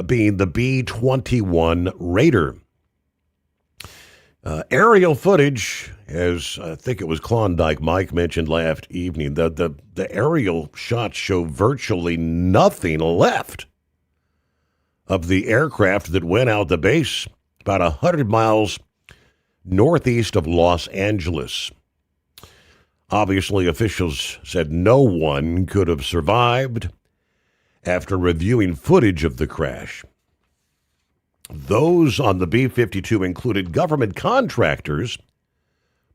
being the B-21 Raider. Aerial footage, as I think it was Klondike Mike mentioned last evening, the aerial shots show virtually nothing left of the aircraft that went out the base about 100 miles northeast of Los Angeles. Obviously, officials said no one could have survived after reviewing footage of the crash. Those on the B-52 included government contractors,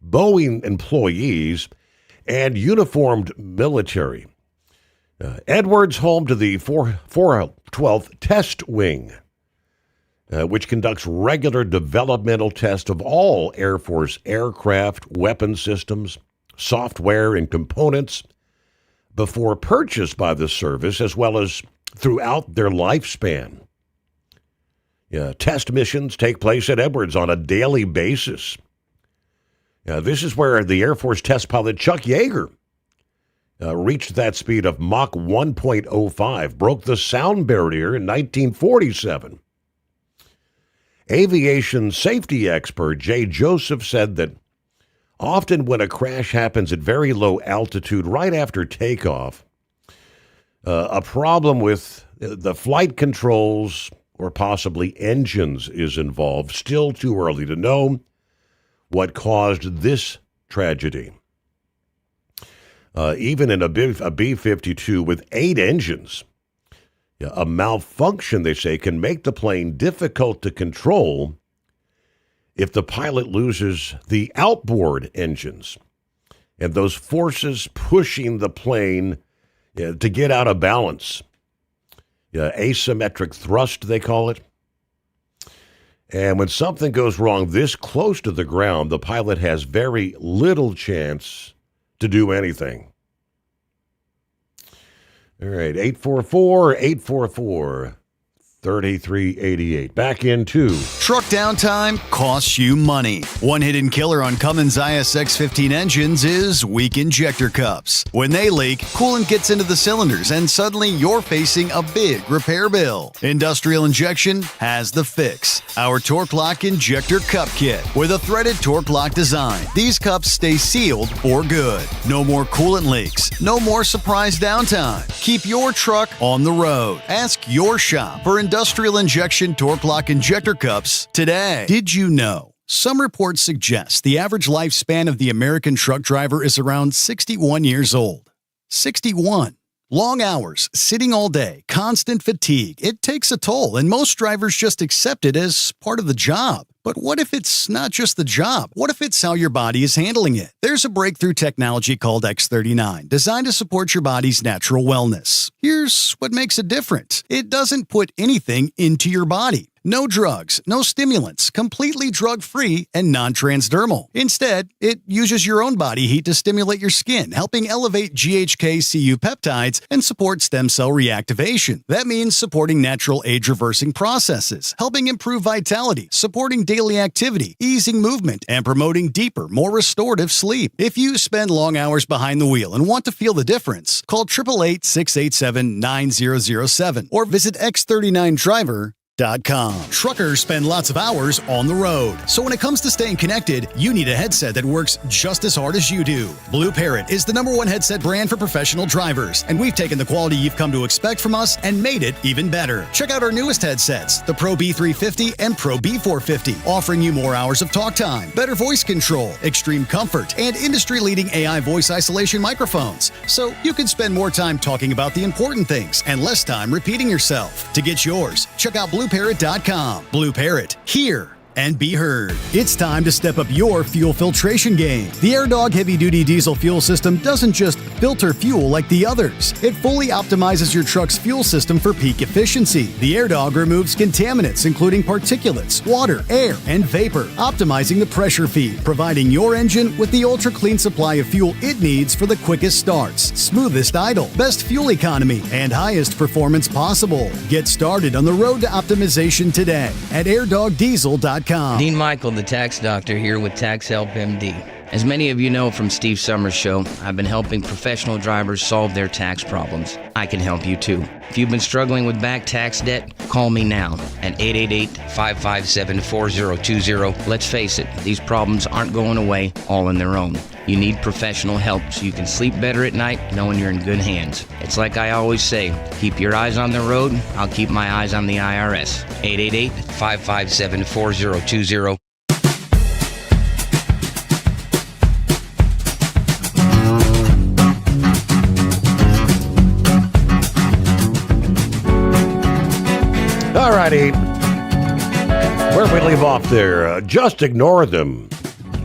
Boeing employees, and uniformed military. Edwards, home to the 412th Test Wing, which conducts regular developmental tests of all Air Force aircraft, weapon systems, software, and components before purchase by the service, as well as throughout their lifespan. Test missions take place at Edwards on a daily basis. This is where the Air Force test pilot Chuck Yeager reached that speed of Mach 1.05, broke the sound barrier in 1947. Aviation safety expert Jay Joseph said that often when a crash happens at very low altitude right after takeoff, a problem with the flight controls or possibly engines is involved. Still too early to know what caused this tragedy. Even in a B-52 with 8 engines, a malfunction, they say, can make the plane difficult to control if the pilot loses the outboard engines and those forces pushing the plane to get out of balance. Asymmetric thrust, they call it. And when something goes wrong this close to the ground, the pilot has very little chance to do anything. All right, 844-844-3388. Back into Truck downtime costs you money. One hidden killer on Cummins ISX 15 engines is weak injector cups. When they leak, coolant gets into the cylinders and suddenly you're facing a big repair bill. Industrial Injection has the fix. Our Torque Lock Injector Cup Kit with a threaded Torque Lock design. These cups stay sealed for good. No more coolant leaks. No more surprise downtime. Keep your truck on the road. Ask your shop for Industrial Injection Torque Lock Injector Cups today. Did you know? Some reports suggest the average lifespan of the American truck driver is around 61 years old. 61. Long hours, sitting all day, constant fatigue. It takes a toll, and most drivers just accept it as part of the job. But what if it's not just the job? What if it's how your body is handling it? There's a breakthrough technology called X39, designed to support your body's natural wellness. Here's what makes it different. It doesn't put anything into your body. No drugs, no stimulants, completely drug-free and non-transdermal. Instead, it uses your own body heat to stimulate your skin, helping elevate GHK-Cu peptides and support stem cell reactivation. That means supporting natural age-reversing processes, helping improve vitality, supporting daily activity, easing movement, and promoting deeper, more restorative sleep. If you spend long hours behind the wheel and want to feel the difference, call 888-687-9007 or visit X39Driver.com. Truckers spend lots of hours on the road. So when it comes to staying connected, you need a headset that works just as hard as you do. Blue Parrot is the #1 headset brand for professional drivers, and we've taken the quality you've come to expect from us and made it even better. Check out our newest headsets, the Pro B350 and Pro B450, offering you more hours of talk time, better voice control, extreme comfort, and industry-leading AI voice isolation microphones. So you can spend more time talking about the important things and less time repeating yourself. To get yours, check out BlueParrot.com. Blue Parrot, hear and be heard. It's time to step up your fuel filtration game. The AirDog heavy-duty diesel fuel system doesn't just filter fuel like the others. It fully optimizes your truck's fuel system for peak efficiency. The AirDog removes contaminants, including particulates, water, air, and vapor, optimizing the pressure feed, providing your engine with the ultra-clean supply of fuel it needs for the quickest starts, smoothest idle, best fuel economy, and highest performance possible. Get started on the road to optimization today at airdogdiesel.com. Dean Michael, the tax doctor, here with Tax Help MD. As many of you know from Steve Sommers' show, I've been helping professional drivers solve their tax problems. I can help you too. If you've been struggling with back tax debt, call me now at 888-557-4020. Let's face it, these problems aren't going away all on their own. You need professional help so you can sleep better at night knowing you're in good hands. It's like I always say, keep your eyes on the road, I'll keep my eyes on the IRS. 888-557-4020. All righty. Where we leave off there, just ignore them.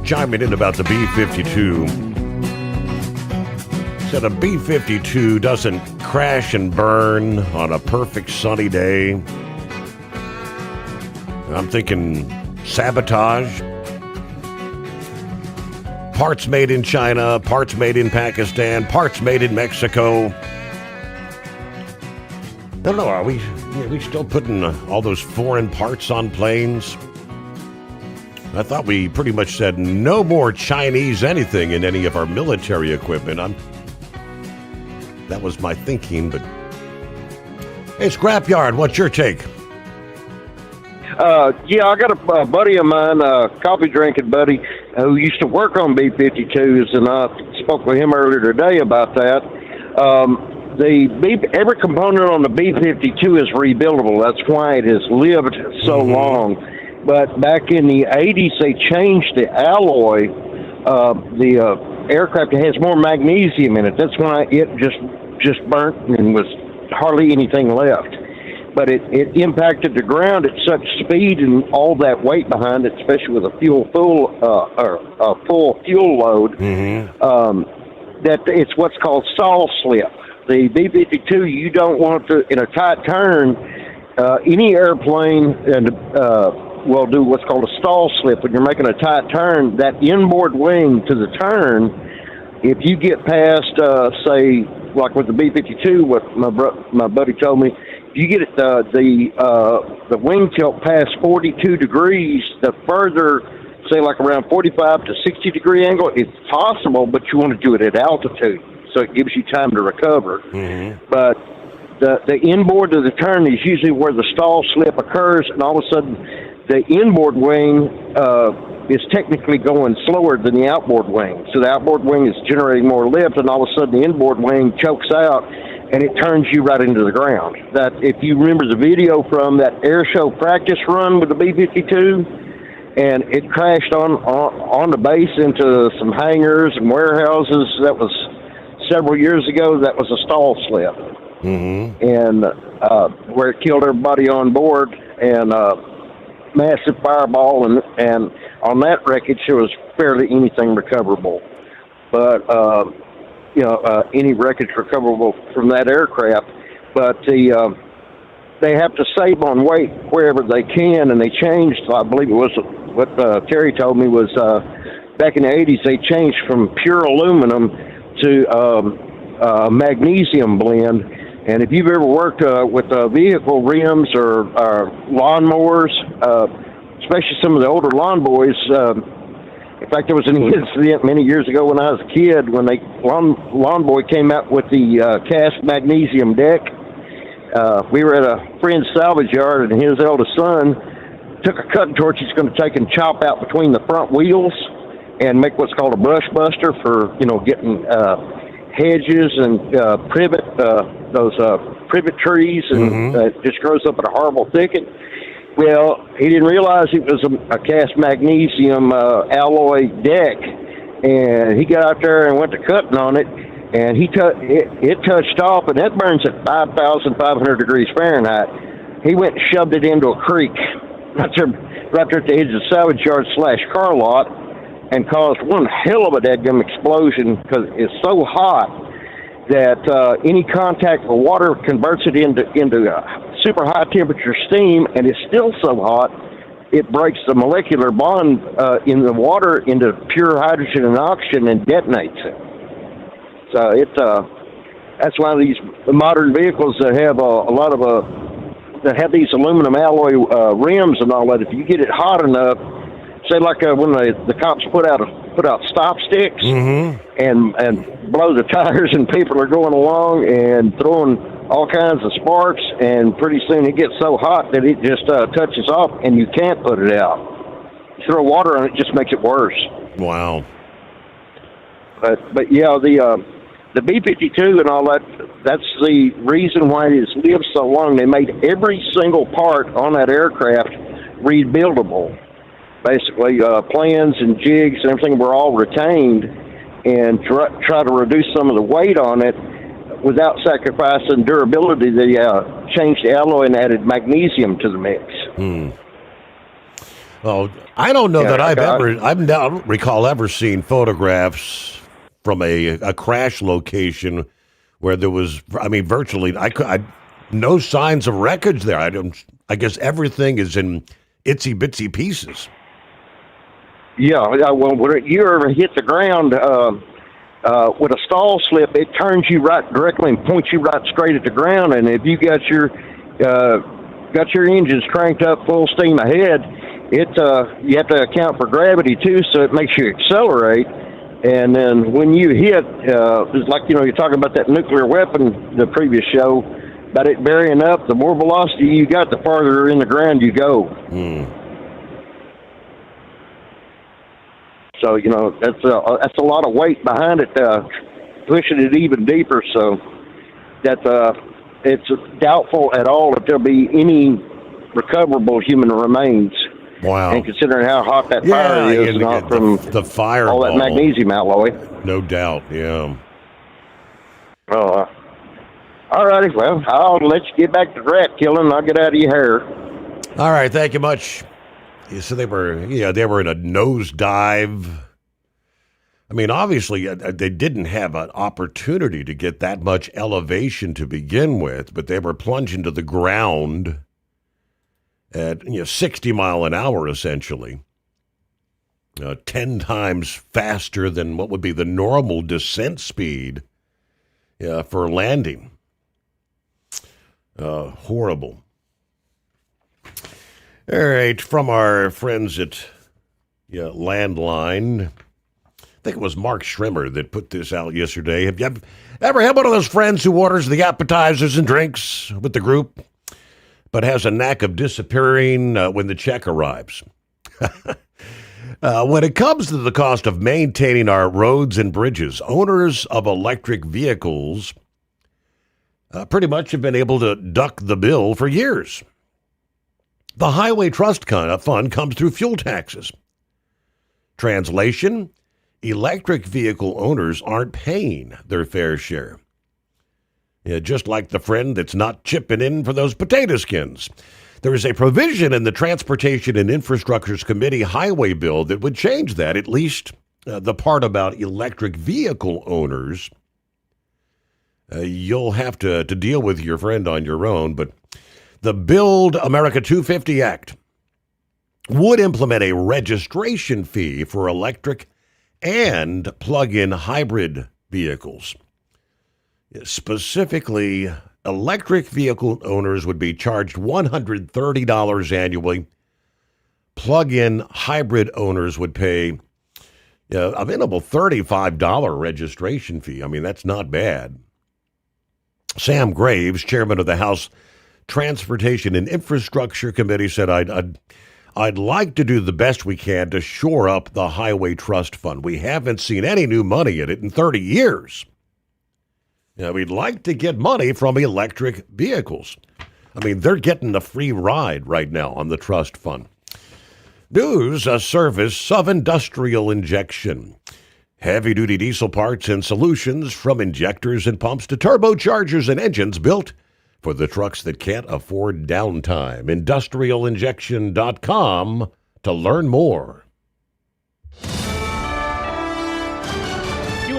Chiming in about the B-52. Said a B-52 doesn't crash and burn on a perfect sunny day. I'm thinking sabotage. Parts made in China, parts made in Pakistan, parts made in Mexico. I don't know, are we still putting all those foreign parts on planes? I thought we pretty much said no more Chinese anything in any of our military equipment. That was my thinking, but... Hey, Scrapyard, what's your take? Yeah, I got a buddy of mine, a coffee-drinking buddy, who used to work on B-52s, and I spoke with him earlier today about that. Every component on the B-52 is rebuildable. That's why it has lived so long. But back in the 80s, they changed the alloy. The aircraft has more magnesium in it. That's why it just burnt and was hardly anything left. But it impacted the ground at such speed and all that weight behind it, especially with a full fuel load, that it's what's called stall slip. The B-52, you don't want to, in a tight turn, any airplane will do what's called a stall slip. When you're making a tight turn, that inboard wing to the turn, if you get past, say, like with the B-52, what my buddy told me, if you get the wing tilt past 42 degrees, the further, say like around 45 to 60 degree angle, it's possible, but you want to do it at altitude, so it gives you time to recover. But the inboard of the turn is usually where the stall slip occurs, and all of a sudden the inboard wing is technically going slower than the outboard wing. So the outboard wing is generating more lift, and all of a sudden the inboard wing chokes out, and it turns you right into the ground. That, if you remember the video from that air show practice run with the B-52, and it crashed on the base into some hangars and warehouses, that was several years ago. That was a stall slip. And where it killed everybody on board, and massive fireball, and on that wreckage there was barely anything recoverable. But any wreckage recoverable from that aircraft. But they have to save on weight wherever they can, and they changed. I believe it was what Terry told me was back in the 80s they changed from pure aluminum to magnesium blend. And if you've ever worked with vehicle rims or lawnmowers, especially some of the older lawn boys, in fact, there was an incident many years ago when I was a kid when lawn boy came out with the cast magnesium deck. We were at a friend's salvage yard, and his eldest son took a cutting torch he's going to take and chop out between the front wheels and make what's called a brush buster for getting hedges and privet, those privet trees, and it just grows up in a horrible thicket. Well, he didn't realize it was a cast magnesium alloy deck, and he got out there and went to cutting on it, and it touched off, and that burns at 5,500 degrees Fahrenheit. He went and shoved it into a creek right there at the edge of the salvage yard / car lot, and caused one hell of a dadgum explosion, because it's so hot that any contact with water converts it into super high temperature steam, and it's still so hot it breaks the molecular bond in the water into pure hydrogen and oxygen and detonates it. So that's why these modern vehicles that have a lot of that have these aluminum alloy rims and all that, if you get it hot enough, say like when the cops put out a put out stop sticks and blow the tires, and people are going along and throwing all kinds of sparks, and pretty soon it gets so hot that it just touches off, and you can't put it out. You throw water on it, just makes it worse. Wow. But yeah, the B-52 and all that, that's the reason why it has lived so long. They made every single part on that aircraft rebuildable. Basically, plans and jigs and everything were all retained, and try to reduce some of the weight on it without sacrificing durability. They changed the alloy and added magnesium to the mix. Oh, I don't know that I don't recall ever seeing photographs from a crash location where there was, virtually, no signs of wreckage there. I guess everything is in itsy bitsy pieces. Yeah, well, when you ever hit the ground with a stall slip, it turns you right directly and points you right straight at the ground. And if you got your engines cranked up full steam ahead, you have to account for gravity too, so it makes you accelerate. And then when you hit, it's like, you're talking about that nuclear weapon, the previous show, about it burying up. The more velocity you got, the farther in the ground you go. So, that's a lot of weight behind it, pushing it even deeper. So it's doubtful at all if there'll be any recoverable human remains. Wow. And considering how hot that fire is, not from the fire, all that magnesium alloy. No doubt, yeah. Oh, all righty. Well, I'll let you get back to rat killing. I'll get out of your hair. All right, thank you much. So they were in a nosedive. Obviously, they didn't have an opportunity to get that much elevation to begin with, but they were plunging to the ground at 60 mile an hour, essentially, 10 times faster than what would be the normal descent speed for landing. Horrible. All right, from our friends at Landline, I think it was Mark Schrimmer that put this out yesterday. Have you ever had one of those friends who orders the appetizers and drinks with the group, but has a knack of disappearing when the check arrives? When it comes to the cost of maintaining our roads and bridges, owners of electric vehicles pretty much have been able to duck the bill for years. The Highway Trust Fund comes through fuel taxes. Translation, electric vehicle owners aren't paying their fair share. Just like the friend that's not chipping in for those potato skins. There is a provision in the Transportation and Infrastructure Committee highway bill that would change that, at least the part about electric vehicle owners. You'll have to deal with your friend on your own, but the Build America 250 Act would implement a registration fee for electric and plug-in hybrid vehicles. Specifically, electric vehicle owners would be charged $130 annually. Plug-in hybrid owners would pay a minimal $35 registration fee. That's not bad. Sam Graves, chairman of the House Transportation and Infrastructure Committee, said, I'd like to do the best we can to shore up the Highway Trust Fund. We haven't seen any new money in it in 30 years. We'd like to get money from electric vehicles. They're getting a free ride right now on the trust fund. News, a service of industrial injection. Heavy-duty diesel parts and solutions, from injectors and pumps to turbochargers and engines, built for the trucks that can't afford downtime. Industrialinjection.com to learn more.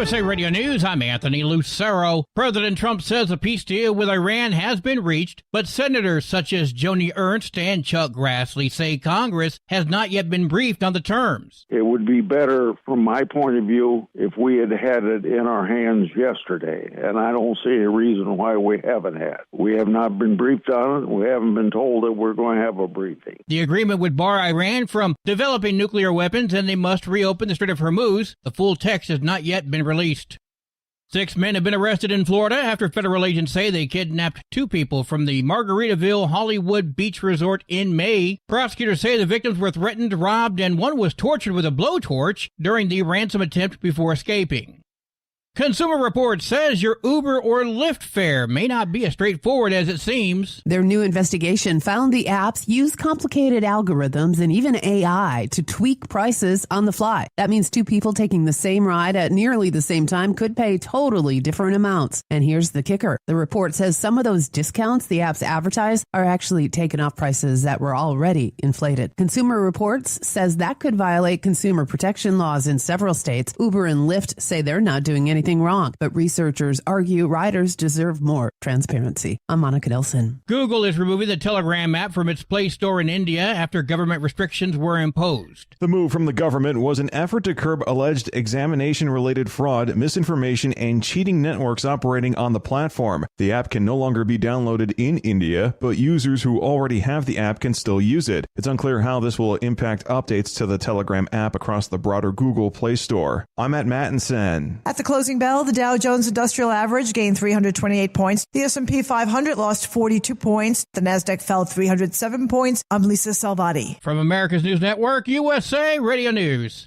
USA Radio News, I'm Anthony Lucero. President Trump says a peace deal with Iran has been reached, but senators such as Joni Ernst and Chuck Grassley say Congress has not yet been briefed on the terms. It would be better, from my point of view, if we had had it in our hands yesterday, and I don't see a reason why we haven't had. We have not been briefed on it. We haven't been told that we're going to have a briefing. The agreement would bar Iran from developing nuclear weapons, and they must reopen the Strait of Hormuz. The full text has not yet been released. 6 men have been arrested in Florida after federal agents say they kidnapped 2 people from the Margaritaville Hollywood Beach Resort in May. Prosecutors say the victims were threatened, robbed, and one was tortured with a blowtorch during the ransom attempt before escaping. Consumer Reports says your Uber or Lyft fare may not be as straightforward as it seems. Their new investigation found the apps use complicated algorithms and even AI to tweak prices on the fly. That means 2 people taking the same ride at nearly the same time could pay totally different amounts. And here's the kicker. The report says some of those discounts the apps advertise are actually taken off prices that were already inflated. Consumer Reports says that could violate consumer protection laws in several states. Uber and Lyft say they're not doing anything wrong, but researchers argue riders deserve more transparency. I'm Monica Nelson. Google is removing the Telegram app from its Play Store in India after government restrictions were imposed. The move from the government was an effort to curb alleged examination-related fraud, misinformation, and cheating networks operating on the platform. The app can no longer be downloaded in India, but users who already have the app can still use it. It's unclear how this will impact updates to the Telegram app across the broader Google Play Store. I'm Matt Mattinson. At the closing bell, the Dow Jones Industrial Average gained 328 points. The S&P 500 lost 42 points. The Nasdaq fell 307 points. I'm Lisa Salvati. From America's News Network, USA Radio News.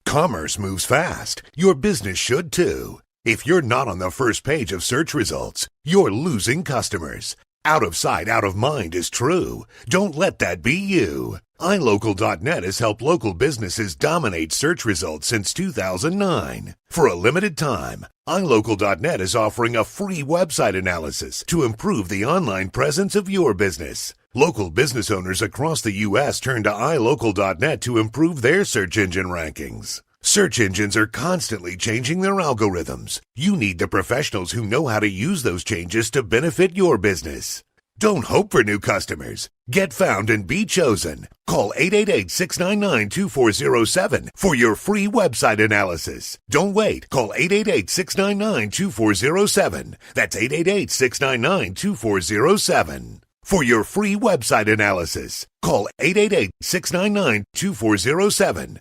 Commerce moves fast. Your business should too. If you're not on the first page of search results, you're losing customers. Out of sight, out of mind is true. Don't let that be you. iLocal.net has helped local businesses dominate search results since 2009. For a limited time, iLocal.net is offering a free website analysis to improve the online presence of your business. Local business owners across the U.S. turn to iLocal.net to improve their search engine rankings. Search engines are constantly changing their algorithms. You need the professionals who know how to use those changes to benefit your business. Don't hope for new customers. Get found and be chosen. Call 888-699-2407 for your free website analysis. Don't wait. Call 888-699-2407. That's 888-699-2407. For your free website analysis, call 888-699-2407.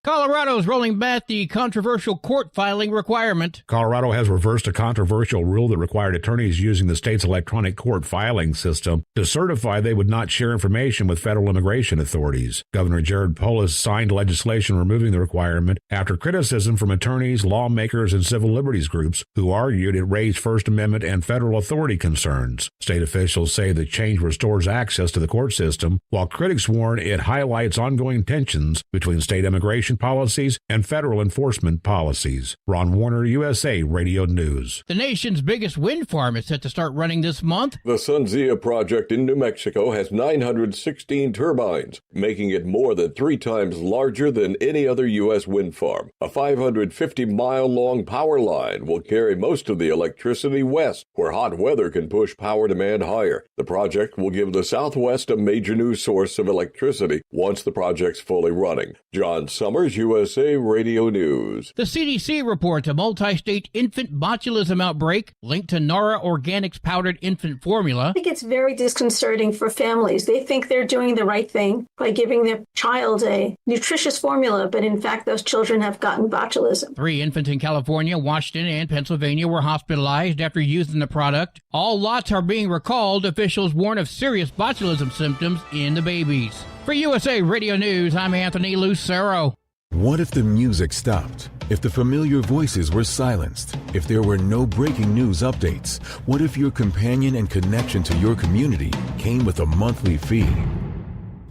Colorado's rolling back the controversial court filing requirement. Colorado has reversed a controversial rule that required attorneys using the state's electronic court filing system to certify they would not share information with federal immigration authorities. Governor Jared Polis signed legislation removing the requirement after criticism from attorneys, lawmakers, and civil liberties groups who argued it raised First Amendment and federal authority concerns. State officials say the change restores access to the court system, while critics warn it highlights ongoing tensions between state immigration policies and federal enforcement policies. Ron Warner, USA Radio News. The nation's biggest wind farm is set to start running this month. The Sunzia project in New Mexico has 916 turbines, making it more than 3 times larger than any other U.S. wind farm. A 550-mile-long power line will carry most of the electricity west, where hot weather can push power demand higher. The project will give the Southwest a major new source of electricity once the project's fully running. John Sommers, USA Radio News. The CDC reports a multi-state infant botulism outbreak linked to Nara Organics powdered infant formula. I think it's very disconcerting for families. They think they're doing the right thing by giving their child a nutritious formula, but in fact, those children have gotten botulism. 3 infants in California, Washington, and Pennsylvania were hospitalized after using the product. All lots are being recalled. Officials warn of serious botulism symptoms in the babies. For USA Radio News, I'm Anthony Lucero. What if the music stopped? If the familiar voices were silenced? If there were no breaking news updates? What if your companion and connection to your community came with a monthly fee?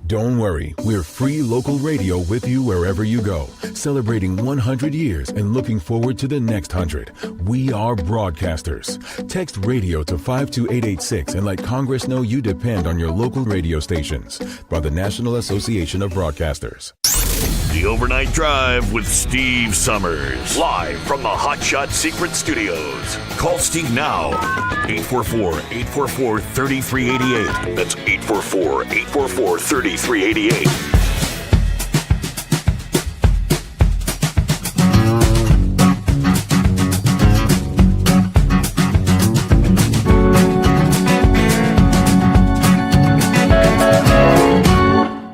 Don't worry, we're free local radio with you wherever you go, celebrating 100 years and looking forward to the next 100. We are broadcasters. Text radio to 52886 and let Congress know you depend on your local radio stations. By the National Association of Broadcasters. The Overnight Drive with Steve Sommers. Live from the Hot Shot Secret Studios. Call Steve now. 844-844-3388. That's 844-844-3388.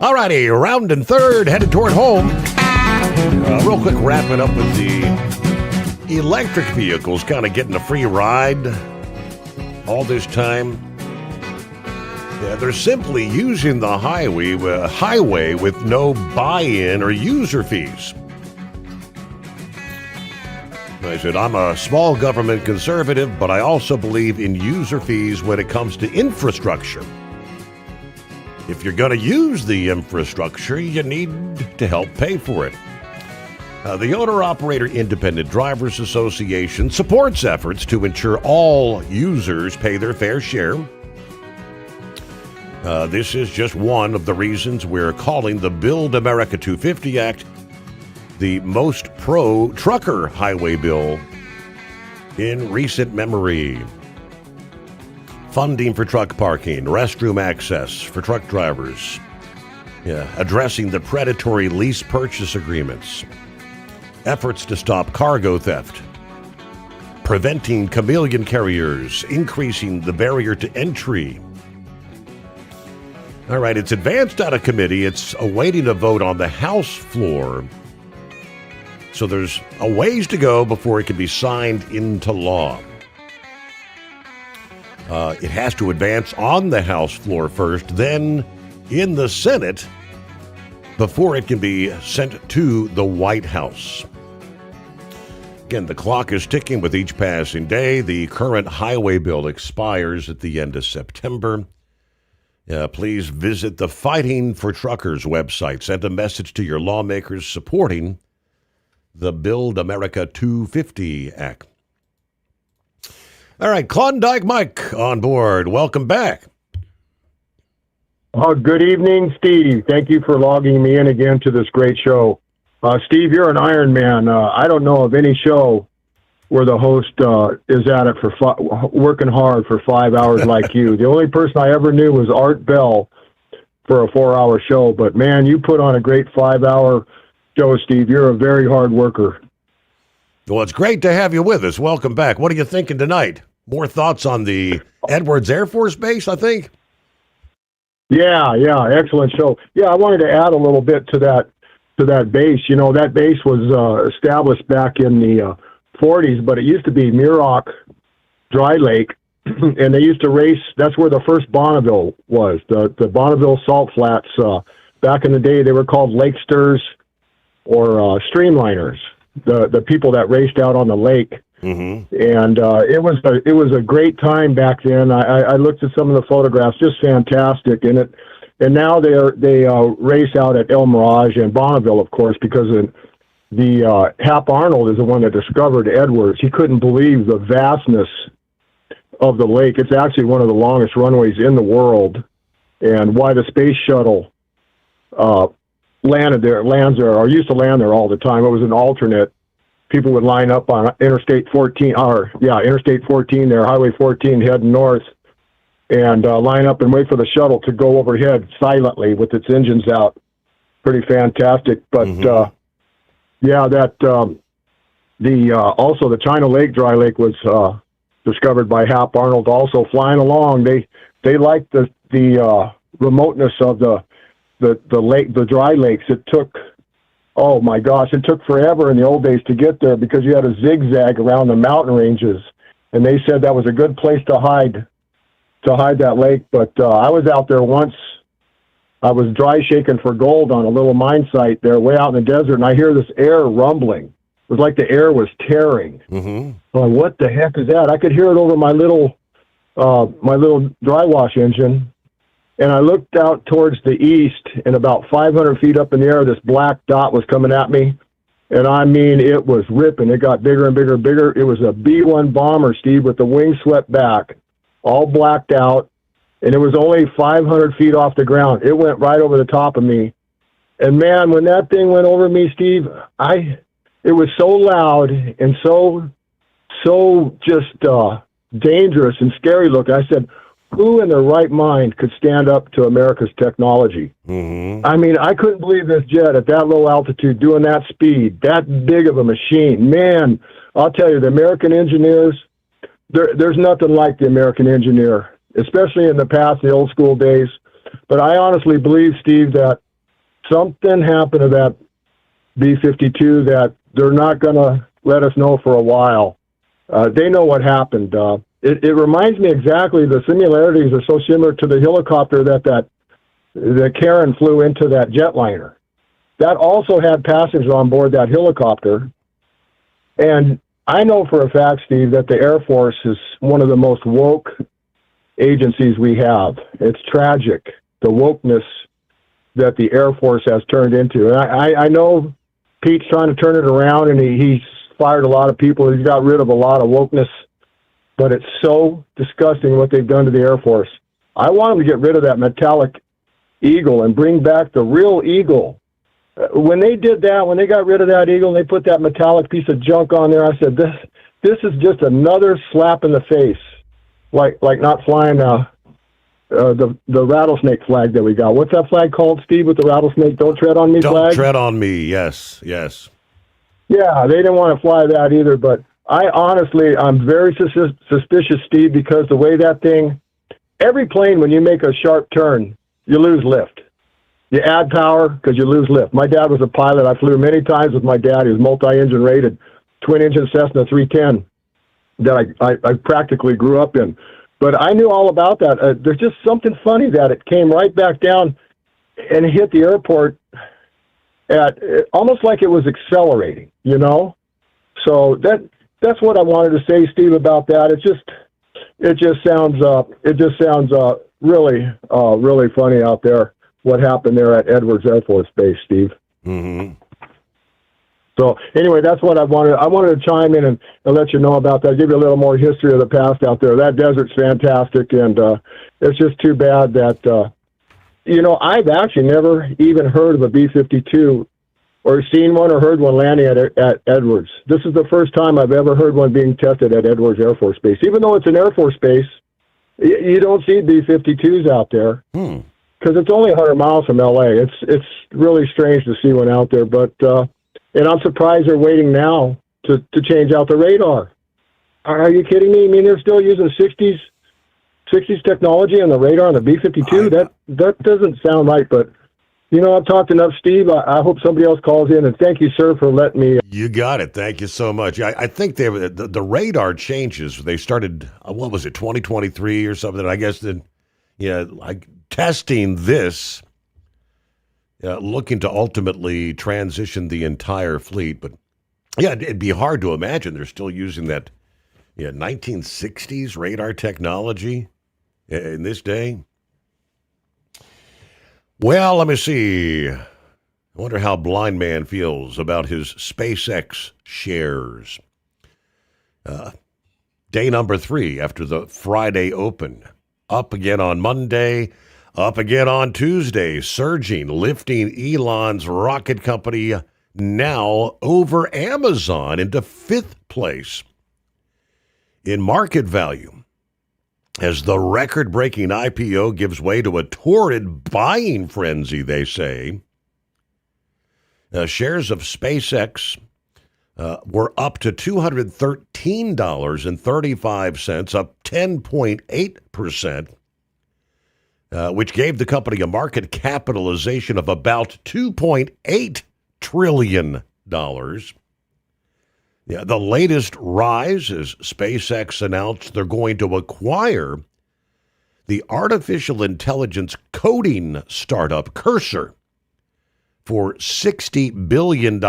Alrighty, round and third, headed toward home. Real quick, wrapping up with the electric vehicles kind of getting a free ride all this time. Yeah, they're simply using the highway with no buy-in or user fees. I said, I'm a small government conservative, but I also believe in user fees when it comes to infrastructure. If you're going to use the infrastructure, you need to help pay for it. The Owner-Operator Independent Drivers Association supports efforts to ensure all users pay their fair share. This is just one of the reasons we're calling the Build America 250 Act the most pro-trucker highway bill in recent memory. Funding for truck parking, restroom access for truck drivers, addressing the predatory lease purchase agreements, efforts to stop cargo theft, preventing chameleon carriers, increasing the barrier to entry. All right, it's advanced out of committee. It's awaiting a vote on the House floor. So there's a ways to go before it can be signed into law. It has to advance on the House floor first, then in the Senate before it can be sent to the White House. Again, the clock is ticking with each passing day. The current highway bill expires at the end of September. Please visit the Fighting for Truckers website. Send a message to your lawmakers supporting the Build America 250 Act. All right, Klondike Mike on board. Welcome back. Good evening, Steve. Thank you for logging me in again to this great show. Steve, you're an Iron Man. I don't know of any show where the host is at it for working hard for 5 hours like you. The only person I ever knew was Art Bell for a 4-hour show. But, man, you put on a great 5-hour show, Steve. You're a very hard worker. Well, it's great to have you with us. Welcome back. What are you thinking tonight? More thoughts on the Edwards Air Force Base, I think? Yeah, excellent show. Yeah, I wanted to add a little bit to that base. You know, that base was established back in the 40s, but it used to be Muroc Dry Lake, and they used to race. That's where the first Bonneville was, the Bonneville Salt Flats. Back in the day, they were called Lakesters or Streamliners. The people that raced out on the lake, and it was a great time back then. I looked at some of the photographs, just fantastic, and now they race out at El Mirage and Bonneville, of course, because the Hap Arnold is the one that discovered Edwards. He couldn't believe the vastness of the lake. It's actually one of the longest runways in the world, and why the space shuttle lands there, or used to land there all the time. It was an alternate. People would line up on Interstate 14 there, Highway 14 heading north, and line up and wait for the shuttle to go overhead silently with its engines out. Pretty fantastic. But also the China Lake Dry Lake was discovered by Hap Arnold. Also flying along, they liked the remoteness of the lake, the dry lakes. It took, oh my gosh, it took forever in the old days to get there because you had a zigzag around the mountain ranges, and they said that was a good place to hide that lake. But I was out there once. I was dry shaking for gold on a little mine site there way out in the desert, and I hear this air rumbling. It was like the air was tearing. Well, what the heck is that? I could hear it over my little dry wash engine. And I looked out towards the east, and about 500 feet up in the air, this black dot was coming at me. And I mean, it was ripping. It got bigger and bigger and bigger. It was a B-1 bomber, Steve, with the wings swept back, all blacked out. And it was only 500 feet off the ground. It went right over the top of me. And man, when that thing went over me, Steve, it was so loud and so just dangerous and scary looking. I said, who in their right mind could stand up to America's technology? Mm-hmm. I mean, I couldn't believe this jet at that low altitude doing that speed, that big of a machine. Man, I'll tell you, the American engineers, there's nothing like the American engineer, especially in the past, the old school days. But I honestly believe, Steve, that something happened to that B-52 that they're not going to let us know for a while. They know what happened. It reminds me exactly, the similarities are so similar to the helicopter that Karen flew into that jetliner. That also had passengers on board that helicopter. And I know for a fact, Steve, that the Air Force is one of the most woke agencies we have. It's tragic, the wokeness that the Air Force has turned into. And I know Pete's trying to turn it around, and he's fired a lot of people. He's got rid of a lot of wokeness. But it's so disgusting what they've done to the Air Force. I want them to get rid of that metallic eagle and bring back the real eagle. When they did that, when they got rid of that eagle and they put that metallic piece of junk on there, I said, this is just another slap in the face, like not flying the rattlesnake flag that we got. What's that flag called, Steve, with the rattlesnake don't tread on me flag? Don't tread on me, yes. Yeah, they didn't want to fly that either, but I'm very suspicious, Steve, because the way that thing, every plane, when you make a sharp turn, you lose lift. You add power because you lose lift. My dad was a pilot. I flew many times with my dad. He was multi-engine rated, twin-engine Cessna 310 that I practically grew up in. But I knew all about that. There's just something funny that it came right back down and hit the airport at almost like it was accelerating, you know? So that's what I wanted to say, Steve, about that. It just sounds really funny out there, what happened there at Edwards Air Force Base, Steve. Mm-hmm. So anyway, that's what I wanted. I wanted to chime in and let you know about that, give you a little more history of the past out there. That desert's fantastic, and it's just too bad that, I've actually never even heard of a B-52 or seen one or heard one landing at Edwards. This is the first time I've ever heard one being tested at Edwards Air Force Base. Even though it's an Air Force base, you don't see B-52s out there because it's only 100 miles from L.A. It's really strange to see one out there, but and I'm surprised they're waiting now to change out the radar. Are you kidding me? I mean, they're still using 60s technology on the radar on the B-52. That doesn't sound right, but I've talked enough, Steve. I hope somebody else calls in, and thank you, sir, for letting me. You got it. Thank you so much. I think the radar changes. They started, 2023 or something. I guess like testing this, looking to ultimately transition the entire fleet. But yeah, it'd be hard to imagine they're still using that 1960s radar technology in this day. Well, let me see. I wonder how Blind Man feels about his SpaceX shares. Day number 3 after the Friday open. Up again on Monday, up again on Tuesday, surging, lifting Elon's rocket company now over Amazon into 5th place in market value, as the record-breaking IPO gives way to a torrid buying frenzy, they say. Shares of SpaceX were up to $213.35, up 10.8%, which gave the company a market capitalization of about $2.8 trillion. The latest rise is SpaceX announced they're going to acquire the artificial intelligence coding startup Cursor for $60 billion.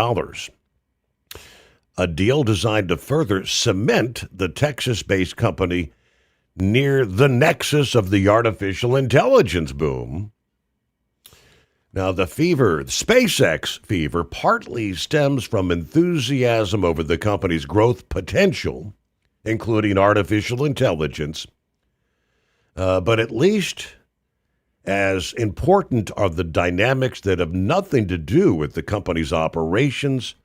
A deal designed to further cement the Texas-based company near the nexus of the artificial intelligence boom. Now, the SpaceX fever, partly stems from enthusiasm over the company's growth potential, including artificial intelligence. But at least as important are the dynamics that have nothing to do with the company's operations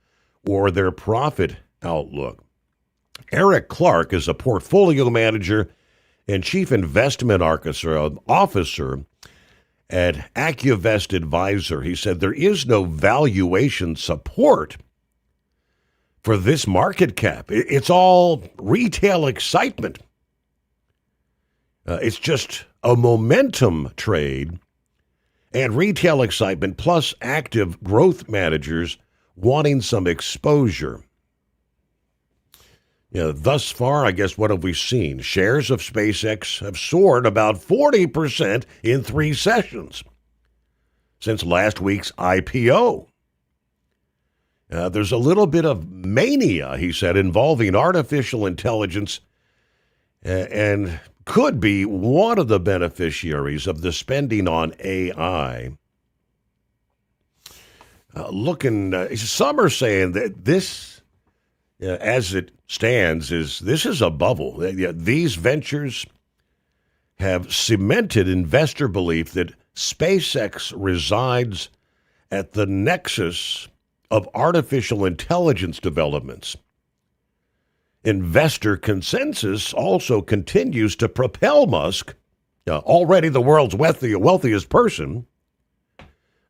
or their profit outlook. Eric Clark is a portfolio manager and chief investment officer at AccuVest Advisor. He said there is no valuation support for this market cap. It's all retail excitement. It's just a momentum trade and retail excitement plus active growth managers wanting some exposure. Thus far, I guess, what have we seen? Shares of SpaceX have soared about 40% in 3 sessions since last week's IPO. There's a little bit of mania, he said, involving artificial intelligence and could be one of the beneficiaries of the spending on AI. Some are saying that this, as it stands, this is a bubble. These ventures have cemented investor belief that SpaceX resides at the nexus of artificial intelligence developments. Investor consensus also continues to propel Musk, already the world's wealthiest person,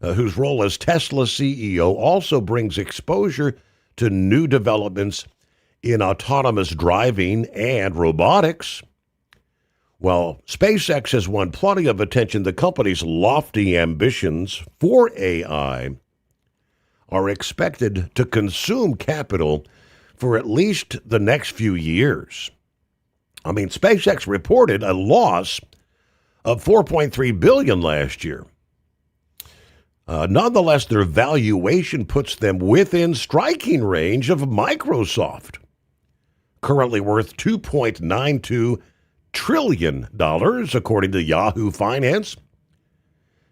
whose role as Tesla CEO also brings exposure to new developments in autonomous driving and robotics. While SpaceX has won plenty of attention, the company's lofty ambitions for AI are expected to consume capital for at least the next few years. I mean, SpaceX reported a loss of $4.3 billion last year. Nonetheless, their valuation puts them within striking range of Microsoft, currently worth $2.92 trillion, according to Yahoo Finance.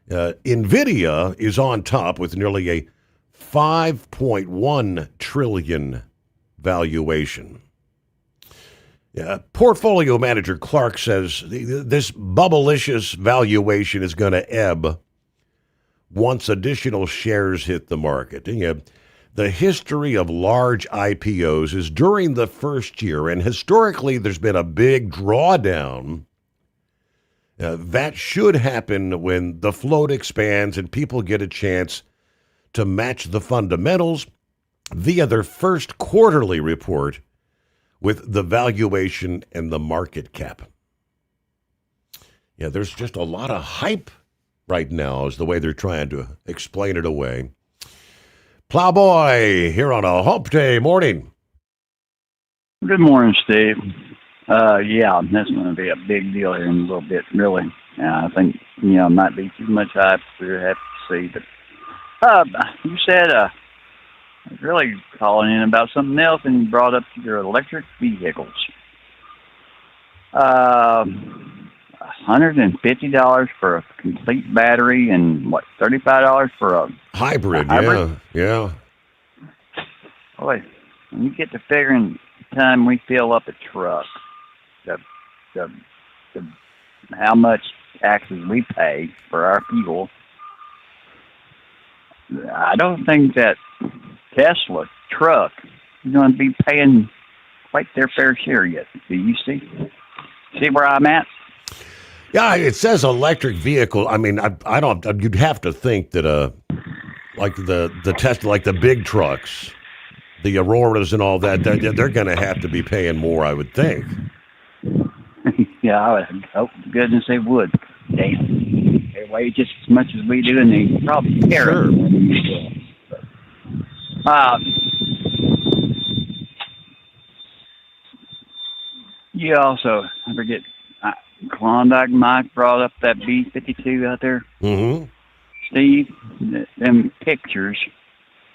NVIDIA is on top with nearly a $5.1 trillion valuation. Portfolio manager Clark says this bubblicious valuation is going to ebb once additional shares hit the market. The history of large IPOs is during the first year, and historically there's been a big drawdown. That should happen when the float expands and people get a chance to match the fundamentals via their first quarterly report with the valuation and the market cap. There's just a lot of hype right now is the way they're trying to explain it away. Plowboy here on a Hump Day morning. Good morning, Steve. That's going to be a big deal here in a little bit, really. I think, it might be too much hype. We'll have to see. But you said I was really calling in about something else, and you brought up your electric vehicles. $150 for a complete battery, and $35 for a hybrid? Yeah. Boy, when you get to figuring the time we fill up a truck, how much taxes we pay for our fuel, I don't think that Tesla truck is going to be paying quite their fair share yet. Do you see where I'm at? Yeah, it says electric vehicle. I mean, I don't. You'd have to think that like the Tesla, like the big trucks, the Auroras and all that, they're going to have to be paying more, I would think. Yeah, I would hope to goodness they would. They weigh just as much as we do, and they probably care. Sure. You also, I forget, Klondike Mike brought up that B-52 out there. Mm-hmm. Steve, them pictures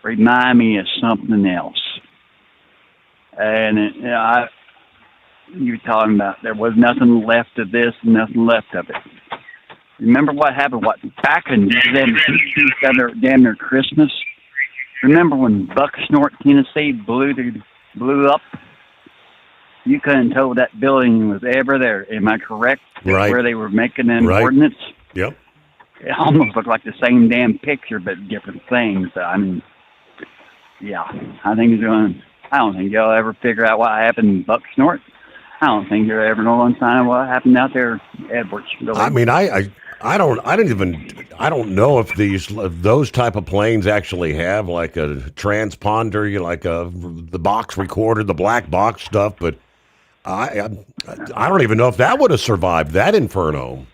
remind me of something else. And you were talking about there was nothing left of this, nothing left of it. Remember what happened? Back in them damn near Christmas? Remember when Bucksnort, Tennessee blew up? You couldn't tell that building was ever there. Am I correct? Right. Where they were making an right. ordinance? Yep. it almost looked like the same damn picture, but different things. I mean, yeah, I don't think you'll ever figure out what happened in Buck Snort. I don't think you're ever going to find out what happened out there, Edwards. Really. I mean, I don't know if those type of planes actually have like a transponder, like the box recorder, the black box stuff. But I don't even know if that would have survived that inferno.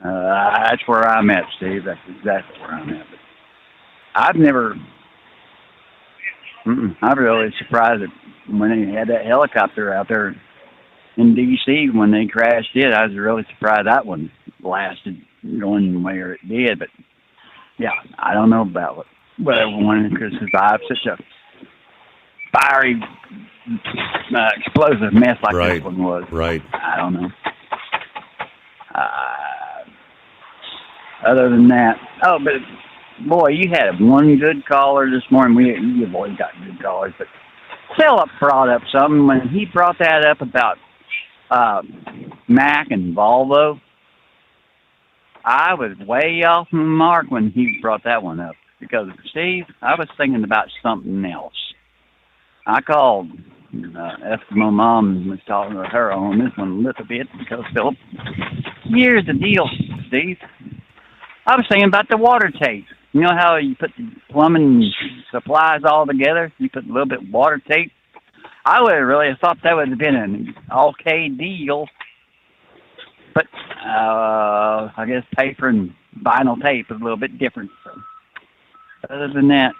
That's where I'm at, Steve. That's exactly where I'm at. But I'm really surprised that when they had that helicopter out there in D.C. when they crashed it. I was really surprised that one blasted going where it did. But yeah, I don't know about whether one could survive such a fiery, explosive mess like this one was. Right. I don't know. Other than that, but boy, you had one good caller this morning. You've always got good callers, but Philip brought up something when he brought that up about Mac and Volvo. I was way off the mark when he brought that one up because, Steve, I was thinking about something else. I called Eskimo Mom and was talking to her on this one a little bit because, Philip, here's the deal, Steve. I was thinking about the water tape. You know how you put the plumbing supplies all together? You put a little bit of water tape. I would have really thought that would have been an okay deal. But I guess paper and vinyl tape is a little bit different. So, other than that,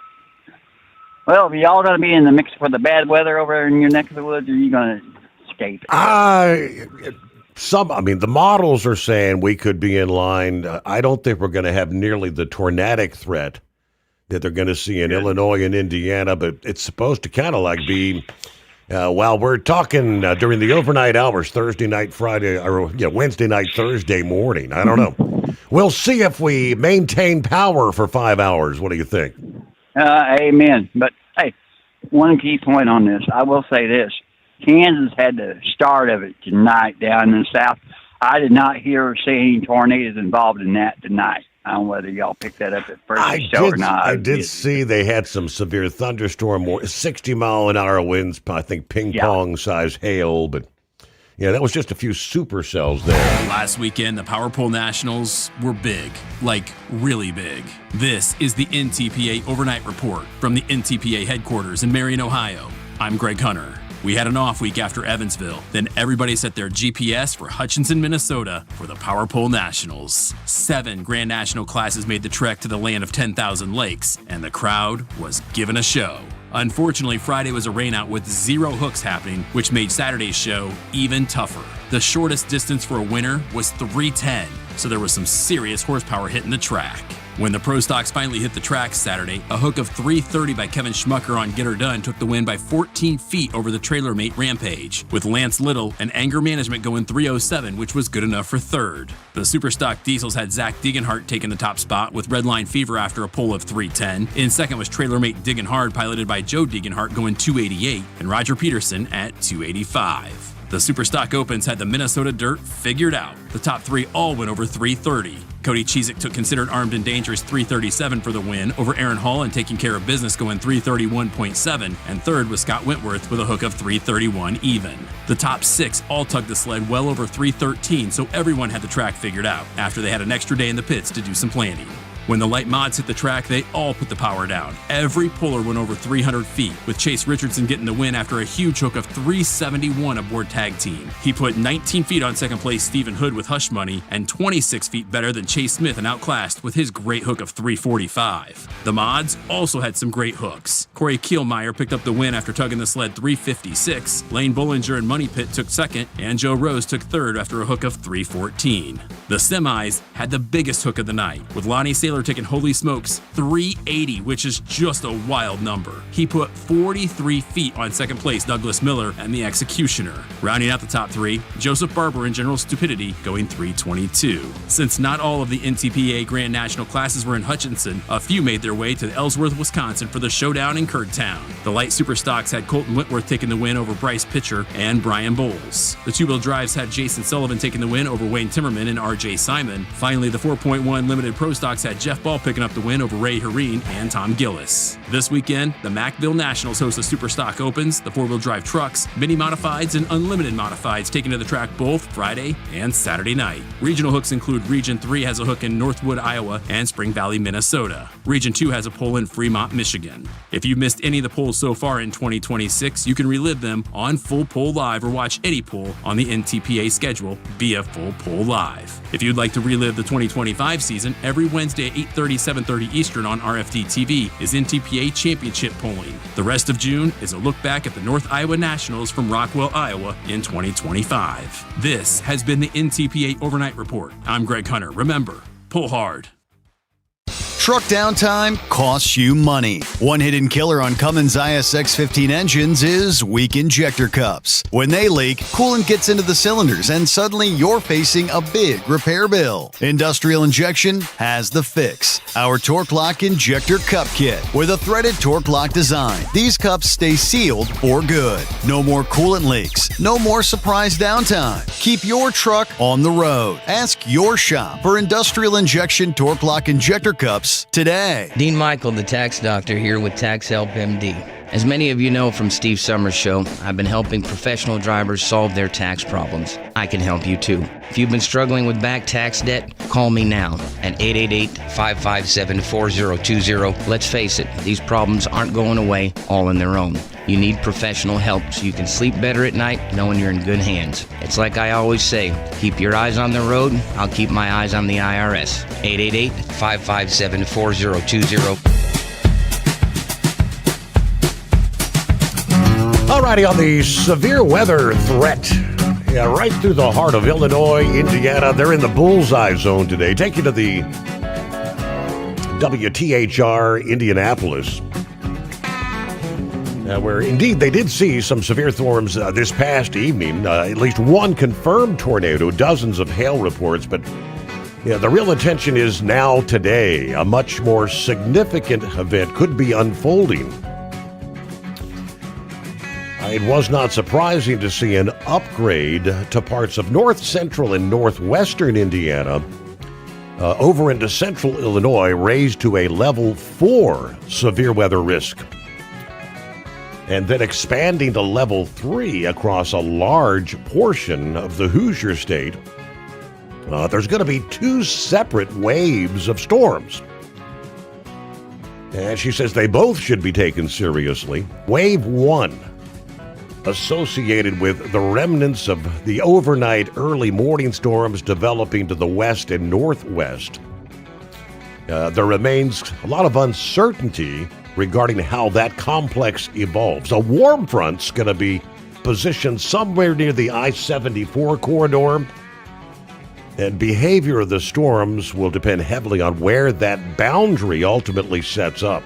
well, are y'all going to be in the mix for the bad weather over in your neck of the woods, or are you going to escape it? The models are saying we could be in line. I don't think we're going to have nearly the tornadic threat that they're going to see in Illinois and Indiana, but it's supposed to kind of like be, while we're talking during the overnight hours, Thursday night, Friday, or Wednesday night, Thursday morning. I don't know. We'll see if we maintain power for 5 hours. What do you think? Amen. But, hey, one key point on this. I will say this. Kansas had the start of it tonight down in the south. I did not hear or see any tornadoes involved in that tonight. I don't know whether y'all picked that up at first show or not. I did see they had some severe thunderstorm, 60-mile-an-hour winds, I think ping-pong-size hail, but yeah, that was just a few supercells there. Last weekend, the Power Pole Nationals were big, like really big. This is the NTPA Overnight Report from the NTPA headquarters in Marion, Ohio. I'm Greg Hunter. We had an off week after Evansville. Then everybody set their GPS for Hutchinson, Minnesota for the Power Pole Nationals. 7 Grand National classes made the trek to the land of 10,000 lakes, and the crowd was given a show. Unfortunately, Friday was a rainout with 0 hooks happening, which made Saturday's show even tougher. The shortest distance for a winner was 310, so there was some serious horsepower hitting the track. When the Pro Stocks finally hit the track Saturday, a hook of 330 by Kevin Schmucker on Get Her Done took the win by 14 feet over the TrailerMate Rampage, with Lance Little and Anger Management going 307, which was good enough for third. The Superstock Diesels had Zach Degenhart taking the top spot with Redline Fever after a pole of 310. In second was TrailerMate Diggin' Hard, piloted by Joe Degenhart, going 288, and Roger Peterson at 285. The Superstock Opens had the Minnesota Dirt figured out. The top 3 all went over 330. Cody Cheezick took Considered Armed and Dangerous 337 for the win over Aaron Hall and Taking Care of Business going 331.7, and third was Scott Wentworth with a hook of 331 even. The top 6 all tugged the sled well over 313, so everyone had the track figured out after they had an extra day in the pits to do some planning. When the light mods hit the track, they all put the power down. Every puller went over 300 feet, with Chase Richardson getting the win after a huge hook of 371 aboard Tag Team. He put 19 feet on second place Stephen Hood with Hush Money, and 26 feet better than Chase Smith and outclassed with his great hook of 345. The mods also had some great hooks. Corey Kielmeyer picked up the win after tugging the sled 356. Lane Bollinger and Money Pit took second, and Joe Rose took third after a hook of 314. The semis had the biggest hook of the night, with Lonnie Sailor Miller taking holy smokes 380, which is just a wild number. He put 43 feet on second place Douglas Miller and the Executioner. Rounding out the top three, Joseph Barber and General Stupidity going 322. Since not all of the NTPA Grand National classes were in Hutchinson, a few made their way to Ellsworth, Wisconsin for the showdown in Kurdtown. The light super stocks had Colton Whitworth taking the win over Bryce Pitcher and Brian Bowles. The two-wheel drives had Jason Sullivan taking the win over Wayne Timmerman and RJ Simon. Finally, the 4.1 limited pro stocks had Jeff Ball picking up the win over Ray Hareen and Tom Gillis. This weekend, the Macville Nationals host the Super Stock Opens, the four-wheel drive trucks, mini modifieds, and unlimited modifieds taking to the track both Friday and Saturday night. Regional hooks include Region 3 has a hook in Northwood, Iowa, and Spring Valley, Minnesota. Region 2 has a pole in Fremont, Michigan. If you've missed any of the polls so far in 2026, you can relive them on Full Poll Live or watch any poll on the NTPA schedule via Full Poll Live. If you'd like to relive the 2025 season, every Wednesday at 8:30, 7:30 Eastern on RFD TV is NTPA Championship polling. The rest of June is a look back at the North Iowa Nationals from Rockwell, Iowa in 2025. This has been the NTPA Overnight Report. I'm Greg Hunter. Remember, pull hard. Truck downtime costs you money. One hidden killer on Cummins ISX-15 engines is weak injector cups. When they leak, coolant gets into the cylinders and suddenly you're facing a big repair bill. Industrial Injection has the fix. Our Torque Lock Injector Cup Kit with a threaded Torque Lock design. These cups stay sealed for good. No more coolant leaks. No more surprise downtime. Keep your truck on the road. Ask your shop for Industrial Injection Torque Lock Injector Cups today. Dean Michael, the tax doctor, here with Tax Help MD. As many of you know from Steve Sommers' show, I've been helping professional drivers solve their tax problems. I can help you too. If you've been struggling with back tax debt, call me now at 888-557-4020. Let's face it, these problems aren't going away all on their own. You need professional help so you can sleep better at night knowing you're in good hands. It's like I always say, keep your eyes on the road, I'll keep my eyes on the IRS. 888-557-4020. Alrighty, on the severe weather threat, right through the heart of Illinois, Indiana. They're in the bullseye zone today. Take you to the WTHR Indianapolis, where indeed they did see some severe storms this past evening. At least one confirmed tornado, dozens of hail reports, but the real attention is now today. A much more significant event could be unfolding. It was not surprising to see an upgrade to parts of north central and northwestern Indiana over into central Illinois, raised to a level 4 severe weather risk. And then expanding to level 3 across a large portion of the Hoosier state. There's going to be 2 separate waves of storms. And she says they both should be taken seriously. Wave 1, associated with the remnants of the overnight early morning storms developing to the west and northwest. There remains a lot of uncertainty regarding how that complex evolves. A warm front's going to be positioned somewhere near the I-74 corridor, and behavior of the storms will depend heavily on where that boundary ultimately sets up.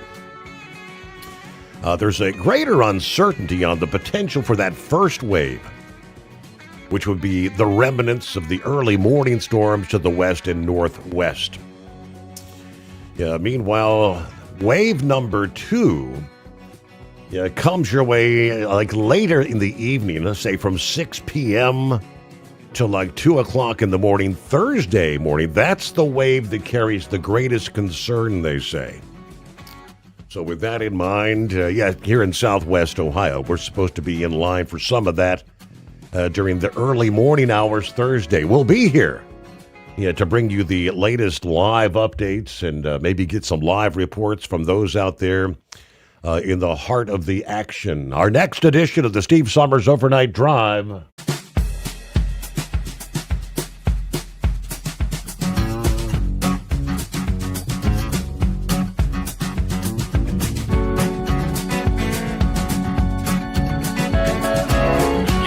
There's a greater uncertainty on the potential for that first wave, which would be the remnants of the early morning storms to the west and northwest. Meanwhile, wave number 2 comes your way like later in the evening, let's say from 6 p.m. to like 2 o'clock in the morning, Thursday morning. That's the wave that carries the greatest concern, they say. So with that in mind, here in Southwest Ohio, we're supposed to be in line for some of that during the early morning hours Thursday. We'll be here to bring you the latest live updates and maybe get some live reports from those out there in the heart of the action. Our next edition of the Steve Sommers Overnight Drive.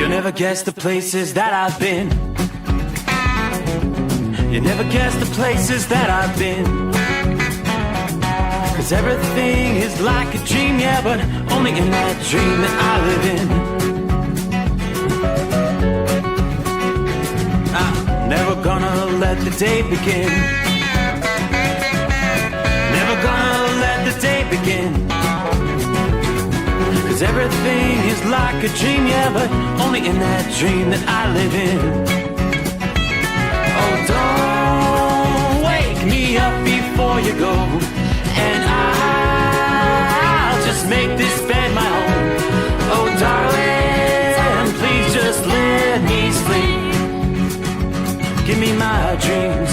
Never guess the places that I've been. You never guess the places that I've been. 'Cause everything is like a dream, yeah, but only in that dream that I live in. I'm never gonna let the day begin. Never gonna let the day begin. 'Cause everything is like a dream, yeah, but only in that dream that I live in. Oh, don't wake me up before you go, and I'll just make this bed my home. Oh, darling, please just let me sleep. Give me my dreams.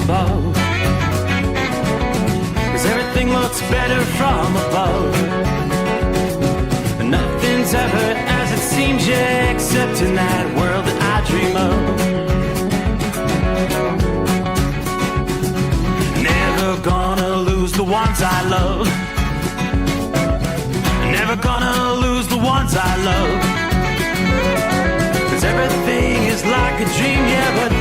Above, 'cause everything looks better from above. Nothing's ever as it seems, yeah, except in that world that I dream of. Never gonna lose the ones I love. Never gonna lose the ones I love. 'Cause everything is like a dream, yeah, but